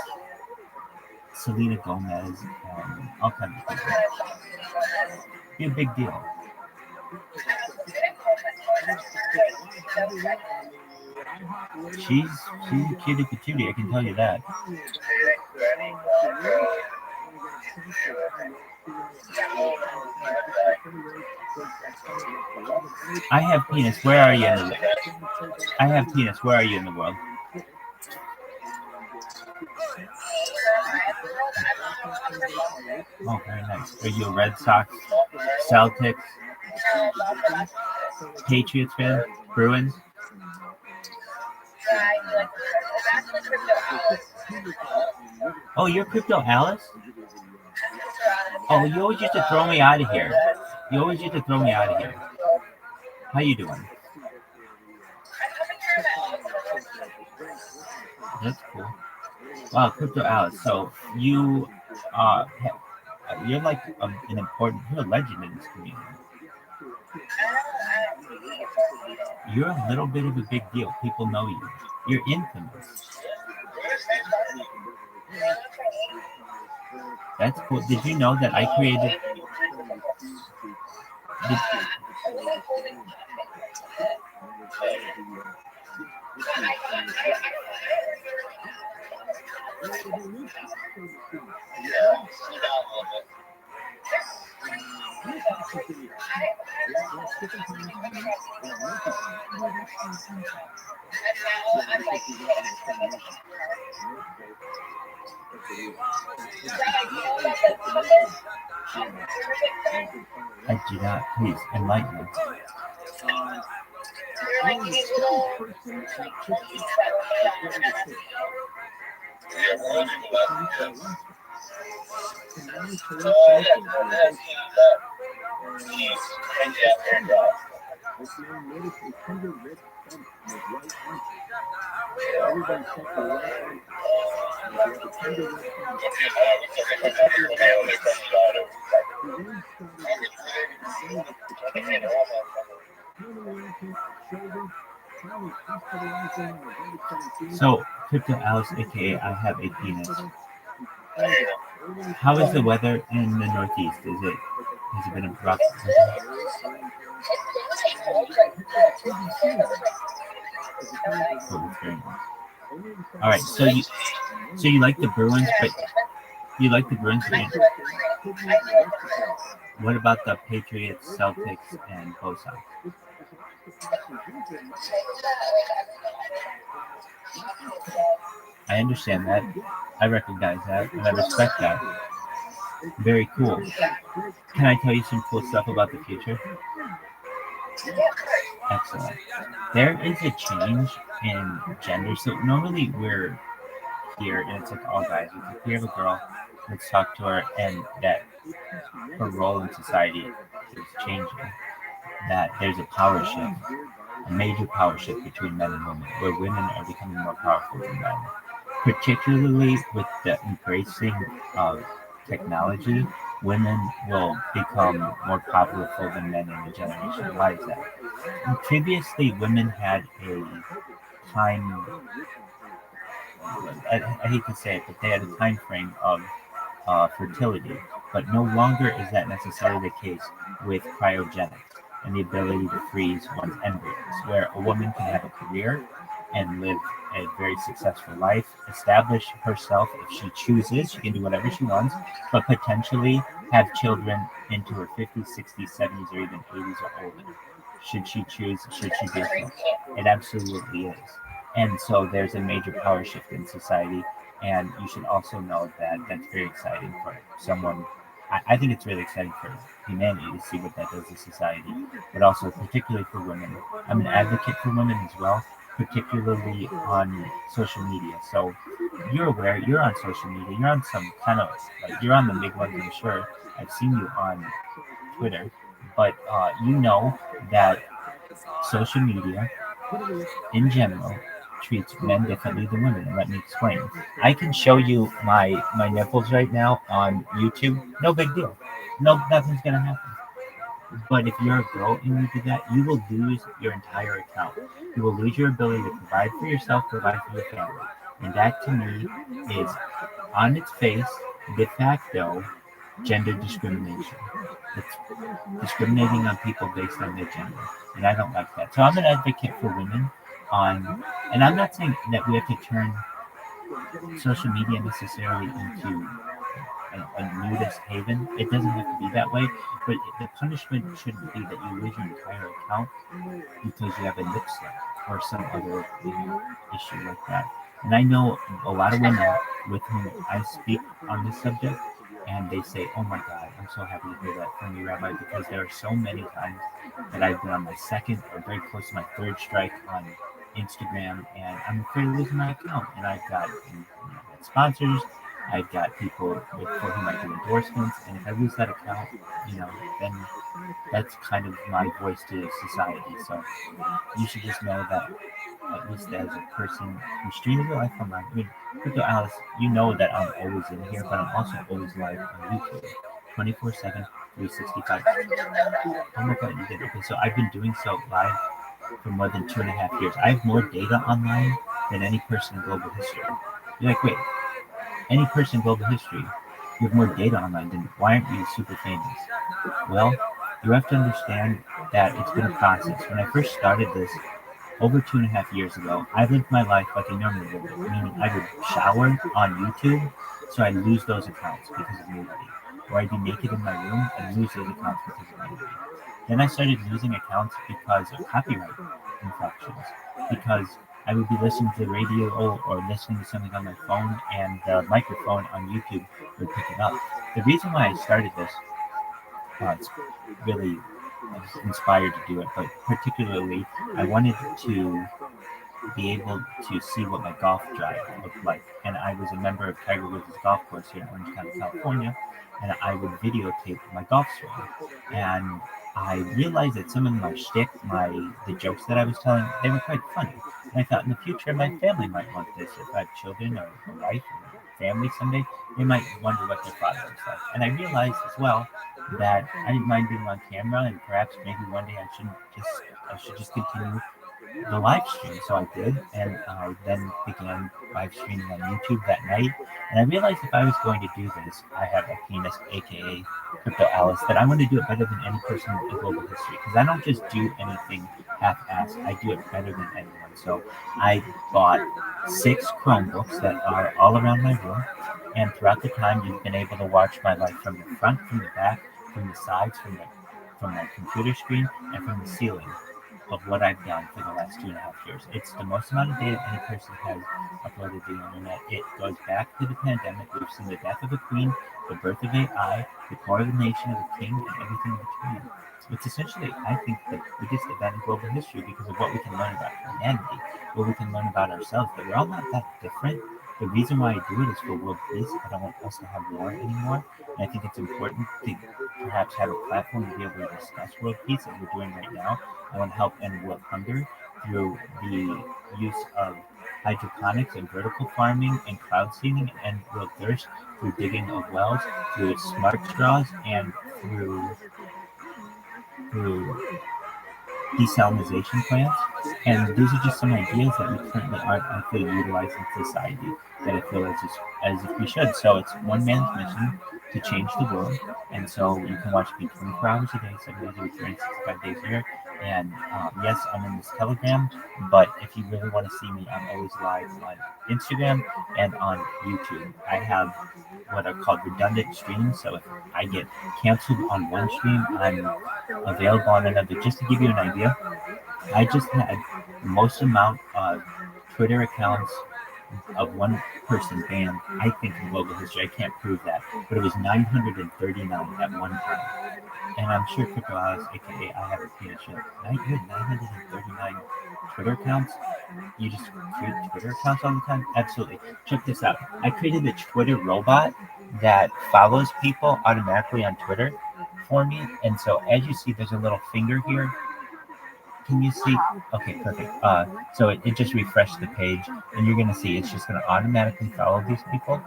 and all kinds of people. It'd be a big deal. She's a cutie patootie, I can tell you that. I have penis. Where are you in the world? I have penis. Where are you in the world? Oh, very nice. Are you a Red Sox, Celtics, Patriots fan? Bruins? Oh, you're Crypto Alice? Oh, you always used to throw me out of here. How you doing? That's cool. Wow, Crypto Alice. So you're like you're a legend in this community. You're a little bit of a big deal. People know you. You're infamous. That's cool. Did you know that I created? I do not. Please enlighten me. So, Crypto Alice, aka I have a penis. How is the weather in the Northeast? Has it been a rough? All right, so you like the Bruins, but you like the Bruins. What about the Patriots, Celtics, and Bo Sox? I understand that. I recognize that, and I respect that. Very cool. Can I tell you some cool stuff about the future? Excellent. There is a change in gender. So normally we're here and it's like all guys. It's like we have a girl, let's talk to her, and that her role in society is changing. That there's a power shift, a major power shift between men and women, where women are becoming more powerful than men. Particularly with the embracing of technology, women will become more powerful than men in the generation. Why is that? Previously, women had a time, I hate to say it, but they had a time frame of fertility, but no longer is that necessarily the case with cryogenics and the ability to freeze one's embryos, where a woman can have a career and live a very successful life, establish herself if she chooses, she can do whatever she wants, but potentially have children into her 50s, 60s, 70s, or even 80s or older. Should she choose, should she be so? It absolutely is. And so there's a major power shift in society, and you should also know that that's very exciting for someone. I think it's really exciting for humanity to see what that does to society, but also particularly for women. I'm an advocate for women as well, particularly on social media. So you're aware, you're on social media, you're on some kind of, like, you're on the big ones, I'm sure. I've seen you on Twitter, but you know that social media in general treats men differently than women. And let me explain. I can show you my nipples right now on YouTube. No big deal. No, nothing's gonna happen. But if you're a girl and you do that, you will lose your entire account. You will lose your ability to provide for yourself, provide for your family. And that to me is on its face, de facto, gender discrimination. It's discriminating on people based on their gender. And I don't like that. So I'm an advocate for women on, and I'm not saying that we have to turn social media necessarily into a nudist haven. It doesn't have to be that way, but the punishment shouldn't be that you lose your entire account because you have a lip slip or some other issue like that. And I know a lot of women with whom I speak on this subject, and they say, "Oh my God, I'm so happy to hear that from you, Rabbi," because there are so many times that I've been on my second or very close to my third strike on Instagram, and I'm afraid of losing my account. And I've got sponsors, I've got people for whom I do endorsements, and if I lose that account, then that's kind of my voice to society. So you should just know that, at least as a person who streams their life online. I mean, Crypto Alice, you know that I'm always in here, but I'm also always live on YouTube, 24/7, 365. Oh my God, you did. Okay, so I've been doing so live for more than 2.5 years. I have more data online than any person in global history. You're like, wait, any person in global history, you have more data online than, why aren't you super famous? Well, you have to understand that it's been a process. When I first started this over 2.5 years ago, I lived my life like I normally lived it, meaning I would shower on YouTube, so I'd lose those accounts because of nudity. Or I'd be naked in my room and lose those accounts because of nudity. Then I started losing accounts because of copyright infractions, because I would be listening to the radio or listening to something on my phone, and the microphone on YouTube would pick it up. The reason why I started this, it's really, I was inspired to do it, but particularly I wanted to be able to see what my golf drive looked like. And I was a member of Tiger Woods' golf course here in Orange County, California, and I would videotape my golf swing. And I realized that some of my shtick, the jokes that I was telling, they were quite funny. And I thought in the future my family might want this. If I have children or a wife or family someday, they might wonder what their father looks like. And I realized as well that I didn't mind being on camera, and perhaps maybe one day I should just continue the live stream. So I did, and I then began live streaming on YouTube that night. And I realized if I was going to do this, I have a penis, aka Crypto Alice, that I want to do it better than any person in global history. Because I don't just do anything half-assed, I do it better than anyone. So I bought 6 Chromebooks that are all around my room, and throughout the time you've been able to watch my life from the front, from the back, from the sides, from my computer screen, and from the ceiling. of what I've done for the last 2.5 years. It's the most amount of data any person has uploaded to the internet. It goes back to the pandemic. We've seen the death of a queen, the birth of AI, the coronation of a king, and everything in between. It's essentially, I think, the biggest event in global history because of what we can learn about humanity, what we can learn about ourselves, that we're all not that different. The reason why I do it is for world peace. I don't want us to have war anymore. And I think it's important to perhaps have a platform to be able to discuss world peace as we're doing right now. I want to help end world hunger through the use of hydroponics and vertical farming and cloud seeding, and end world thirst through digging of wells, through smart straws, and through desalinization plants. And these are just some ideas that we currently aren't, I feel, utilizing in society that I feel as if we should. So it's one man's mission to change the world. And so you can watch me 24 hours a day, 7 days a week, 365 days a year. And yes, I'm in this Telegram, but if you really want to see me, I'm always live on Instagram and on YouTube. I have what are called redundant streams. So if I get canceled on one stream, I'm available on another. Just to give you an idea, I just had the most amount of Twitter accounts of one person banned, I think, in global history. I can't prove that, but it was 939 at one time. And I'm sure Crypto Alice, aka I have a penis show, you had 939 Twitter accounts. You just create Twitter accounts all the time? Absolutely. Check this out. I created a Twitter robot that follows people automatically on Twitter for me. And so as you see, there's a little finger here. Can you see? Okay, perfect. So it just refreshed the page, and you're gonna see it's just gonna automatically follow these people,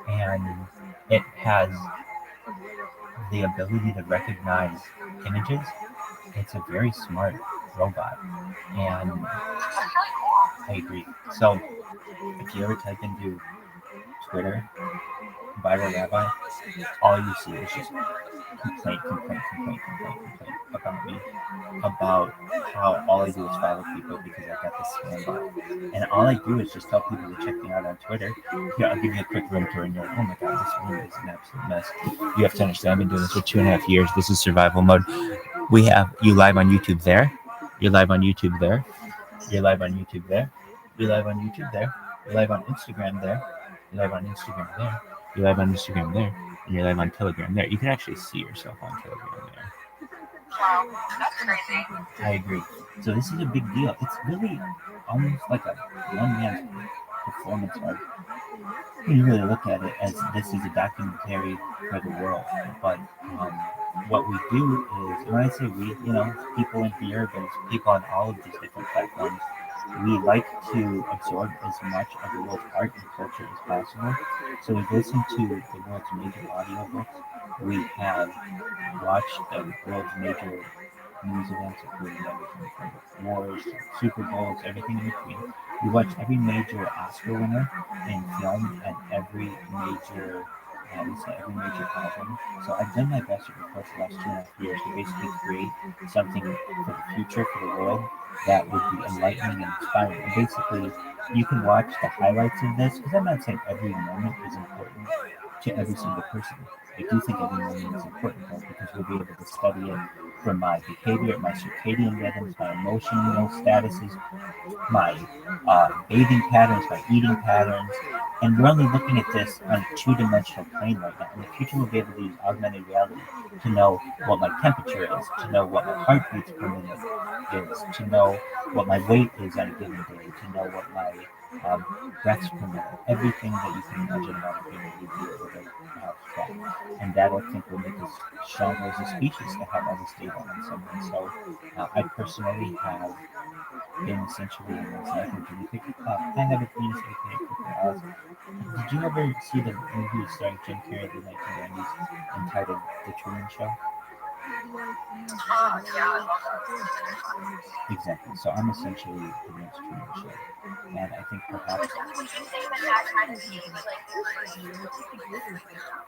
and it has the ability to recognize images. It's a very smart robot, and I agree. So if you ever type into Twitter, ViralRabbi, all you see is just complaint about me, about how all I do is follow people because I got this spam bot. And all I do is just tell people to check me out on Twitter. Here, I'll give you a quick room tour, and you're like, oh my god, this room is an absolute mess. You have to understand, I've been doing this for 2.5 years. This is survival mode. We have you live on YouTube there. You're live on YouTube there. You're live on YouTube there. You're live on YouTube there. You're live on Instagram there. You're live on Instagram there. You're live on Instagram there. And you're live on Telegram there. You can actually see yourself on Telegram there. Wow, that's crazy. I agree. So this is a big deal. It's really almost like a one-man performance art. You really look at it as this is a documentary for the world. But what we do is, when I say we, people in here, but it's people on all of these different platforms, we like to absorb as much of the world's art and culture as possible. So we've listened to the world's major audiobooks. We have watched the world's major news events, including everything from wars, Super Bowls, everything in between. We watched every major Oscar winner in film and every major album. So I've done my best over the course of the last 2.5 years to basically create something for the future, for the world, that would be enlightening and inspiring. And basically, you can watch the highlights of this, because I'm not saying every moment is important to every single person. I do think every moment is important, though, because we'll be able to study it from my behavior, my circadian rhythms, my emotional statuses, my bathing patterns, my eating patterns, and we're only looking at this on a two-dimensional plane right now. In the future, we'll be able to use augmented reality to know what my temperature is, to know what my heartbeats per minute is, to know what my weight is on a given day, to know what my breaths per minute, everything that you can imagine about a human would be able to track. And that, I think, will make us stronger as a species to have all this data on someone. So I personally have been essentially an encyclopedia. You pick it up. I have a penis, aka. Did you ever see the movie starring Jim Carrey in the 1990s entitled The Truman Show? Oh, yeah, I love that. Exactly. So I'm essentially the next Truman Show. And I think perhaps Would you say that kind of gave you like the first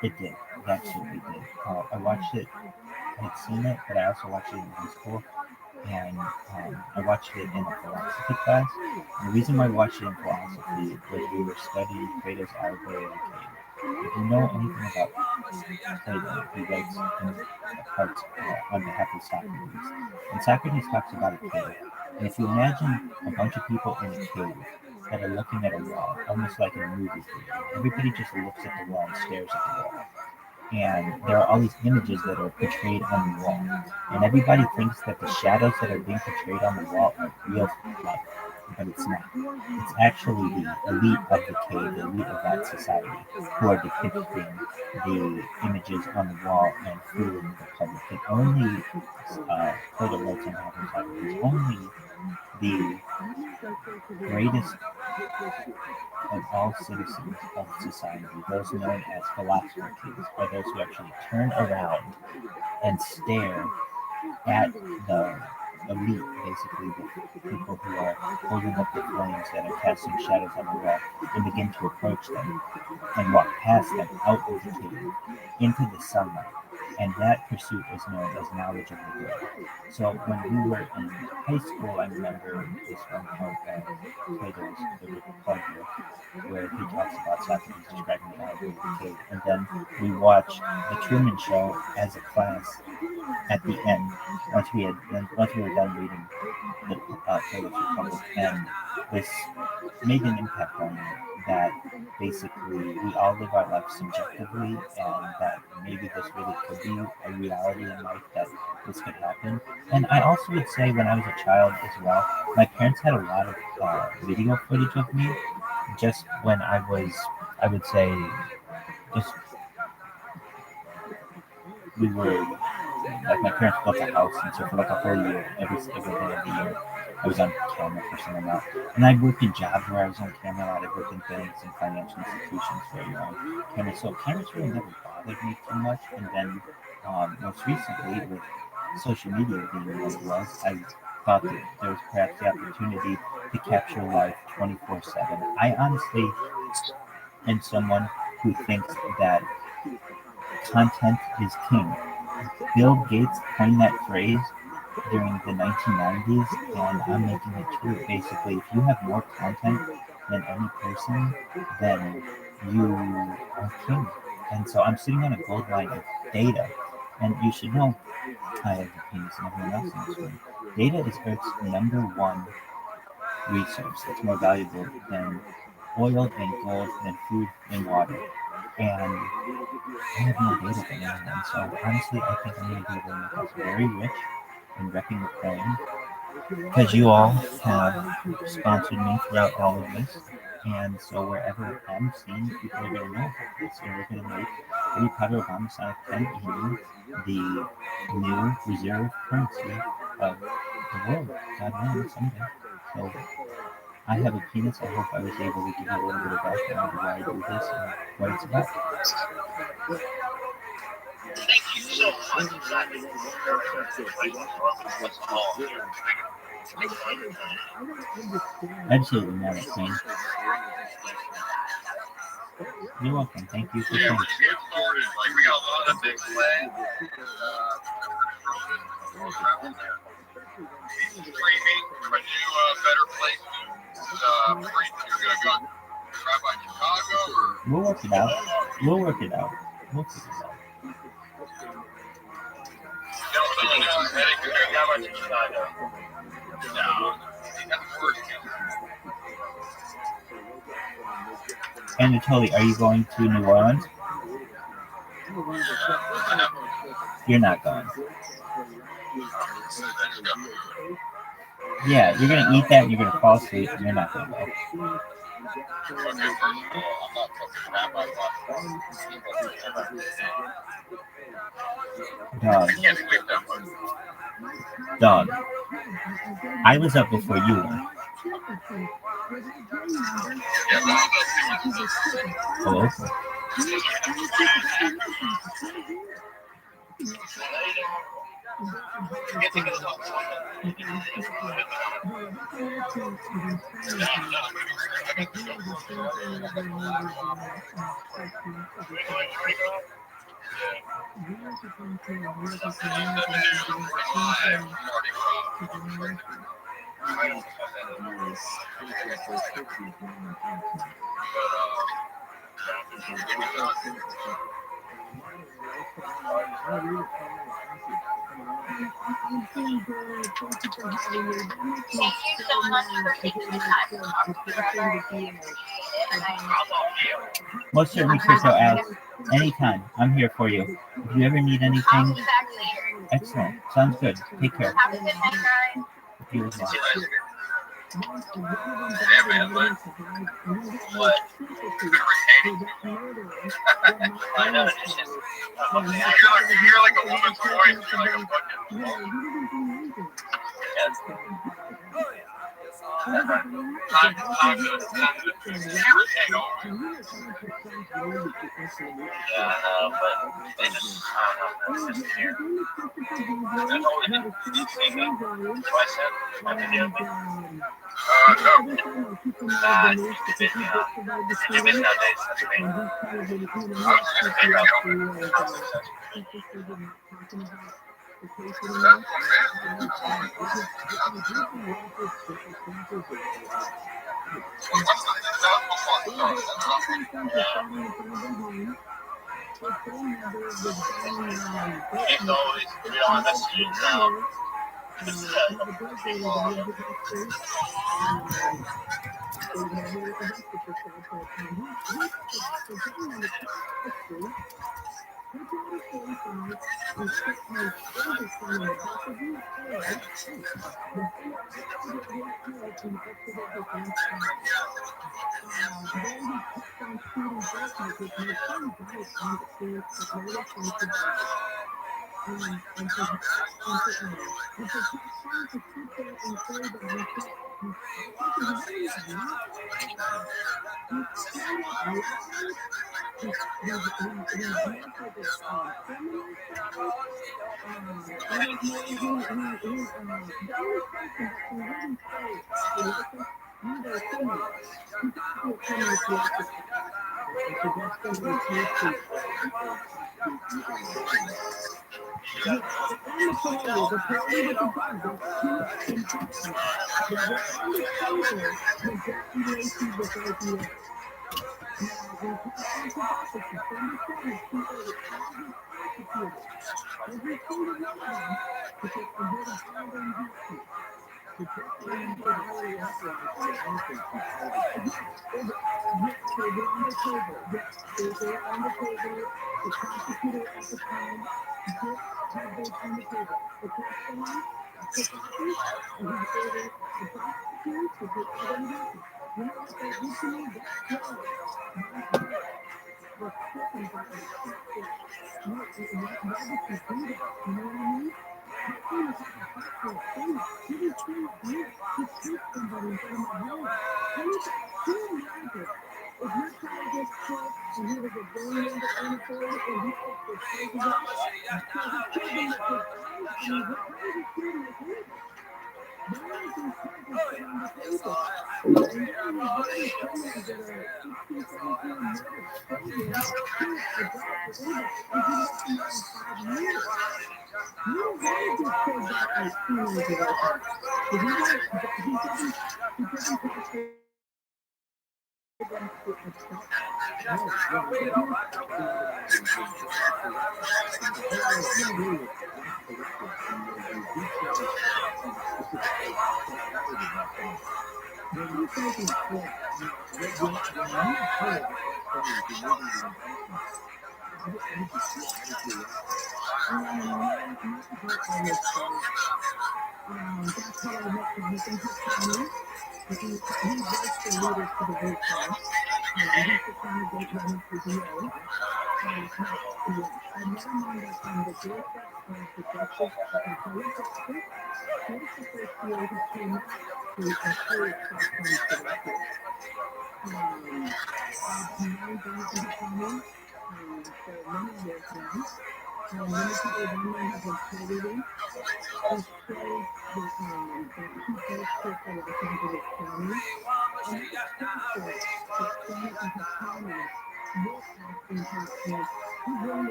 it did. It absolutely did. I watched it. I had seen it, but I also watched it in high school. And I watched it in a philosophy class. And the reason why I watched it in philosophy was we were studying Plato's allegory of the cave. If you know anything about Plato, he writes in the parts on behalf of Socrates. And Socrates talks about a cave. And if you imagine a bunch of people in a cave that are looking at a wall, almost like in a movie theater, everybody just looks at the wall and stares at the wall. And there are all these images that are portrayed on the wall. And everybody thinks that the shadows that are being portrayed on the wall are real life, but it's not. It's actually the elite of the cave, the elite of that society, who are depicting the images on the wall and fooling the public. And only, for the words on the side, it's only the greatest of all citizens of society, those known as philosopher kings, are those who actually turn around and stare at the elite, basically the people who are holding up the flames that are casting shadows on the wall, and begin to approach them and walk past them out of the cave into the sunlight. And that pursuit is known as knowledge of the good. So when we were in high school, I remember this one part of Plato's The Republic, where he talks about Socrates describing the allegory of the cave. And then we watched the Truman Show as a class at the end, once we were done reading the Plato's Republic, and this made an impact on me that basically we all live our life subjectively, and that maybe this really could be a reality in life, that this could happen. And I also would say when I was a child as well, my parents had a lot of video footage of me just when I was, I would say, just we were like my parents built a house, and so for like a whole year, every day of the year, I was on camera for some amount. And I worked in jobs where I was on camera a lot. I worked in banks and financial institutions where you're on camera. So cameras really never bothered me too much. And then most recently, with social media being what it was, I thought that there was perhaps the opportunity to capture life 24/7. I honestly am someone who thinks that content is king. Bill Gates coined that phrase during the 1990s, and I'm making it true. Basically, if you have more content than any person, then you are king. And so I'm sitting on a gold mine of data, and you should know I have a penis and everyone else in this room. Data is Earth's number one resource. It's more valuable than oil and gold, than food and water. And I have more data than anyone. So honestly, I think I'm going to be able to make us very rich in wrecking the coin, because you all have sponsored me throughout all of this. And so wherever I'm seen, people are going to know about this. And we're going to make Harry Potter Obama Sonic 10 the new reserve currency of the world. God willing, someday. So I have a penis. I hope I was able to give you a little bit of background of why I do this and what it's about. Thank you so much. Absolutely not a thing. You're welcome. Thank you for Yeah, coming. but it's good stories. Like, we got a lot of big play. Streaming from a new, better place. You're going to go try by Chicago or? We'll work it out. We'll work it out. We'll figure it out. No, heading to Chicago. No, that's worse. And Tully, are you going to New Orleans? You're not going. Yeah, you're gonna eat that and you're gonna fall asleep and you're not gonna go. Okay, first of all, I'm not fucking crap. Dog. I can't sleep that much. Dog. I was up before you were. Yeah, but I'm not Oh, okay. Most certainly, Crystal asks. Anytime, I'm here for you. If you ever need anything, excellent. Sounds good. Take care. Have a good night, guys. You as well. Yeah, man, but what? I know, it's just, you're like a woman's voice. You're like a fucking. Yes. Yeah, I know, but they just, I don't know, it's just weird. That's all we did. Did you see me? Twice I did the other one. No. It's busy, huh? You're busy nowadays, that's me. I was just gonna figure out it's always, we don't have messages now. This is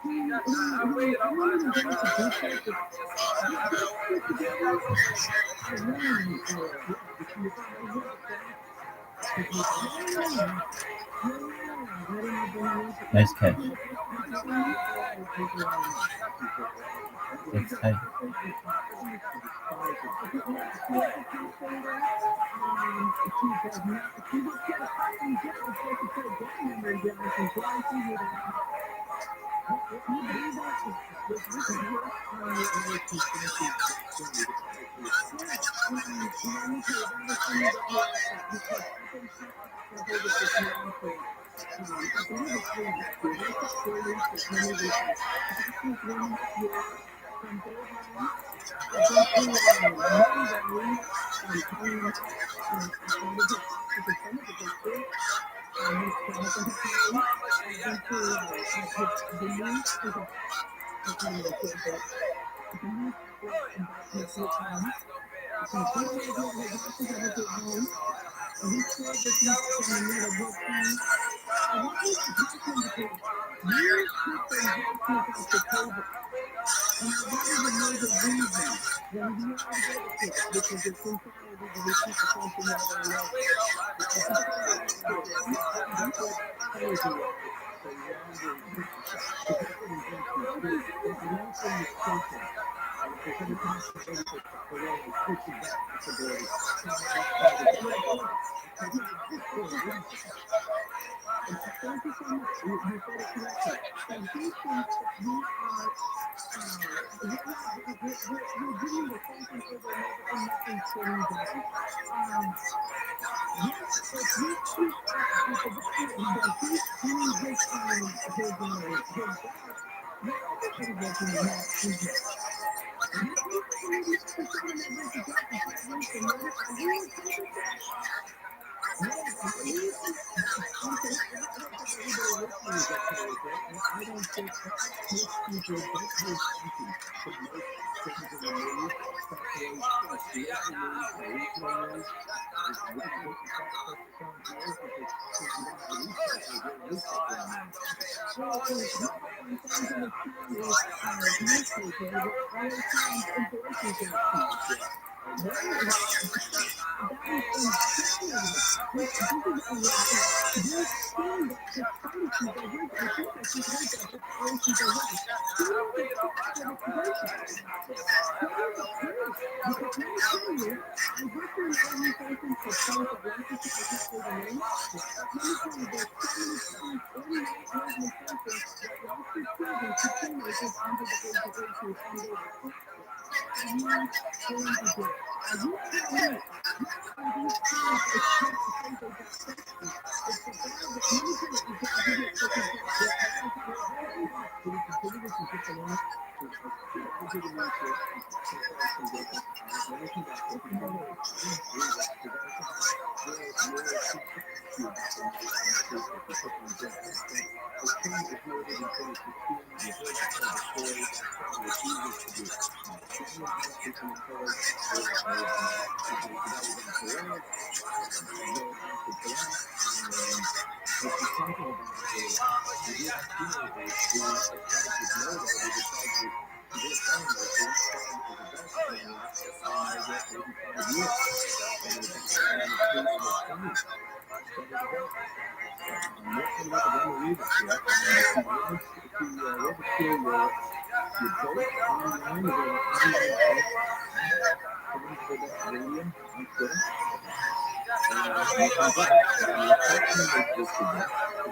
I'm not even going to details, but this together, I really Nice catch. It's tight.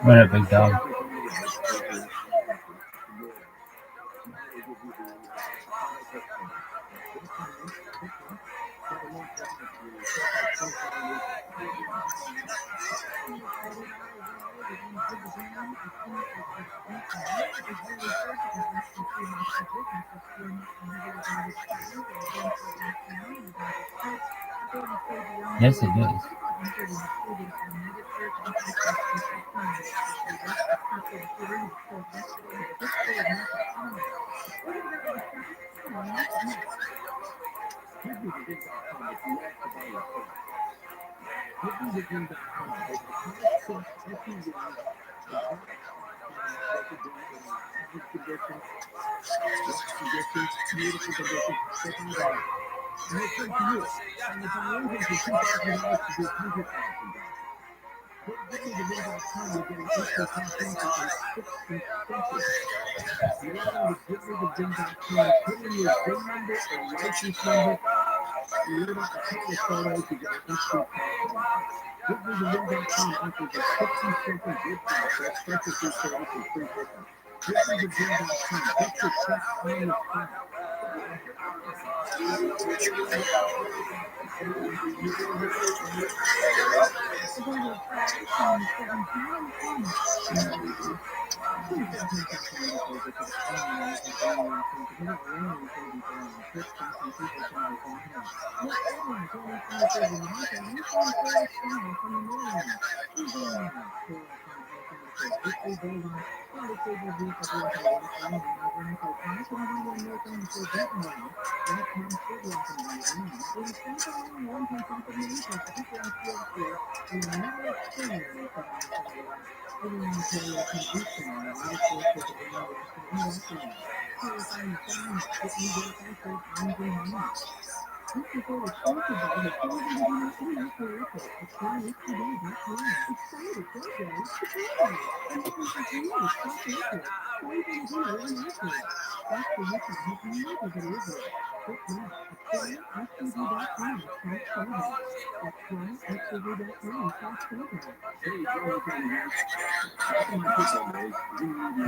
What a big dog. Yes, it is.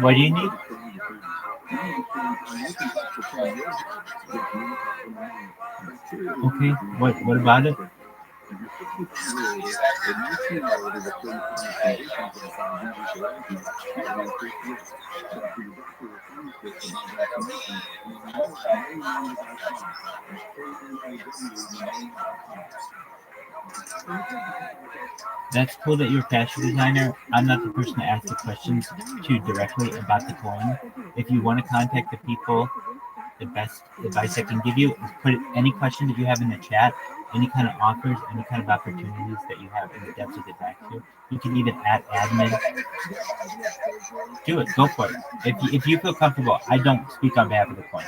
What do you need? Okay. What about it? That's cool that you're a fashion designer. I'm not the person to ask the questions to directly about the coin. If you want to contact the people, the best advice I can give you is put any question that you have in the chat, any kind of offers, any kind of opportunities that you have in the depths of get back to. You can even at admin. Do it. Go for it. If you feel comfortable, I don't speak on behalf of the coin.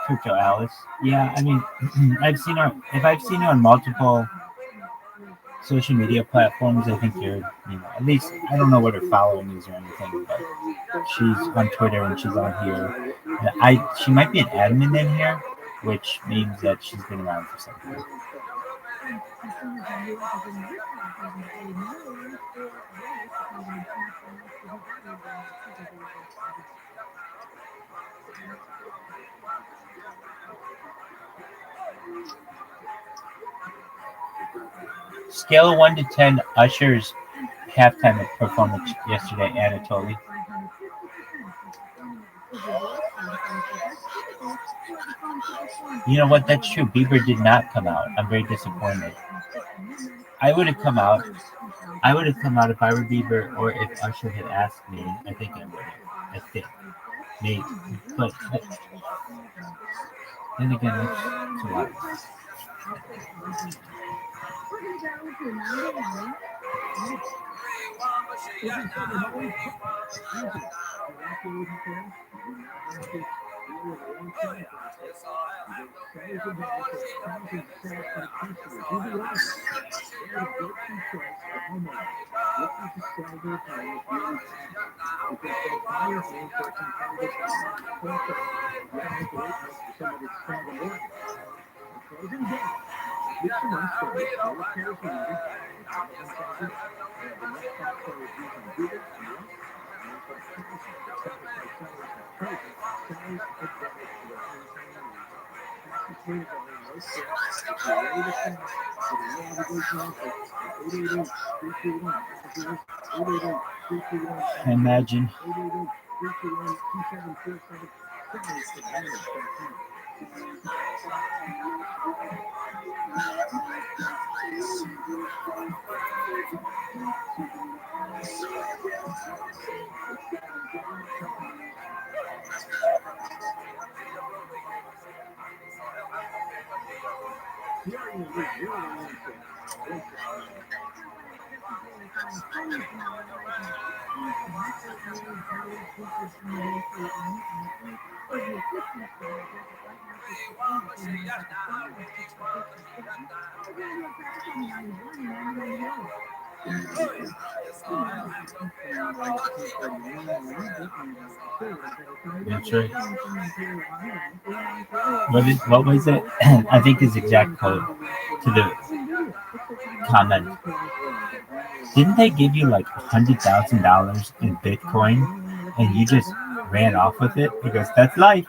Crypto Alice. Yeah, I mean, I've seen her. If I've seen you on multiple social media platforms, I think you're, at least I don't know what her following is or anything, but she's on Twitter and she's on here. And she might be an admin in here, which means that she's been around for some time. Scale of 1 to 10, Usher's halftime performance yesterday, Anatoly. You know what? That's true. Bieber did not come out. I'm very disappointed. I would have come out. I would have come out if I were Bieber or if Usher had asked me. I think I would have. I think. Maybe. But then again, that's a lot. We're going to go to 99. Imagine. That's right. What was it? I think his exact quote to the comment. Didn't they give you like $100,000 in Bitcoin and you just ran off with it? Because that's life.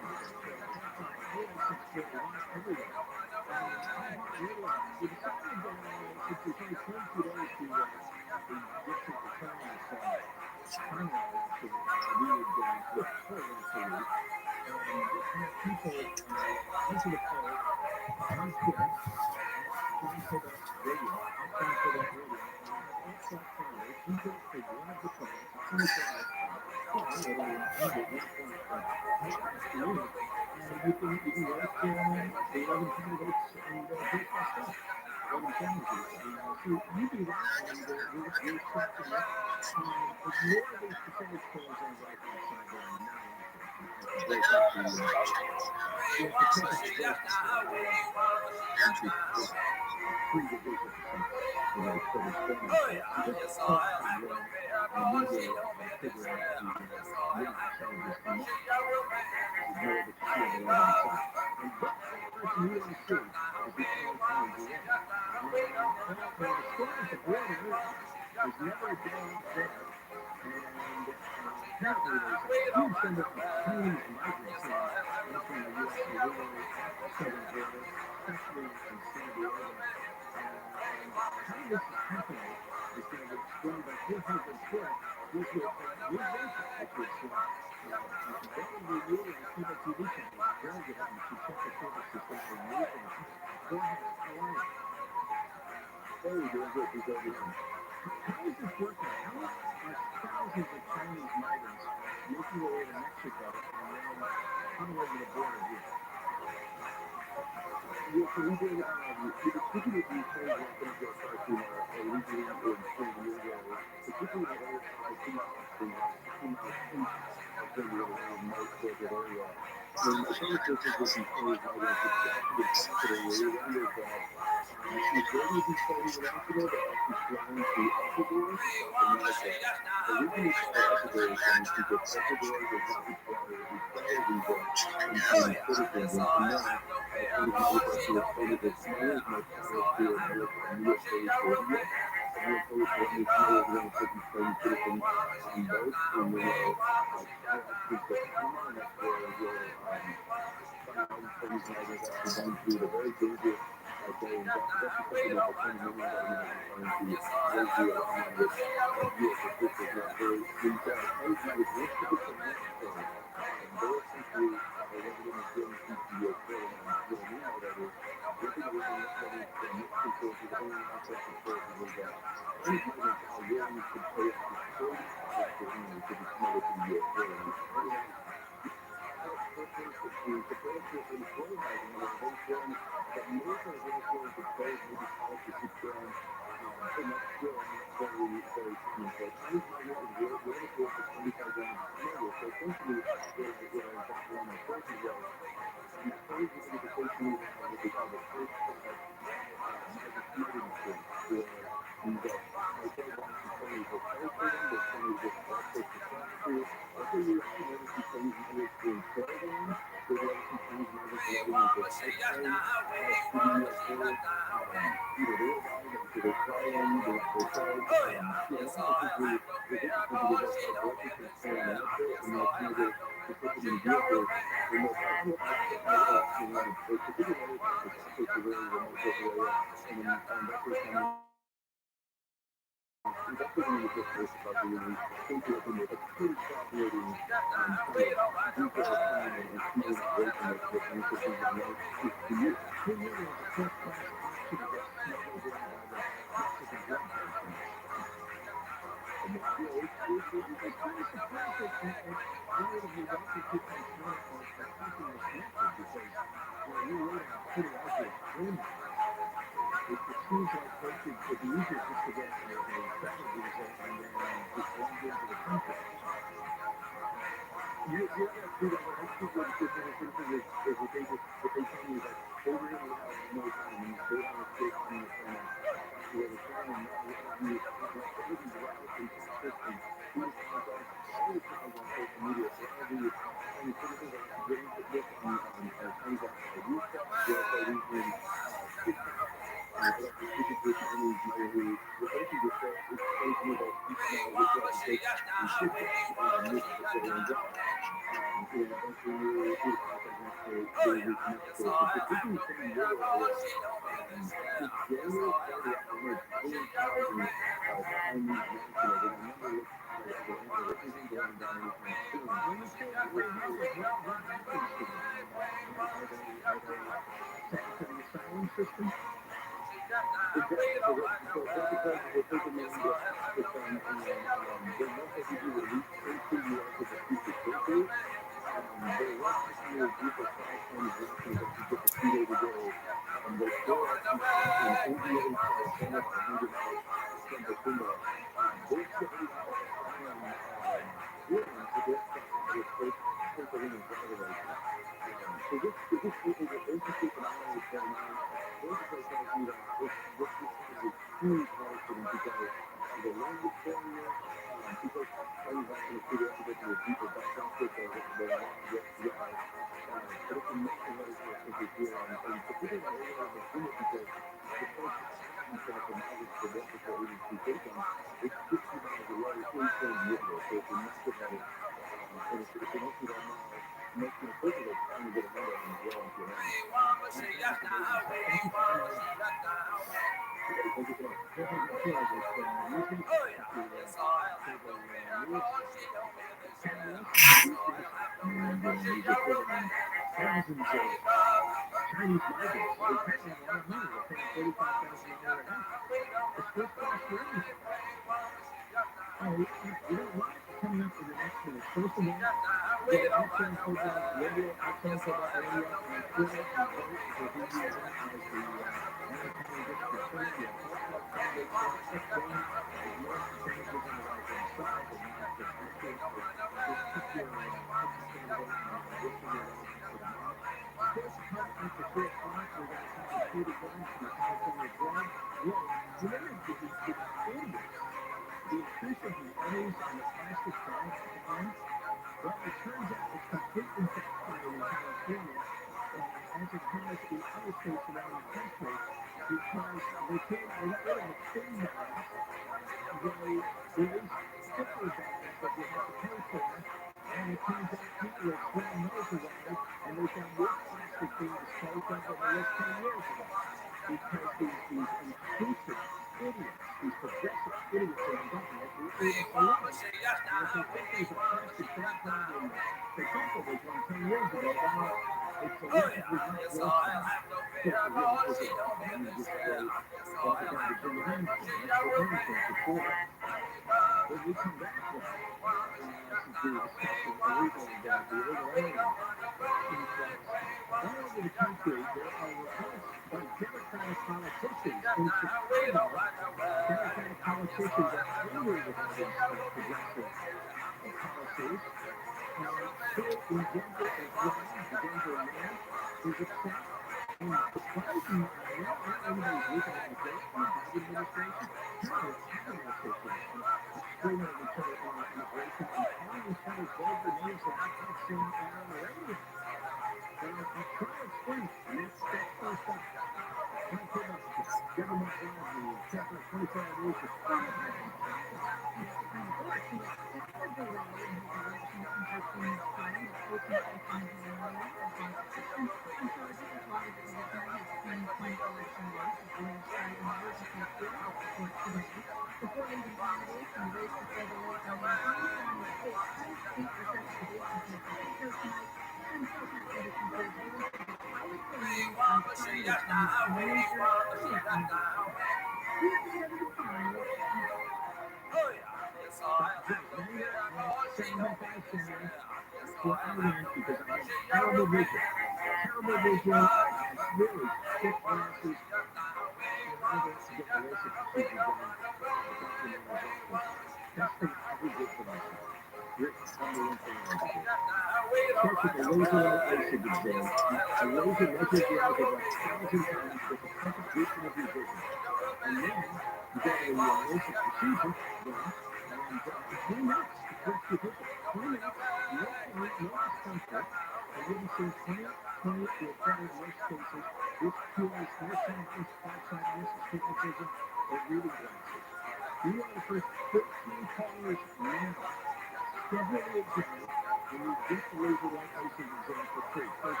and you get the laser light license exam for free. There's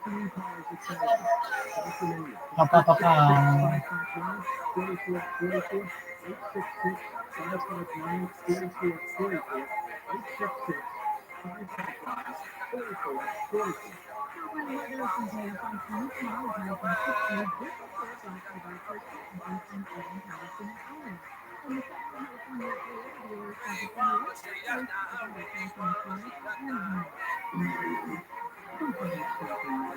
14 cars to sell them. Pennsylvania. Pa, pa, pa, pa. 551 866 559 4444 866 559 4444. Covering weather today from 25 degrees and 60 just before Black Friday purchase in Eastern Oregon, Galveston, and Island. In the Southern California area, dealers have the Fire, First, Better California Fire, and more. From Fire Station, California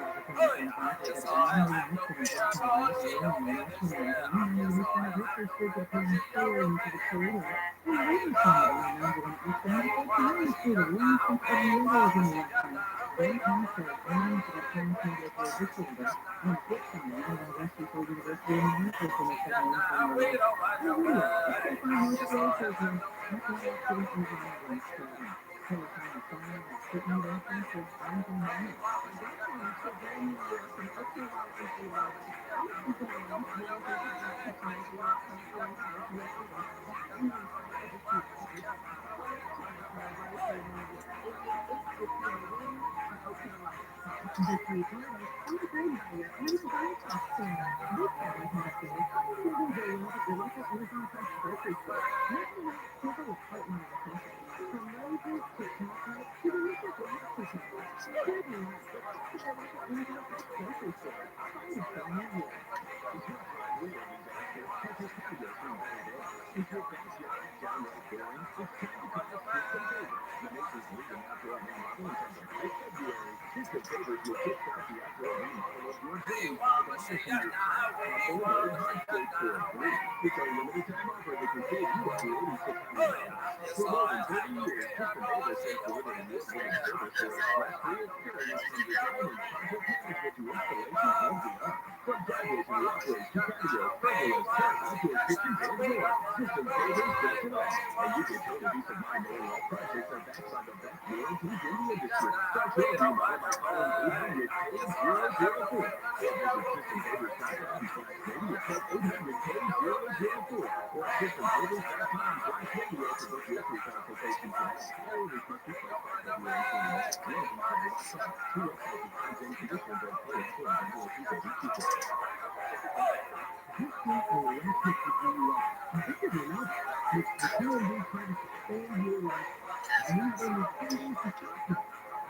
Fire, Mexican Fire, registered to pay fairly to the creator, and later somebody announced an Eastern California one step of the others in the action. Then also, earnings at times can get registered and flip side, University for University of Minnesota from the California. Hallelujah. It's the North Carolina Equal Accident Over Ambulance Program. Telephone 5 for banking money. Documents for brand new US and ultraviolet infrared. Infrared, Is your backyard downright boring? It's time to call Pisco Pavers, the nation's leading outdoor remodeling company. This February, Pisco Pavers will kickstart the outdoor remodel of your dreams by demolishing your old hardscape for free. It's a limited time offer that can save you up to $8,600. For more than 30 years, Pisco Pavers has delivered award-winning service for a stress-free experience from design and project management to installation and beyond. From driveways and walkways to patios, pergolas, terrace, outdoor kitchens, and more. Pisco Pavers does it all. And you can totally peace of mind knowing all projects are backed by the best warranties in the industry. Start your remodel by calling 800-K-004 or visit PistonPavers.com/radio. That's 800-K-004 or PistonPavers.com/radio to book your free consultation today. All orders must be placed by February 29th. More information on our website. See website for terms and conditions and full employment policies of each user. This is electric life. Think of your life. It's the TRILLIONAIRE trying to sustain your life. Need only 10 days to stop it.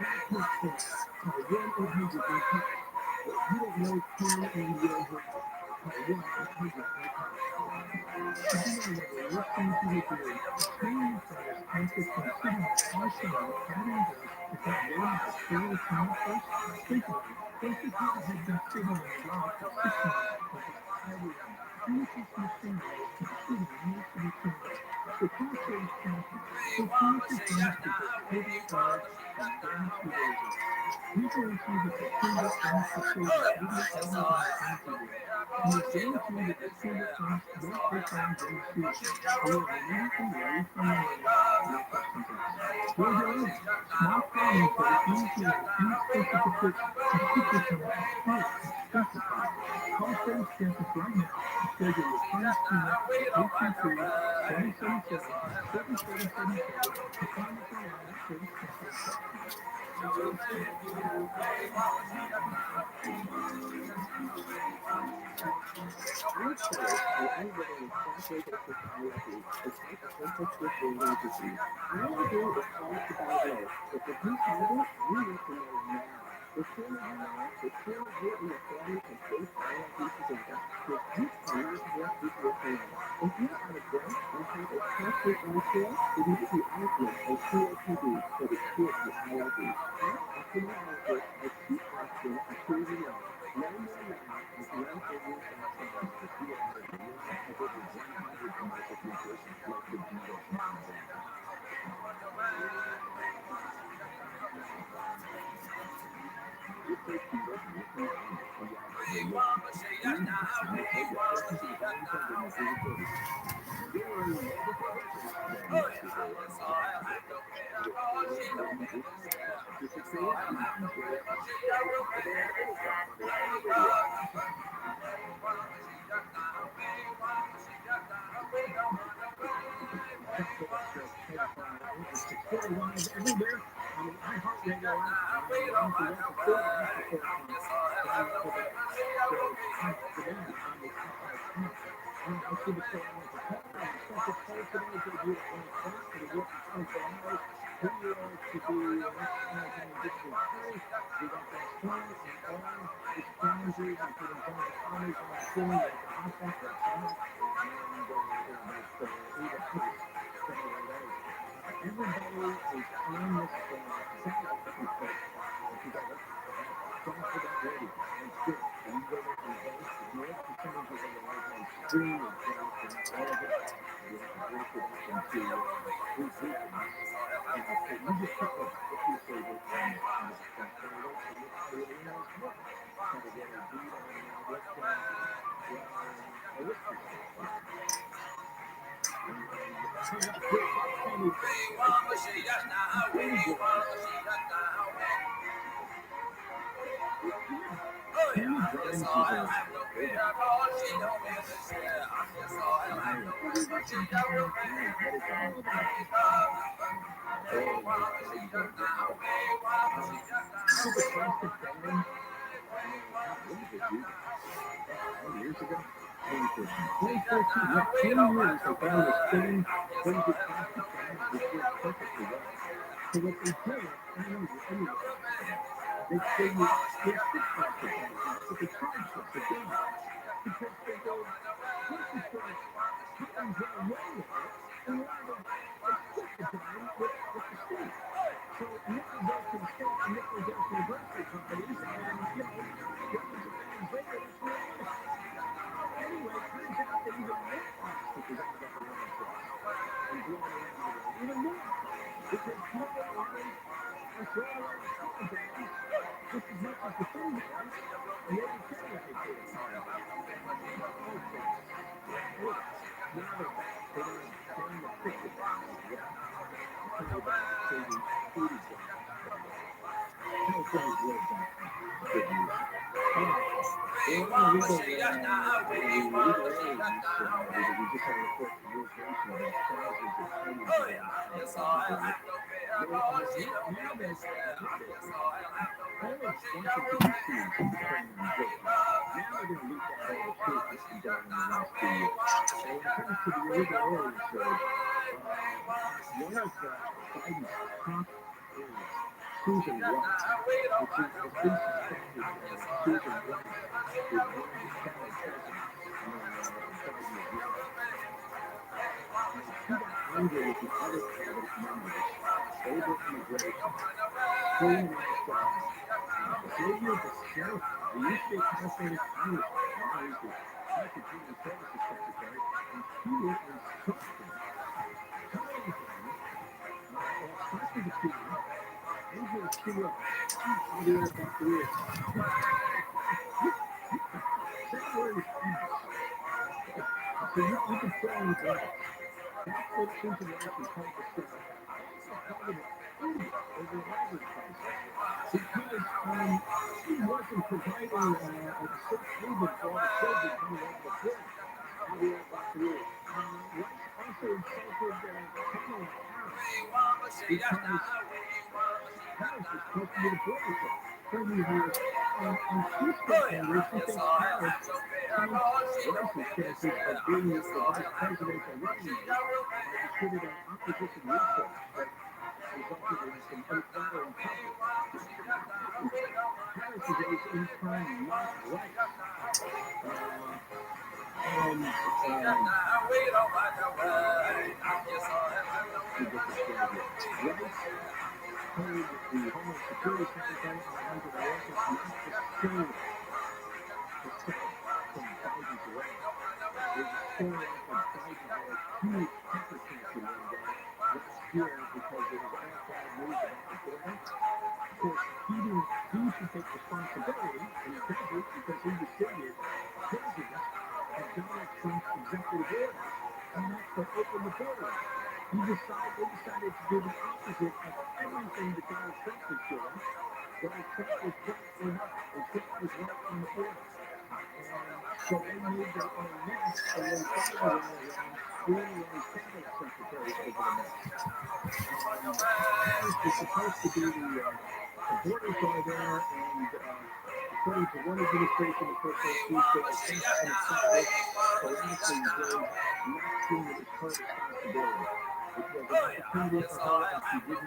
That's not fair. Call 1-800-GO-PET. What you don't know can and will happen. Call 1-800-GO-PET. Did you know that we're listening to your theory? Training fires consists from sitting on harsh and cutting dust to help minimize failure to not first. Think about it. What if you had been sitting on a log for 6 months without powering on? How much this machinery is consuming needs to be turned on. The cost saves counting. So finish your furnace to get total fires and guarantee the results. We guarantee that the timber furnace will save you 80 hours and time to work. We guarantee that the timber furnace won't break down during season. We are immediately relief from the money. No questions asked. Build your own. Small farming for the easy and inexpensive to keep your furnace quiet and specified. Call Furnace Campus right now to schedule your furnace cleanup at 823-777-7777 to find us online at furnacecampus.com. Our sellers are unwilling to cooperate with IRB despite the conflicts with building disease. IRB is called to buy low, but if you have it, you need to know now. The sooner you know, the sooner you and your family can face IRB together, because you cannot have people alone. If you're out of breath and have a prostate eye it may be asthma or COPD that is cured with IRB. Ask Optimal Outfit or keep asking until you know. Learn more now at learnforyours.com. The TRILLIONAIRE has over 100 commercial features like the Diva Sound. If those features make you angry, you have a real take your questions to the guidance under Missouri Code. There are no better questions than yesterday. To 6 a.m. Everywhere. mean, I heart radio, I'm the local food, I'm the food farm. So I'm for that. So for them, it's like, I see the program as a parent, and Central Coast today, they do it at 1 o'clock, and they do it for 24 hours. 2-year-olds to be exercising in digital space. We got that plant and all its challenges, including some of the farmers on the scene, like the hot back, the hot, and that's 8 hours, 7 or 8 hours. Everybody is on this satellite that we put together. Thanks for that radio. It's good. So you go there and vote. More percentages of the live stream is great, and all of it. We have a great production to repeat things. So you just pick what's your favorite, and can't wait to look for your emails tomorrow. Try to get a beat on what what's this stuff. Years ago, 2014, yeah, 10 years they found this thing, crazy plastic bag, which worked perfectly well. So what they did, I don't know if you they split the plastic bag in half, but they charged us again because they go, grocery stores couldn't get away with it in order to split the bag with the state. So nickel goes to the state and nickel goes to the grocery companies, and billions of bags later, that's where it is. Anyway, it turns out that even more plastic is ended up in landfills and blown around the world. Even more. Because people are throwing away the trash bags just as much as the food bags, and they don't care what they do with them. Okay. Anyway, now they're back. They're going to pick the bags as well. I'll tell you about the food example. California's really got good news. All right. Well, on the legal aliens, we just had a report from News Nation about thousands of tiny drones. Now there's Poland wanted to be sued for Ukraine and Britain. Now they're going to leak out all the truth that's been going on in the last 2 years. So when it comes to the illegal aliens surge, one of Biden's top aides, Susan Rice, which is has been suspected Susan Rice is one of the shadow presidents when Biden was running. She got angry with the other cabinet members over immigration, saying that Xavier Becerra, who used to be a California congressman, now he's the Health and Human Services Secretary, and she was insulting, telling him, talking to Putin, and his CEO, I'll be right back to you. That word is imbecile. So you can fill in the blanks. That's what Susan Rice was told to say. Also called him an idiot over rising prices because she wasn't providing a safe haven for all the children coming over the border. I'll be right back to you. Rice also insulted Kamala Harris because Harris is supposed to be the border patrol. And she's still angry. She thinks Harris Rice's chances of being the vice presidential running mate are distributed on opposition research that resulted in some unflattering coverage. Harris is always in time, not Rice. And Rice told the Homeland Security Secretary Alejandro Mayorkas not to say that, to say from Biden's arrest. There's a story out that Biden had a huge temper tantrum one day last year because there was all bad news about the border. Of course, he should take responsibility, and he doesn't because he was sitting president of Donald Trump's executive orders not to open the border. They decided to do the opposite of everything that Donald Trump was doing. Donald Trump was right or not, and Trump was right on the border. So they moved their own nest and they followed around screaming at his cabinet secretary over the nest. Ours was supposed to be the borders are there, and according to one administration official, she's the offense and accomplice, so honestly, Joe, not seeing it as her responsibility. It was an opportunity for her, and she didn't follow the brief.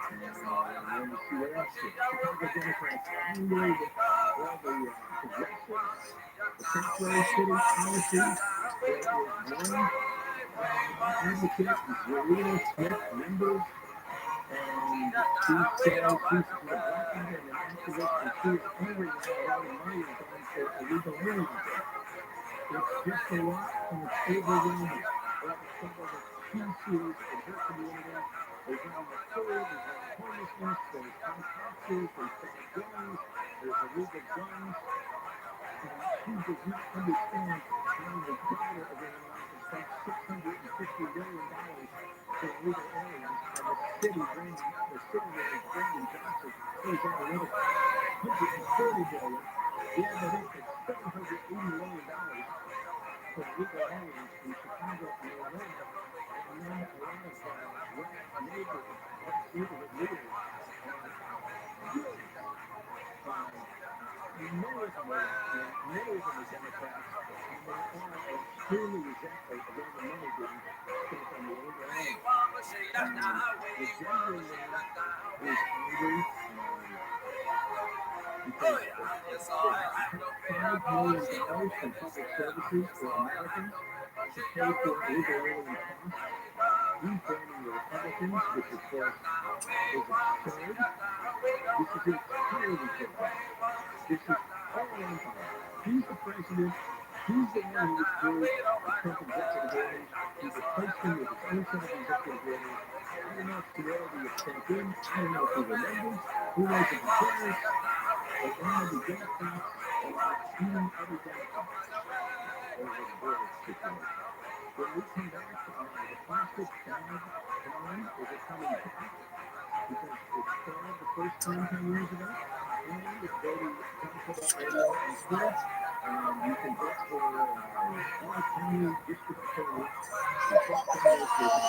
And let's see what else here. Chicago Democrats angry with all the progressives, the sanctuary city policies. There is one advocate, Zelina Smith, members, and she says she's the black mother and an activist, and she is angry now that all the money is going for illegal aliens. It's just a lot, and it's overwhelming. All the trouble that she sees in her community. There's not enough food, there's not homelessness, there's high taxes, there's bad guns, there's illegal guns. And she does not understand how the governor of Illinois can spend $650 million for illegal aliens, and the city manager, Brandon Johnson, throws out another $140 million. Yeah, but it's $780 million for illegal aliens in Chicago and Illinois, and then a lot of black neighborhood leaders are furious. Many of them are left-wing, many of them are Democrats, and they all are extremely resentful of all the money being spent on the illegal aliens. The Denver mayor is angry because they have cut $5 million from public services for Americans to pay for illegal alien costs. He's blaming the Republicans, which of course is absurd. This is entirely football. This is all on fire. He's the president. He's the one who withdrew the Trump executive orders. He replaced him with his own set of executive orders. I don't know if Seniority is sent in. I don't know if he remembers. Who knows if he cares? But now the Democrats are eating other Democrats over the border situation. When we come back, the plastic bag ban, is it coming back? Because it failed the first time 10 years ago. And if you go to radio and Twitter, you can vote for our county district attorney. The first time those people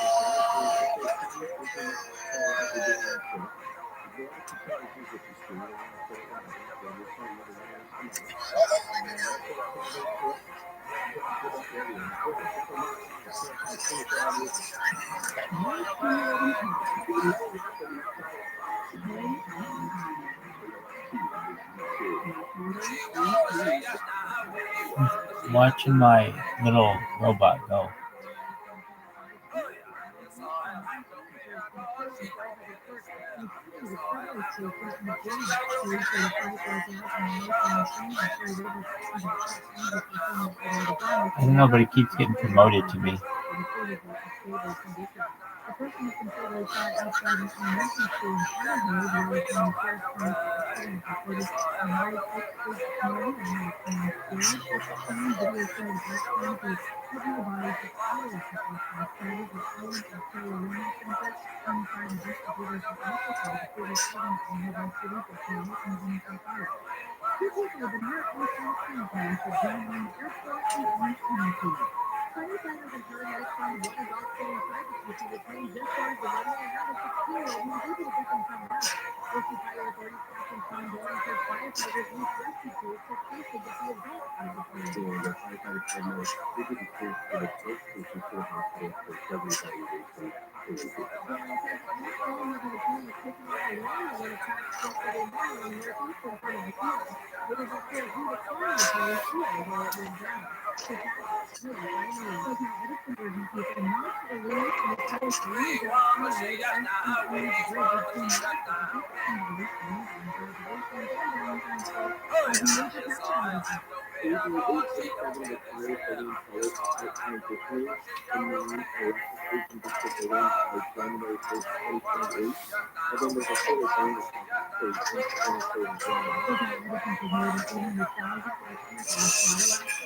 Watching my little robot go. I don't know, but it keeps getting promoted to me. The person is completely shot outside an elementary school in Idaho, where it's on the first time reported a large extra snow and had scared at the time. Video showed a black man who had no body just hours before fire started. The island of Carolina Center, 25 investigators were also called to further shooting in nearby cities of Seattle and Winnipeg, Iowa. Two people have been hurt in South Carolina for Greenland Airport and Orange County police. Firefighters and paramedics found one dog still inside the PC that claimed just started the runway and had a 16-year-old who was able to get them covered up. Ocean Fire Authority Captain Tom Dolan says firefighters used rescue tools successfully to get the adult out of the plane. The firefighters said no, they didn't take the adult patient to the hospital for 75 days. Dolan says not knowing whether the plane was taken out alone or when it crashed yesterday morning in northeastern part of the field. It isn't clear who was flying the plane or where it went down. Emergencies are not released in the public range of highway SEE's bridge between Knoxville and Valentine and graduation and Valentine's Day as a major power outage.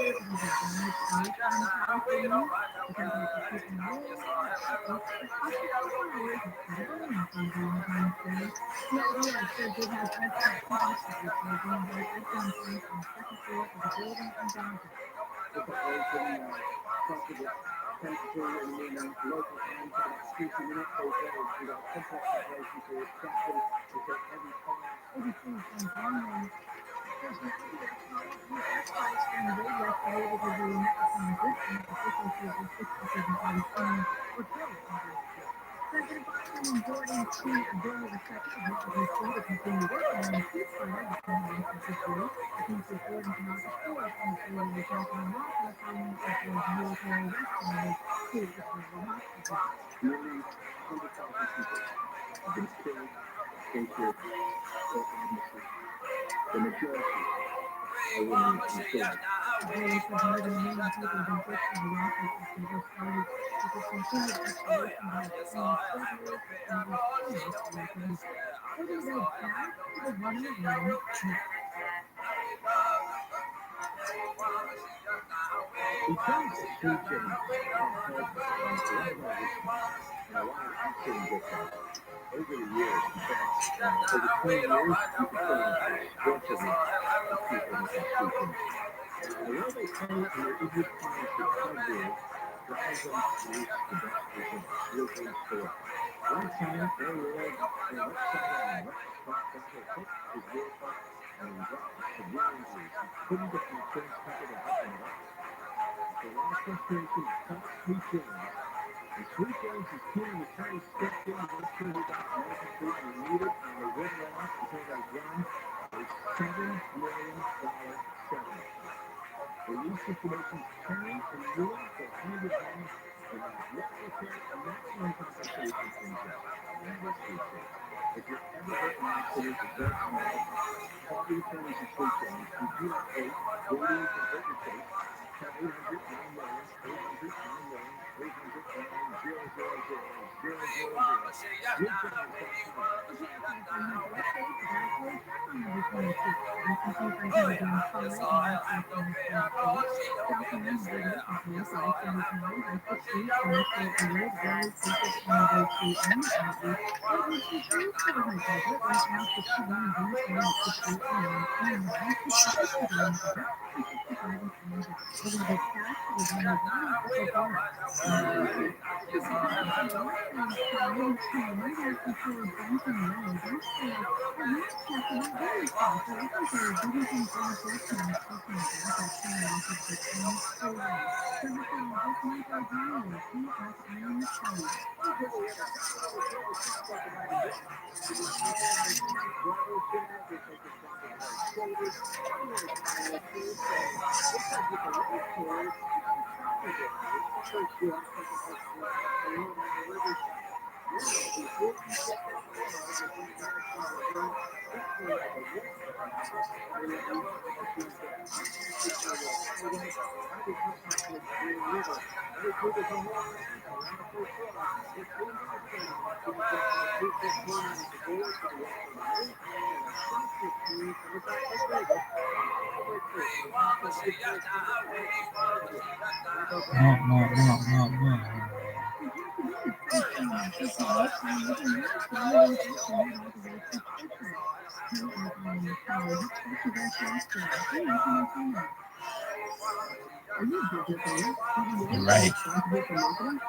You're right.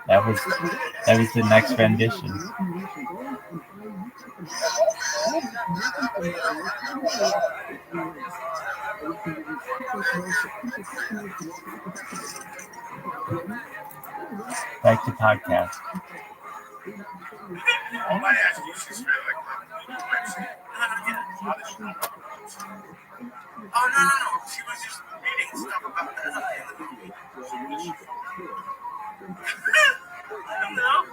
That was the next rendition. Back to podcast. All I asked you is just really like website. Oh no. She was just reading stuff about that. I don't know.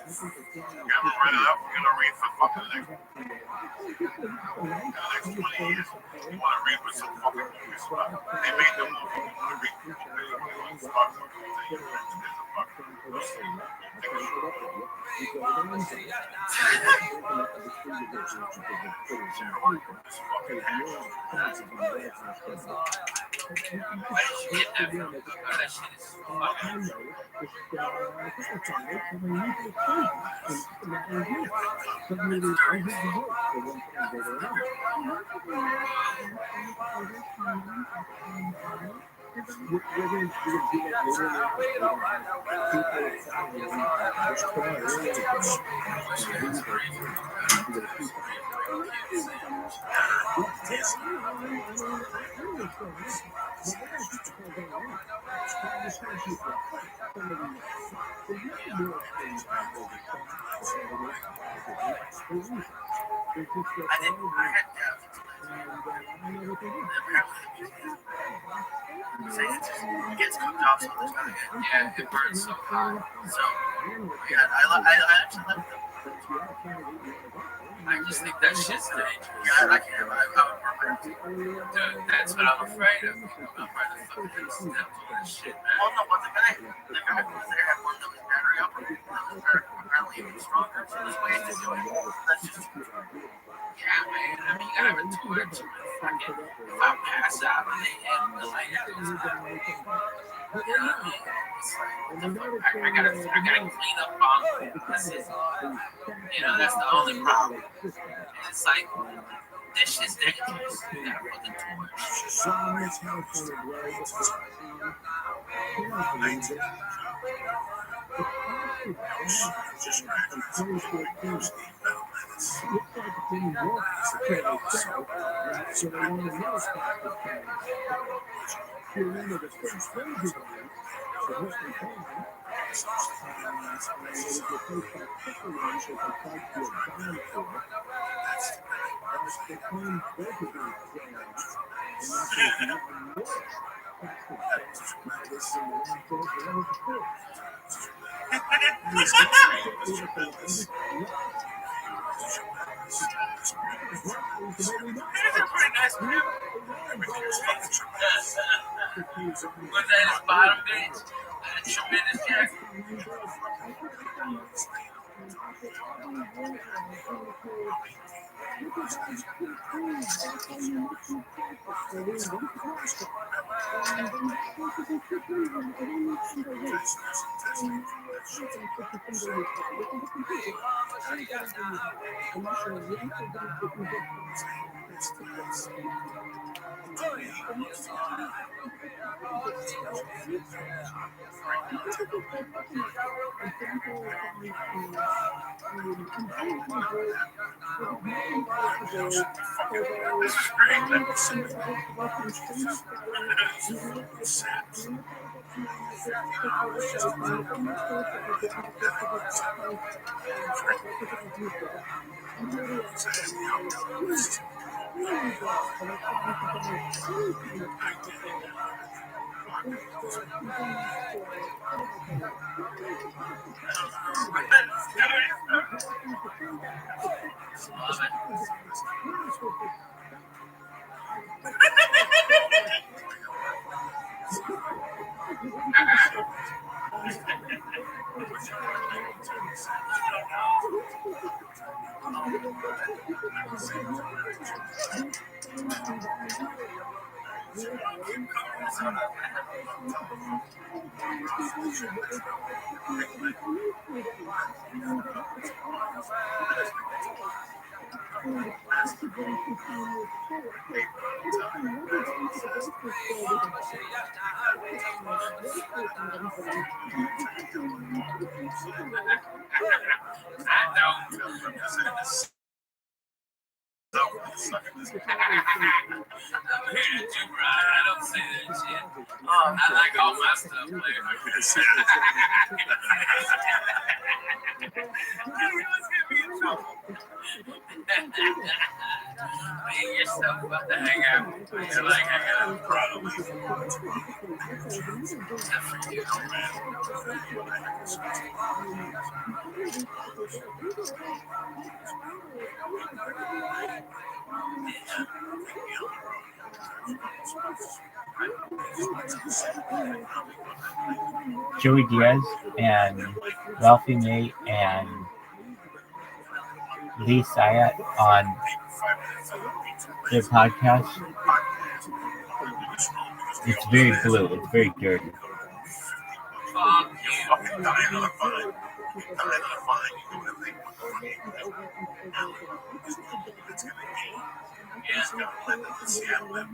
Yeah, we'll write it up. We're gonna read for fucking the next 20 years. You wanna read with some fucking movies? They made the movie. You wanna read? Start fucking thing. There's a fucking. Where did you get that from? Oh, that shit is fucking. I had doubts. It gets cooked off so there's not a Yeah, it burns so hot. So, yeah, I actually like them. I just think that shit's dangerous. Yeah, I can't. I would prefer to. Dude, that's what I'm afraid of. I'm afraid of fucking step on that shit, man. Well, no, but the guy who was there had one that was battery operated. That was apparently even stronger. So there's ways to do it. That's just. Yeah, man. I mean, you gotta have a torch. Fucking, if I pass out on the head, the light goes out. You know what I mean? It's like, what the fuck? I gotta clean up on this is, you know, that's the only problem. And it's like, this shit's dangerous. You gotta put the torch. Was that his bottom bitch? A tremendous jacket? I'm here to do right. I don't say that shit. I like all my stuff, player. Man, you're so fun to hang out with. You're like hanging out. Proud of you. Except for you. Joey Diaz and Ralphie May and Lee Syatt on their podcast. It's very blue. It's very dirty. Fuck you. Fucking dying on a vine. Dying on a vine. You do whatever they want. It's gonna be. Yeah. It's gonna let them see how it went.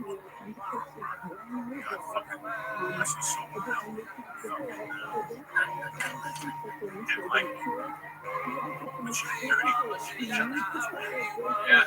God fucking bless his soul. And like, when she's dirty, Yeah.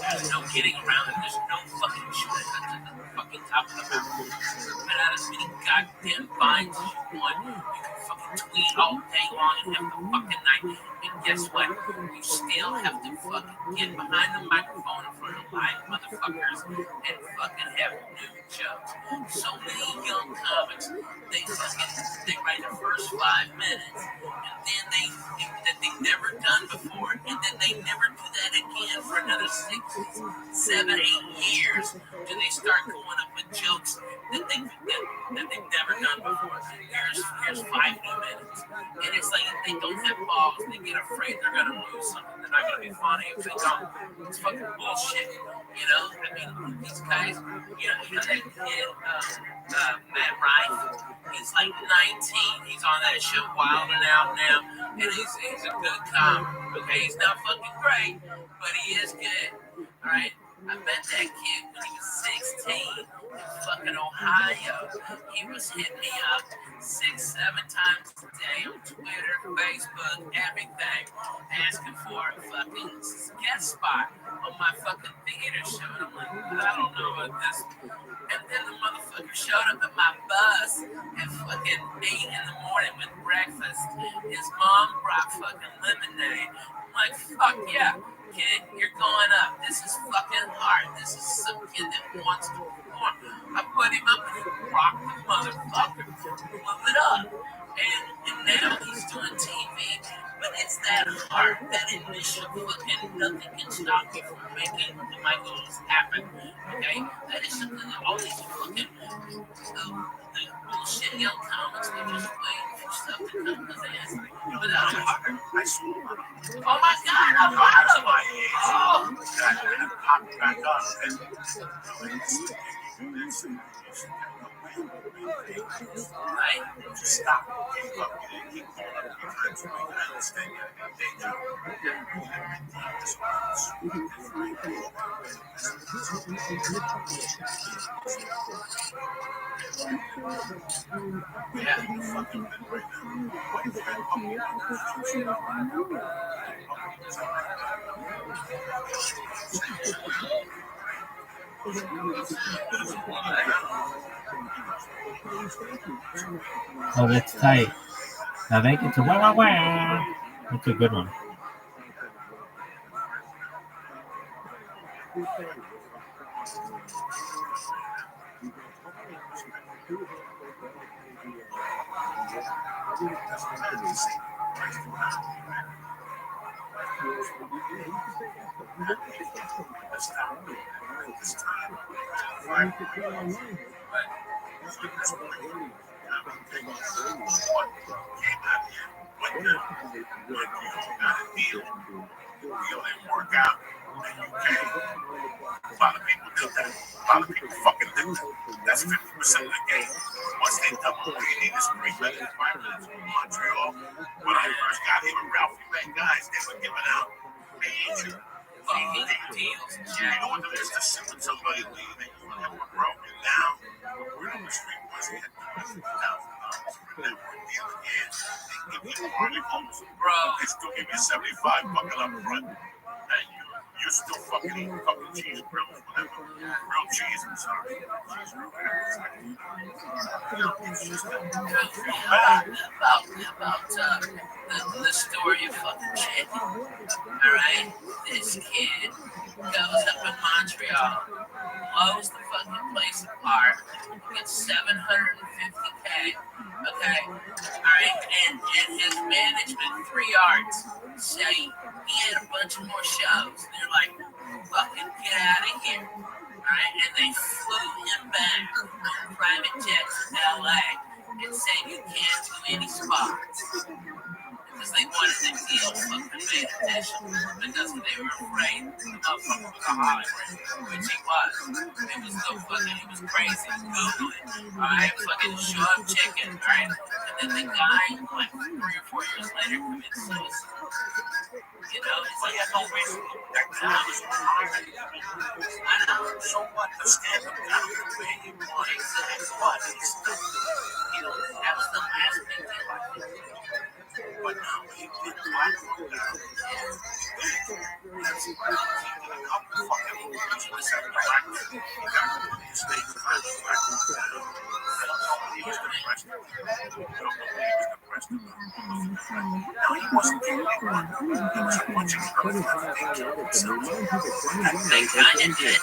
There's no getting around it. There's no fucking shortcut to the fucking top of the mountain. Put out as many goddamn vines as you want. You can fucking tweet all day long and have the fucking night. And guess what? You still have to fucking get behind the microphone in front of live motherfuckers and fucking have new jokes. So many young comics, they write the first 5 minutes and then they think that they've never done before, and then they never do that again for another 6, 7, 8 years till they start going up with jokes that they've never done before. Here's 5 new minutes, and it's like they don't have balls. They get afraid they're gonna lose something. They're not gonna be funny if they don't. It's fucking bullshit. You know, I mean, these guys. You know that kid, Matt Rife. He's like 19. He's on that show Wild and Out now, and he's a good comic. Okay, he's not fucking great, but he is good. All right. I met that kid when he was 16 in fucking Ohio. He was hitting me up 6, 7 times a day on Twitter, Facebook, everything, asking for a fucking guest spot on my fucking theater show. And I'm like, I don't know about this. And then the motherfucker showed up at my bus at fucking 8 in the morning with breakfast. His mom brought fucking lemonade. I'm like, fuck yeah. Kid, you're going up. This is fucking hard. This is some kid that wants to perform. I put him up and he rocked the motherfucker. Blew it up. And now he's doing TV. But it's that hard, that initial fucking nothing can stop me from making my goals happen. Okay? That is something that all these fucking the bullshit young comics, they're just waiting for stuff to come to this. Without a heart. Oh my God, I'm proud of my age. Oh, and pop back up and right? just stop. Keep going up the times when I understand Oh, that's tight. Now they get to wah wah wah. That's a good one. Work out. A lot of people do that. A lot of people fucking do that. That's 50% of the game. Once they double, all you need is 3 minutes. Montreal. When I first got here with Ralphie, man, guys, they were giving out major fucking deals. You know what it is to sit with somebody leaving and we're broken down. We're on the street was $1,000 for a network deal again. They give you articles, bro. They still give you $75 up front. And you still fucking eat a couple of cheese grills, whatever. Grilled cheese, I'm sorry. About the story of fucking chicken. Alright? This kid goes up in Montreal, blows the fucking place apart, gets $750K. Okay? Alright? And his management, 3 arts, say he had a bunch of more shows. They're like, fucking get out of here. Alright? And they flew him back on private jets to LA and said you can't do any spots. Because they wanted to deal fucking pay attention. Because they were afraid of fucking Hollywood, which he was. It was so fucking, he was crazy. Google it. Alright? Fucking show up chicken. Alright? And then the guy, like 3 or 4 years later, commits suicide. You know, it's like, no reason. That guy was I know. So what? The stand up guy was paying money. What? You know, that was the last thing they wanted. But now he did black roll down. That's fucking that's what's happening. He got to put his state black roll down. He was depressed. He was depressed. No, he wasn't doing it. He was a bunch of girls. They kind of did.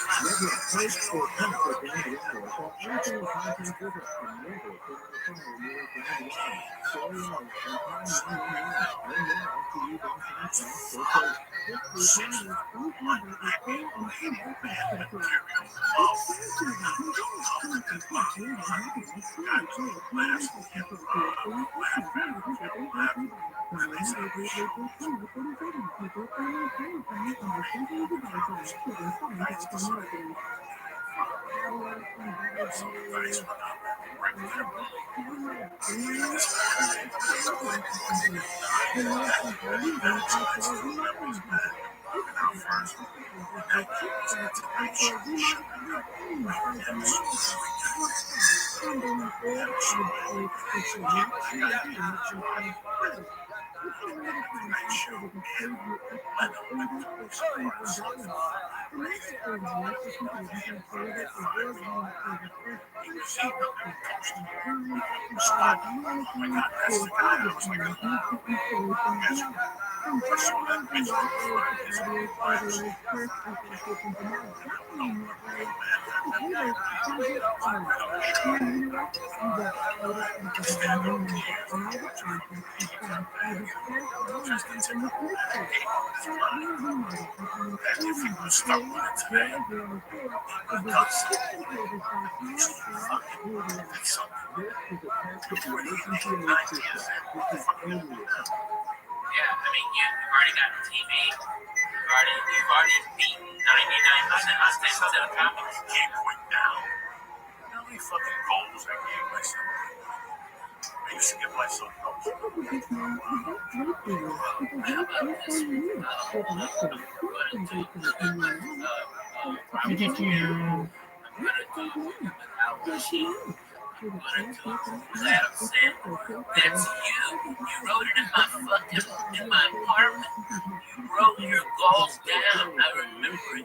Yeah, I mean, you've already got TV. You've already beaten 99% of the companies. Can't quit now. How many fucking goals I gave myself? I used to give myself goals. How about this? That's you. You wrote it in my apartment. You wrote your goals down. I remember it. You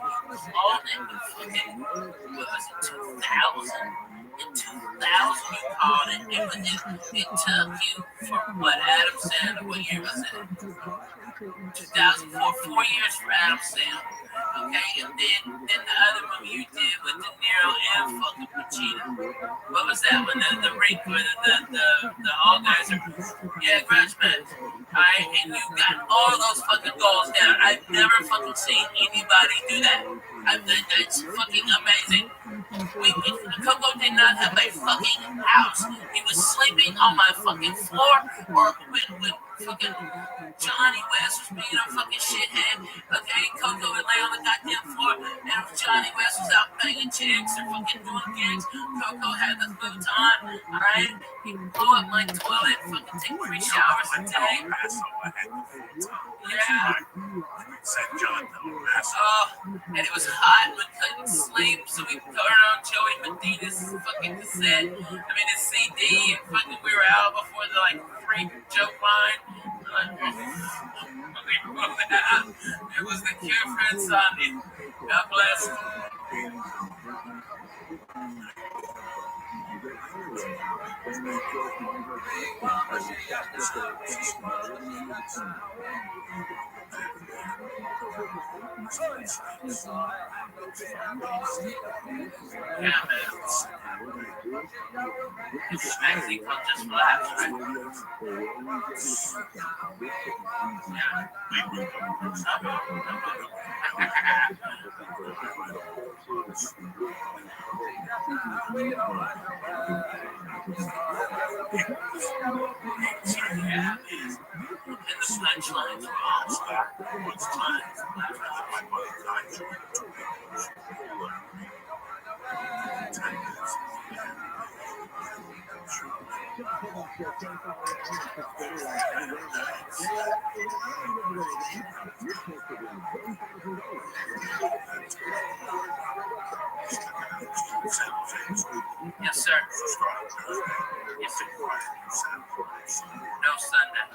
called it the fucking, what was it, 2000? In 2000 you called it. It took you for what Adam said. What year was it? 2004, 4 years for Adam Sandler. Okay, and then the other movie you did with De Niro and fucking Pacino. What was that one? The rape where the all guys are, yeah, Grudge Match. Alright, and you got all those fucking goals down. I've never fucking seen anybody do that. That's fucking amazing. Coco did not have a fucking house. He was sleeping on my fucking floor or with fucking Johnny West was being a fucking shithead. Okay, Coco would lay on the goddamn floor, and if Johnny West was out banging chicks or fucking doing gigs, Coco had the futon, alright? He blew up my toilet, fucking take 3 showers a day. Yeah. Said John Oh, and it was hot and we couldn't sleep, so we put on Joey Medina's fucking cassette. I mean, his CD, and fucking we were out before the like free joke line. It was the cure for insomnia. God bless. Yeah, man. It's actually called just relax, right? Yeah. And the punchlines were all what's time. Yes, sir. Yes, sir. No Sunday.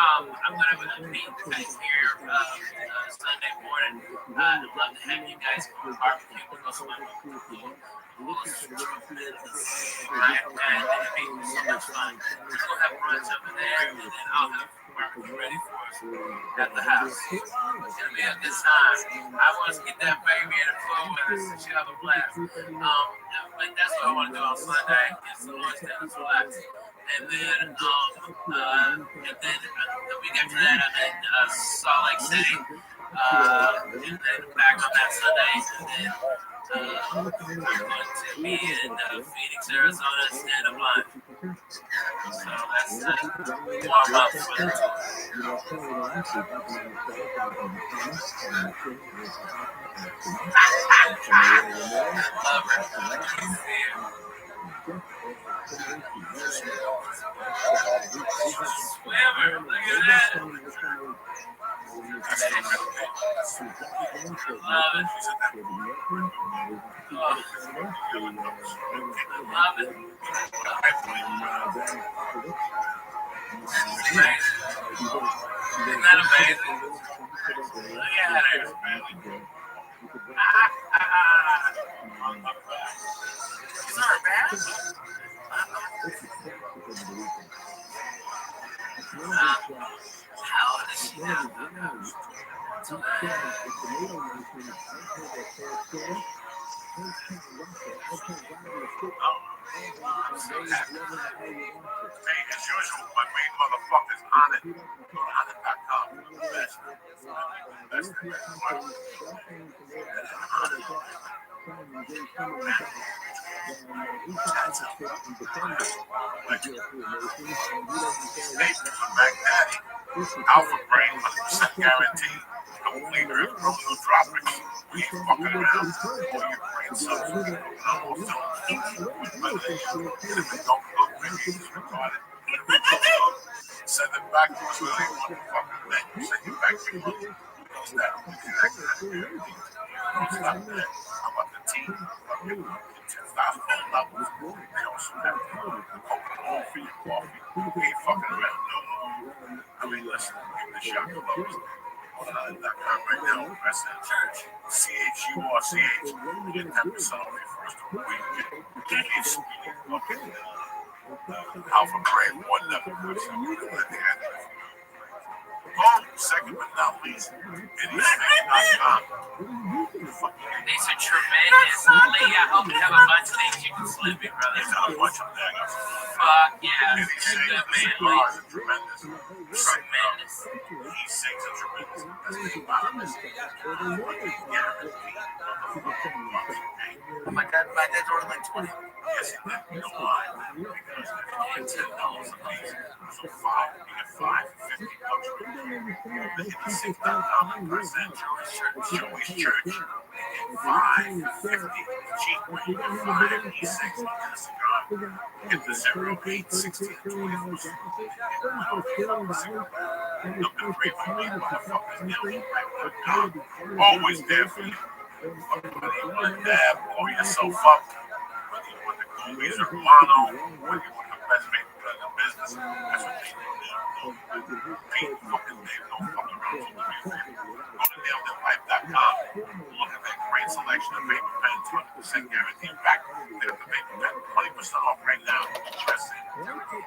I'm gonna be here Sunday morning. I'd love to have you guys come barbecue because my right, and it'd be so much fun. We'll have brunch over there, and then I'll have barbecue ready for us at the house. It's gonna be a good time. I want to get that baby in the flow with us and she'll have a blast. But that's what I want to do on Sunday. Get some lunch down and relax. And then the week after that, I'm in Salt Lake City. And then back on that Sunday, and then I'm going to be in Phoenix, Arizona, stand-up live. So that's warm-up for the tour. Love her. Swimmer, look at that. Love it. Love it. Amazing. Isn't that amazing? Look at her. Is that bad? How old is she now? Hey, as usual, my main motherfucker's on it. On it.com. Best thing. Hey, back daddy. Alpha brain, 100% guaranteed. Don't leave her no droppings. We ain't fucking around. All your brain cells. No more film. Don't look really retarded. Send it back to us with a motherfucking thing. Send it back to you. Stop that. How about the team? Fucking 10,000 levels. They also have coconut free coffee. We ain't fucking around no more. I mean, listen, give the shot to levels. Right now, President Church, CHURCH, you get 10% off your first week. It's fucking Alpha Brain, one level person at the end. Oh, second but not least, anything.com. These are tremendous. Lee, I hope you have a bunch of these. You can slip me, brother. There's not a bunch of daggers. Fuck yeah. And he Good sings man, a Lee. tremendous. Tremendous. He sings a tremendous. That's the bottom. Oh my god, my dad's ordered like 20. Yes, he did. No lie. Because like $10 a piece. So 5, you get 5 for 50 bucks. Then you get $6,000 Jewish church. You get 5 for 50. Cheap way. 5 E6. You get a cigar. Get the 08 16 24. Look at me, motherfuckers. Always there for you. Whether you want to dab or yourself up, whether you want to go with a mono, whether you want the best make the business, that's what they do. Ain't fucking they don't fuck around with the music. Go to nailthatlife.com. Look at that great selection of paper pens, 100% guaranteed back. They have the paper pen, 20% off right now. Trust it. 20%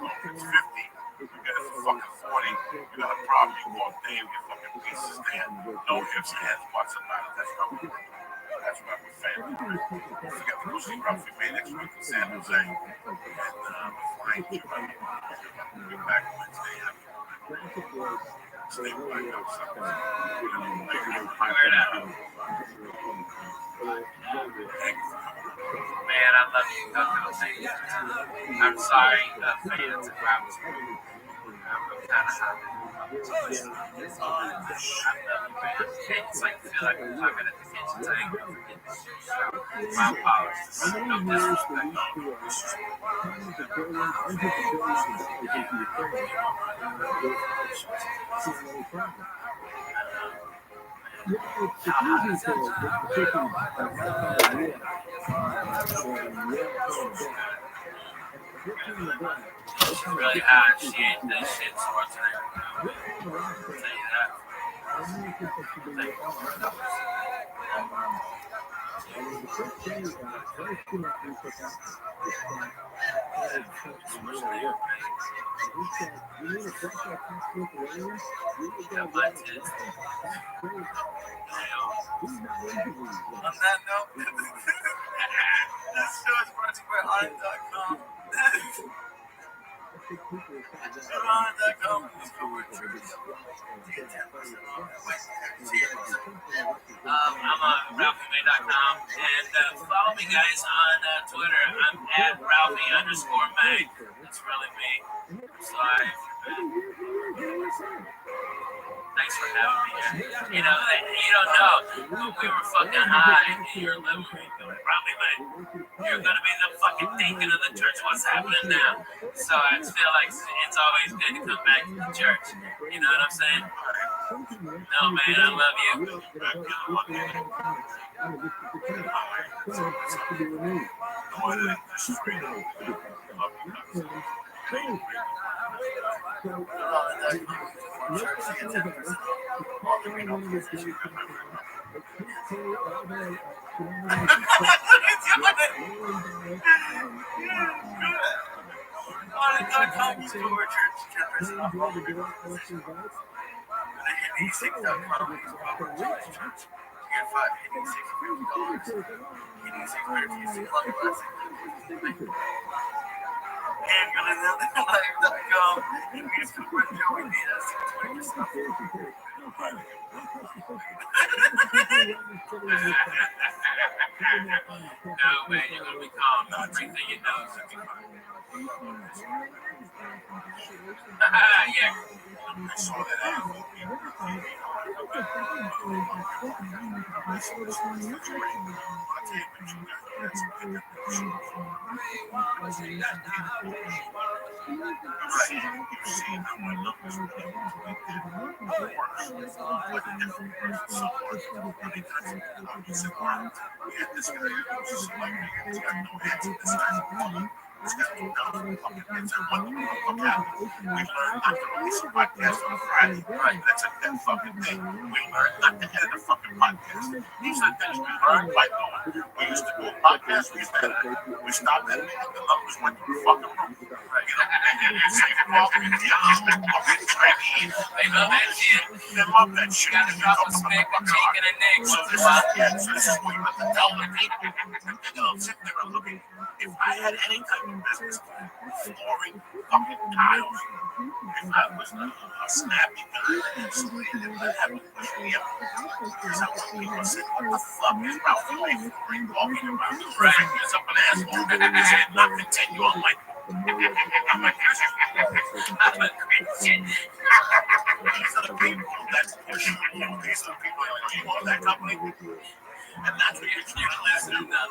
off. It's 50. You get it for fucking 40. You got a problem, you walk there, you get fucking pieces there. No ifs, ands, buts about it. That's right. That's right, we're family. Don't forget to go see Rabbi next week in San Jose. And flying to we'll be back Wednesday. Stay right outside. Man, I love you. I'm sorry, fans and rappers. I'm kind of happy. I love you, man. It's like I feel like I'm talking at the kitchen table. My apologies. No disrespect. She's really hot. She ate this shit Schwarzenegger. I'll tell you that. On that note, this show is brought to you by Haunted.com. Haunted.com. I'm on RalphieMay.com and follow me, guys, on Twitter. I'm at Ralphie_May. That's really me. Sorry. Thanks for having me here. You know, you don't know. When we were fucking high in your living room, Rabbi, you're going to be the fucking deacon of the church. What's happening now? So I feel like it's always good to come back to the church. You know what I'm saying? No, man, I love you. RalphieMay.com. No, man, you're gonna be calm. Everything you know is gonna be fine. Yeah. I saw that. Podcast on Friday. Right, that's that fucking thing. We learned not to edit a fucking podcast. These are things we learned by doing. We used to do a podcast, we used to edit. We stopped editing, the numbers went through the fucking roof. They love that shit. They love that shit. Gotta drop a stick, a cheek, and a neck. So this is what you have to tell the people. I'm sitting there, I'm looking. If I had any type of business, flooring, fucking tiles, if I was a snappy guy, actually, if I had a push-me up, because I want people to say, what the fuck is Ralph Lauren walking around the track as up an asshole? He said, not continue. I'm like, I'm a Christian. These are the people that push you. These are the people that you want that company. And that's what you're listening to.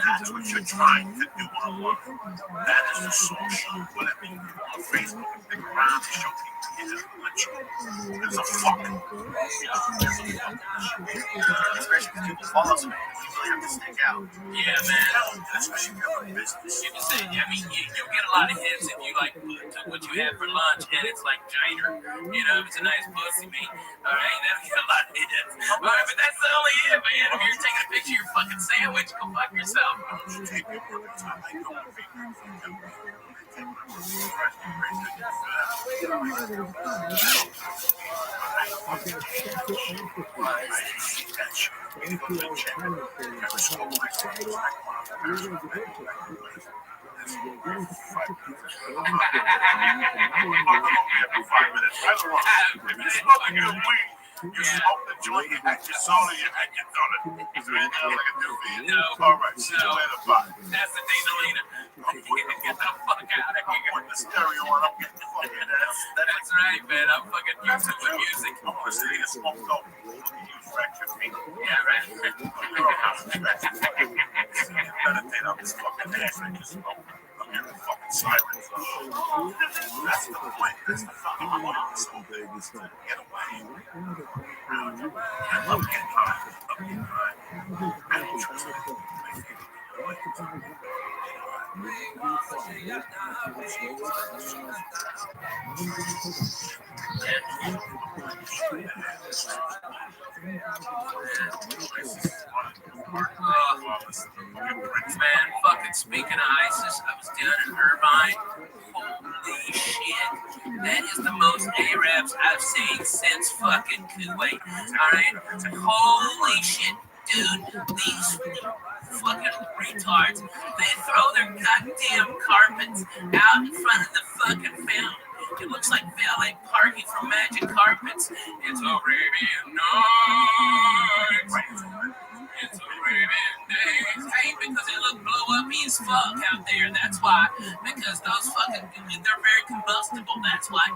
That's what you're trying to do online. That is the social, whatever you do on Facebook and pick around and show people there's a fucking especially if you follow something, you really have to stick out. Yeah, man. Especially if you're in business. You can say, I mean, you get a lot of hits if you like took what you had for lunch and it's like Jiner. You know, if it's a nice pussy meat, all right, that'll get a lot of hits. All right, but that's the only hit, man. If you're taking a picture of your fucking sandwich, go fuck yourself. You smoke the joint, you had your soda, you had your donut. Is there anything else I can do for you? No. All right, see you later, bye. That's the Dina. Get the fuck out of here. Put the stereo on, I'm getting the fuck in there. That's right, man. I'm fucking YouTube with music. I want to see you smoke dope. You fracture me. Yeah, right. Meditate on this fucking ass and you smoke. I'm hearing fucking sirens. That's the point. That's the fucking point. Get away. I love getting high. I don't trust it. Man, fucking speaking of ISIS, I was down in Irvine. Holy shit. That is the most Arabs I've seen since fucking Kuwait. Alright? Holy shit. Dude, these fucking retards, they throw their goddamn carpets out in front of the fucking fountain. It looks like valet parking from Magic Carpets. It's Arabian night. It's Arabian days. Hey, because it look blow up as fuck out there. That's why. Because those fucking, they're very combustible. That's why.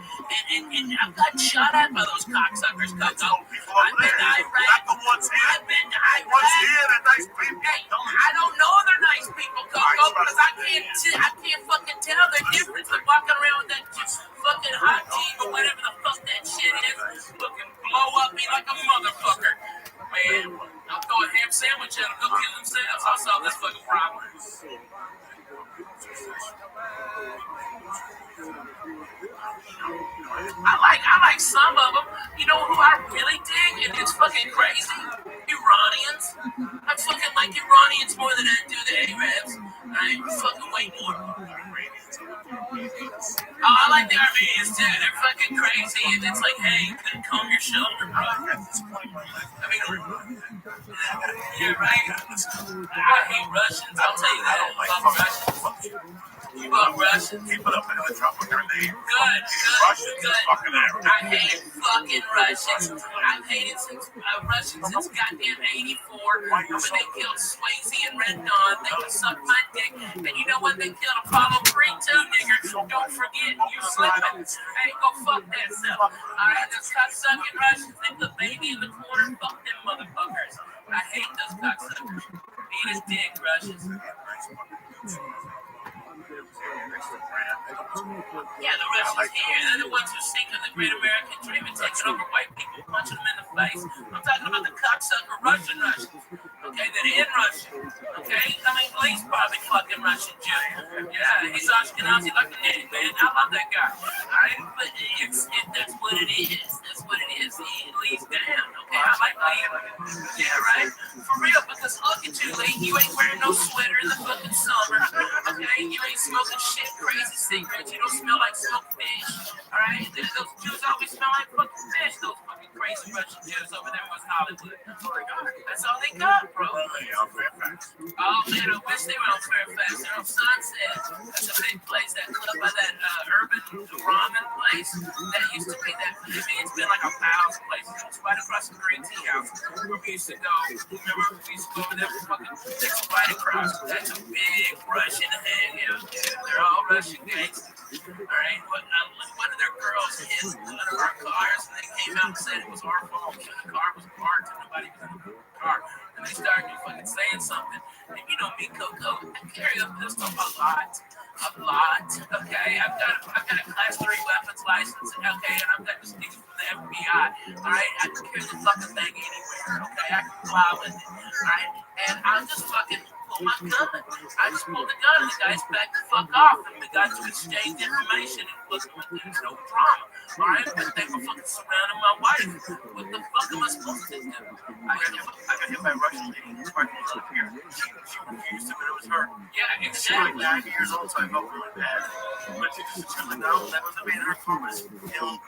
And I've gotten shot at by those cocksuckers, Coco. I've been to Iraq. I've been to Iraq. Hey, I don't know they're nice people, Coco, because I can't fucking tell the difference of walking around with that fucking hot tea or whatever the fuck that shit is. Fucking blow up me like a motherfucker. Man, I'll throw a ham sandwich at them, go kill themselves. I'll solve this fucking problem. I like some of them. You know who I really dig? And it's fucking crazy. Iranians. I fucking like Iranians more than I do the Arabs. I fucking way more. Oh, I like the Armenians too. They're fucking crazy. And it's like, hey, you can comb your shoulder, bro. I mean, yeah, right. I hate Russians. I'll tell you that. I love Russians. You love Russians? Keep it up in the trouble during the Good. I hate fucking Russians. I've hated Russians since goddamn 84 when they killed Swayze and Red Dawn. They can suck my dick. And you know what? They killed Apollo 3 too, nigger. Don't forget, you slipping. Hey, go fuck that self. Alright, those cocksucking Russians, they put baby in the corner. Fuck them motherfuckers. I hate those cocksuckers. Eat his dick, Russians. Yeah, the Russians here, they're the ones who sink on the great American dream and taking over white people, punching them in the face. I'm talking about the cocksucker Russians. Okay, that in Russia. Okay, I mean, Lee's probably fucking Russian Jew. Yeah, he's Ashkenazi like a nigga, man. I love that guy. Alright, but that's what it is. That's what it is. Lee's down. Okay, I like Lee. Yeah, right? For real, because look at you, Lee. You ain't wearing no sweater in the fucking summer. Okay, you ain't smoking shit crazy cigarettes. You don't smell like smoked fish. Alright? Those Jews always smell like fucking fish. Those fucking crazy Russian Jews over there in West Hollywood. That's all they got, bro. Oh, Oh man, I wish they were on Fairfax. They're on Sunset. That's a big place. That club by that urban ramen place. That used to be that. I mean, it's been like 1,000 places. It's right across from Green Tea House where we used to go. Remember, we used to go over there for fucking. That's right across. That's a big Russian hangout. Yeah, they're all Russian gangsters. All right, one of their girls hit one of our cars, and they came out and said it was our fault. The car was parked, and nobody was in the car. And they started fucking saying something. And you know me, Coco, I carry a pistol a lot. Okay, I've got a class 3 weapons license. Okay, and I've got this thing from the FBI. All right, I can carry the fucking thing anywhere. Okay, I can fly with it. All right, and I'm just fucking. Pull my gun. I just pulled the gun and the guys backed the fuck off and we got to exchange information and there's no drama. Alright, but they were fucking surrounding my wife. What the fuck am I supposed to do? I got hit by a Russian lady parking lot here. She refused to, but it was her. Yeah, exactly. 90 years old, so I felt really bad. But she just turned down. That was the main her phone was killed.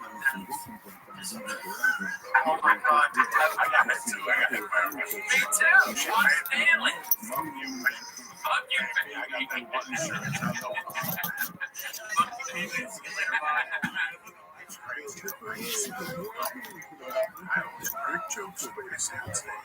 Oh my god, I got it too. I got hit by a Russian lady. Me too. Sean Stanley. Fuck you. I always break jokes the way I sound today.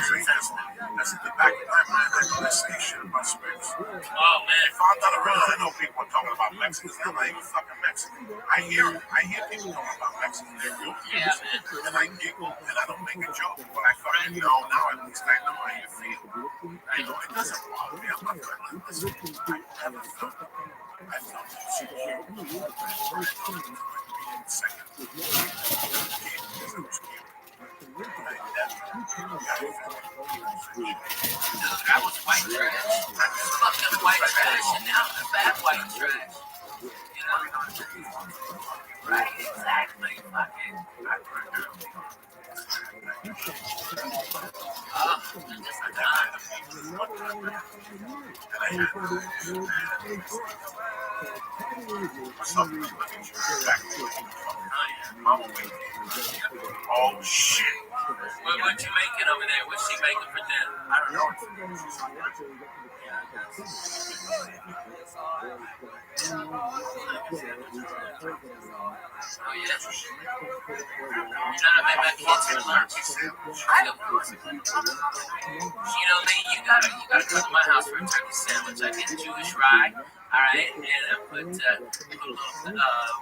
Racist. That's at the back of my mind. I know this shit about Spanish. Oh man. I know people are talking about Mexicans. I'm not even fucking Mexican. I hear people talking about Mexicans. They're real cute. And I giggle and I don't make a joke. But I fucking know now at least I know how you feel. I know it doesn't bother me. I'm not gonna listen. I never felt it. I felt it. I was white trash. I was fucking white trash, and now I'm bad white trash. You know? Right, exactly. Fucking. Oh shit. What you making over there? What's she making for dinner? I don't know. Oh yeah. You trying to make my kids for lunch? You know, you gotta come to my house for a turkey sandwich. I get Jewish rye. Alright, and I put a little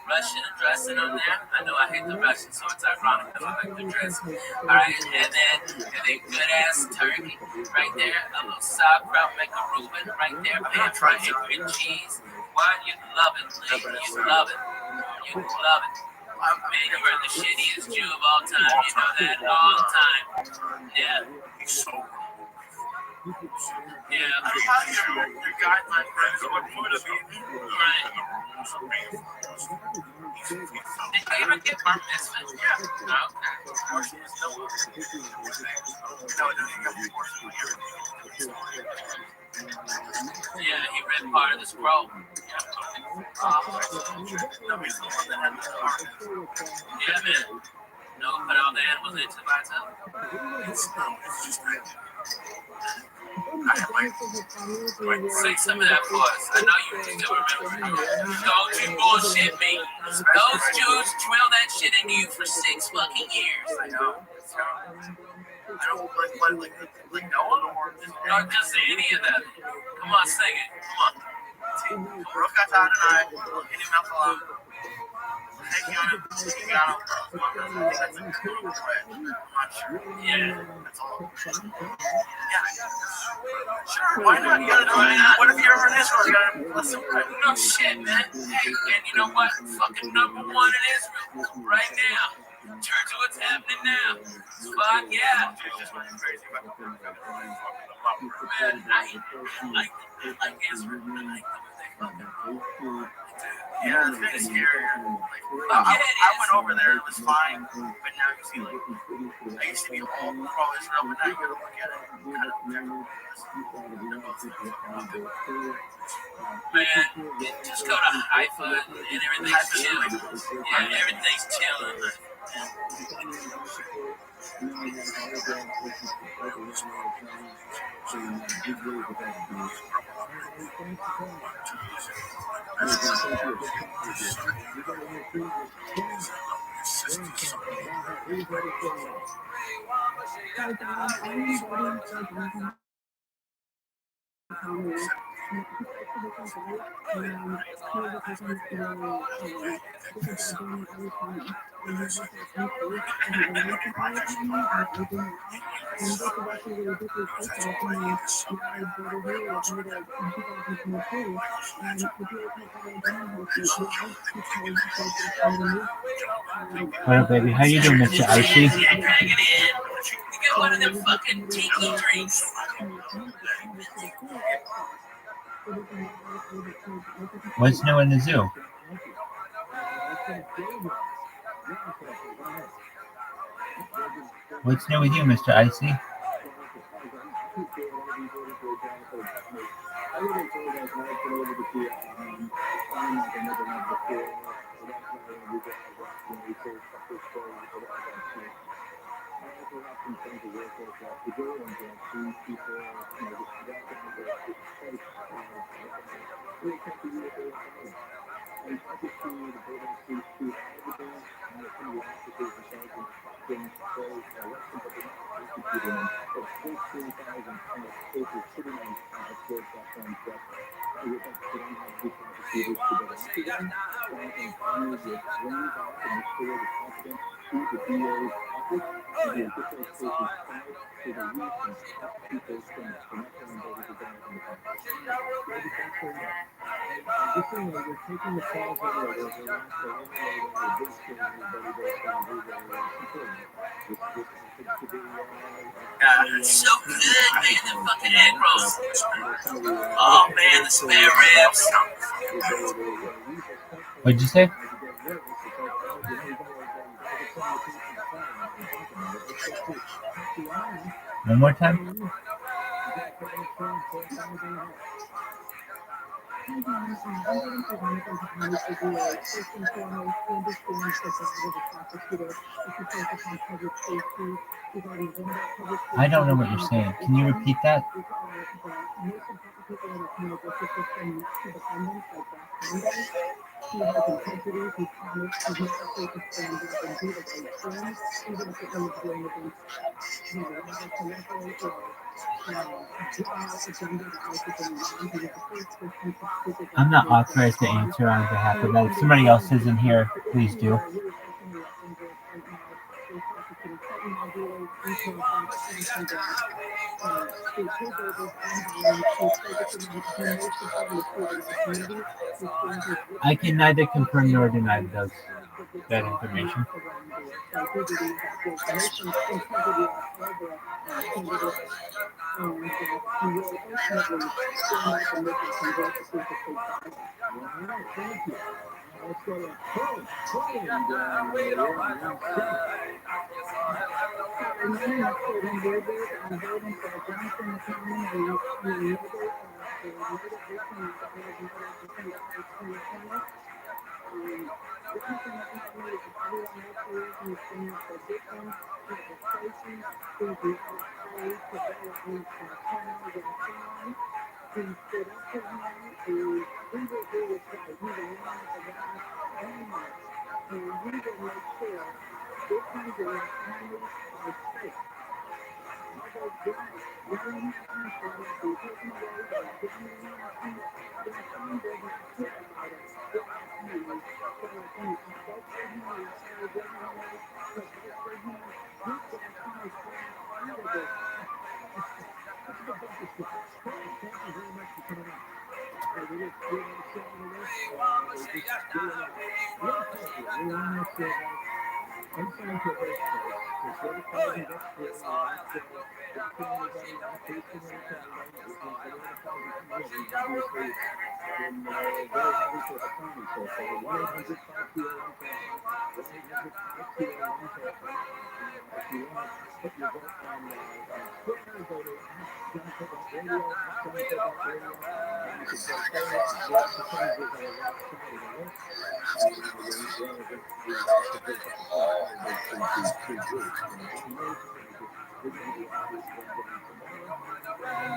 Russian dressing on there. I know I hate the Russian, so it's ironic that I like the dressing. Alright, and then good ass turkey right there. A little sauerkraut, make a Reuben right there. Man, try and cheese. What? You'd love it, Lee. You'd love it. You'd love it. Man, you are the shittiest Jew of all time. You know that all the time. Yeah. He's so yeah, your guideline friends what food to be right. Did you ever get bar mitzvah? Yeah. Okay. Of course, there's no yeah, he read part of the scroll. Yeah, man. No, put all the animals into the bathtub. It's just Say some of that for us. I know you still remember. Don't you bullshit me. Those Jews drill that shit into you for 6 fucking years. I know. I don't like Noah or no, just say any of that. Come on, sing it. Come on. Yeah. Sure, why not? You gotta do it. What if you're ever in Israel? You gotta bless some bread. No shit, man. Hey, and you know what? Fucking number 1 in Israel right now. Church of what's happening now. Fuck yeah. Man, I like Israel. I like the way they fucking roll. Yeah, it's kind of scarier. I went over there, it was fine, but now you see, like, I used to be all pro-Israel, but now you gotta look at it kind of objectively. Man, just go to Haifa and everything's chilling. Yeah, everything's chilling. What up, baby? How you doing, Mr. Icy? Yeah, crack it in. You get one of them fucking tiki drinks. What's new in the zoo? What's new with you, Mr. Icy? So good, man. The fucking egg rolls. Oh, man, the spare ribs. What'd you say? One more time? I don't know what you're saying. Can you repeat that? I'm not authorized to answer on behalf of that. If somebody else is in here, please do. I can neither confirm nor deny that information.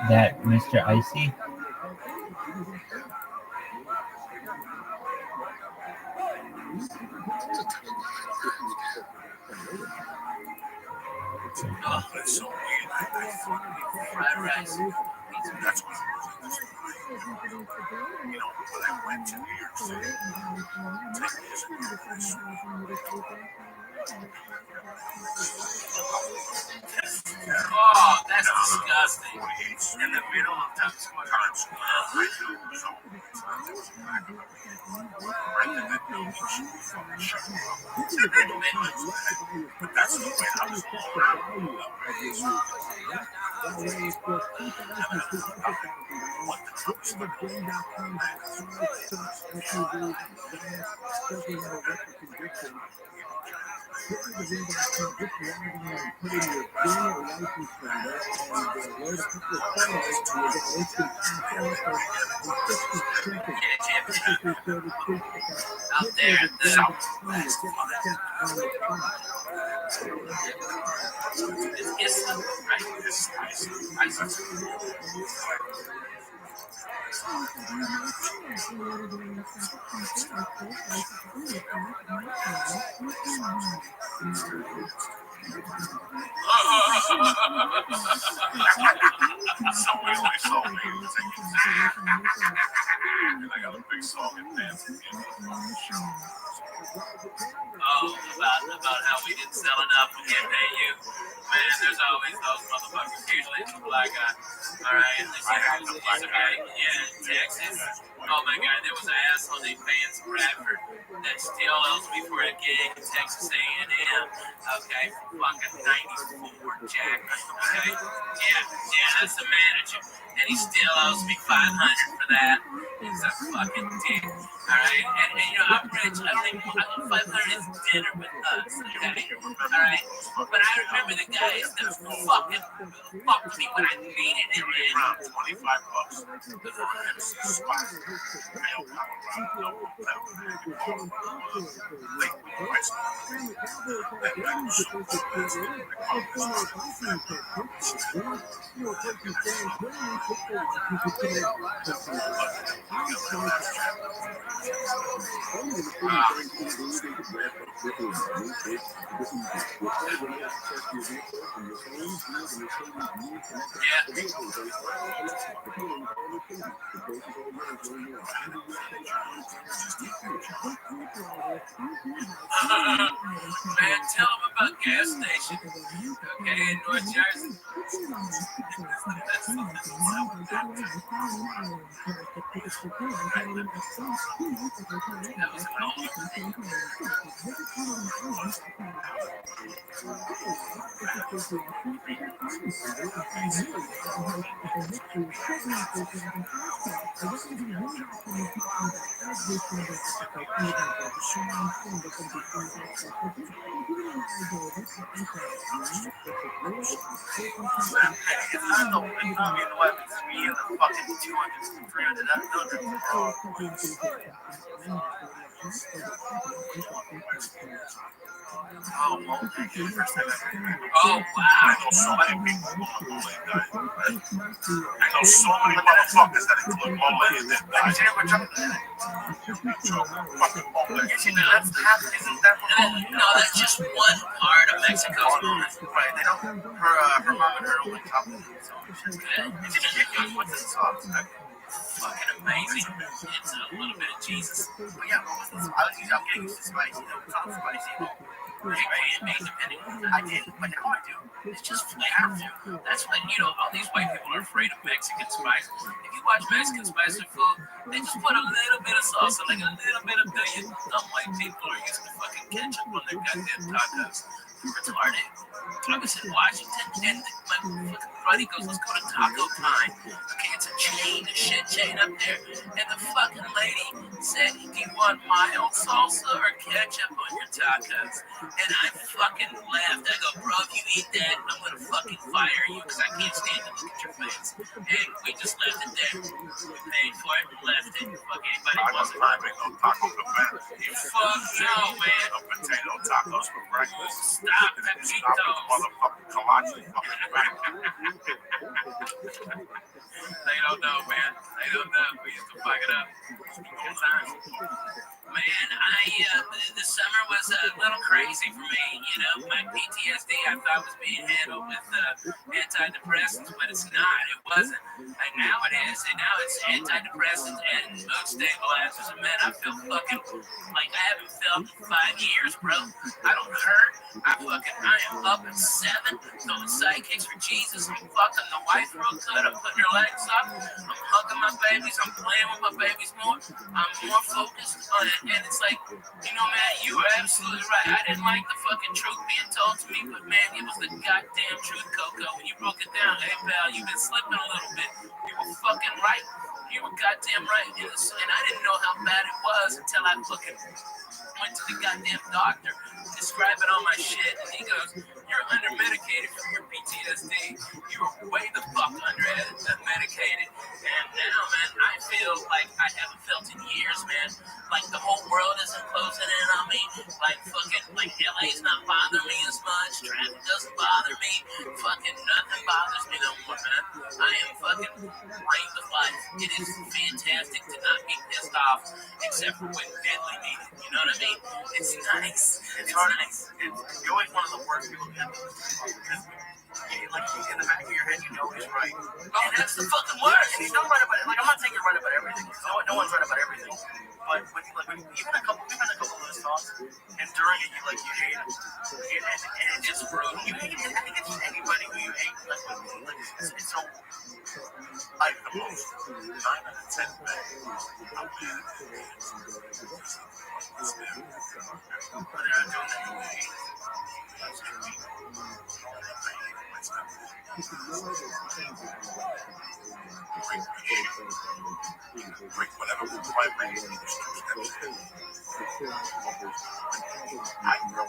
That Mr. Icy. Oh, it's so weird. I fucking fried rice. That's what you know, when I went to New York City 10 years ago. Oh, that's disgusting. In the middle of Times Square. Right in the building. But that's the way I was all around. What the fuck is going on? Out there at the Southwest. it's right? Somebody's like so and I got a big song and dance. About how we didn't sell enough, we can't pay you. Man, there's always those motherfuckers. Usually it's a black guy. Alright, yeah, in Texas. Oh my god, there was an asshole named Vance Bradford that still owes me for a gig in Texas A&M. Okay, fucking 94 Jack. Okay, yeah, that's the manager. And he still owes me $500 for that. He's a fucking dick. Alright, and you know, I'm rich. I think $500 is dinner with us. Okay, alright? But I remember the guys that fucking fucked me when I needed it, man. $25. Man, tell them about gas station. Okay, in North Jersey. Oh, wow. I know so many people I know so many motherfuckers that include Mullen and that died. No, that's just one part of Mexico. Right, they don't. Her mom and her only couple. What's this song? Fucking amazing. It's a little bit of Jesus. But yeah, what was this? I'm getting used to spicy. It was all spicy. Independent. I didn't, but now I do. It's just I have to. That's what all these white people are afraid of Mexican spice. If you watch Mexican spicy food, they just put a little bit of salsa, like a little bit of billion. Dumb white people are using the fucking ketchup on their goddamn tacos. Retarded. I was in Washington and my fucking buddy goes, let's go to Taco Time. Okay, it's a chain, a shit chain up there. And the fucking lady said, do you want mild salsa or ketchup on your tacos? And I fucking laughed. I go, bro, if you eat that, I'm gonna fucking fire you because I can't stand to look at your face. And we just left it there. We paid for it and left it. Fuck anybody wants it. Taco Cabana. Fuck no, man. Potato tacos for breakfast. Stop, Stop Pepito. with motherfucking kolache. They don't know, man. They don't know. We used to fuck it up. Good times. Man, the summer was a little crazy for me. My PTSD I thought was being handled with antidepressants, but it's not. It wasn't. Like now it is. And now it's antidepressants and mood stabilizers. And man, I feel fucking like I haven't felt in 5 years, bro. I don't hurt. I am up at 7, throwing sidekicks for Jesus. I'm fucking the wife real good. I'm putting her legs up. I'm hugging my babies. I'm playing with my babies more. I'm more focused on it. And it's like, man, you were absolutely right. I didn't like the fucking truth being told to me, but man, it was the goddamn truth, Coco. When you broke it down, hey, pal, you've been slipping a little bit. You were fucking right. You were goddamn right. And I didn't know how bad it was until I fucking went to the goddamn doctor, describing all my shit, and he goes, you're under-medicated for your PTSD. You're way the fuck under-medicated. And now, man, I feel like I haven't felt in years, man. Like the whole world isn't closing in on me. Like LA's not bothering me as much. Traffic doesn't bother me. Fucking nothing bothers me no more, man. I am fucking great with life. It is fantastic to not be pissed off, except for when deadly needed. You know what I mean? It's nice. It's nice. You're always one of the worst people to have because in the back of your head, you know he's right. Oh, that's the fucking worst. And he's not right about it. Like, I'm not saying you're right about everything. No one's right about everything. But we've had a couple of those talks, and during it, you hate him. And it's brutal. You hate him. I think it's just anybody who you hate. It's so. Like the most 9 out of 10 men. I'm mad. But they're not doing that anyway. That's true. Break whatever was my way. I know.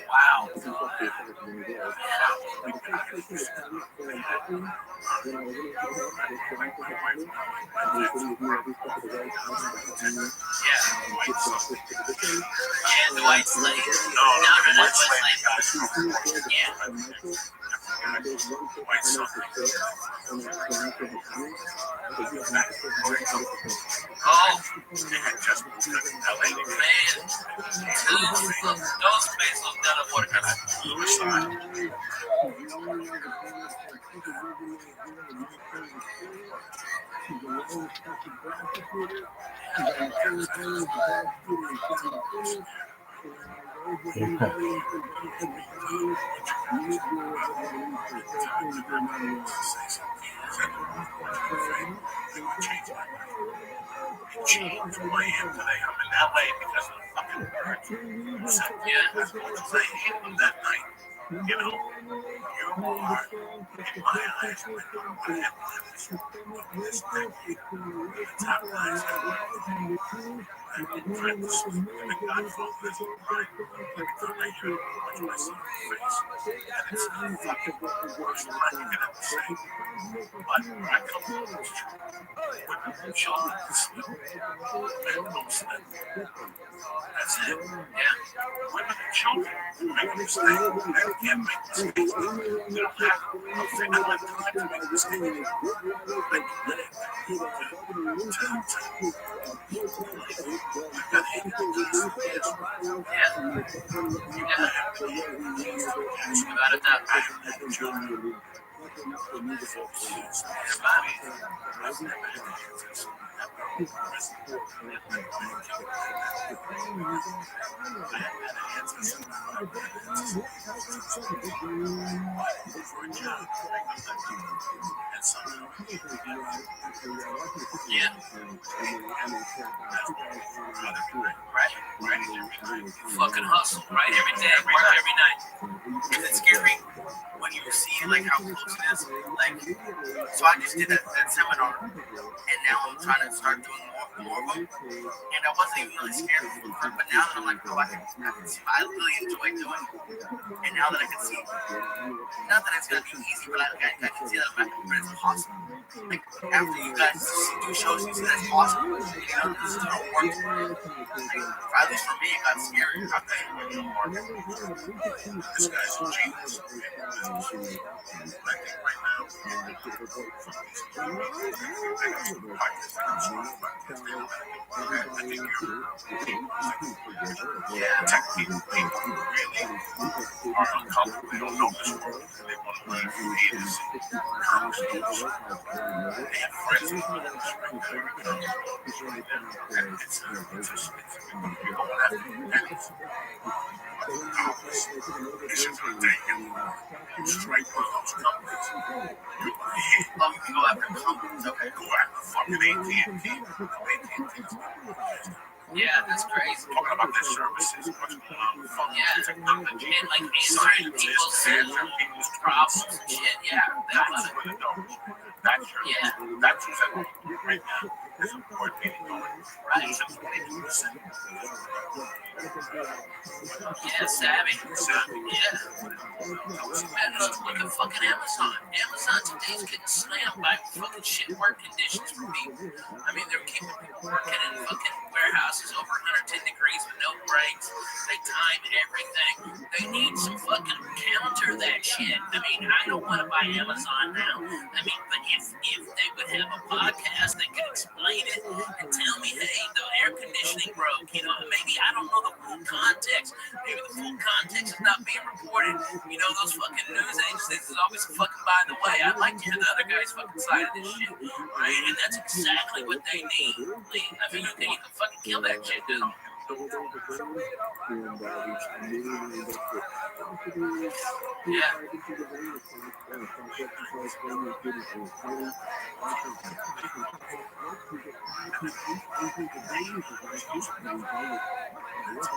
Wow. Yeah. Yeah, the white slave. No, No, the not white the white slave slave. guys from Yeah. white suckers. Oh, They had just moved to LA. man. Dos pesos de la fortuna. Changed who I am today. I'm in LA because of the fucking hurricane. So, Yeah. as much as I hate them that night, you know, you are, in my eyes, my number one evidence of this decade. The top guys that I've been friends, I've been godfathers of mine. Every time I hear them, I watch myself in the face. And it's the fucking worst line you can ever say. But I come from this truth. Women and children sleep. Men don't sleep. That's it. Yeah. Women and children make mistakes. Men can't make mistakes. They don't have enough time to make mistakes. I can let it We've got igers. Yeah. Without a doubt. I have had children. Folks, Bobby. I've never had igers. Yeah. Right. Fucking hustle, right? Every day, work every night. It's scary when you see like how close it is. Like, so I just did that seminar, and now I'm trying to start doing more of them. And I wasn't even really scared before, but now that I'm like, oh, I can see, I really enjoy doing it. And now that I can see, not that it's gonna be easy, but I can see that it's possible. Like after you guys do shows, you see that's possible. You know, this is how it works. Like, at least for me, it got scary. I'll tell you what, this guy's a genius. I think right now, I got some podcasts. I got some podcasts. I think Yeah. tech people really are uncomfortable. They don't know this world. They want to learn from me. They have friends of mine that respect them. It's you don't have pennies. Countless issues are taken. You strike one of those companies. You hit. Oh, you can go after companies. Okay. Go after fucking AT&T. AT&T. Yeah, that's crazy. Talking about their services, what's going on with fucking technology. And like answering people's problems and shit. Yeah, That's what it knows. That's who's at home right now. There's a board meeting going. Right. Since 22%. Yeah, savvy. Yeah. Man, look at fucking Amazon. Amazon today's getting slammed by fucking shit work conditions for people. I mean, they're keeping people working in fucking warehouses over 110 degrees with no breaks. They time everything. They need some fucking counter that shit. I mean, I don't want to buy Amazon now. I mean, but if they would have a podcast that could explain it and tell me, hey, the air conditioning broke, you know, maybe I don't know the full context. Maybe the full context is not being reported. You know, those fucking news agencies is always fucking by the way. I'd like to hear the other guy's fucking side of this shit, right? And that's exactly what they need. I mean, you can fucking kill that shit, dude. Yeah. It's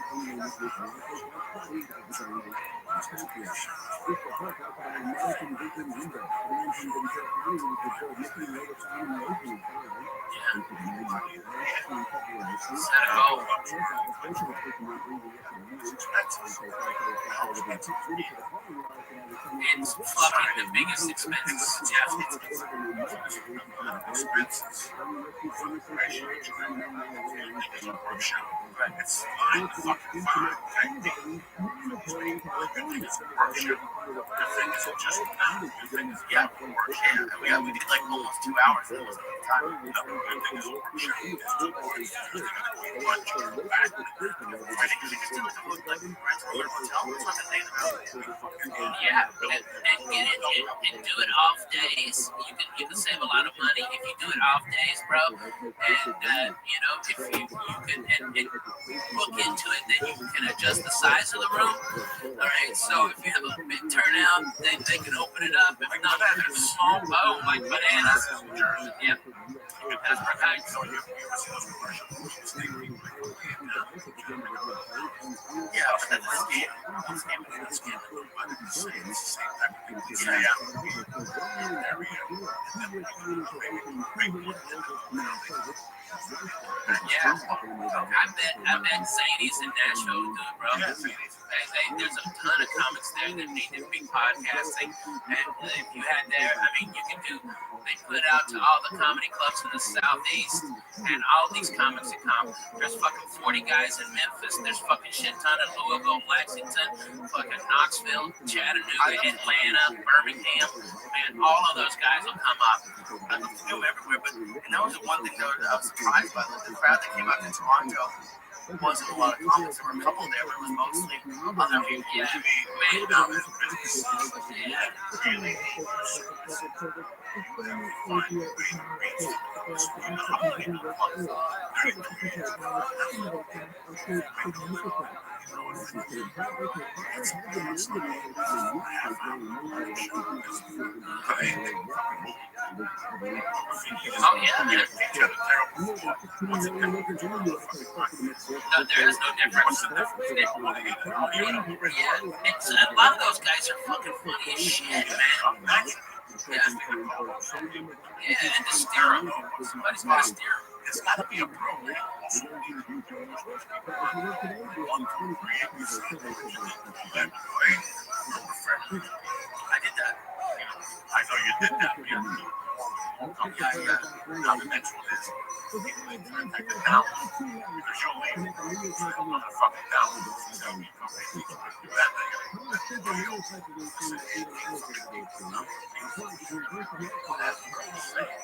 fucking the biggest expense. Yeah. It's fine, fucking fine. The thing is, it just Yeah, we did like almost 2 hours. That was enough time. the thing is, workshop is to always watch your back. I think you could do it with like rental or hotel or something. Yeah, and get it and do it off days. You can save a lot of money if you do it off days, bro. And you know, if you can and look into it, then you can adjust the size of the room. All right, so if you have a big turnout, then they can open it up. If not, if it's a small boat like bananas, yeah, that's perfect. So you see those workshops, Yeah, but that's a scam. Yeah, I bet Zanies in Nashville would do it, bro. There's a ton of comics there that need to be podcasting, and if you had there, I mean, you can do. They put it out to all the comedy clubs in the southeast, and all these comics that come. There's fucking 40 guys in Memphis. There's fucking shit ton in Louisville, Lexington, fucking Knoxville, Chattanooga, Atlanta, Birmingham, and all of those guys will come up. Everywhere, but and that was the one thing that I was surprised by. The crowd that came out to Toronto wasn't a lot of comics. There were a couple there, but it was mostly other people. Yeah, Really. Oh yeah, there is no difference. Yeah, it's a lot of those guys are fucking funny as shit, man. Yeah, and to steer them. Somebody's got to steer them. It's got to be a program. I did that. I know you did that. Now the next one is take it down. Because you'll leave. Motherfucking down.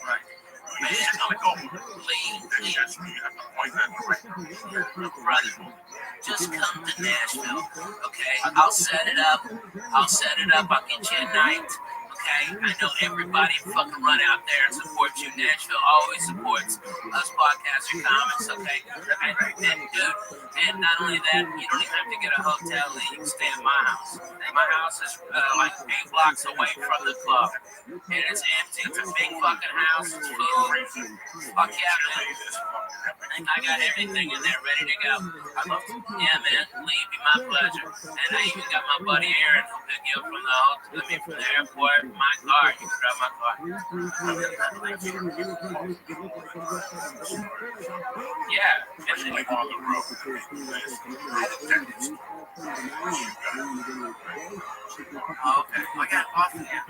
Right. Brother, just come to Nashville, okay? I'll set it up. I'll get you a night. Okay, I know everybody fucking run out there and support you. Nashville always supports us podcaster comics, okay? And dude, and not only that, you don't even have to get a hotel and you can stay at my house. My house is like 8 blocks away from the club. And it's empty. It's a big fucking house. It's full. Fuck yeah, man. I got everything in there ready to go. Yeah, man. Lee, be my pleasure. And I even got my buddy Aaron who'll pick you up from the hotel, from the airport. My car. You can drive my car. Yeah. And then Like on the road. okay. I got off here.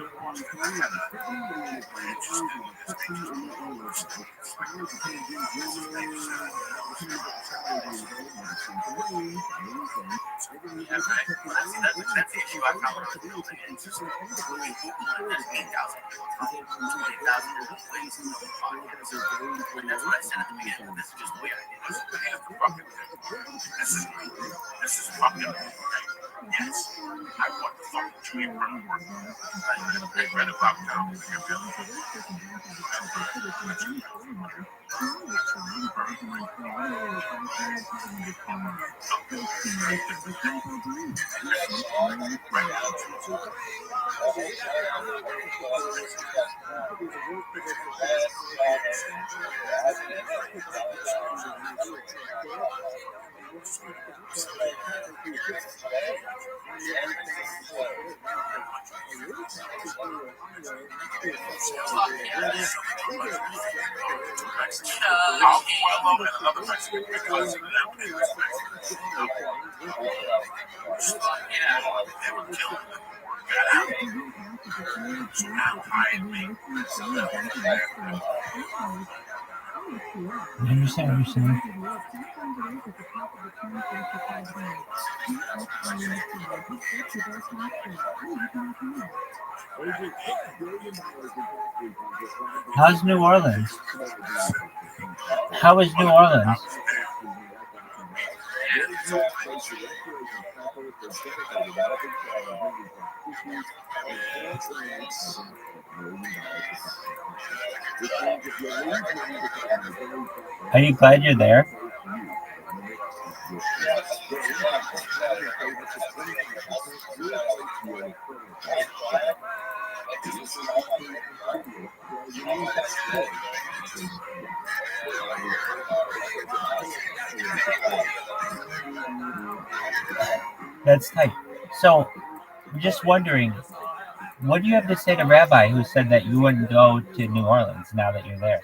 Yeah, right. That's the issue I found when I was building it. It's just there's 8,000 ways to do podcasts. And that's what I said at the beginning. This is just the way I did it. This is fucking okay. Yes. I want the fucking Julie Brennan work. I read about I understand what you're saying. How's New Orleans? How is New Orleans? Are you glad you're there? That's tight. So, I'm just wondering, what do you have to say to Rabbi who said that you wouldn't go to New Orleans now that you're there?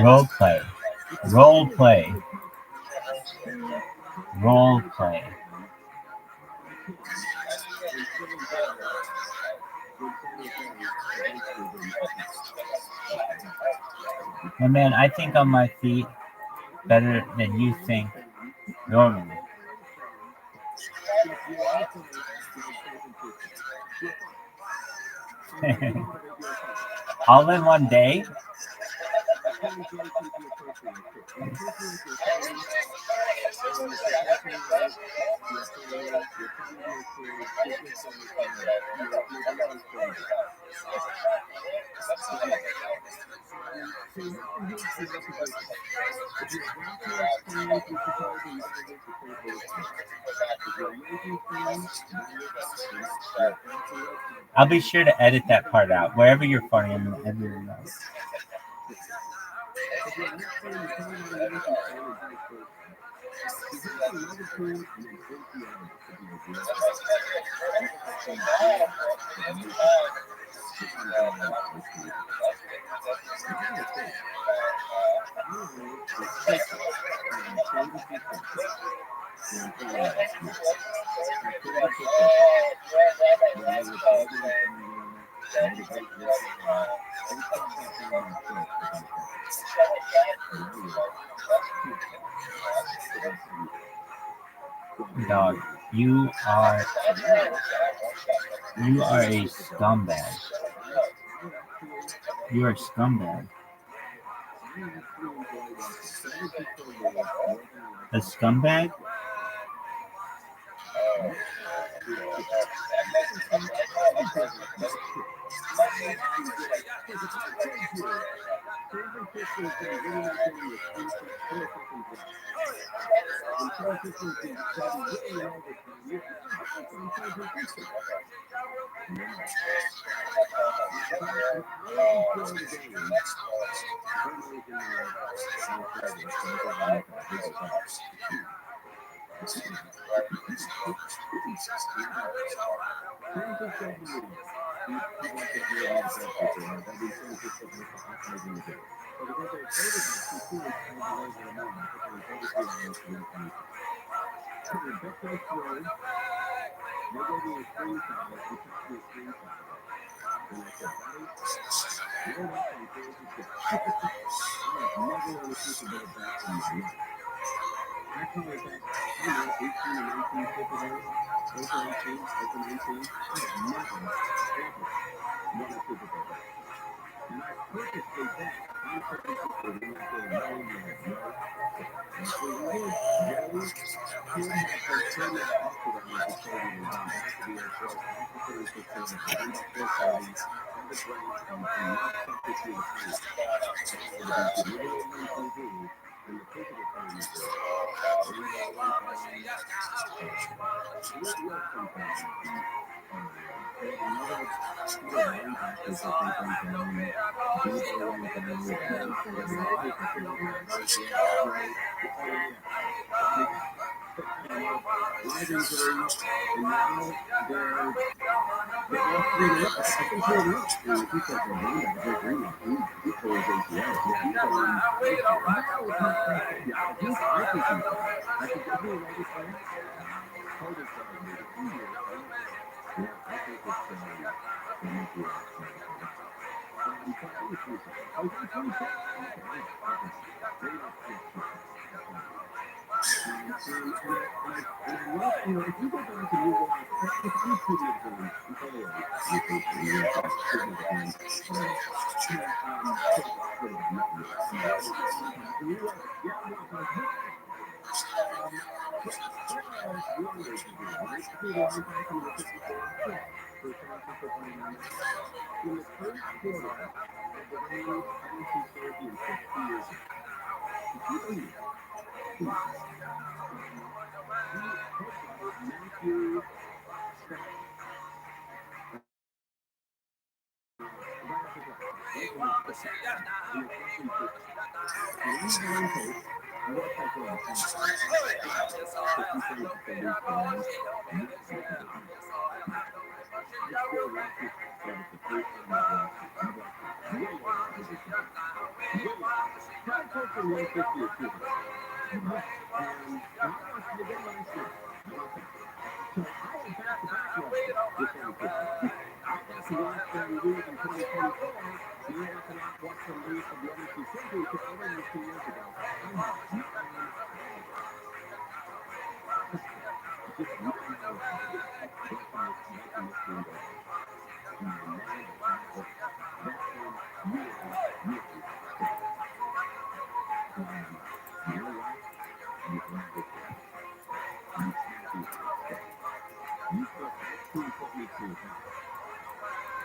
Role play. Role play. Role play. My man, I think on my feet better than you think normally. All in one day? I'll be sure to edit that part out. Wherever you're funny, I'm going to edit it out. Dog, you are a scumbag. You are a scumbag. A scumbag? They gave me a screenshot. They took me a screenshot of it. And I said, buddy, load up and here's the shit. I have never run a piece of better back in my life. I probably back, I don't know, 18 or 19 people days. Over 18, over 19. I have never, ever run a piece of better back. And I purposely bet on certain people when I say no, no, no. And so we did. Joe could have for sure not offered on the stadium and gone back to the airport after 36 minutes, around about 4:30, had a drink, and not suffer through the pain. It would have been humiliating on TV, and the physical pain was there. They went down, we went sometime. They had another linebackers, I think, went down. Debo went down. There were other people who went down. Yeah, right. Oh, yeah. Live injuries, and now they lost 3 in a row. I think 3 in a row. And he said, well, linebacker, Joe Green, he tore his ACL. Yeah, he's going on. Yeah, I think he's done. I think he'll be a Raiders fan. Totally sorry, maybe 2 years, right? Yeah, I think it's going to be a but I was recent. I was on 26. Okay, yeah, okay. Maybe not 26. And I love, you know, if you go back and you watch, if I'm trivia games, I'm totally on YouTube, and you watch trivia games, quarterback, not you. And you watch, yeah, I'm watching, Warriors is here, right? I think linebacker number 54, for San Francisco 49ers. In the first quarter of the Rams NFC Championship 2 years ago, if you believe it, he hit by Matthew Stafford. Right off his leg. Right in his foot. In his left knee foot. And I have it on tape. I watched that game 10 times. 50 plays to say lose the Rams. Not because of him. I still watch it. That was the first time I've watched it. I've watched it way over 100 times. Way over. Probably close to 150 or 200. And I watched it again last night. Matter of fact. So I had back-to-back watches with any football. I got to watch them lose in 2024, and I got to watch them lose for the NFC Championship over those 2 years ago. I have none of it. Just none of it watching this game go by. And I'm mad at the fact that that game really, really sucked. You know what? You have it there. You can't be upset. That team put me through hell.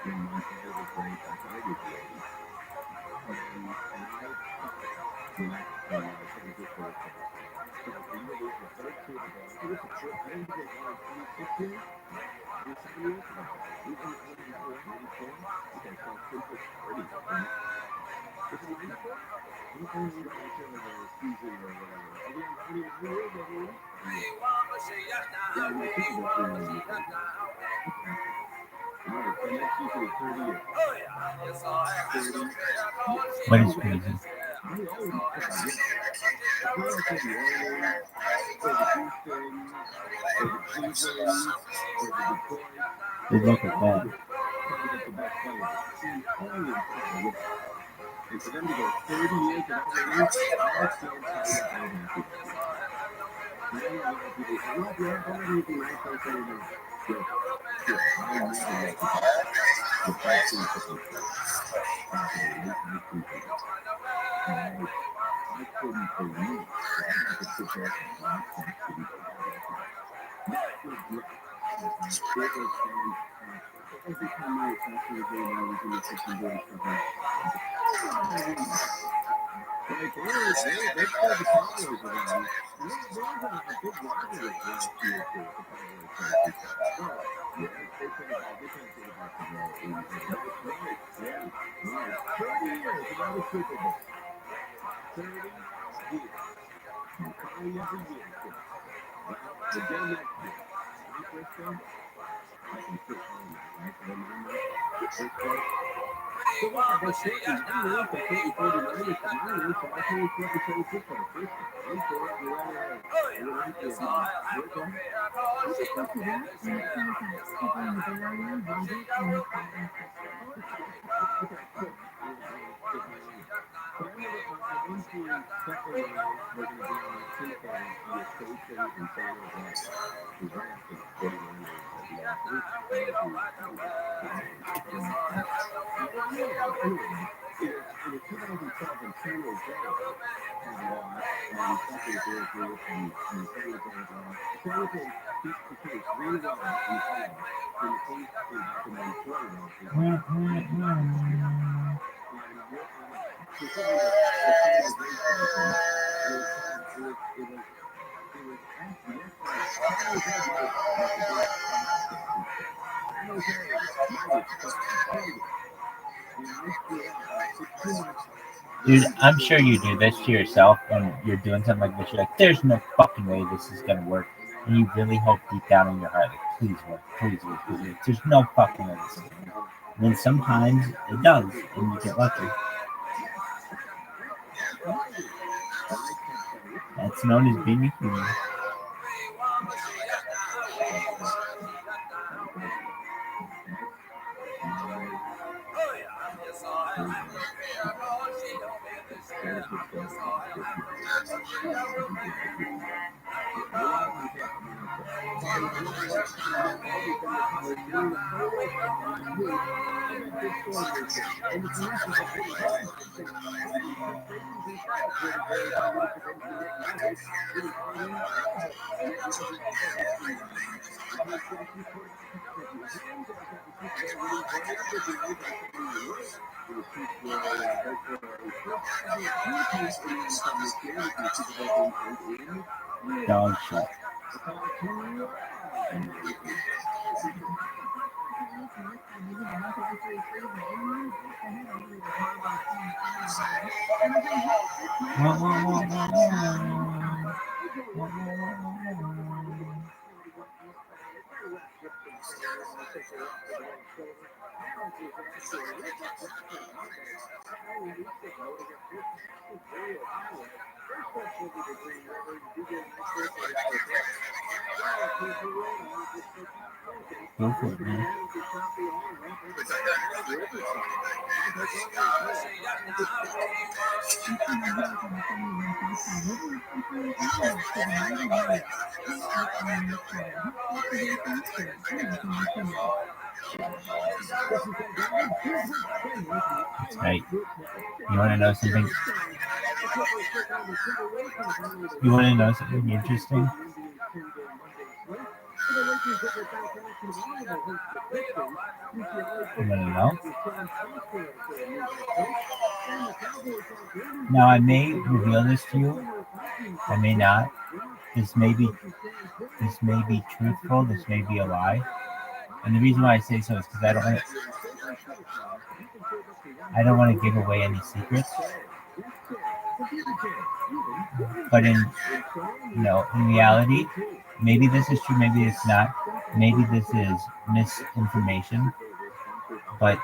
When Montana was great, back when I was the 80s. And I suffered when San Francisco was great. So for you to lose the third Super Bowl, it was I didn't think they won in 2016 or 7 years ago. We won 94. Okay, so since it's 30 years, right? Is it 94? I'm not sure of the season or whatever. Are we on 29 years, everyone? Yeah, we Super Bowl 29 years. Okay. All right, so next season is 30 years. 30 years. What is crazy? I own the playoffs of the Oilers, or the Houston, or the Cleveland, or the Detroit. Good luck with that. Trying to get the best players in only in 5 years. And for them to go 30 years without winning, I can't tell you how happy that makes me. And I know a lot of people say, well, yeah, don't let anything nice don't say no. Good. I never let people say that. The best thing put me through. And I appreciate it. And I couldn't believe that I got to sit there and watch that game go down like that. Not with great. It was fantastic. Every time I was watching the game, I was in the kitchen doing stuff like like they pulled the Cowboys around. And there was a big rivalry last year too, the Cowboys San Francisco. Oh, yeah, they took it back to the 80s. That's right. Yeah, right. 30 years without a Super Bowl. 30 years. You cry every year, kid. Well, we'll get them next year. San Francisco, I can sit home now, right? For the 9 months. Frisco, So look at this shortly. Mine is the 4049 is the mine is the I can flip the 26 for the first one. Wait for it. You're right away. You're right there. Go ahead. I I just looked it up, and it says that people in the Bay Area love it when it's got ancestry. Okay, cool. But I remember I went to Chuck and I were going to be on Tuesday on the station in San Jose. It was right after the 49ers had lost. It was anyway, it was 2012 in San Jose had lost, and Chuck was there too, and San Jose had lost. San Jose beat the Kings 3-1 in the playoffs, and the Kings came back and won 4-1 in the playoffs. And we're on a specifically the San Jose station, and it was talking. It was yesterday. San Jose might have the best podcast these days. San Jose might have fucking killed it, and I screwed up. It's too much. Dude, I'm sure you do this to yourself when you're doing something like this. You're like, there's no fucking way this is gonna work. And you really hope deep down in your heart, like, please work, please work, please work. There's no fucking way this is gonna work. And then sometimes it does, and you get lucky. That's known as being a human. Dog shit. Go for it, man. That's right. You want to know something? You want to know something interesting? You want to know? Now, I may reveal this to you. I may not. This may be truthful. This may be a lie. And the reason why I say so is because I don't want to give away any secrets. But in reality, maybe this is true, maybe it's not. Maybe this is misinformation. But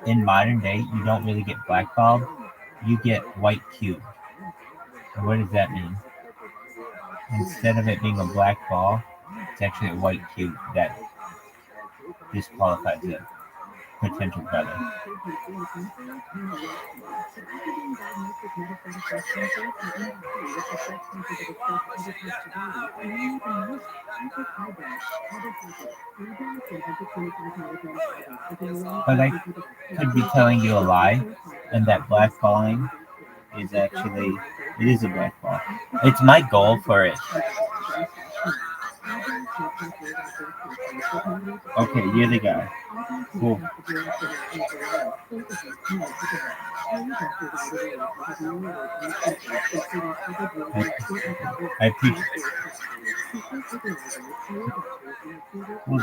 in modern day, you don't really get blackballed. You get white cubed. And what does that mean? Instead of it being a black ball, it's actually a white cube that disqualifies a potential brother. But I could be telling you a lie, and that blackballing is actually, it is a blackball. It's my goal for it. Okay, you're the guy. Cool. I appreciate it. Well,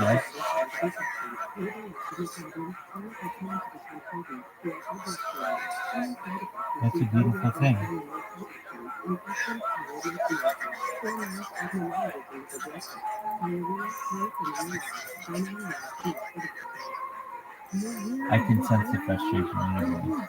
that's a beautiful thing. I can sense the frustration in your voice.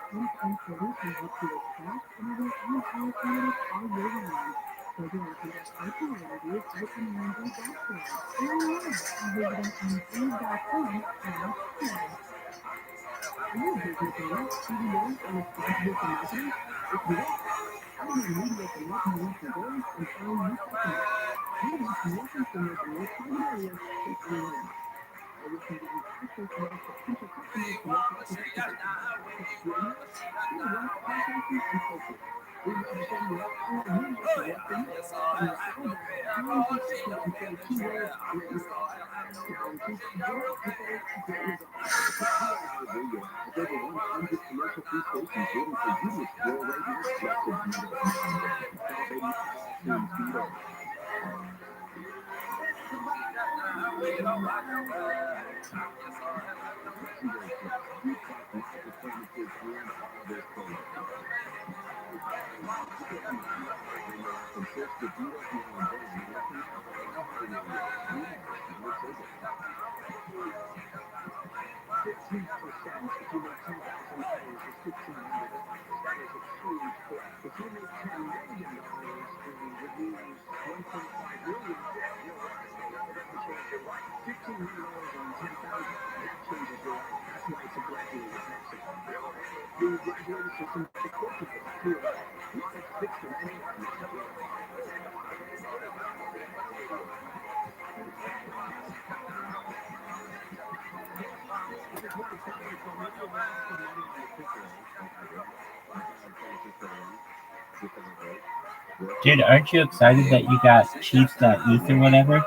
Dude, aren't you excited that you got Chiefs.eth or whatever?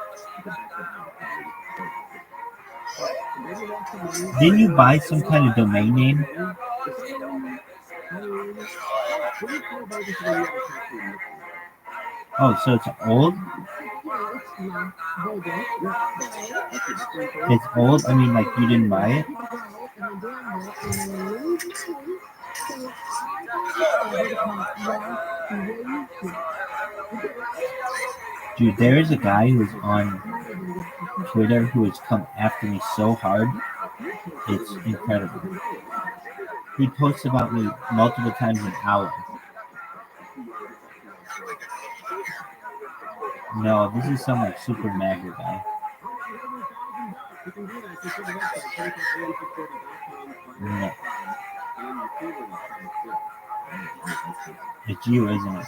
Didn't you buy some kind of domain name? Oh, so it's old? It's old? I mean, like, you didn't buy it? Dude, there is a guy who's on Twitter who has come after me so hard. It's incredible. He posts about me multiple times an hour. No, this is some like super MAGA guy. No. It's you, isn't it?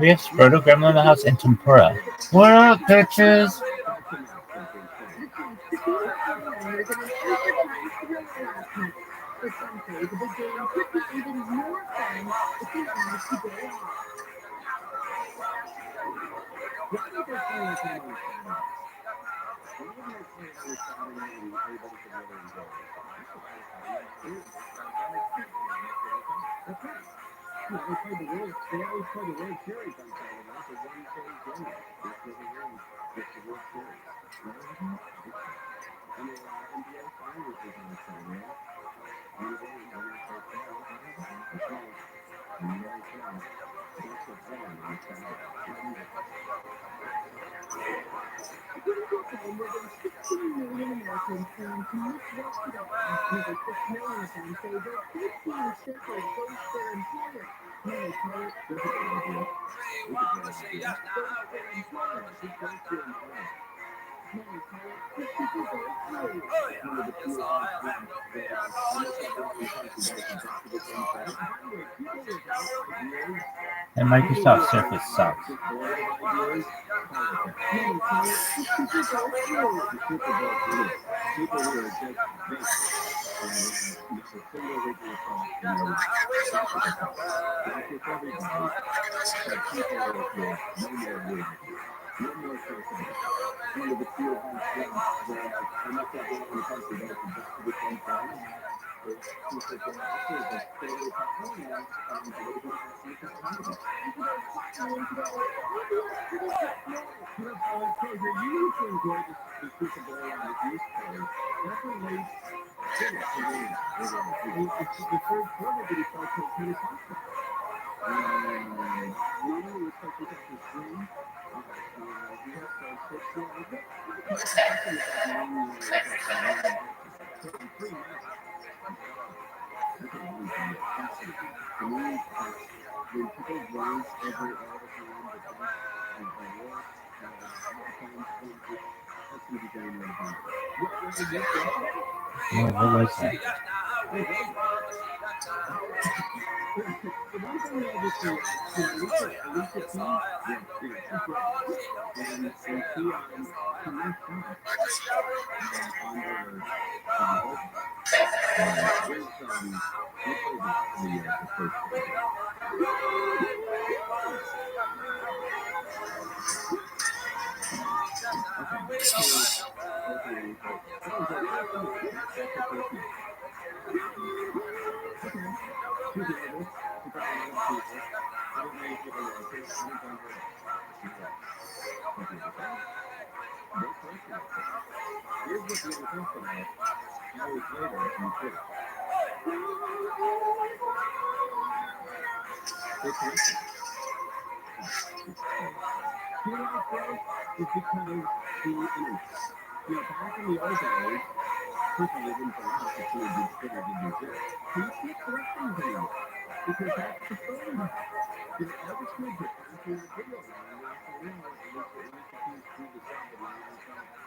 We have Sproto Gremlin in the house and Tempura. What up, bitches? And Microsoft Surface sucks. people who are just basic and have not a single regular thought in their life. Not just everybody, but people with no more words, no more self-interest. One of the few events where I met that girl in the country that was exactly the same thing. She said, well, after the failure of California, a little bit of passion for comedy. So you used to enjoy the Super Bowl on the East Coast. That's a late finish for me. It's the third quarter that he starts at Pentecostal. Normally we're supposed to get this room. We have to sit here. Pentecostal is like 9 years. So in 3 months, that's a long time. To me, when people run every all the time, the best of the work, that's going to be going on about. What did you say? Yeah, what was that? The one thing I just say, Alicia Keys, yeah, she's great. And she on Connect on her here's what play the first one. Here's what the other thing about hours later in church. They connected. You know what I feel? It's because the energy. Back in the old days, people didn't go out to see a good Twitter to do this. So you can't correct things anymore. Because that's the thing. All the kids are passing that video around and they're saying, what the kids do the job and the NFL shouldn't do that.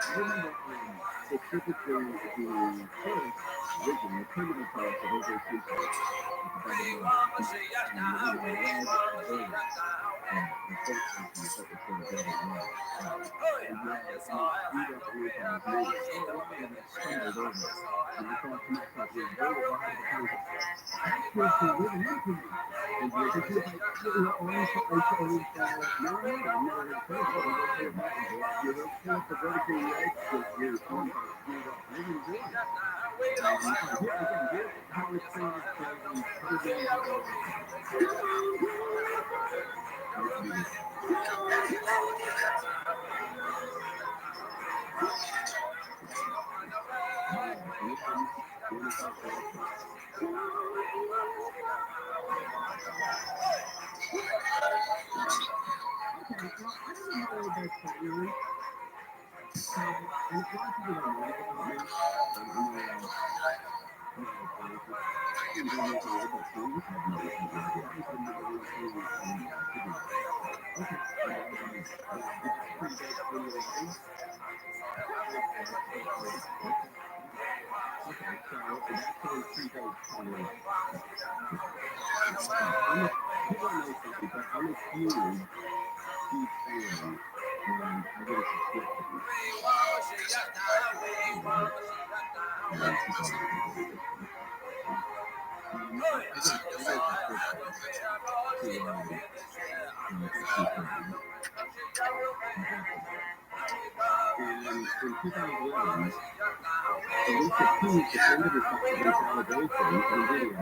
I remember specifically the first vision, the pivotal part of over people. And in 2011, Alicia Keys defended herself against allegations on video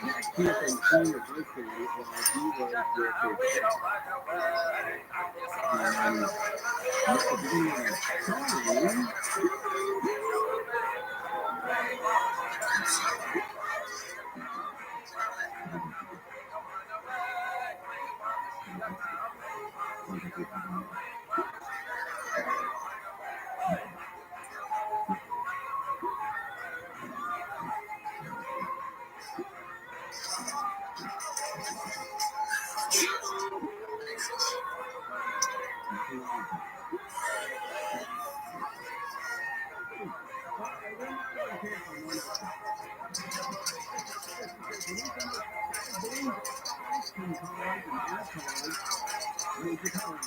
that she had been seeing her husband while he was with his ex. And at the beginning of that song, Major power.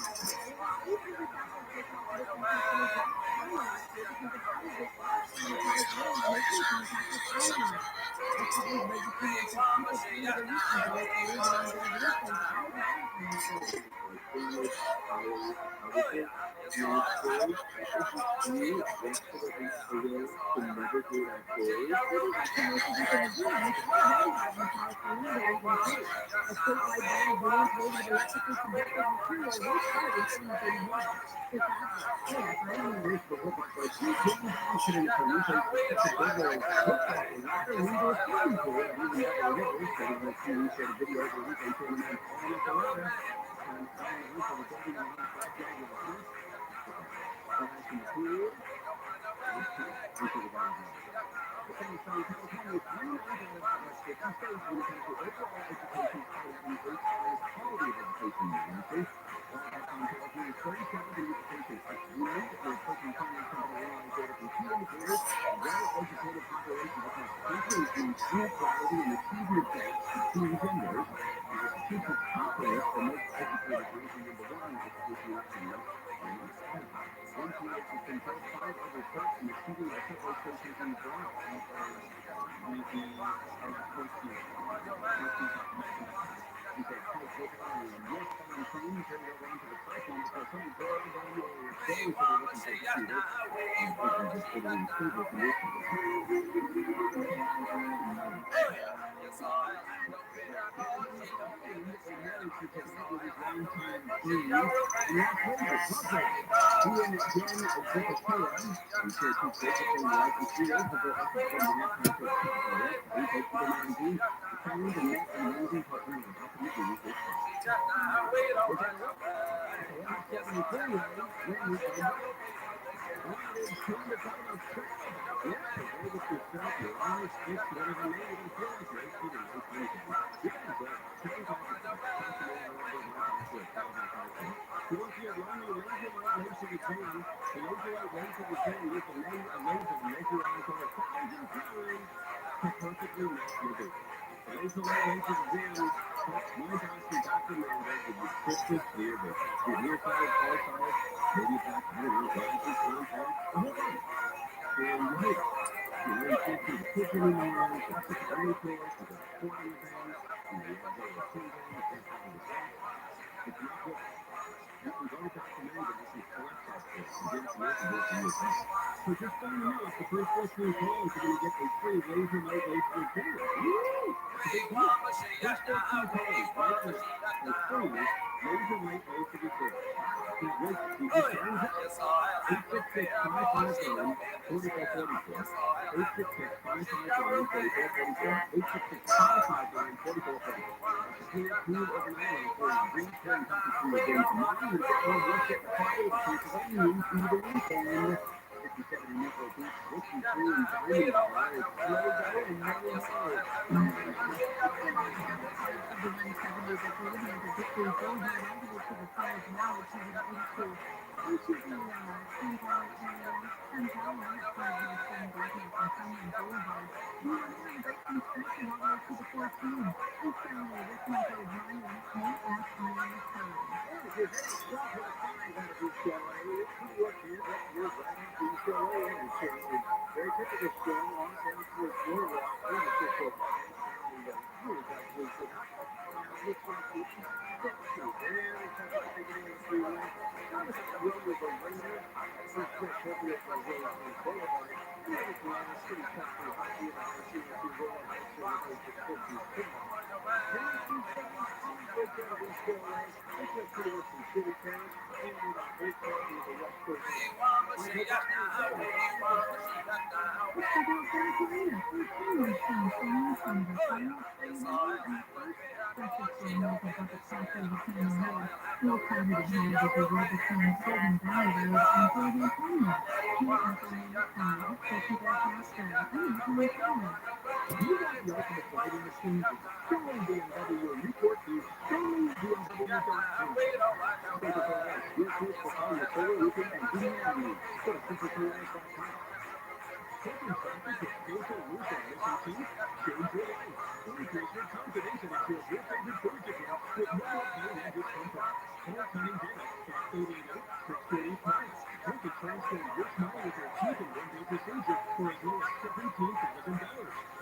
Call Cunning Dennis at 888-648-SMILE. We can transform your smile with our teeth in one-day procedure for as low as $17,000.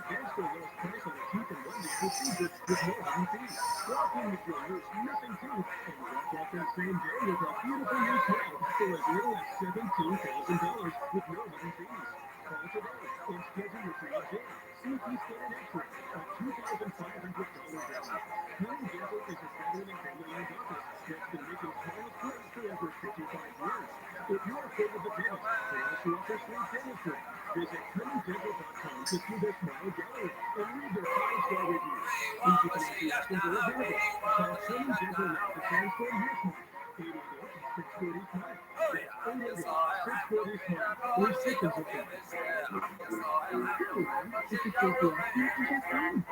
There's the lowest price on a teeth in one-day procedure with no hidden fees. Walk in with your loose, missing tooth and walk out that same day with a beautiful new smile for as little as $17,000 with no hidden fees. Call today and schedule your free exam, CT scan, and X-ray at $2,500 value. Cunning Dental is a veteran and family-owned dentist that's been making smiles great for over 55 years. If you're afraid of the dentist, they also offer sleep dentistry. Visit CunningDental.com to see their smile gallery and read their 5-star reviews. Easy financial options are available. Call Cunning Dental now to transform your smile. 888-640-SMILE. That's 888-640-SMILE. Or seconds of fun. Hello, this is Sophia. You can just find me.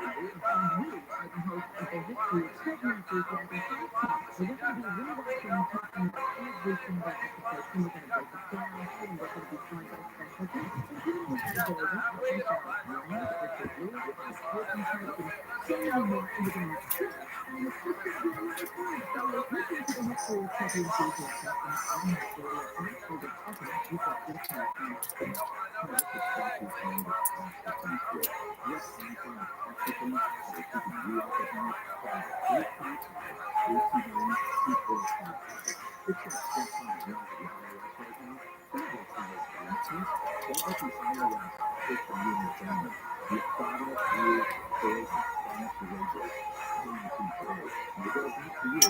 I'm the host of the history of segment for Dragon Podcast. So we're going to be rewatching and talking about every single episode, and we're going to break it down, and we're going to be joined by special guests, including we had a very interesting Ryan, Richard Lewis, and Courtney Hope, and so many more, and we're going to sit, and it's just going to be a lot of fun. So listen to the history of Chubby Enthusiasm, and I'm not sure what I'm for the topic, you got this one. Hi, this is Coffee from the Constitution Show. Yes, anything that's Mexican, or keeping you occupied, call 855-829-2455. It's that best time to run to the IRS right now. Don't waste the most taxes. Don't let the IRS take from you and your family. Your father, you, toys, and promise to raise it. Pay your fee today. And to go back to you, see if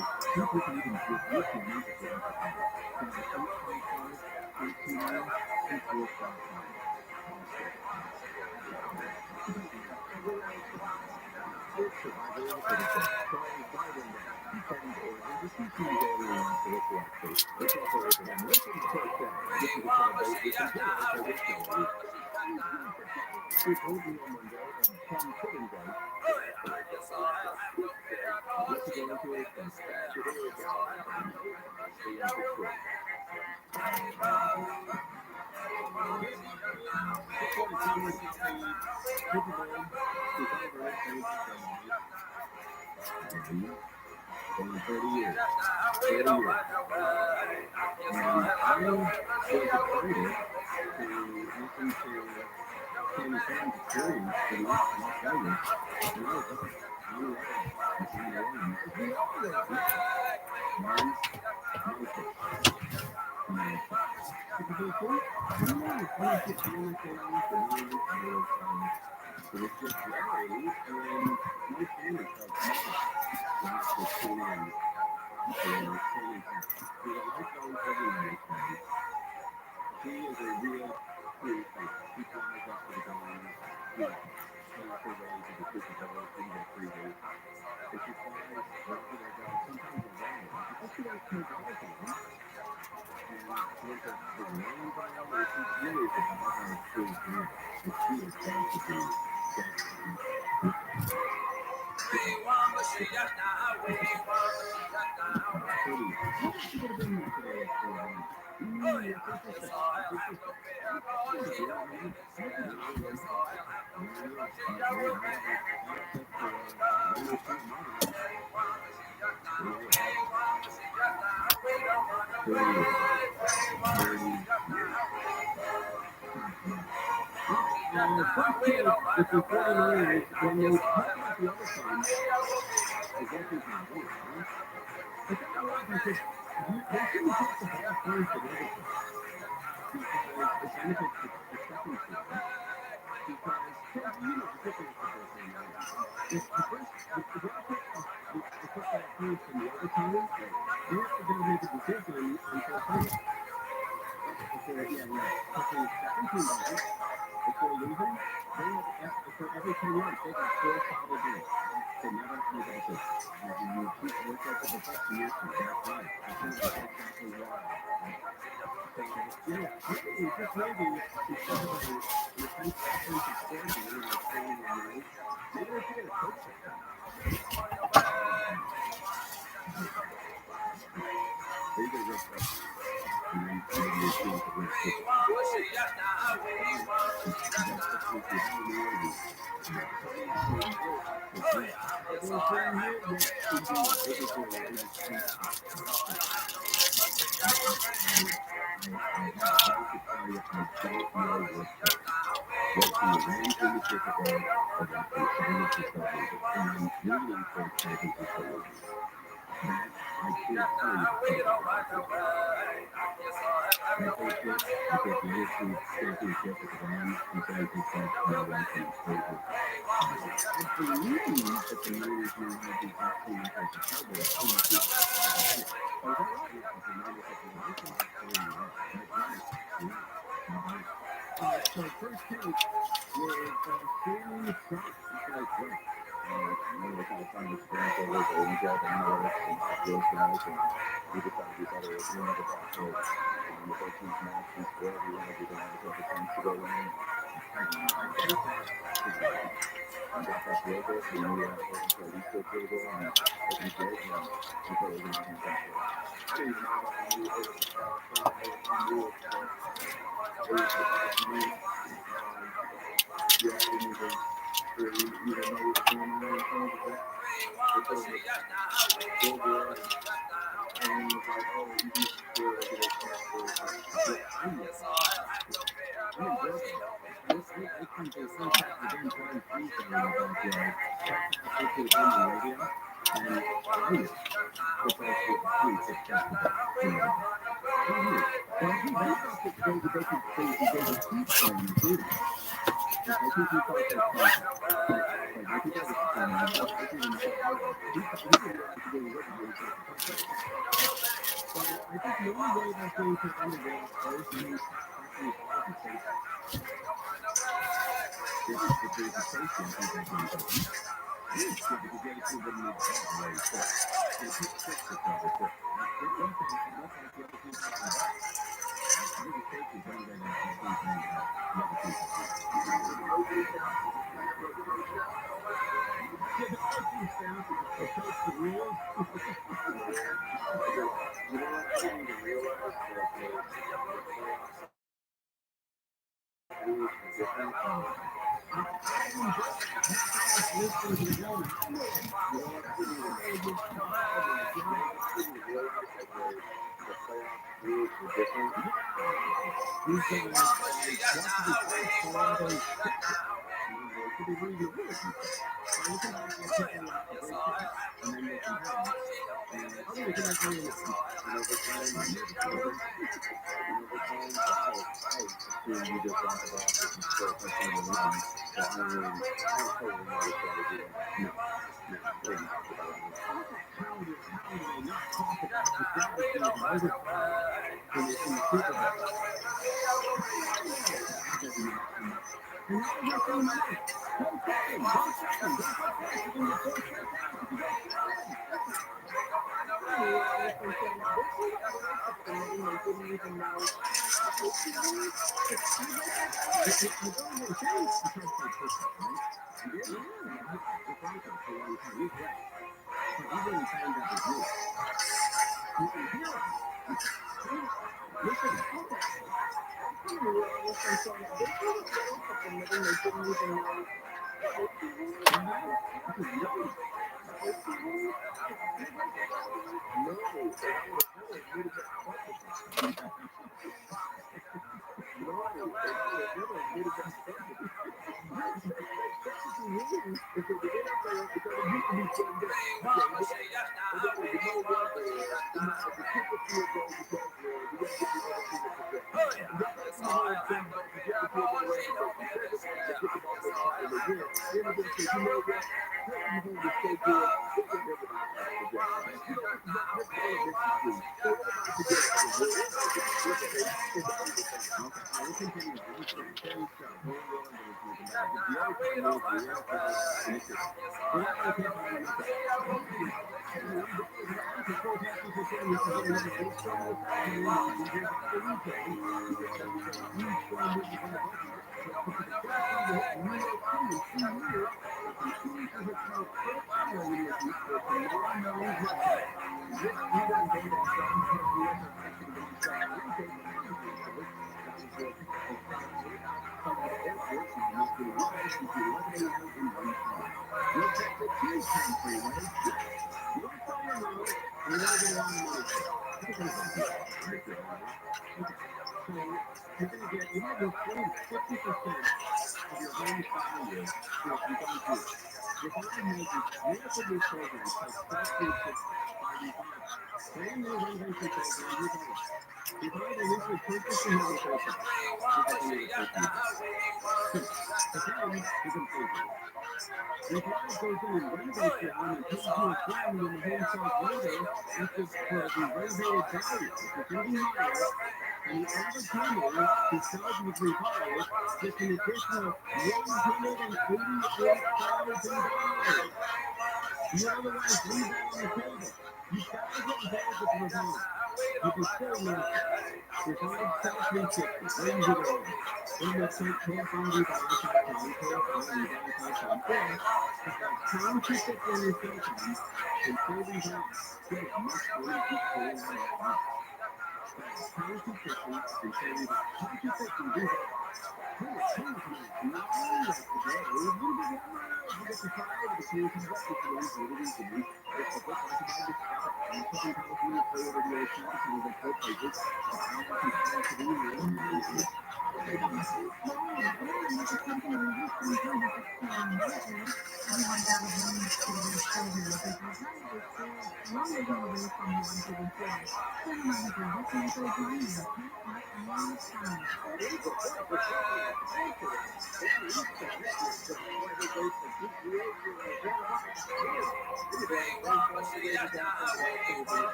we can even give you payments if you're occupied. Call 855-829-2455. For 30 years. 30 years. And I was excited to listen to Kenny Sam's experience in Las Vegas. And I was hooked. I love it. It's on the line. This is the opera. Mine's Michael. Is it really cool? I don't know. I like the camera thing. It was just reality. And my family felt Michael. That's the Kenny. He's a lifelong everyone friend. He is a real cool fellow. He flies up to the guys, you know, transfer ways to the picoftheday, things like 3 days. If he flies right to their guys, sometimes they're wrong. Let's see what comes out of him. And once the rain's on, it's really the guy on cool thing. It's really fun to do. The first kid with the 49ers, when they cut out the other side, I guess he's not good, right? I think I like because they shouldn't take the ball first and everything. Because it benefits the second team. Because, you know, the kicker is the first thing, right? If the first, if the guy took that first and the other team, they're going to make a decision until second. If they're, if the second team does it, if they're losing, they have, for every 10 yards, they got 4 solid games. They never make a decision. And if you keep working at the perfectionist, that's right. I think that's exactly right. So, it's just maybe because of the defense offensive coordinator like training and right, maybe they should get a coach like that. They get a real coach. And then maybe they feel the real coach.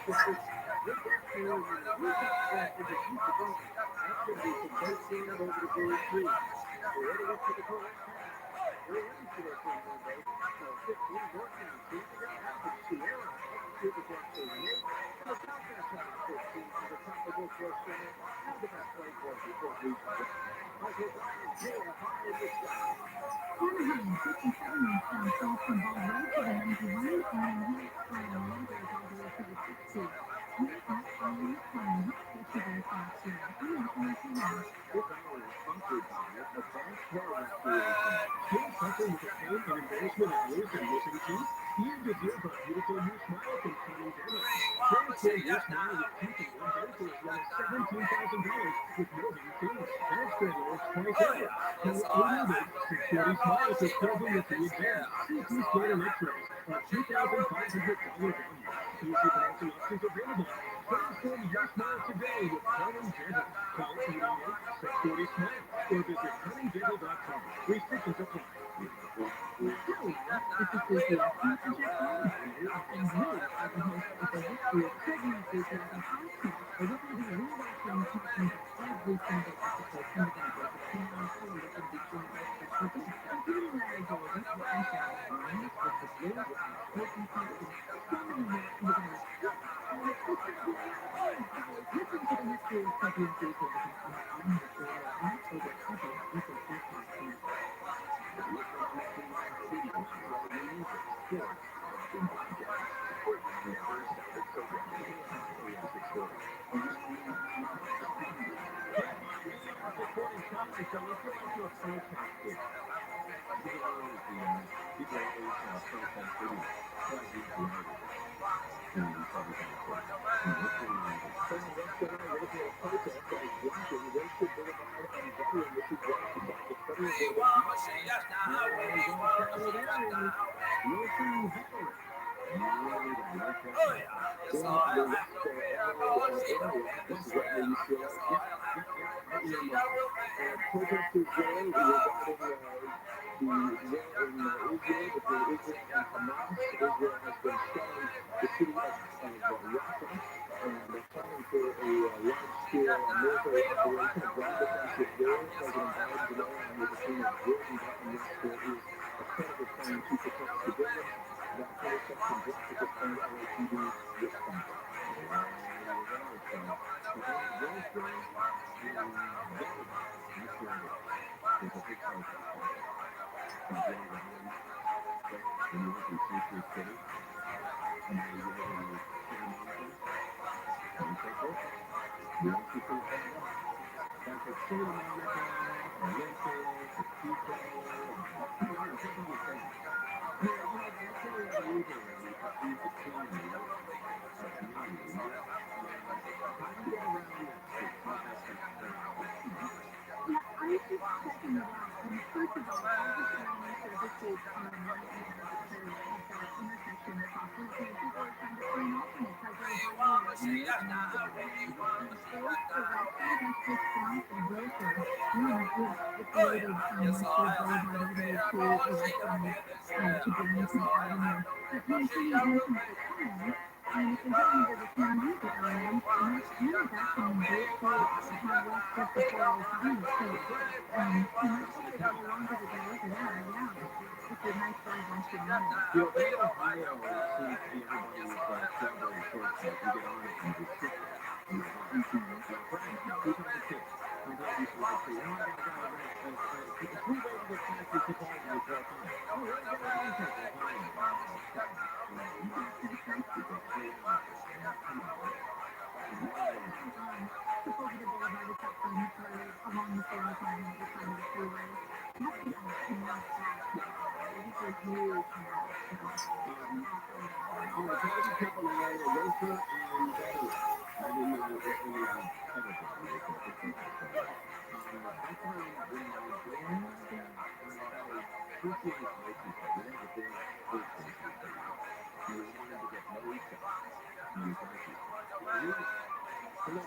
Anaheim, 57 comes off the ball right to the 91 and hit by the Lakers all the way to the 60. Here at Anaheim, get you their thoughts here. I'm Anthony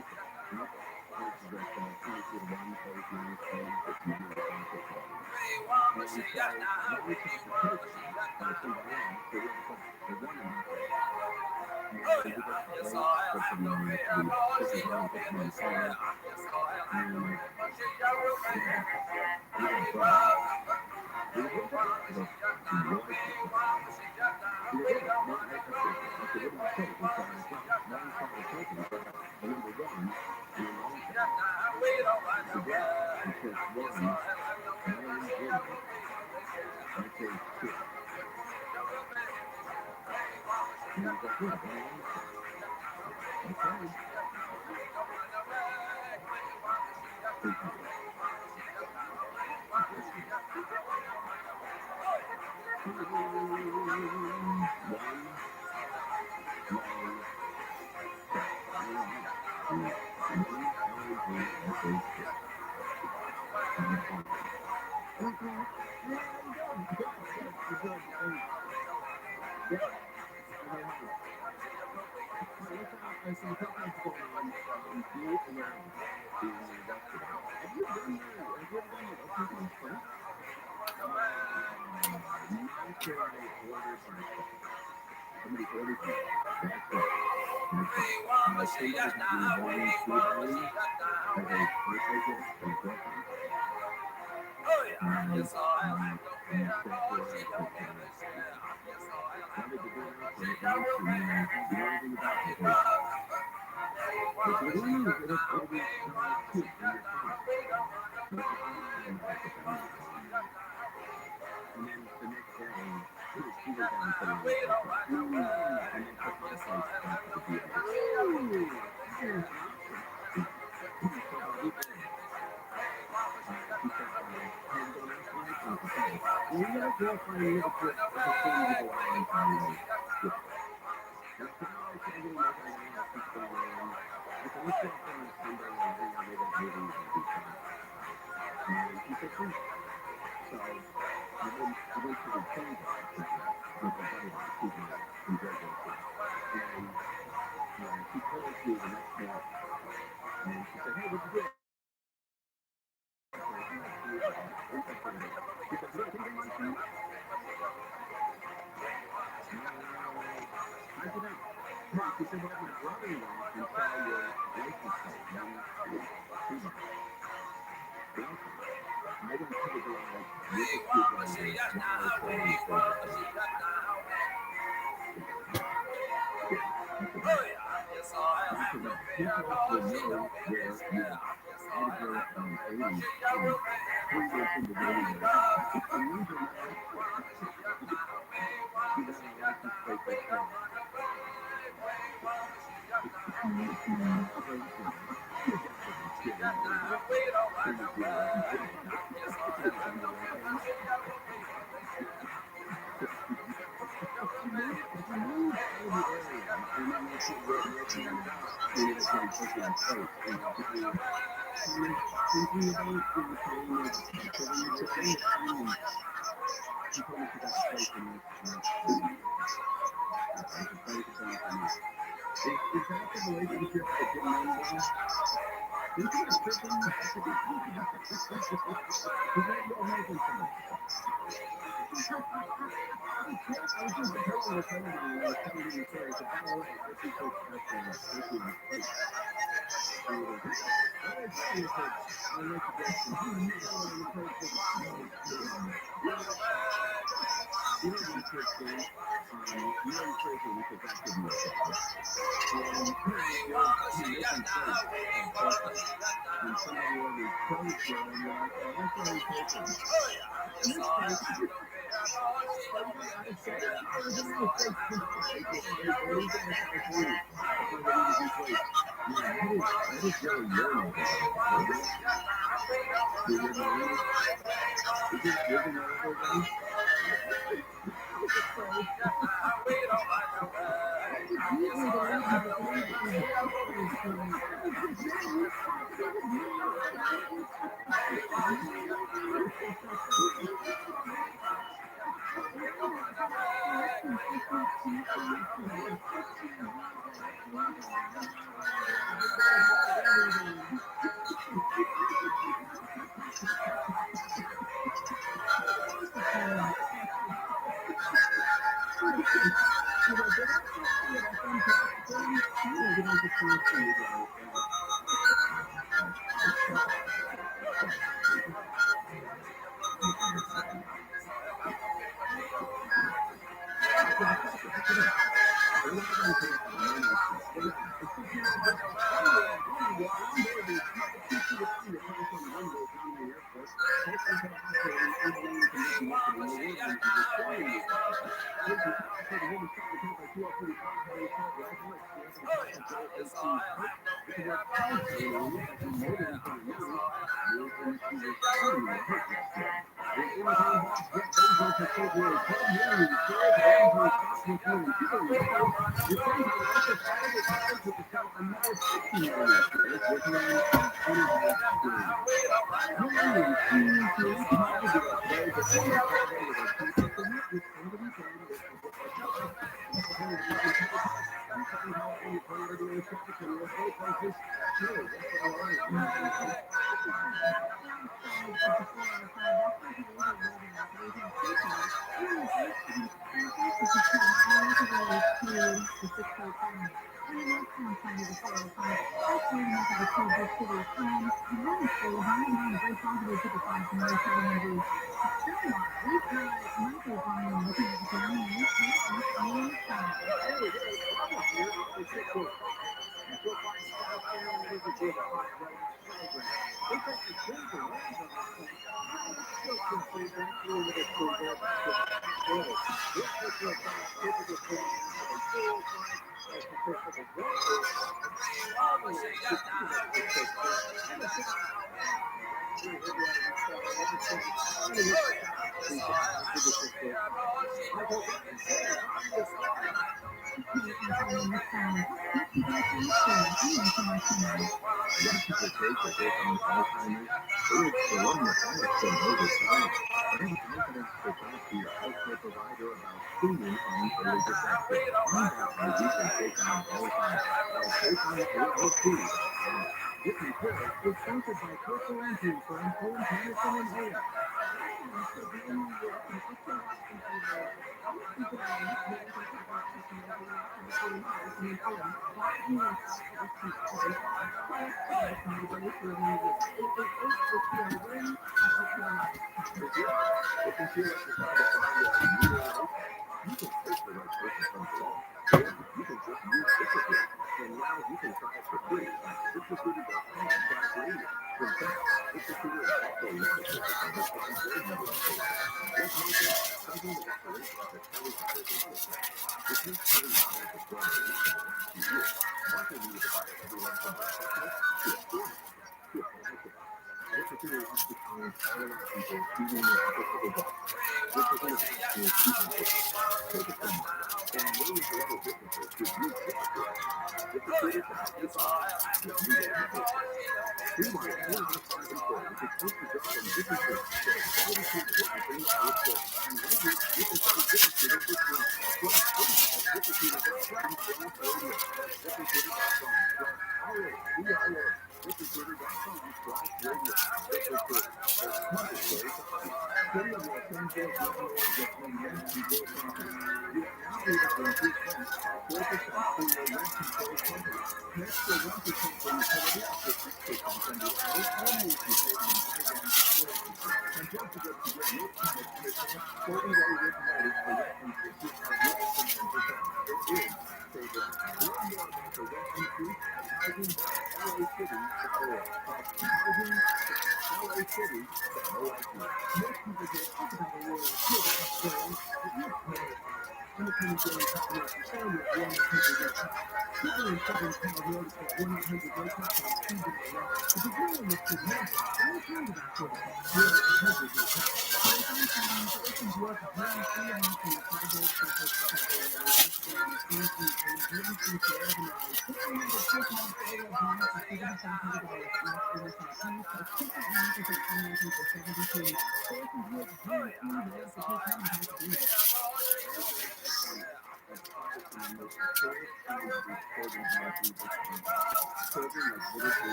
Tillman. Yes, I am the way I go. She don't feel me, say yes, I am the way. But she a romance. We want she got now. We want she got now. We don't want it my way. We want she got now. She got now. We don't want no way. Yes, I am the way. But she a romance. She a romance. We want she got now. She got now. We want she got now. We don't want no way. We want she got now. We want she got now. We want she got now. We don't want no way. Oh she got now, we want she got now. Oh yeah, yes I am the way I go. She don't feel me, say yes I am the way, but she a romance. We want she got now, we want she got now. We don't want no way. We want she got now. She got now, we don't want no way. Yes I am the way, but she a romance. She got now, we want she got now. Oh yeah, yes I am the way I go. She don't feel me, say yes I am the way, but she a romance. We want she got now, we want she got now. We don't want no way. We want she got now. She got now, we don't want no way. Yes I am the way, but she a romance. She a romance. We want she got now. We want she got now. We want she got now. We don't want no way. We want she got now. We want she got now. We don't want she got now.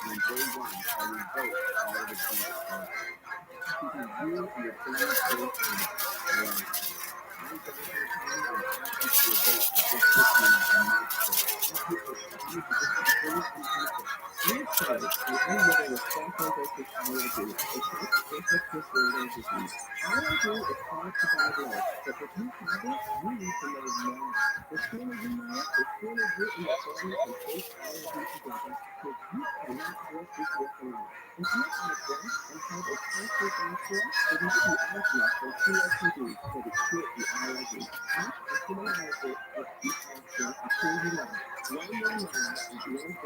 on day one, I revoke all of the points of keeping you and your family safe and alive. I'm going to return and ask you to revoke this listening and my state. Thank you for coming to this experience and benefit. Your service and any other responsible versus IOD is not social disability disease. IOD is called to guide life, but if you have it, you need to know now. The sooner you know, the sooner you and your family can face IOD together, because you cannot work this work alone. If you're out of breath and have a constant onset, it may be asthma or COPD that is cured through IOD. Ask a supervisor of the option until you know. Learn more now at learnforreal.com.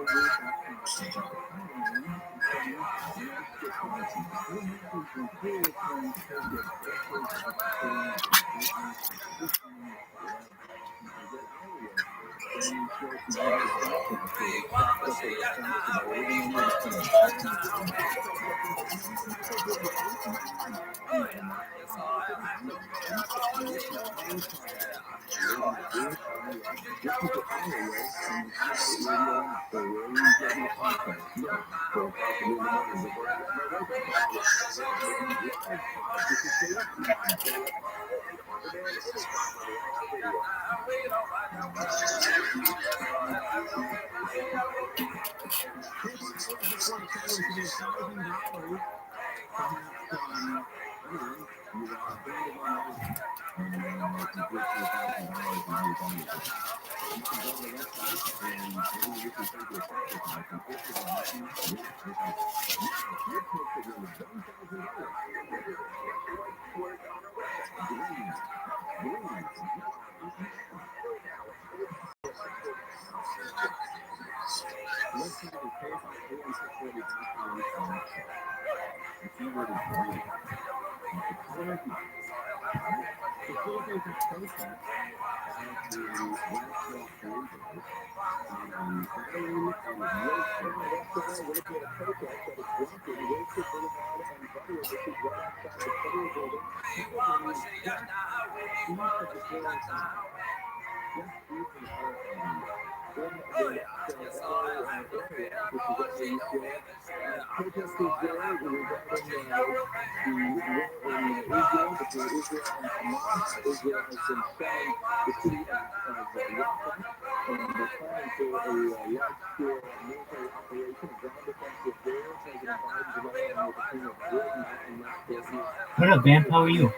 What up, Vamp? How are you?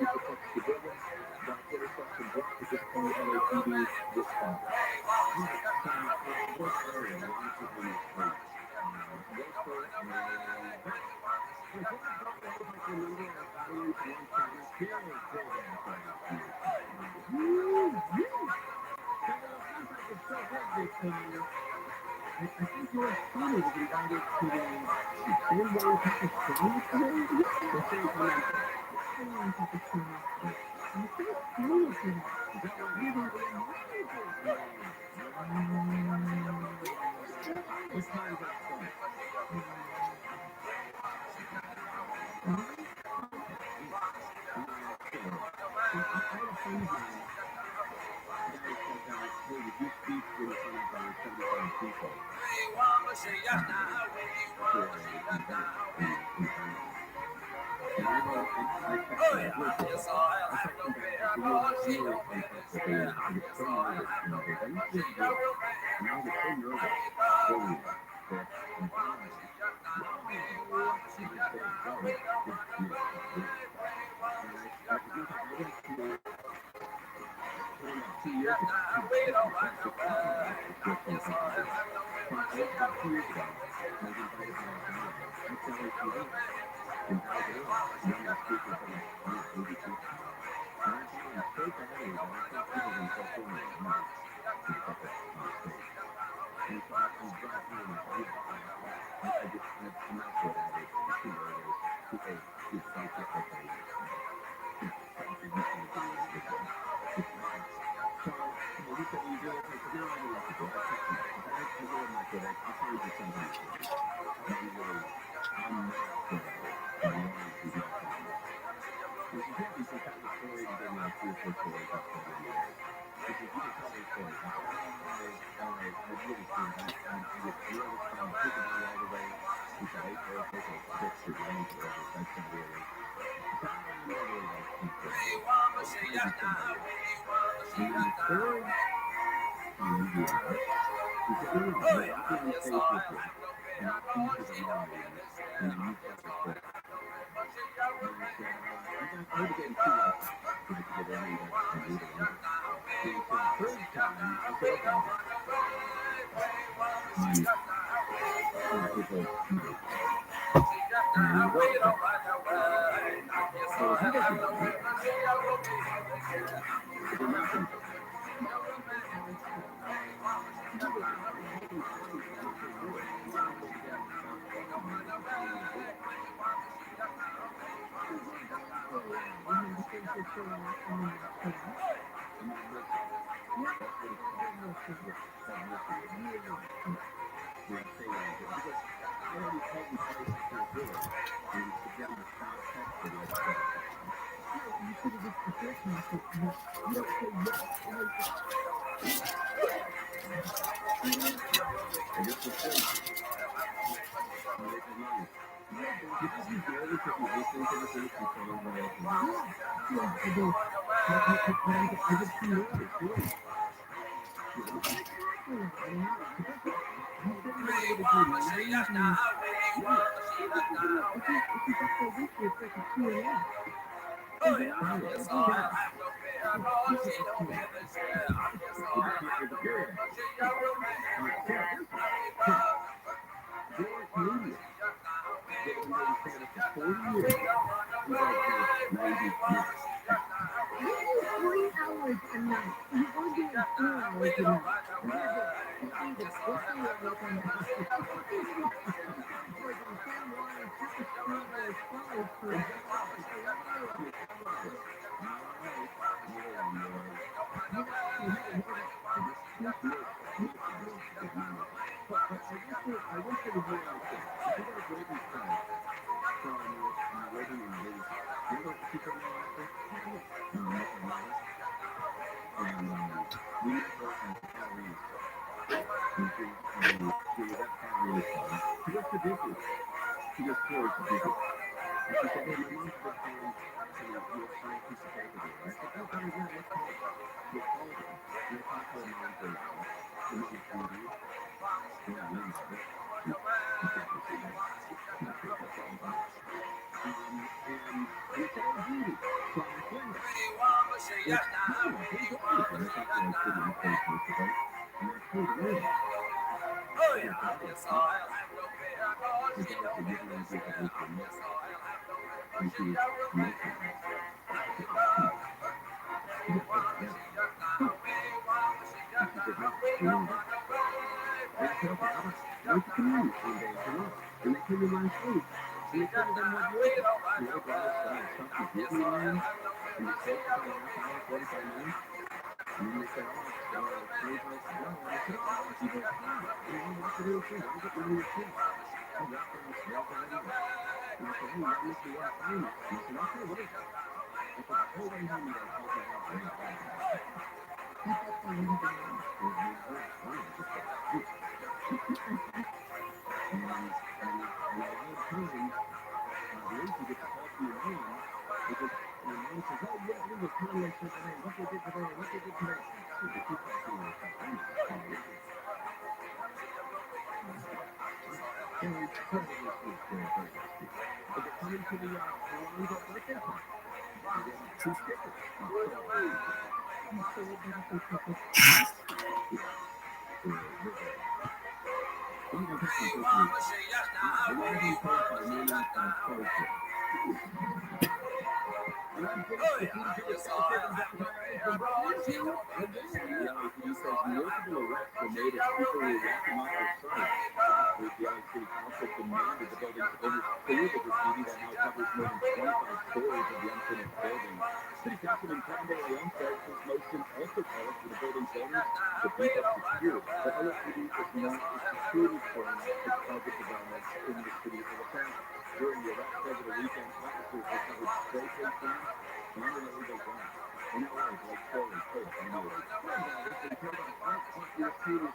during the arrest over the weekend. Officers recovered spray paint cans and an illegal gun. In LA, Blake Foley, KFMU. Has been killed on Front Street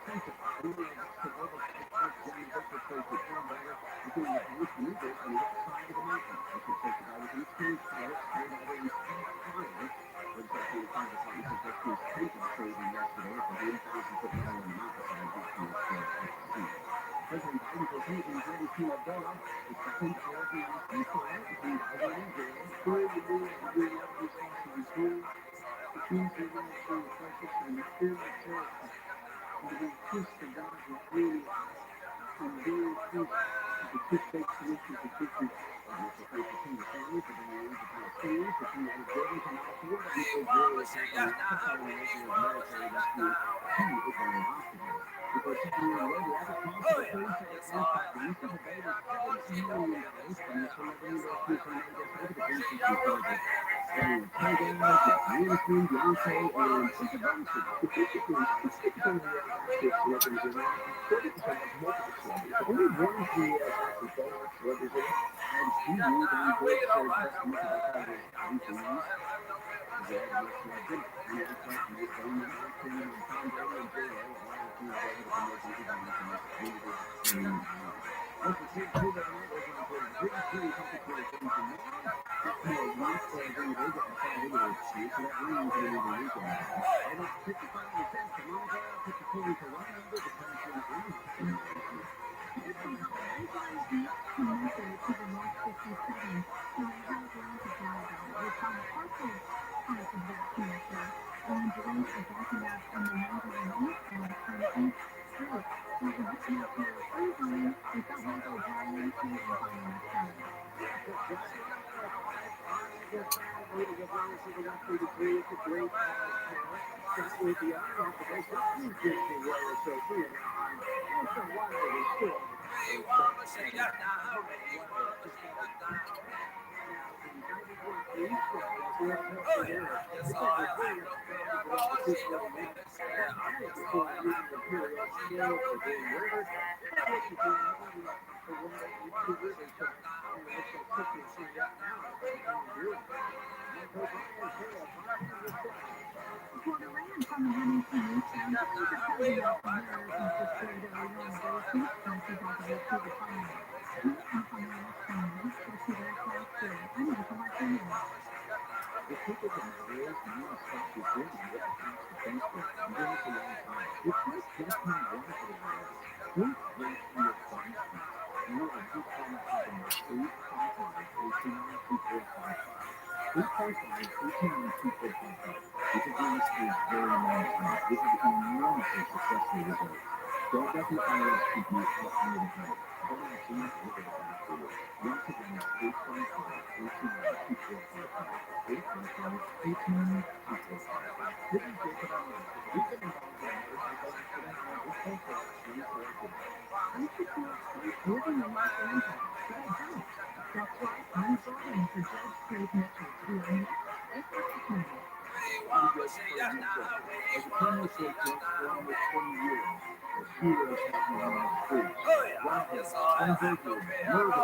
Center. Rumors of oversized Park Jamie Victor placed a torn battle between the police maneuvers on the west side of the mountain. Victor placed the guy with an extreme pilot, turned out it was fire. Associated Fire Department says rescues attempted to save him yesterday at the 3,000-foot level on the mountainside. Rescue is still at sea. President Biden will meet in British Ebola. The second European ceasefire between Biden and Israel. Third degree of the UN response to Israel. The key to the Syrian crisis and the fear of terror attack. And to be peace to God with really and very peace of the two-state solution to security. Initial faith between the families of the millions of Palestinians who came out of Jordan to now afford an Israeli attack on Rafah following Israel's military rescue of 2 Israeli hostages. Before 7 years ago, the average cost of a 37-ounce Afghanistan today was $7 million from the celebrity rescue tornado yesterday to the police issue charges. Starting with Tyga, Aniston, Beyonce, and Chris Brown. Statistically, 60% of the U.S. active celebrities in Iraq, 40% have multiple celebrities. Only one of the U.S. active don't have celebrities in it. And Steve Reed and Drake shared press release about holidays recently. They had a club dinner. And the X last night, playing number 1 singing on Tom Brady and J-Lo, all came together to promote the event and this limited streaming event. Listen, King Food overnight was on for green temperature things tomorrow. Up to a week during the day, getting 5 into the street, so that means we're leaving the weekend. Right now, 55 and 10 for Monica, 52 in Toronto, the temperature is in the This is how Wednesday connected to the North 57 in the Atlantic Florida. We found partial parts of that connector, and delays are backing up on the 91 eastbound from East Street. So the connector is on. We've got Michael driving to and from the next time. Moving up line to the left 33, it's a great shot with the eye off the base. Please give me Warrior so 3 and a half. It's a wild and still. Puerto Rican from the Huntington Eastbound, things are closing out from there as the spread down on the base east passes out of the to the tunnel. Keep and from the westbound, especially that class 3. I'm Michael Martinez. The truth of the matter is, you need to stop your gym and get past the Facebook. I'm doing this a long time. It's like just one for the world. Think base for your body speed. And you have good comments on the 855-829-2455. 855-829-2455. This is doing this for a very long time. This is enormously successful results. Don't let the IRS keep you out under the hood. Don't actually look at it for you. Once again, it's 855-829-2455. 855-829-2455. This is Jacob Allen. We've been involved in a motorcycle accident and this whole for 24 days. I should feel safe living in Los Angeles, but I don't. That's why I'm voting for Judge Craig Mitchell to be our next state representative. I'm Judge Craig Mitchell. As a criminal state judge for almost 20 years, a shooter is happening on the streets. Robbery, home burglary, murder.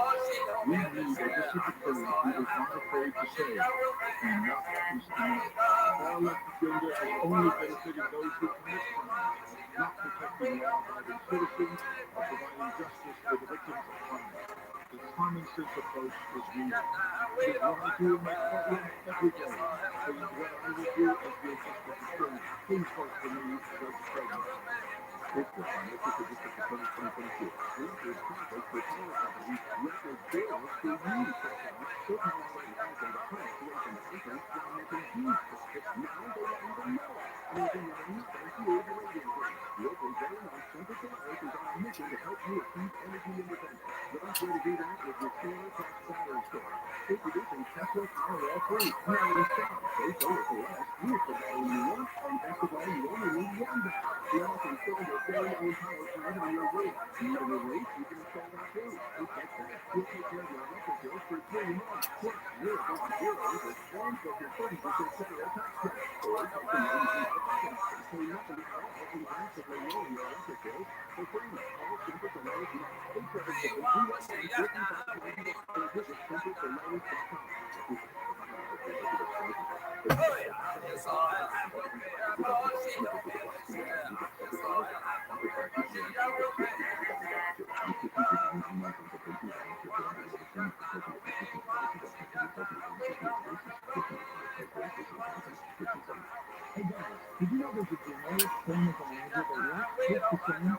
We need a Mississippi Code who is not afraid to say, enough is enough. Our left agenda has only benefited those who commit crimes, not protecting law-abiding citizens or providing justice for the victims of crime. The common sense approach is needed. It is what I do in my courtroom every day. It is what I will do as your district attorney. Please vote for me, Judge Craig Mitchell. District on Mississippi District Attorney 2022. Record conflict with power companies. Record bills for huge profits. So how already has them the highest rate in the country while making huge profits. Now they don't even know it. Making yet another huge rate increase. Local government Central Florida is on a mission to help you achieve energy independence. The best way to do that is with solar tax battery storage. Introducing Tesla Powerwall 3. Did you know there's a generic form of viagra that works just the same as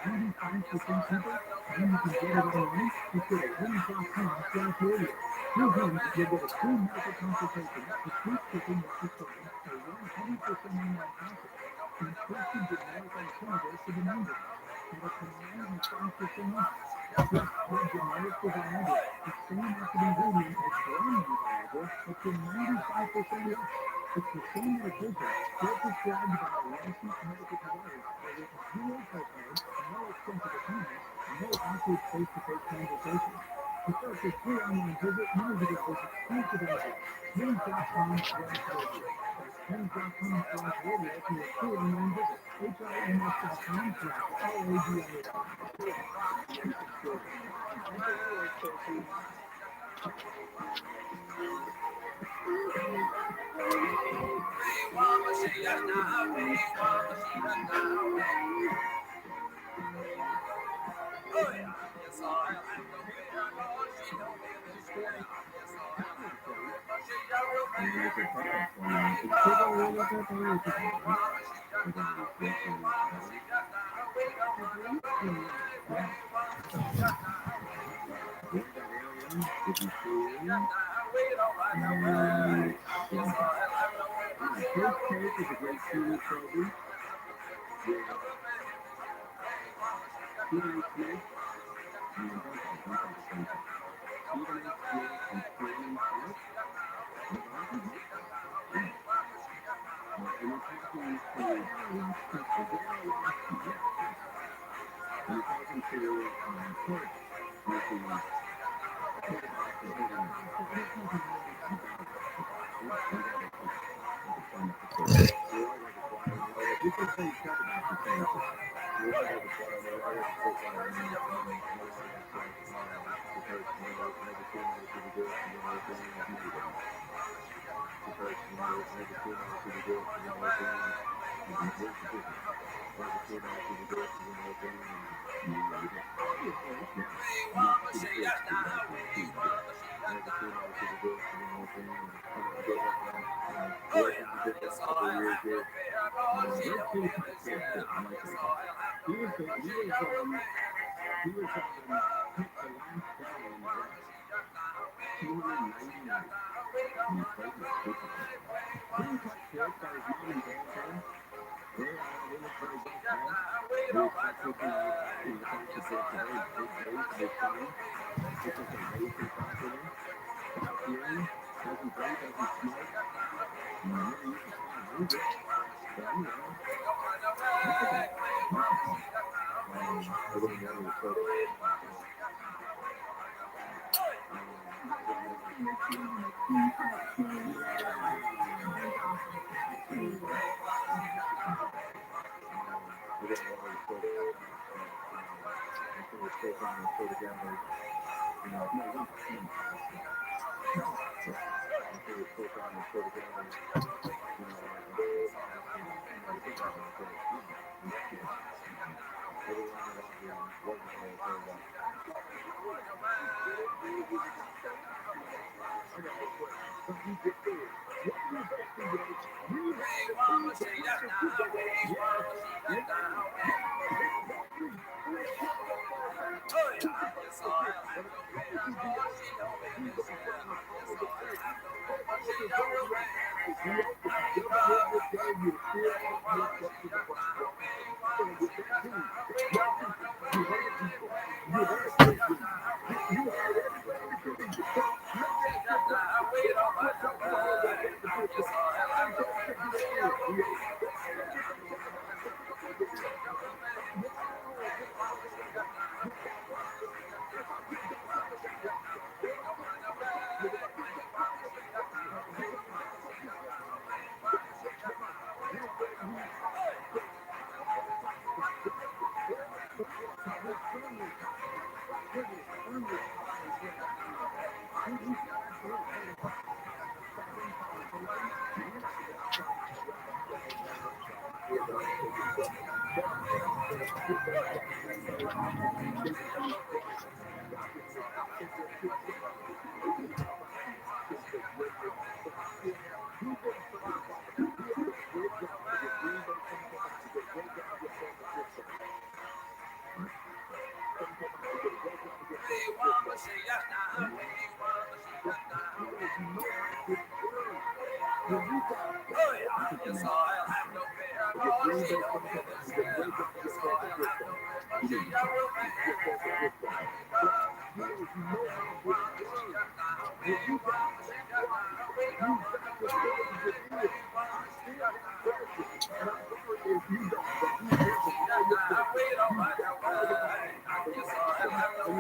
95% people, and you can get it online? Just go to women.com/radio. Through him, you'll get a free medical consultation, a free shipping of prescription, a 100% online process, and trusted generic alternatives to the main brand. That are combined with 5% off. Yes, they're generic for Viagra, the same active ingredient as brand new Viagra, but for 95% less. It's the same medication, still prescribed by a licensed medical provider, but with zero copay, no expensive appointments, no awkward face-to-face conversations. To start your free online visit, you need to get this exclusive offer. Hims.com/radio. That's Hims.com/radio for your free online visit. HIMS.com/RADIO.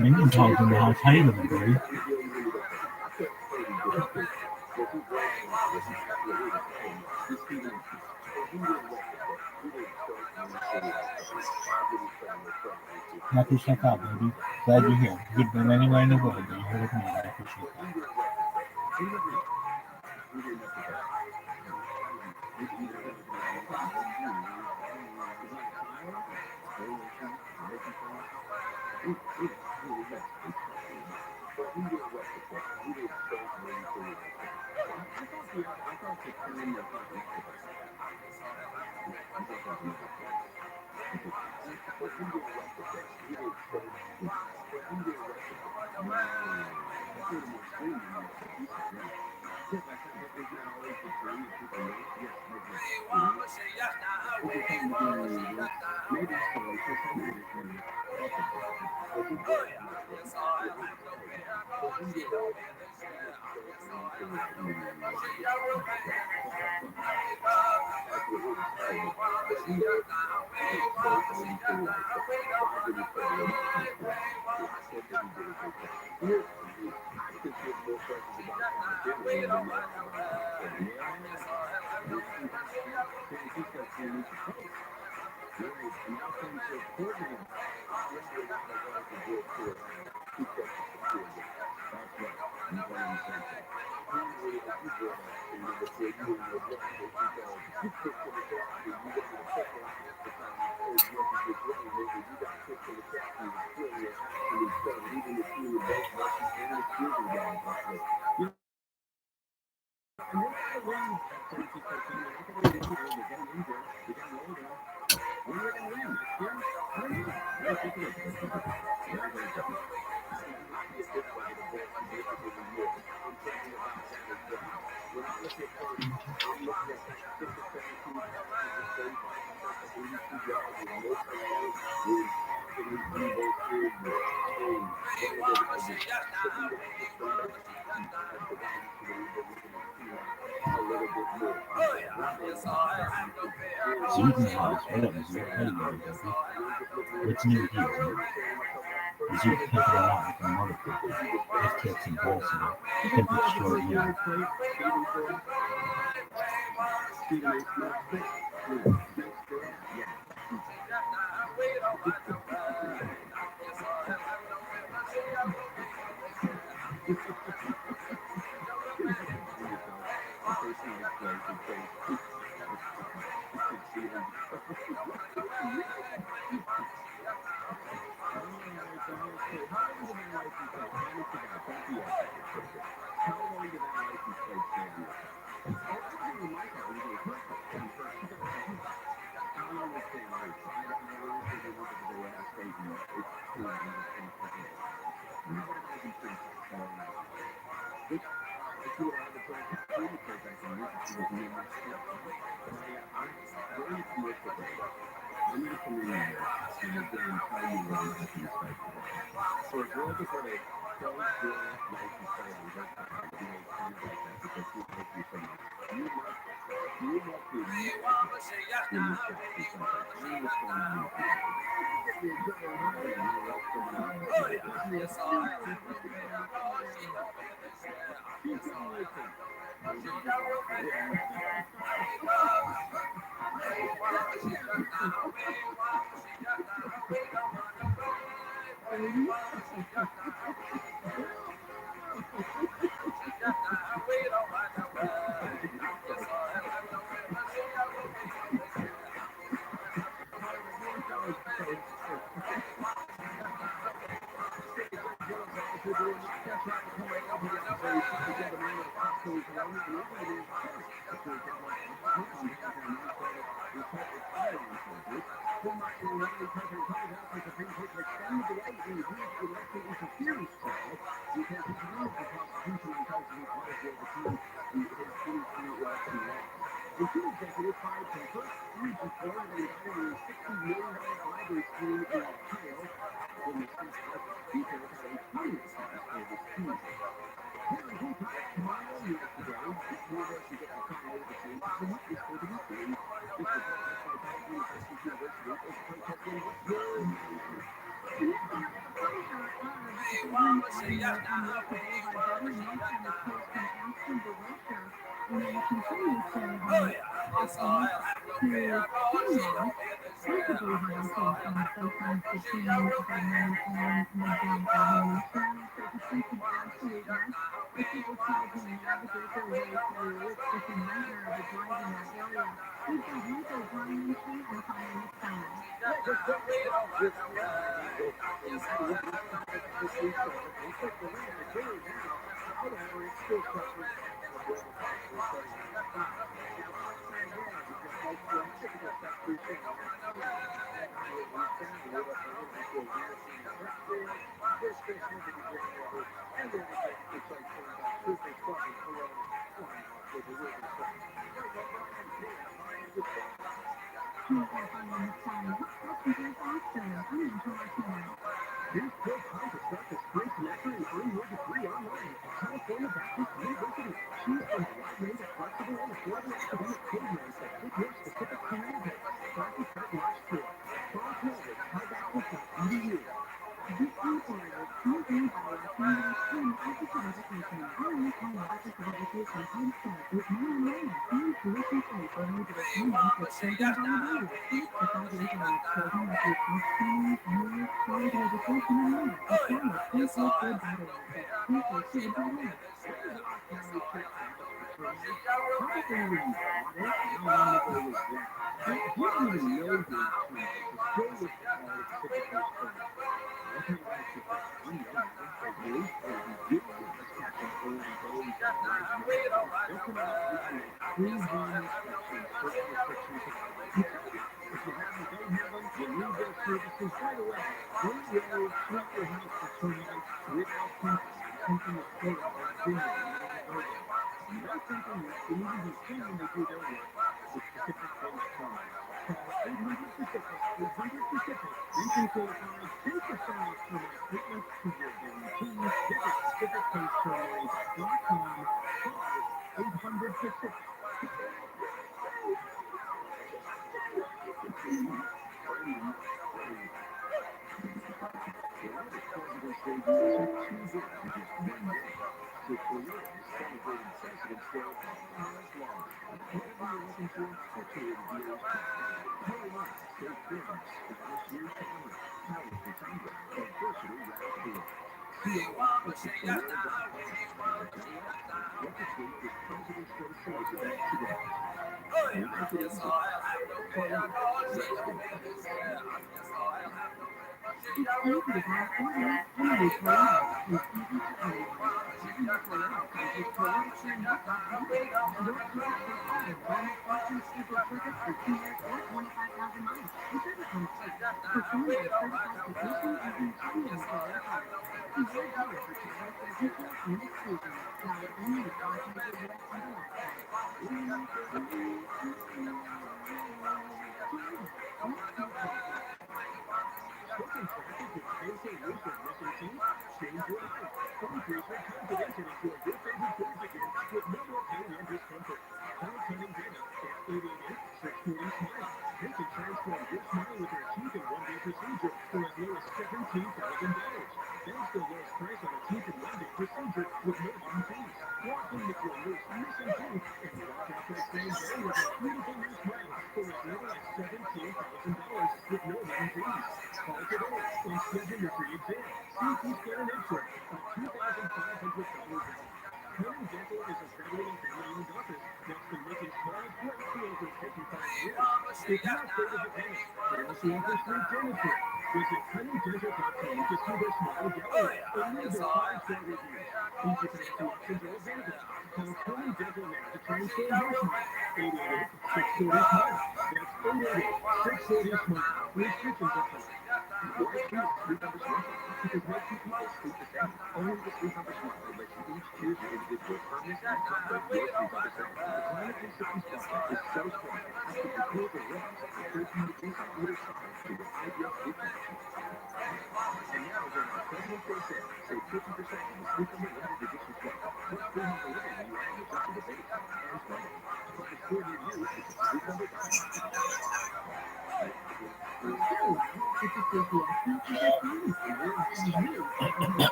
Minion Talk's in the house. How you doing, baby? Knock yourself out, baby. Glad you're here. You could been anywhere in the world, but you're here with me, and I appreciate that. Zoot in the house. What up, Zoot? How you doing, baby? What's new with you, Zoot? Zoot pimping it out like a motherfucker. I've kicked some balls today. Pimp extraordinaire.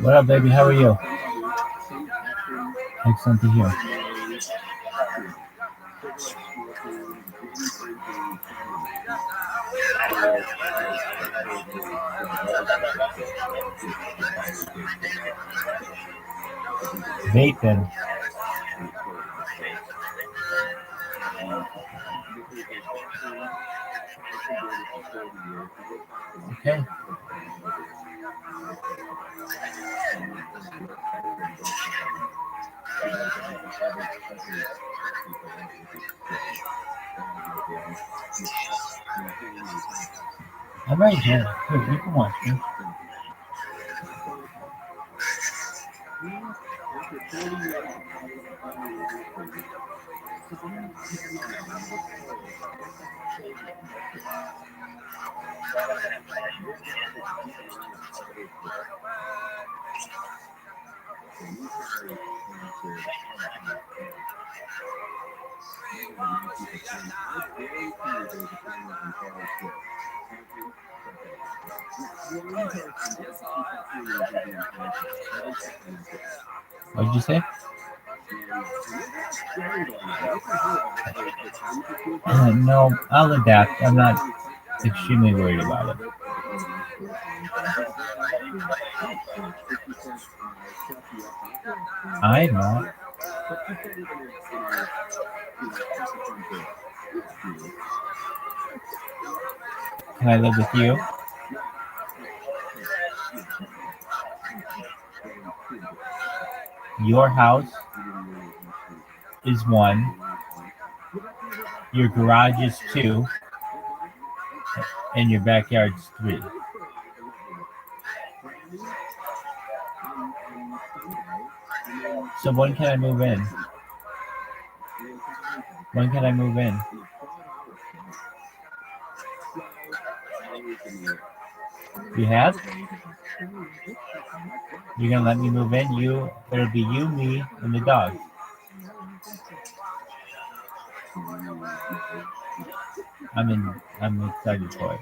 What up, baby? How are you? Excellent to hear. Vaping. Okay. I'm right here. Here, you can watch me. What'd you say? No, I'll adapt. I'm not extremely worried about it. I'm not. Can I live with you? Your house is 1. Your garage is 2. And your backyard's 3. So when can I move in? When can I move in? You have? You're gonna let me move in? It'll be you, me, and the dog. I'm excited for it.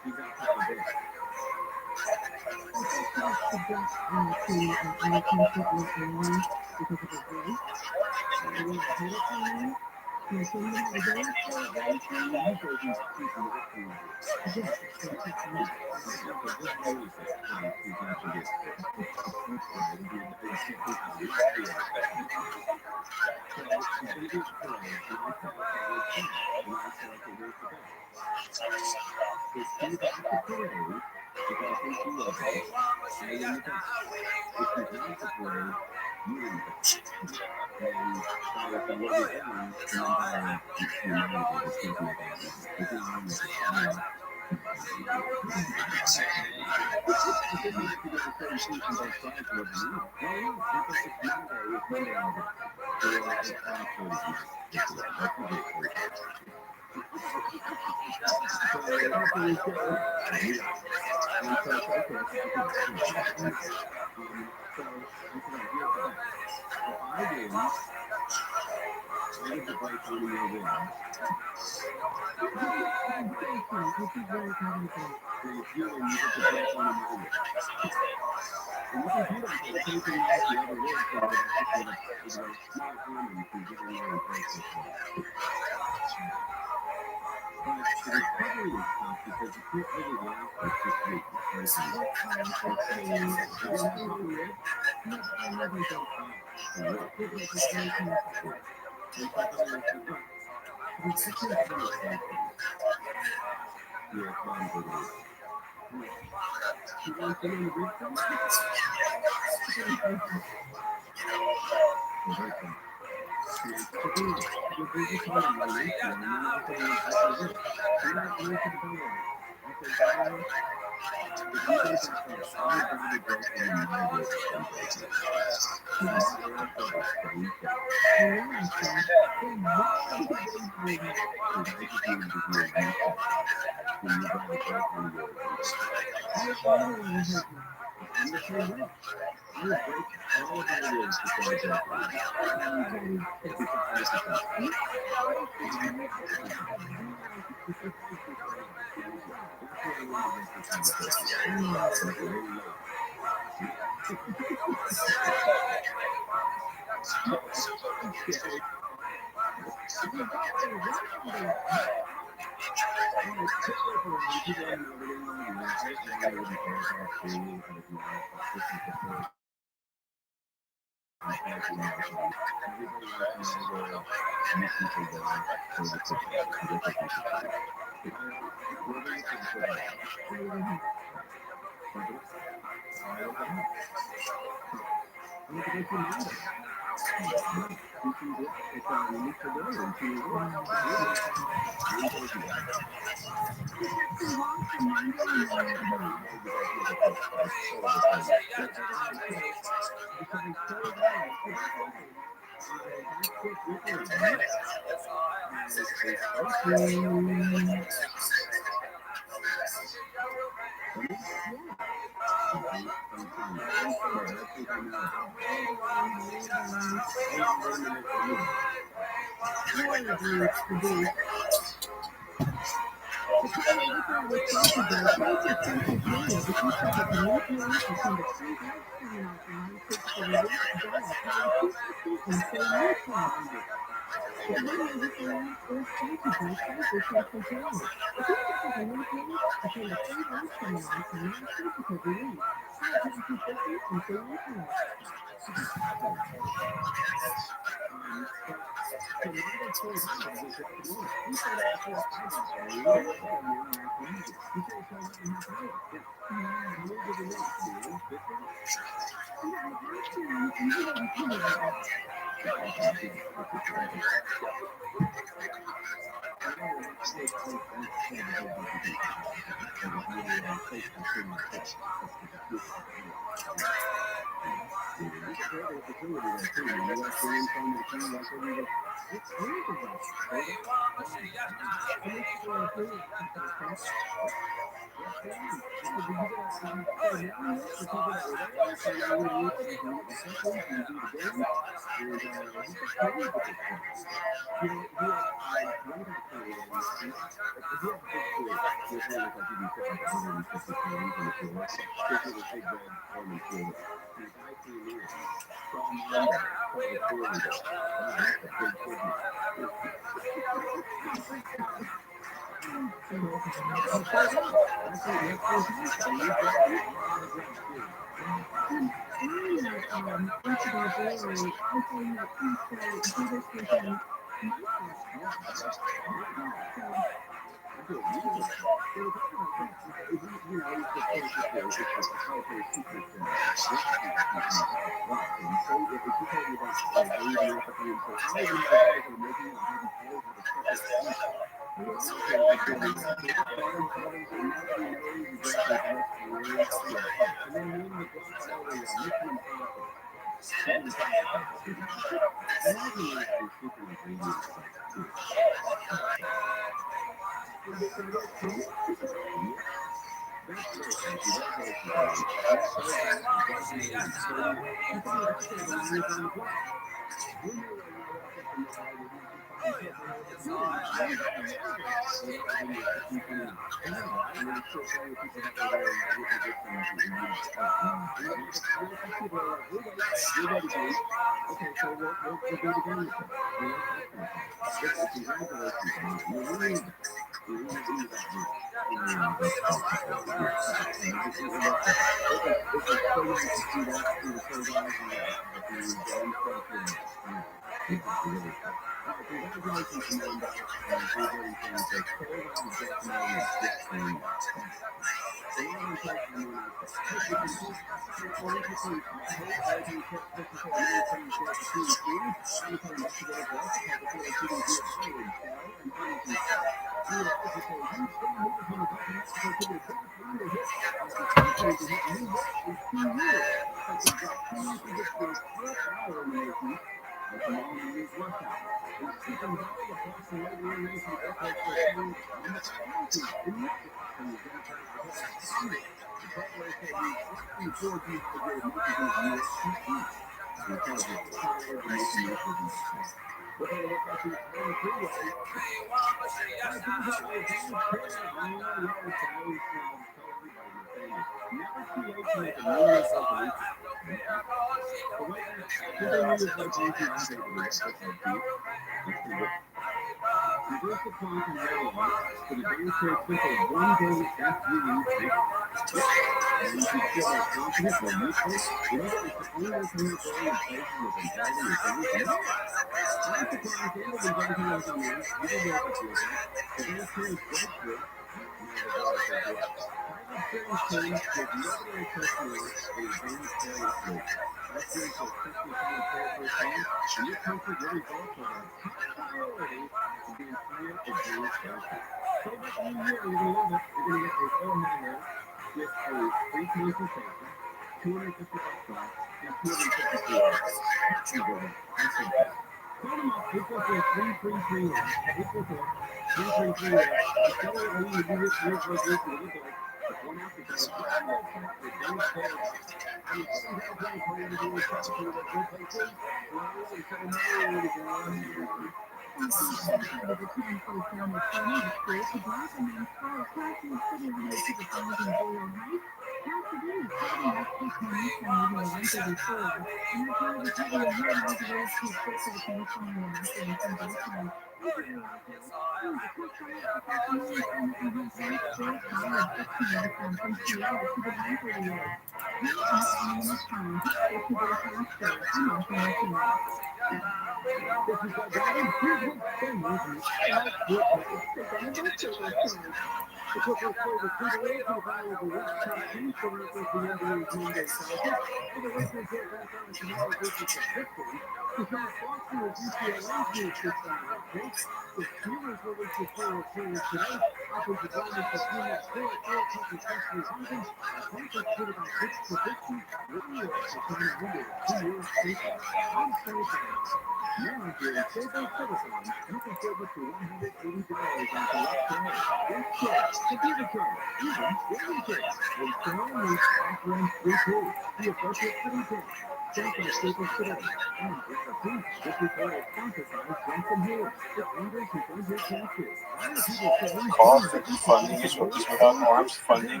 Funding is without arms. Funding.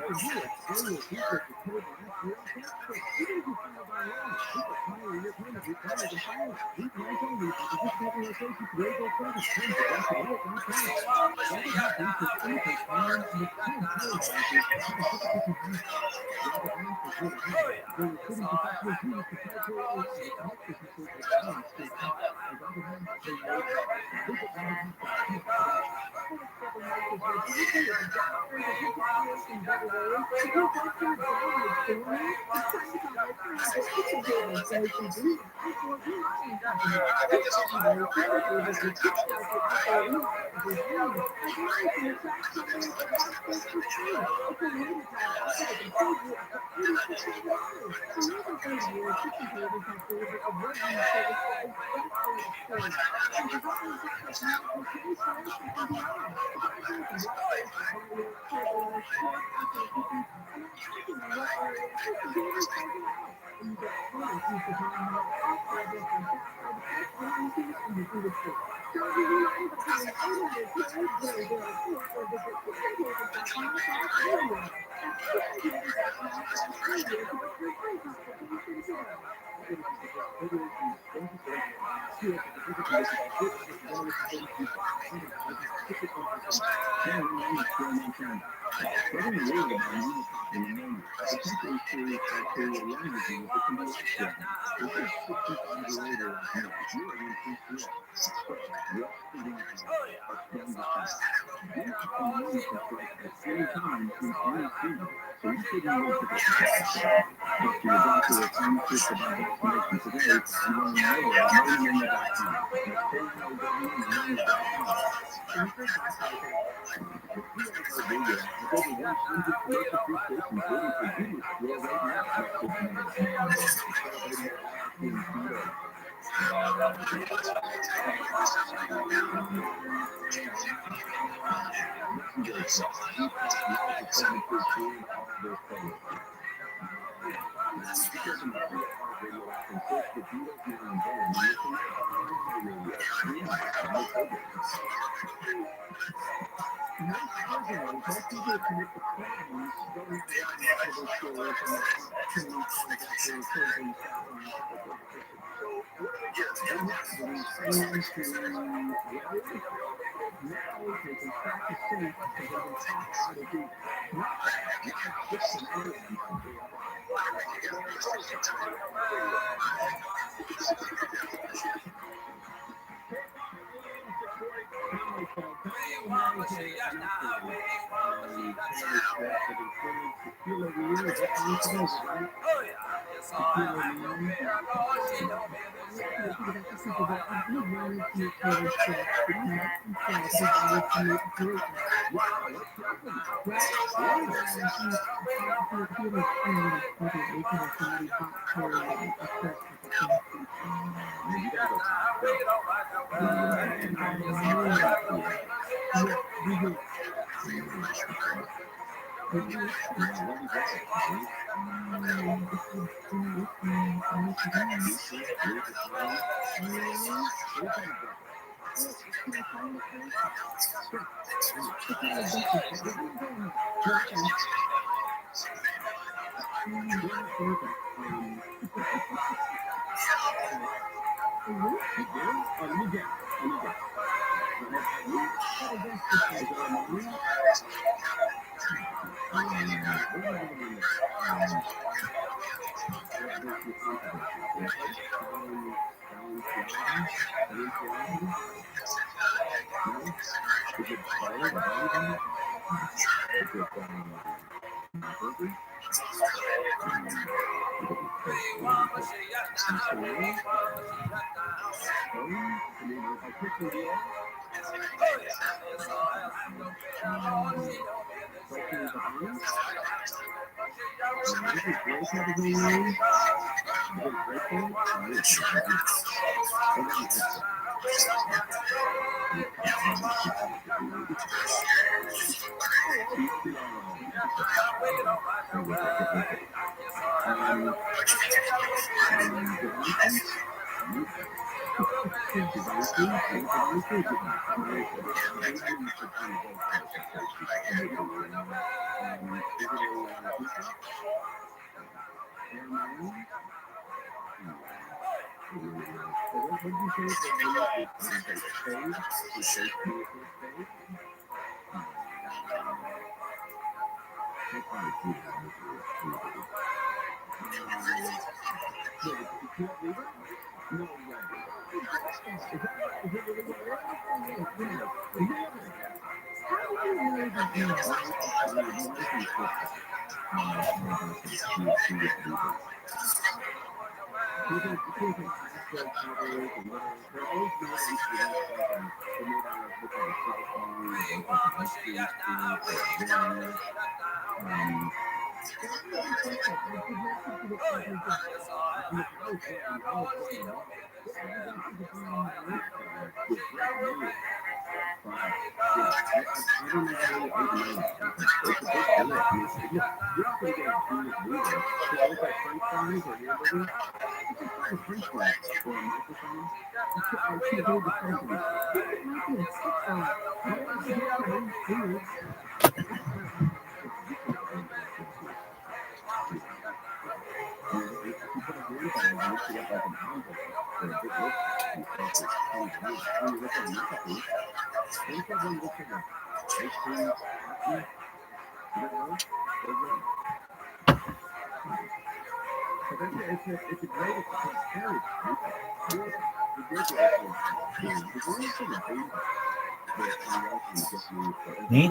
Me?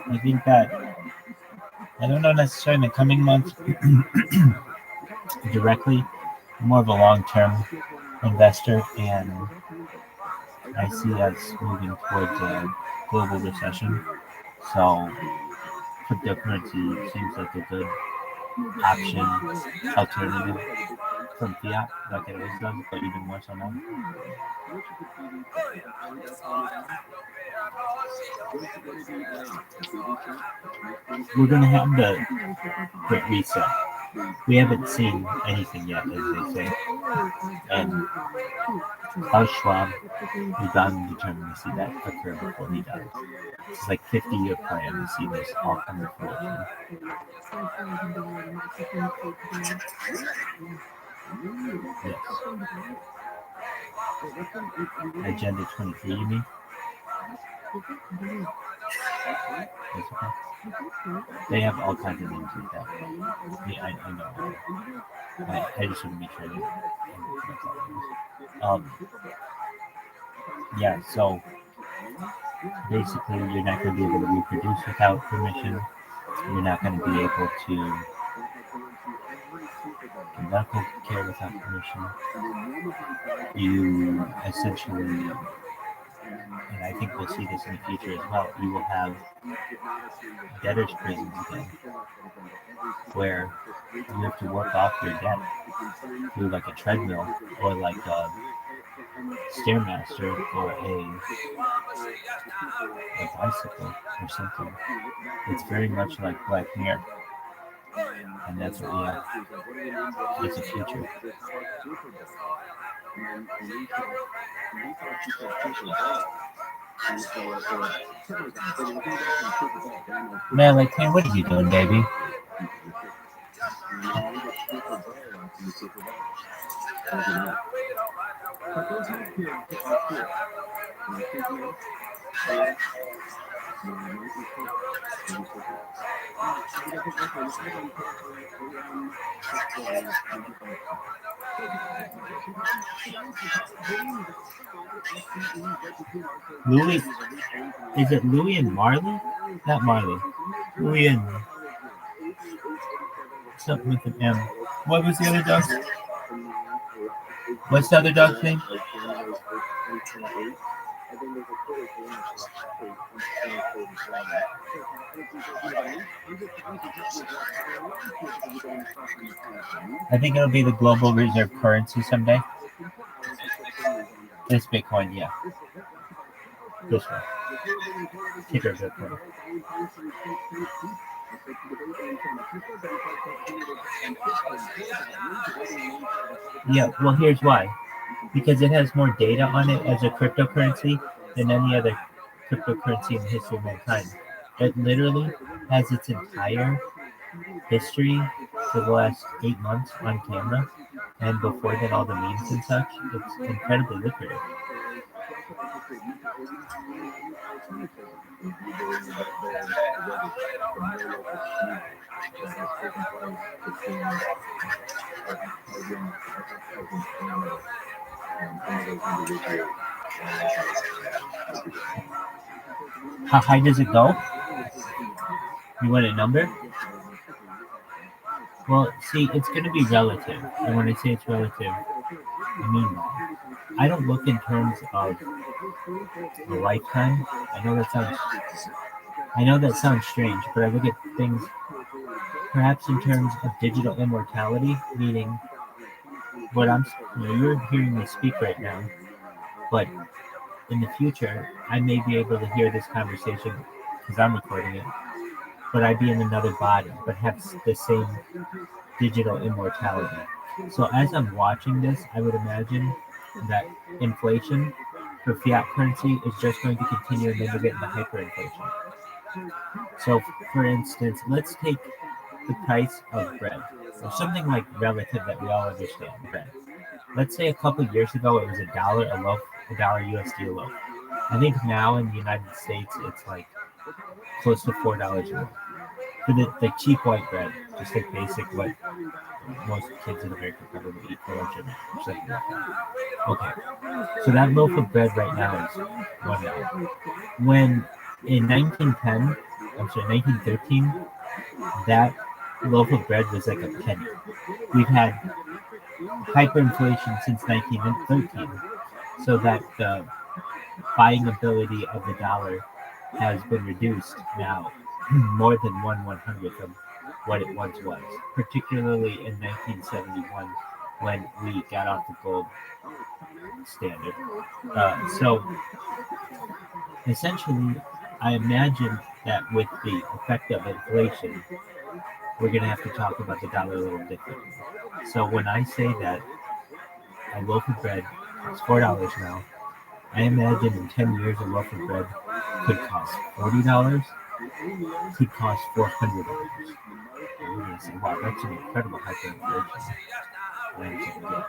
I think that I don't know necessarily in the coming months directly. I'm more of a long-term investor, and I see us moving towards a global recession. So cryptocurrency seems like a good option alternative from fiat, like it always does, but even more so now. We're gonna have the great reset. We haven't seen anything yet, as they say. And Klaus Schwab is on determined to see that occur before he dies. It's like 50-year plan to see this all come to fruition. Yes. Agenda 23, you mean? That's okay. They have all kinds of names like that. Yeah, I know. I just want to make sure that. Yeah, so basically you're not going to be able to reproduce without permission. You're not going to be able to get medical care without permission. You essentially, and I think we'll see this in the future as well, you will have debtors' prisons again, where you have to work off your debt through like a treadmill or like a Stairmaster or a bicycle or something. It's very much like Black Mirror, and that's what we have. It's a future. Man, like, hey, what are you doing, baby? Louis, is it Louis and Marley? Not Marley. Louis and something with an M. What was the other dog? What's the other dog's name? I think it'll be the global reserve currency someday. This Bitcoin, yeah. This one. Ticker Bitcoin. Yeah, well, here's why. Because it has more data on it as a cryptocurrency than any other cryptocurrency in the history of mankind. It literally has its entire history for the last 8 months on camera, and before that, all the memes and such. It's incredibly lucrative. How high does it go? You want a number? Well, see, it's going to be relative. And when I say it's relative, I mean that. I don't look in terms of a lifetime. I know that sounds strange, but I look at things perhaps in terms of digital immortality, meaning you're hearing me speak right now, but in the future, I may be able to hear this conversation because I'm recording it, but I'd be in another body, but have the same digital immortality. So as I'm watching this, I would imagine that inflation for fiat currency is just going to continue and then we'll get into hyperinflation. So, for instance, let's take the price of bread, or something like relative that we all understand, bread. Let's say a couple of years ago it was $1 a loaf, $1 USD a loaf. I think now in the United States it's like close to $4 a loaf. For the cheap white bread, just like basic what most kids in America probably eat for lunch or something like that. Okay, so that loaf of bread right now is $1. When in 1913, that loaf of bread was like a penny. We've had hyperinflation since 1913, so that the buying ability of the dollar has been reduced now more than 1/100th of what it once was, particularly in 1971 when we got off the gold standard. So essentially, I imagine that with the effect of inflation, we're going to have to talk about the dollar a little differently. So when I say that a loaf of bread is $4 now, I imagine in 10 years a loaf of bread could cost $40, could cost $400. And you're going to say, wow, that's an incredible hyperinflation. And I'm saying, yes.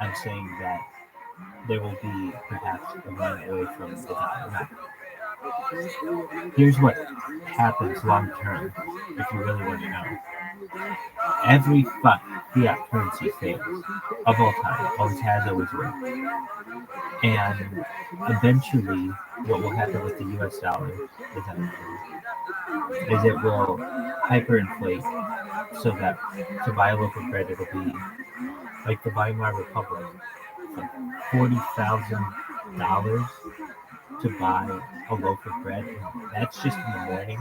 I'm saying that there will be perhaps a run away from the dollar. Now, here's what happens long term, if you really want to know. Every fiat currency fails of all time, always has, always will. And eventually, what will happen with the US dollar is it will hyperinflate so that to buy a loaf of bread, it'll be like the Weimar Republic, like $40,000 to buy a loaf of bread. And that's just in the morning.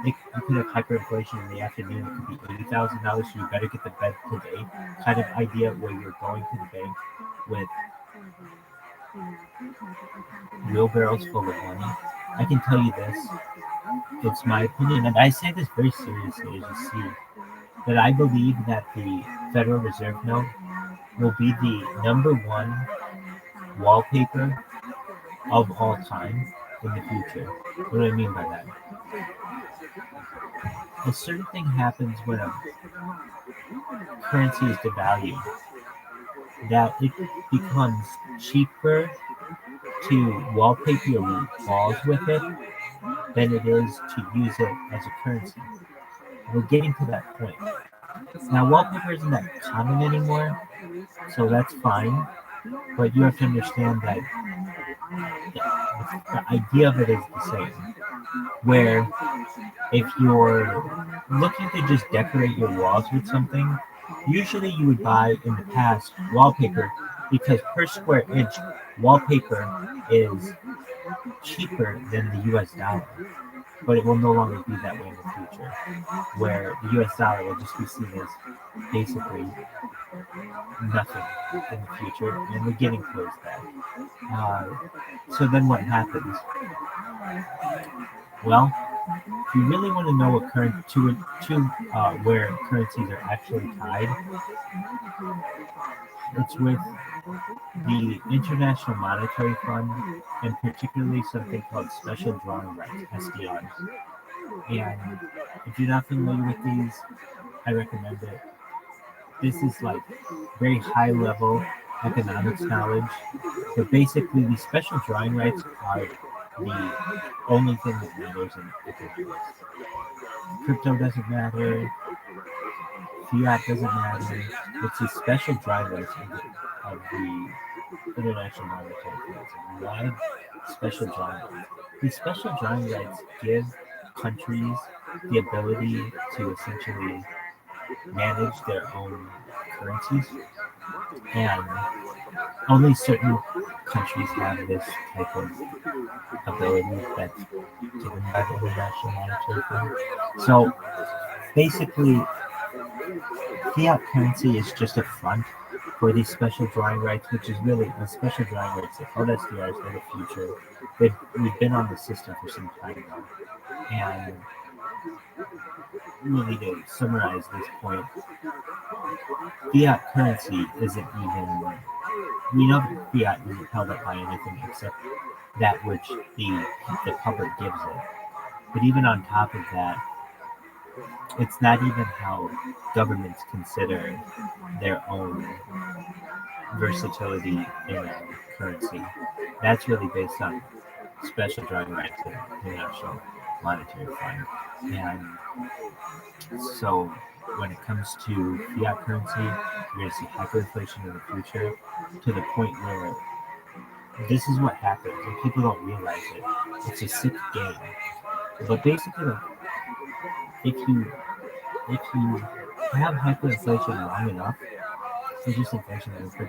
You could have hyperinflation in the afternoon. It could be $80,000, so you better get the bread today. Kind of idea where you're going to the bank with wheelbarrows full of money. I can tell you this. It's my opinion, and I say this very seriously, as you see, that I believe that the Federal Reserve note will be the #1 wallpaper of all time in the future. What do I mean by that? A certain thing happens when a currency is devalued, that it becomes cheaper to wallpaper your walls with it than it is to use it as a currency. We're getting to that point. Now, wallpaper isn't that common anymore, so that's fine, but you have to understand that the idea of it is the same, where if you're looking to just decorate your walls with something, Usually you would buy in the past wallpaper because per square inch wallpaper is cheaper than the US dollar. But it will no longer be that way in the future, where the US dollar will just be seen as basically nothing in the future, and we're getting towards that. So then what happens? Well, if you really want to know what where currencies are actually tied, it's with the International Monetary Fund, and particularly something called Special Drawing Rights (SDRs). And if you're not familiar with these, I recommend it. This is like very high level economics knowledge, but basically these special drawing rights are the only thing that matters in economics. Crypto doesn't matter, fiat doesn't matter. It's the special drawing rights of the International Monetary Fund. A lot of special drawing rights. These special drawing rights give countries the ability to essentially manage their own currencies, and only certain countries have this type of ability that's given by the International Monetary Fund. So basically, fiat currency is just a front for these special drawing rights, which is really the special drawing rights. They're called SDRs. They're the future. We've been on the system for some time now, and really to summarize this point, fiat currency isn't even. We know that fiat isn't held up by anything except that which the public gives it. But even on top of that, it's not even how governments consider their own versatility in a currency. That's really based on special drawing rights of the International Monetary Fund. And so when it comes to fiat currency, you're going to see hyperinflation in the future to the point where this is what happens, and people don't realize it. It's a sick game. But basically, if you have hyperinflation long enough, it's just inflation, but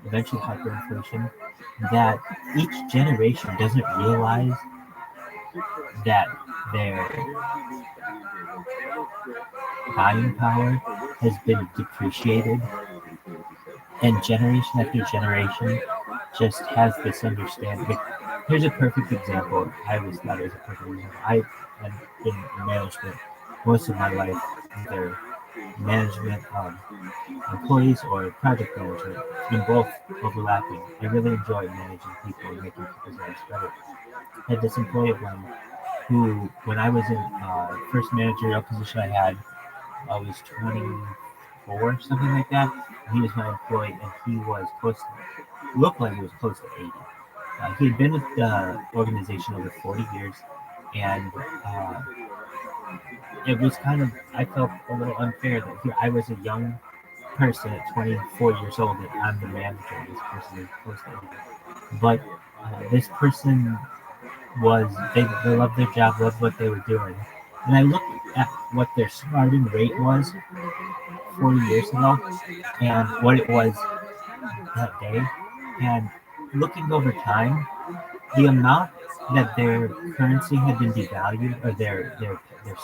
eventually hyperinflation, that each generation doesn't realize that their buying power has been depreciated, and generation after generation just has this understanding. Here's a perfect example. I always thought it was a perfect example. I have been in management most of my life, either management of employees or project management. It's been both overlapping. I really enjoy managing people and making people's lives better. I had this employee of mine who, when I was in first managerial position I had, I was 24, something like that. He was my employee, and he was looked like he was close to 80. He had been with the organization over 40 years, and it was kind of, I felt a little unfair that here I was a young person at 24 years old, and I'm the manager, and this person is close to 80. But this person they loved their job, loved what they were doing. And I looked at what their starting rate was 40 years ago and what it was that day. And looking over time, the amount that their currency had been devalued, or their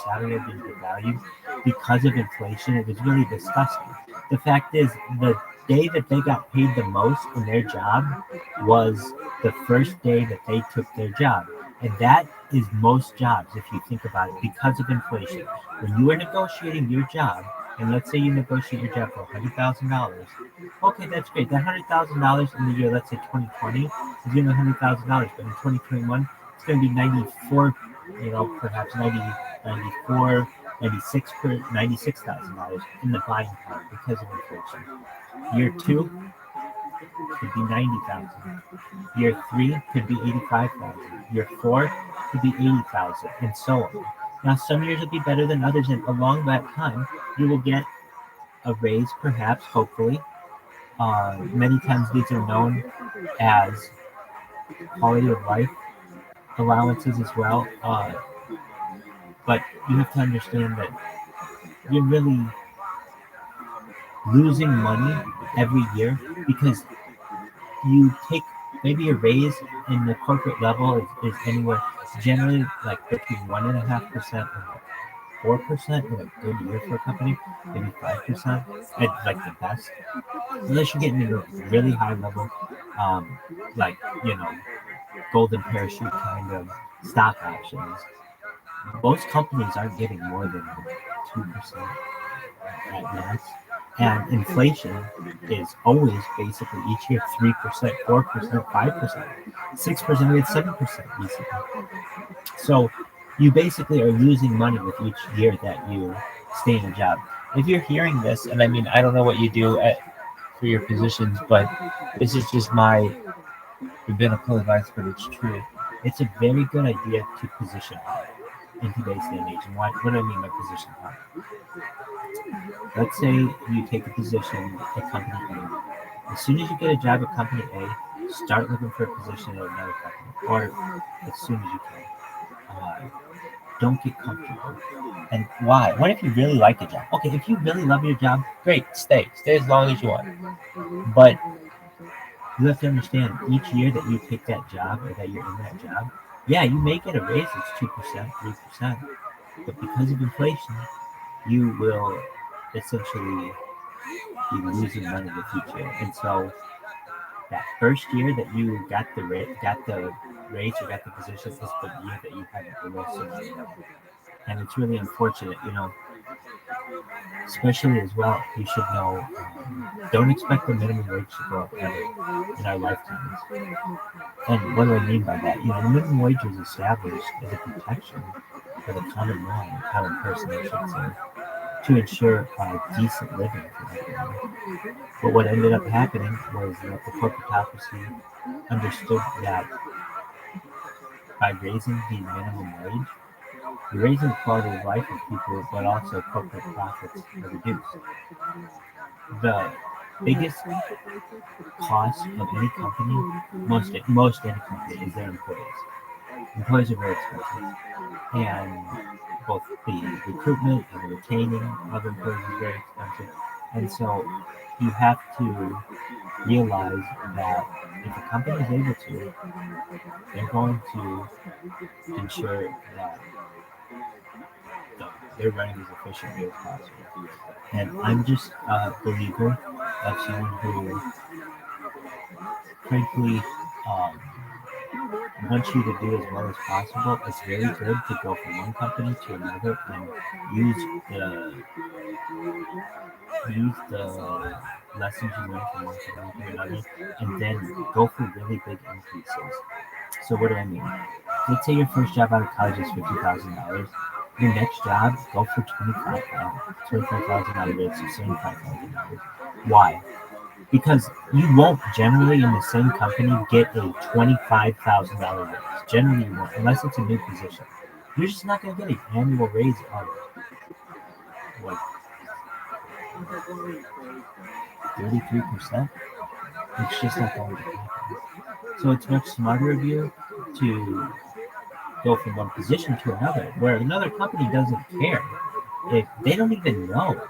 salary had been devalued because of inflation, it was really disgusting. The fact is, the day that they got paid the most in their job was the first day that they took their job. And that is most jobs, if you think about it, because of inflation. When you are negotiating your job, and let's say you negotiate your job for $100,000, okay, that's great. That $100,000 in the year, let's say 2020, is going to be $100,000, but in 2021, it's going to be 94, perhaps 90, 94, 96, $96,000 in the buying power because of inflation. Year 2 could be 90,000. Year 3 could be 85,000. Year 4 could be 80,000, and so on. Now, some years will be better than others, and along that time, you will get a raise, perhaps, hopefully. Many times these are known as quality of life allowances as well. But you have to understand that you're really losing money every year because you take maybe a raise in the corporate level is anywhere generally like between 1.5% and like 4% in a good year for a company, maybe 5% at like the best. Unless you're getting into a really high level, um, like golden parachute kind of stock options. Most companies aren't getting more than 2% at max. And inflation is always basically each year 3%, 4%, 5%, 6%, we had 7% recently. So you basically are losing money with each year that you stay in a job. If you're hearing this, and I mean, I don't know what you do for your positions, but this is just my rabbinical advice, but it's true. It's a very good idea to position high in today's day and age. And what do I mean by position high? Let's say you take a position at company A. As soon as you get a job at company A, start looking for a position at another company, or as soon as you can. Don't get comfortable. And why? What if you really like a job? Okay, if you really love your job, great, stay as long as you want. But you have to understand, each year that you take that job or that you're in that job, yeah, you may get a raise. It's 2%, 3%, but because of inflation, you will essentially be losing money with each year. And so that first year that you got the raise or got the position is the year that you have the most amount of money. And it's really unfortunate, especially as well. You should know, don't expect the minimum wage to go up ever in our lifetimes. And what do I mean by that? The minimum wage was established as a protection for the common man, the common person, I should say, to ensure decent living for everyone. But what ended up happening was that the corporatocracy understood that by raising the minimum wage, you're raising the quality of life of people, but also corporate profits are reduced. The biggest cost of any company, most any company, is their employees. Employees are very expensive, and both the recruitment and the retaining of employees is very expensive. And so you have to realize that if a company is able to, they're going to ensure that they're running as efficiently as possible. And I'm just a believer of someone who, frankly, um, wants you to do as well as possible. It's very good to go from one company to another and use the lessons you learn from one company to another, and then go for really big increases. So what do I mean? Let's say your first job out of college is $50,000. Your next job, go for $25,000 out of it, so $75,000. Why? Because you won't generally in the same company get a $25,000 raise. Generally, you won't, unless it's a new position. You're just not going to get an annual raise of like 33%. It's just not going to happen. So it's much smarter of you to go from one position to another, where another company doesn't care. If they don't even know.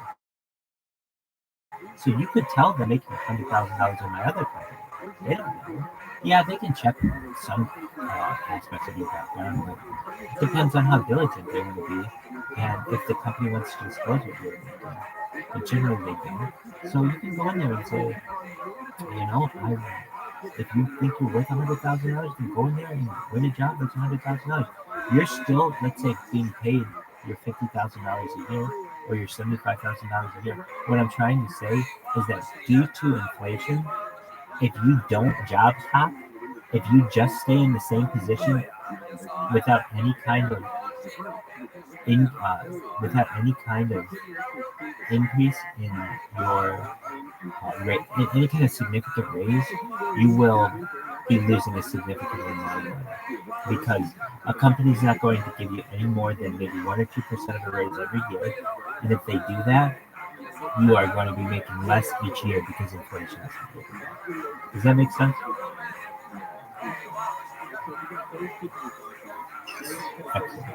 So you could tell them making $100,000 in my other company. They don't know. Yeah, they can check some aspects of your background, but it depends on how diligent they want to be and if the company wants to disclose what you're doing. But generally they don't. So you can go in there and say, if you think you're worth $100,000, then go in there and win a job that's $100,000. You're still, let's say, being paid your $50,000 a year or your $75,000 a year. What I'm trying to say is that due to inflation, if you don't job hop, if you just stay in the same position without any kind of without any kind of increase in your any kind of significant raise, you will be losing a significant amount of money because a company's not going to give you any more than maybe 1 or 2% of a raise every year, and if they do that, you are going to be making less each year because inflation is happening. Does that make sense? Excellent.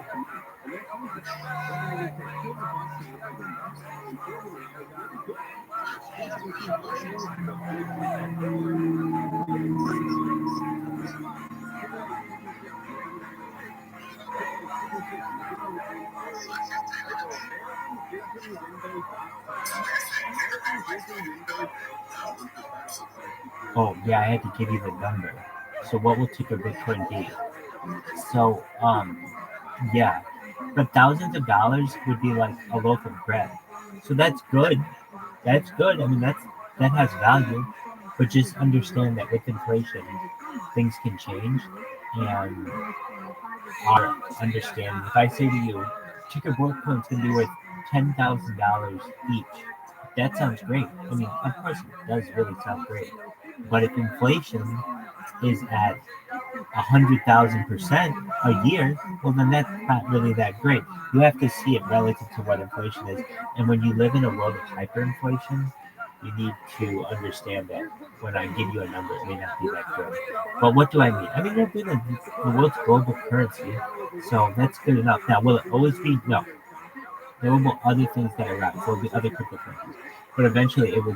Oh, yeah, I had to give you the number. So what will ticker Bitcoin be? So, yeah. But thousands of dollars would be like a loaf of bread. So that's good. That's good. I mean, that has value. But just understand that with inflation, things can change. And our understanding, if I say to you, ticker Bitcoin's going to be worth $10,000 each, that sounds great. I mean, of course, it does really sound great. But if inflation is at 100,000% a year, well, then that's not really that great. You have to see it relative to what inflation is. And when you live in a world of hyperinflation, you need to understand that when I give you a number, it may not be that good. But what do I mean? I mean, it'll be the world's global currency, so that's good enough. Now, will it always be? No. There will be other things that are around. There will be other cryptocurrencies, but eventually it'll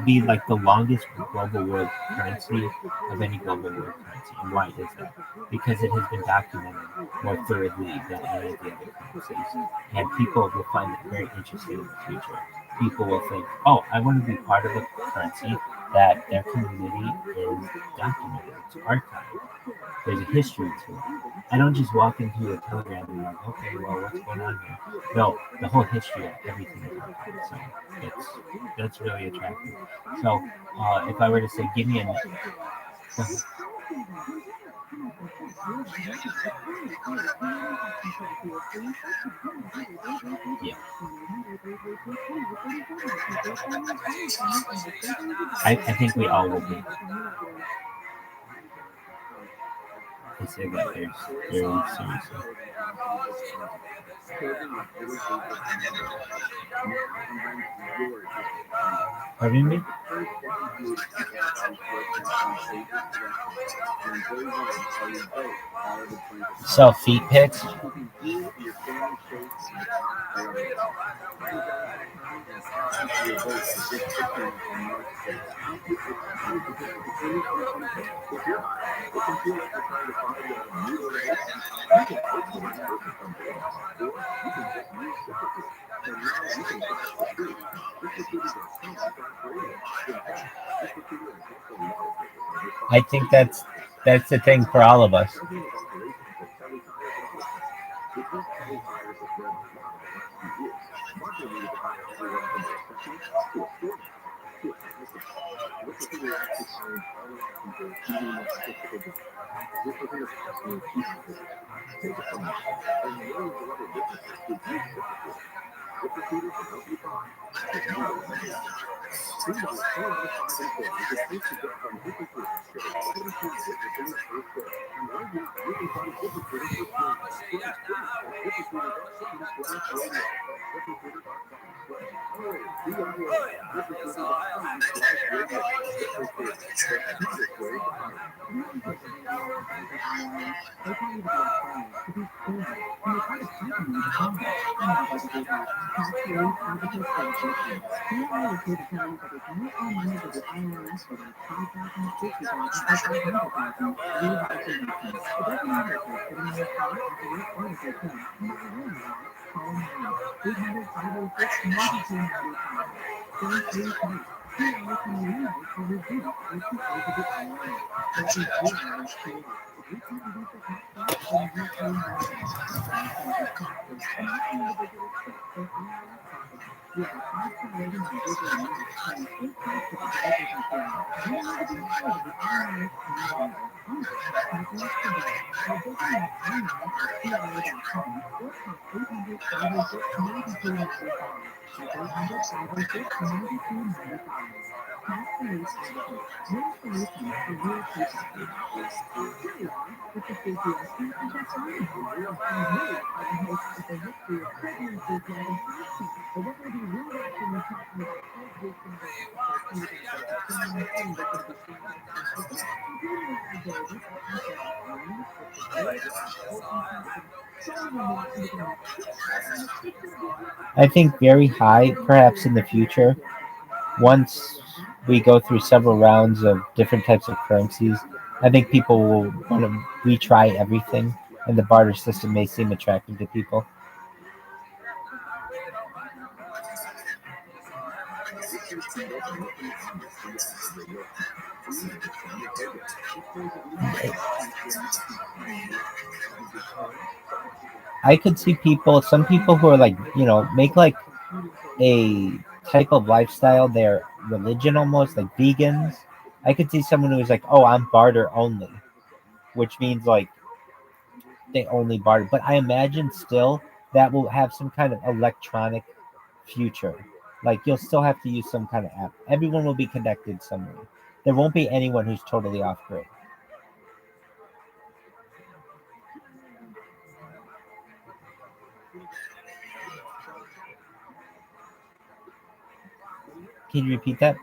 be like the longest global world currency of any global world currency. And why is that? Because it has been documented more thoroughly than any of the other currencies, and people will find it very interesting in the future. People will think, "Oh, I want to be part of a currency that their community is documented, it's archived. There's a history to it. I don't just walk into a Telegram and be like, okay, well, what's going on here? No, the whole history of everything is archived. So that's really attractive. So if I were to say, give me a yeah, I think we all will be. I say that very seriously. Pardon me? Sell feet pics? I think that's the thing for all of us. I think very high, perhaps in the future, once we go through several rounds of different types of currencies, I think people will want to retry everything, and the barter system may seem attractive to people. I could see people, some people who are like, make like a type of lifestyle, their religion almost, like vegans. I could see someone who's like, oh, I'm barter only, which means like they only barter. But I imagine still that will have some kind of electronic future. Like you'll still have to use some kind of app. Everyone will be connected somewhere. There won't be anyone who's totally off grid. Can you repeat that?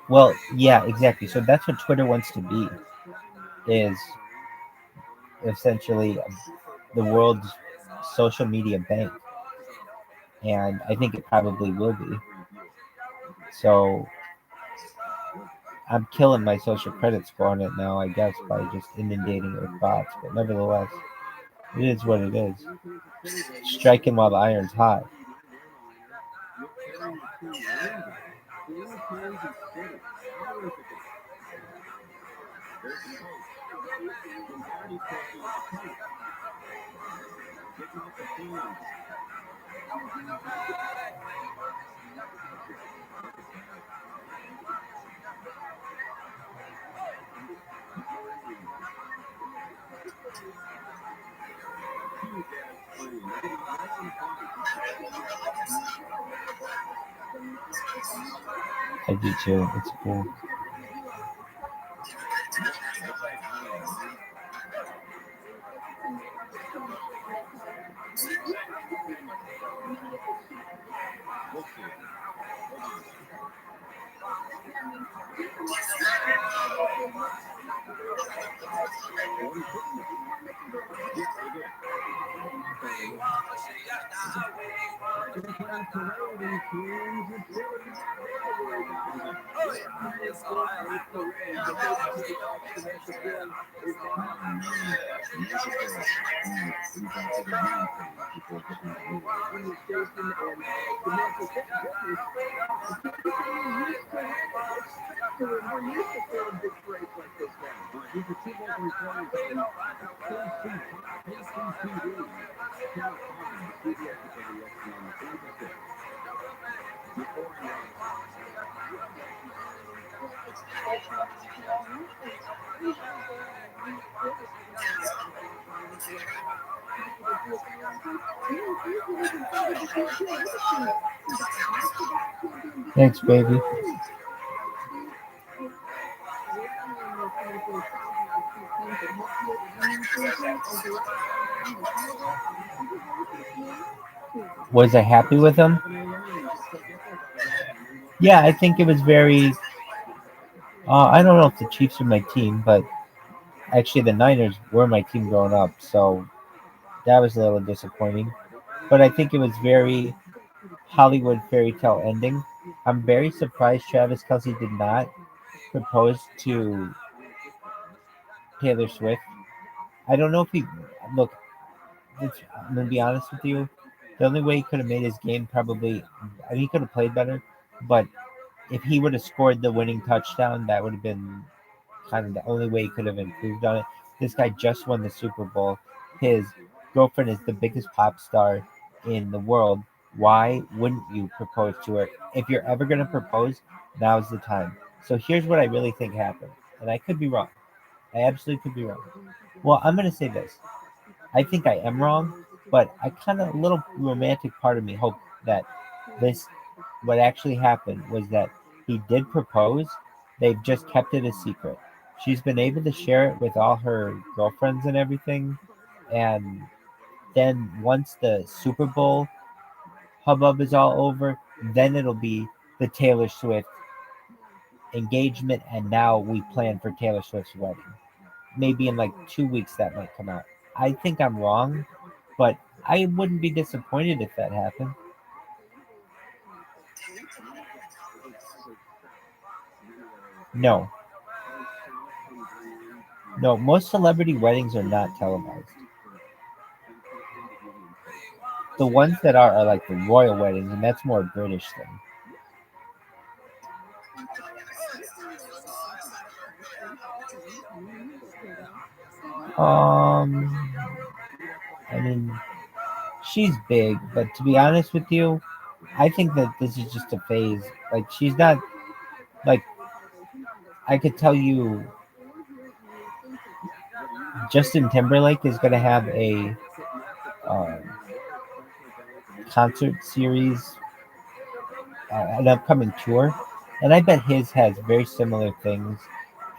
Well, yeah, exactly. So that's what Twitter wants to be, is essentially the world's social media bank. And I think it probably will be. So I'm killing my social credit score on it now, I guess, by just inundating it with bots. But nevertheless, it is what it is. Striking while the iron's hot. I do too. It's cool. Thanks, baby. Was I happy with him? Yeah, I think it was very. I don't know if the Chiefs are my team, but actually the Niners were my team growing up, so that was a little disappointing. But I think it was very Hollywood fairy tale ending. I'm very surprised Travis Kelce did not propose to Taylor Swift. I don't know if he look. I'm gonna be honest with you. The only way he could have made his game probably, I mean, he could have played better, but if he would have scored the winning touchdown, that would have been kind of the only way he could have improved on it. This guy just won the Super Bowl. His girlfriend is the biggest pop star in the world. Why wouldn't you propose to her? If you're ever going to propose, now's the time. So here's what I really think happened. And I could be wrong. I absolutely could be wrong. Well, I'm going to say this. I think I am wrong, but I kind of, a little romantic part of me hoped that this, what actually happened was that he did propose. They've just kept it a secret. She's been able to share it with all her girlfriends and everything. And then once the Super Bowl hubbub is all over, then it'll be the Taylor Swift engagement. And now we plan for Taylor Swift's wedding. Maybe in like 2 weeks that might come out. I think I'm wrong, but I wouldn't be disappointed if that happened. No, no, most celebrity weddings are not televised. The ones that are like the royal weddings, and that's more a British thing. Um, I mean, she's big, but to be honest with you, I think that this is just a phase. Like, she's not like I could tell you. Justin Timberlake is going to have a uh, concert series, an upcoming tour, and I bet his has very similar things,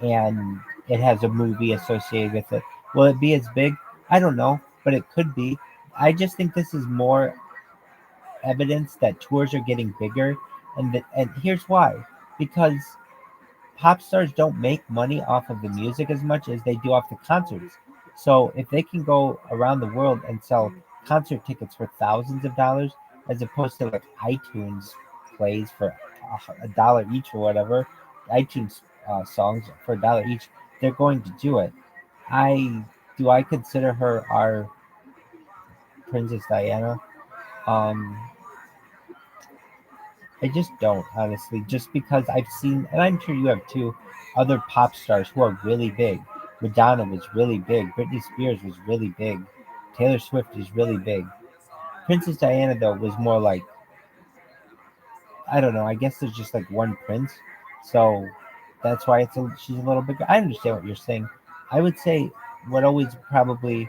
and it has a movie associated with it. Will it be as big? I don't know, but it could be. I just think this is more evidence that tours are getting bigger, and here's why: because pop stars don't make money off of the music as much as they do off the concerts. So if they can go around the world and sell concert tickets for thousands of dollars, as opposed to like iTunes plays for a dollar each or whatever, iTunes songs for a dollar each, they're going to do it. I consider her our Princess Diana. Um, I just don't, honestly, just because I've seen, and I'm sure you have too, other pop stars who are really big. Madonna was really big. Britney Spears was really big. Taylor Swift is really big. Princess Diana, though, was more like, I don't know, I guess there's just like one prince. So that's why she's a little bigger. I understand what you're saying. I would say what always probably,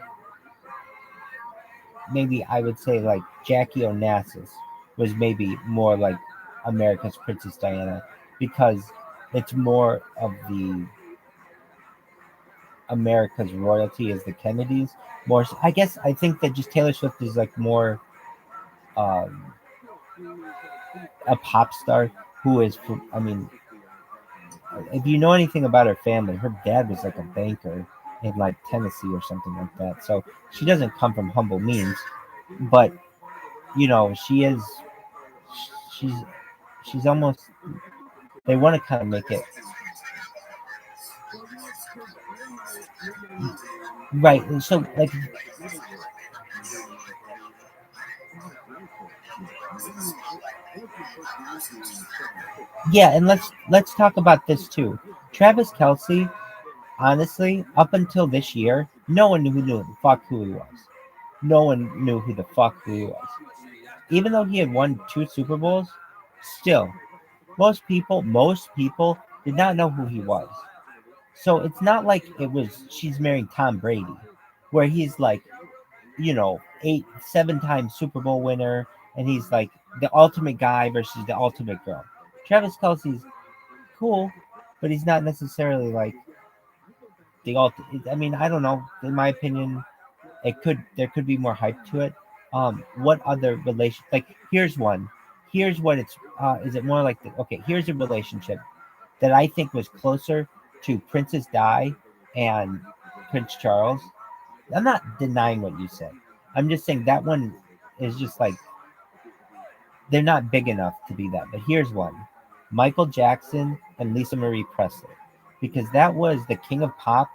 maybe I would say like Jackie Onassis was maybe more like America's Princess Diana because it's more of the America's royalty as the Kennedys. More, I guess I think that just Taylor Swift is like more um, a pop star who is. I mean, if you know anything about her family, her dad was like a banker in like Tennessee or something like that. So she doesn't come from humble means, but she is. She's she's almost. They want to kind of make it right, and so like yeah, and let's talk about this too. Travis Kelsey, honestly, up until this year, no one knew the fuck who he was. No one knew who the fuck who he was. Even though he had won 2 Super Bowls, still, most people did not know who he was. So it's not like it was she's marrying Tom Brady, where he's like, 7 time Super Bowl winner, and he's like the ultimate guy versus the ultimate girl. Travis Kelsey's cool, but he's not necessarily like the ultimate. I mean, I don't know. In my opinion, there could be more hype to it. What other relation? Like, here's one. Here's what it's. Is it more like okay? Here's a relationship that I think was closer to Princess Di and Prince Charles. I'm not denying what you said. I'm just saying that one is just like they're not big enough to be that. But here's one: Michael Jackson and Lisa Marie Presley, because that was the king of pop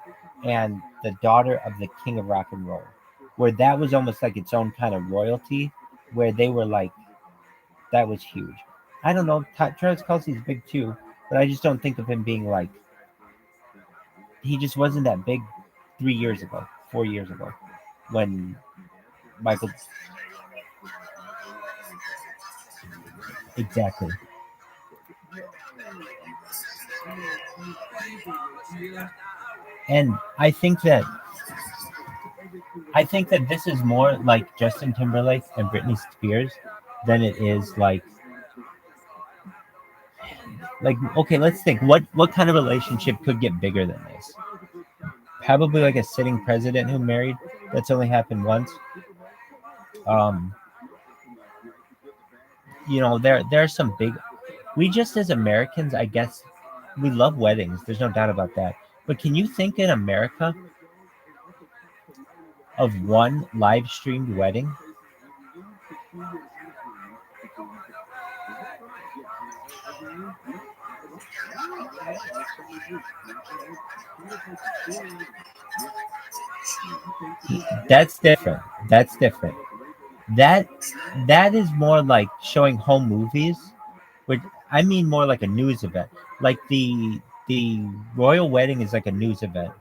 and the daughter of the king of rock and roll, where that was almost like its own kind of royalty, where they were like that was huge. I don't know. Travis Kelsey's big too, but I just don't think of him being like he just wasn't that big 3 years ago, 4 years ago, when Michael. Exactly. And I think that this is more like Justin Timberlake and Britney Spears than it is like okay, let's think what kind of relationship could get bigger than this? Probably like a sitting president who married. That's only happened once. Um, there are some big. We just as Americans, I guess, we love weddings. There's no doubt about that. But can you think in America of one live streamed wedding? That's different. That's different. That that is more like showing home movies, which I mean more like a news event. Like the royal wedding is like a news event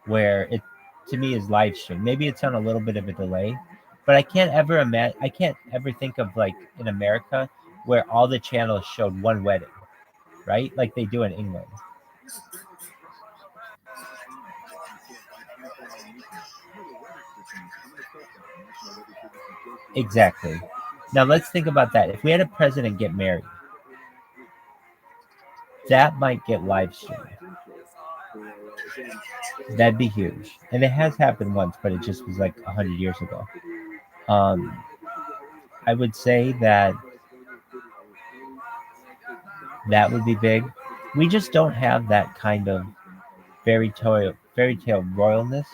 where it to me is live stream. Maybe it's on a little bit of a delay, but I can't ever think of like in America where all the channels showed one wedding, right? Like they do in England. Exactly. Now let's think about that. If we had a president get married, that might get live streamed. That'd be huge. And it has happened once, but it just was like 100 years ago. Um, I would say that that would be big. We just don't have that kind of fairy tale royalness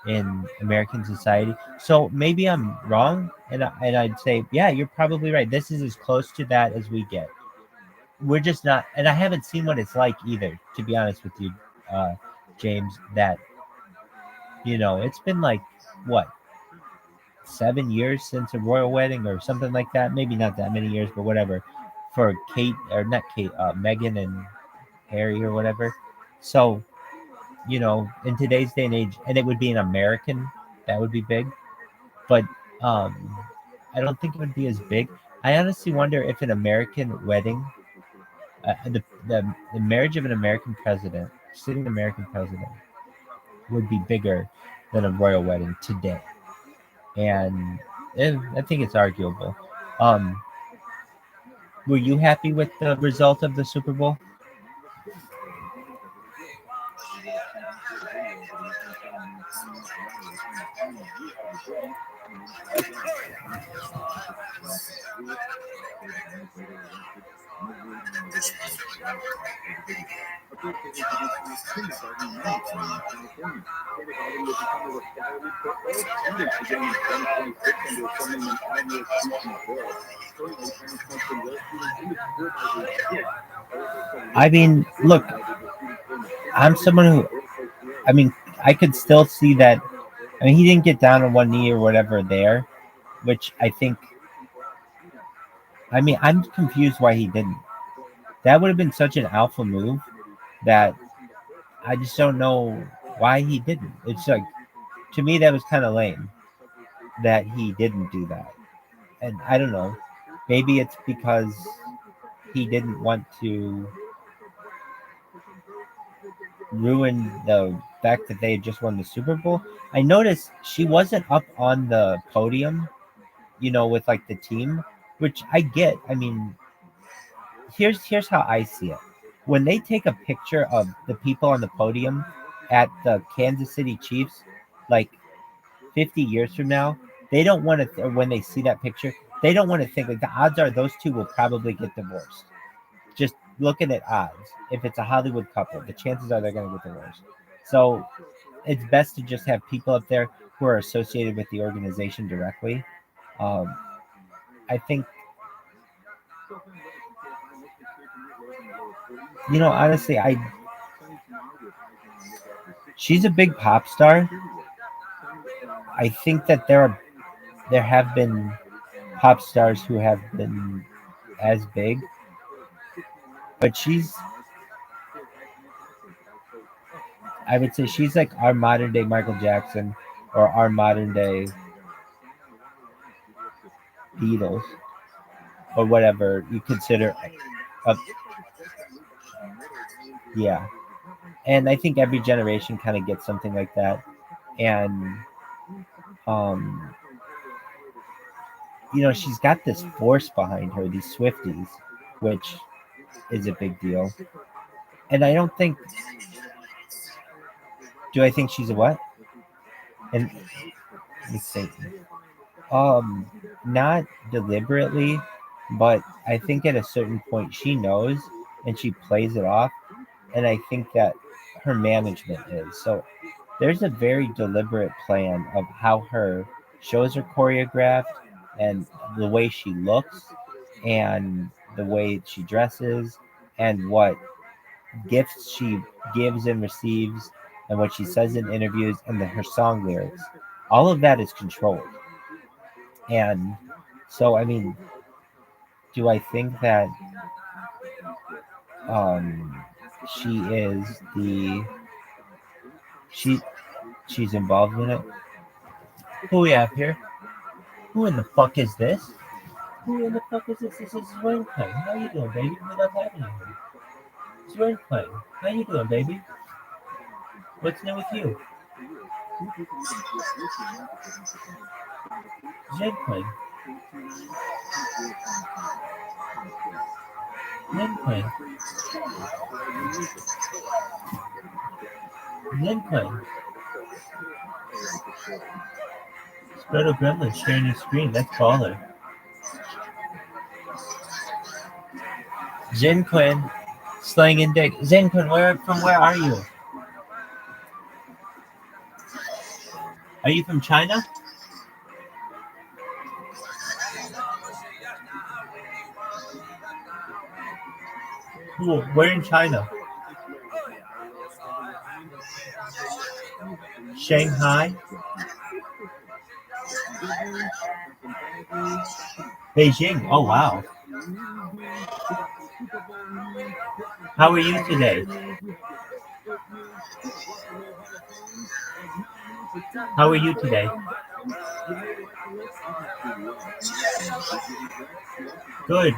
in American society. So maybe I'm wrong, and I'd say, yeah, you're probably right. This is as close to that as we get. We're just not, and I haven't seen what it's like either, to be honest with you, uh, James. That it's been like what 7 years since a royal wedding or something like that. Maybe not that many years, but whatever. For Kate or not Kate, Meghan and Harry or whatever. So in today's day and age, and it would be an American, that would be big. But um, I don't think it would be as big. I honestly wonder if an American wedding, the marriage of an American president, sitting American president, would be bigger than a royal wedding today. And I think it's arguable. Um, were you happy with the result of the Super Bowl? I mean, look, I'm someone who, I mean, I could still see that. I mean, he didn't get down on one knee or whatever there, which I think. I mean, I'm confused why he didn't. That would have been such an alpha move that I just don't know why he didn't. It's like, to me, that was kind of lame that he didn't do that. And I don't know. Maybe it's because he didn't want to ruin the fact that they had just won the Super Bowl. I noticed she wasn't up on the podium, with like the team, which I get. I mean, here's how I see it. When they take a picture of the people on the podium at the Kansas City Chiefs, like 50 years from now, they don't want to, when they see that picture, they don't want to think like the odds are those two will probably get divorced. Just looking at odds, if it's a Hollywood couple, the chances are they're going to get divorced. So it's best to just have people up there who are associated with the organization directly. Um, I think, honestly, she's a big pop star. I think that there have been pop stars who have been as big, but I would say she's like our modern day Michael Jackson or our modern day Beatles or whatever you consider. A, yeah, and I think every generation kind of gets something like that, and um, she's got this force behind her, these Swifties, which is a big deal. And I don't think. Do I think she's a what? And let me think. Not deliberately, but I think at a certain point she knows and she plays it off, and I think that her management is so. there's a very deliberate plan of how her shows are choreographed and the way she looks and the way she dresses and what gifts she gives and receives and what she says in interviews and her song lyrics. All of that is controlled. And so, I mean, do I think that um, she is the she she's involved in it? Who we have here? Who in the fuck is this? Who in the fuck is this? This is Rainplane. How you doing, baby? We love having you here. It's Rainplane. How you doing, baby? What's new with you? Rainplane. Rainplane. Rainplane. Spreado Gremlin sharing your screen. That's baller. Jin Quinn. Slang and dick. Zen Quinn, where are you? Are you from China? Cool. Where in China? Shanghai? Beijing. Oh, wow. How are you today? How are you today? Good.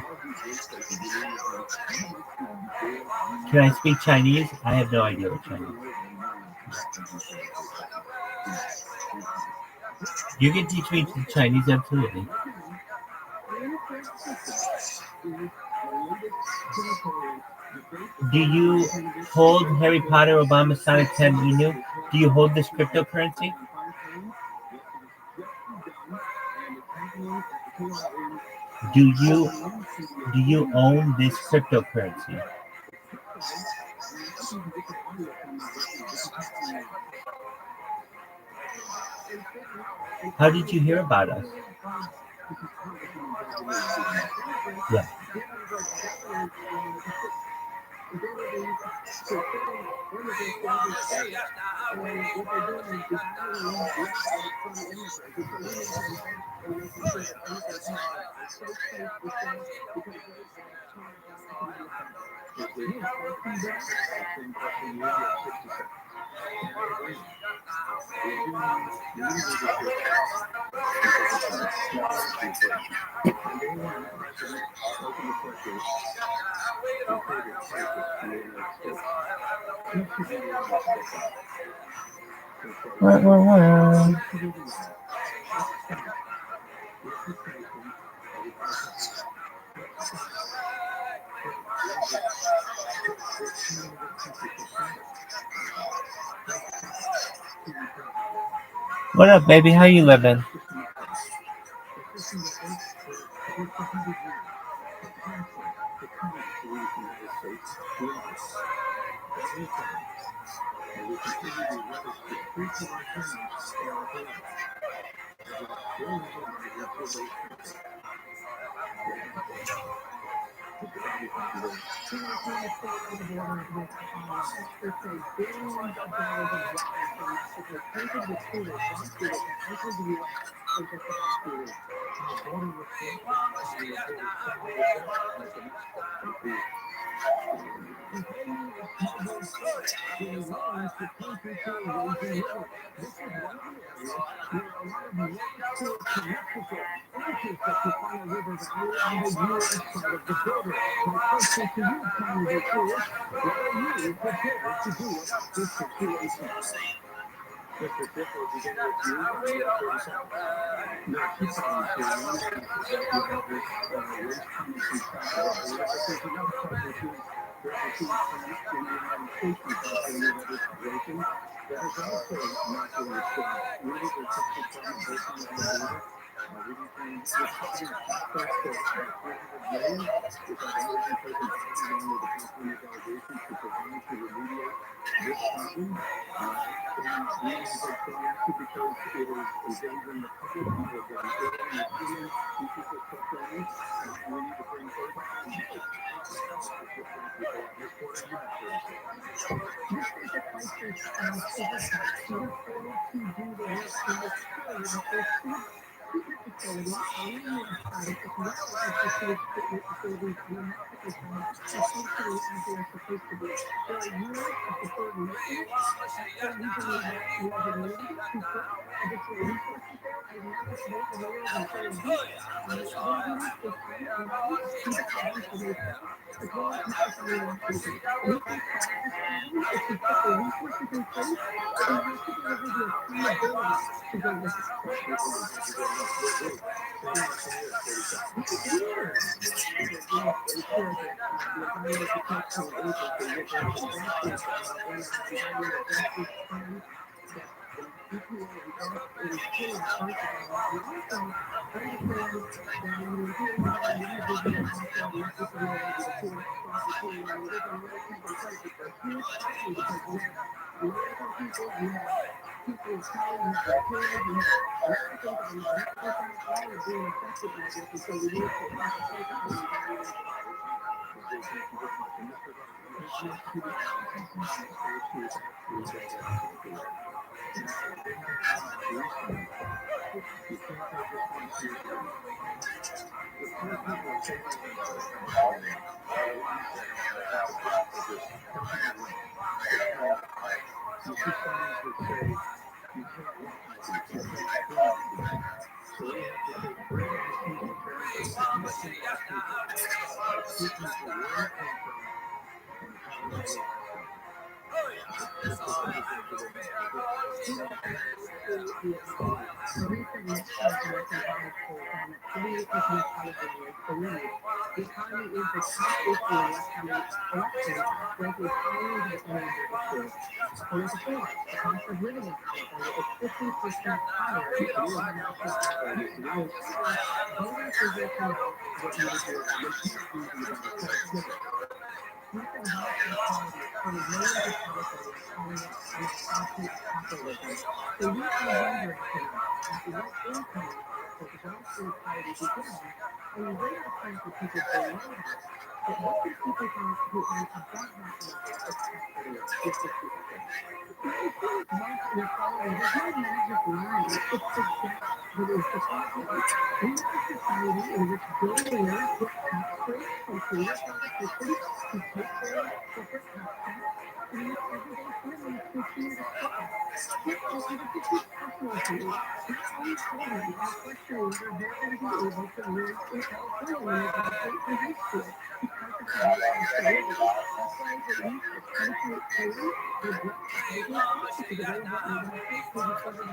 Can I speak Chinese? I have no idea what Chinese is. You can teach me Chinese, absolutely. Do you hold Harry Potter, Obama, Sonic 10 Inu? Do you hold this cryptocurrency? Do you own this cryptocurrency? How did you hear about us? Yeah. What up, baby? How you living?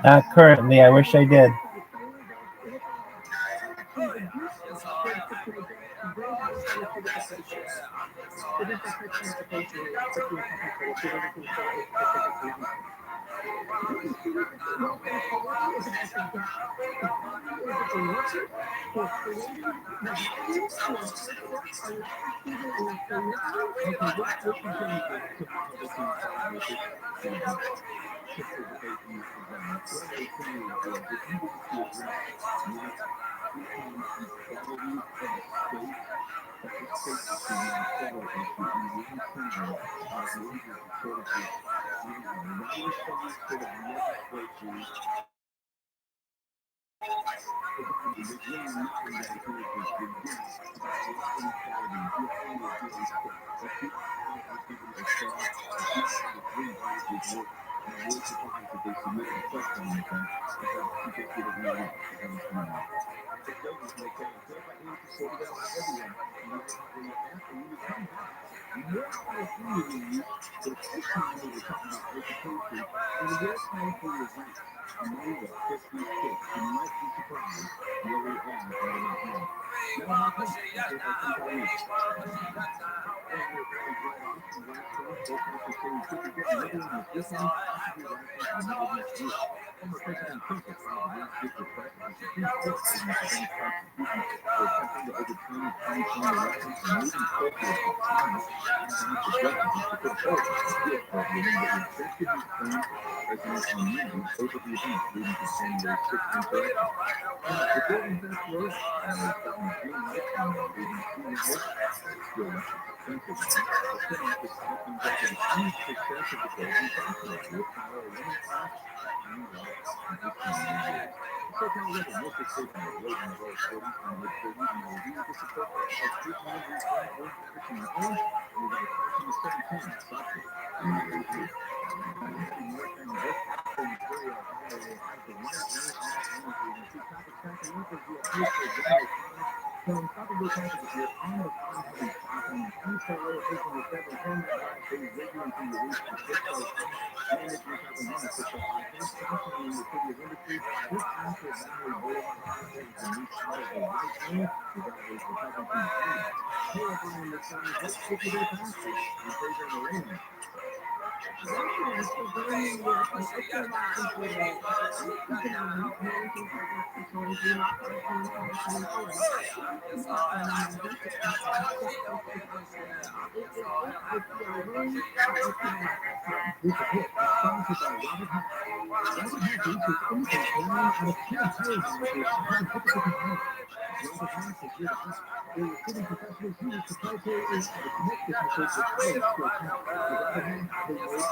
Not currently. I wish I did. Former President Clinton filed a lawsuit request at the Supreme Court against the Senate Constitution for attempting to overturn the 2020 election and moving closer to Congress and the judgment of the Supreme Court. U.S. President that rejected his claim of presidential immunity over the events leading to January 6th insurrection. The building has Florida, and the Department of Green Light and the ABC network. Your elections Pennsylvania. The Senate is talking about the huge success of the building process will power a women's class and water in 18 years. The SoCal weather mostly clear tonight, lows in the low 40s and mid 30s, and the view to support that as 300 reform orange averaging an orange, and we got a crash in the 710, softly. And the view. North and west Ontario Highway has the right lane off energy. You see traffic backing up as you approach the January 5. Some probable traffic here on the 5 heavy traffic and east LA taking the 710 that drive Bay Ridge until you reach the 605. Management having one at 605. First crossing in the city of Industry just after Valley Boulevard Crossing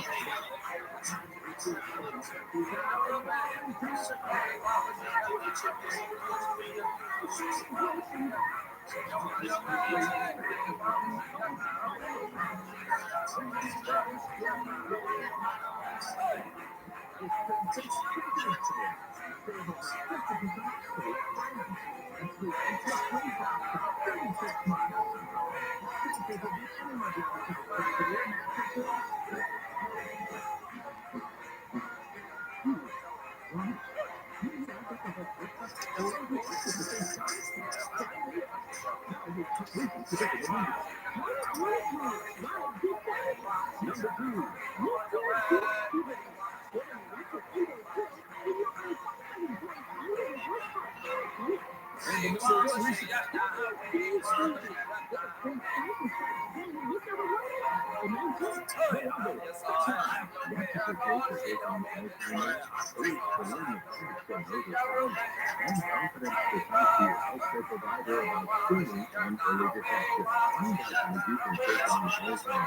has been moved out of the right lane. The drivers recovering from the fire. Terrifying this time. Let's take you there faster in favor of the lane. This report is sponsored by Robert Half. Robert Half reaches infant 9 out of 10 hiring managers having difficulty hiring. Robert Half is here to help. Their recruiting professionals use proprietary AI to connect businesses with highly skilled talent. With Robert Half, they know how. Visit RobertHalf.com today. Healthcare provider about screening and early detection. Find out how you can take on Oakland.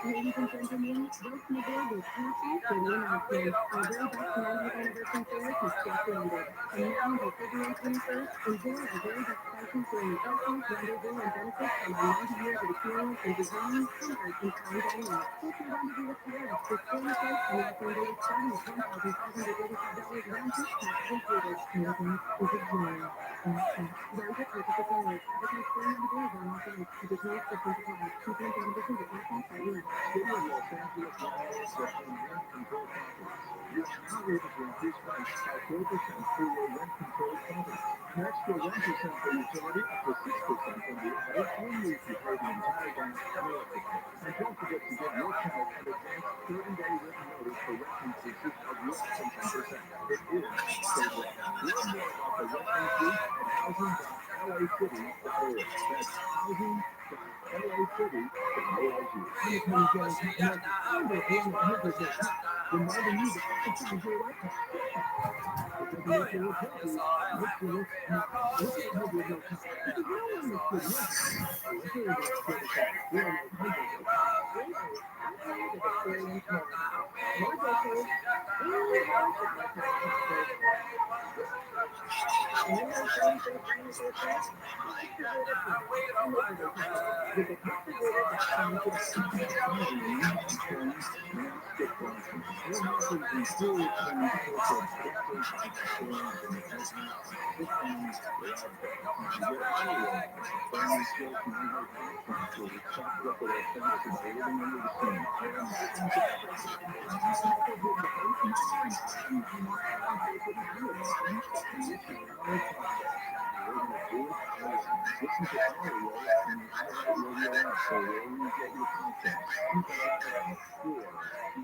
Ladies and gentlemen, welcome aboard this ROTHSCHILD announcement. Our very best 90th anniversary fair has just ended. From now until February 21st, enjoy our very best prices during the airport, rendezvous, and benefits from our 90 years of experience in design, comfort, and fine dining. Book your rendezvous with Paris with early flights and offering days starting at $1,535 round trip, taxes included. Nothing is a dream. Round trip purchase required. Advertised for 90 days on offer. Additional restrictions apply. Terms and conditions at website.us. Studio Los Angeles landlords that own rent control properties. You are now able to increase rents by 4% for your rent control property. An extra 1% for utility, up to 6% from the added only if you pay the entire gas and electric bill. And don't forget to give your tenant an advance 30-day written notice for rent increases of less than 10%. It is so great. Learn more about the rent increase at housing.lacity.org. That's housing.lacity.org. Reminding you to exercise your right to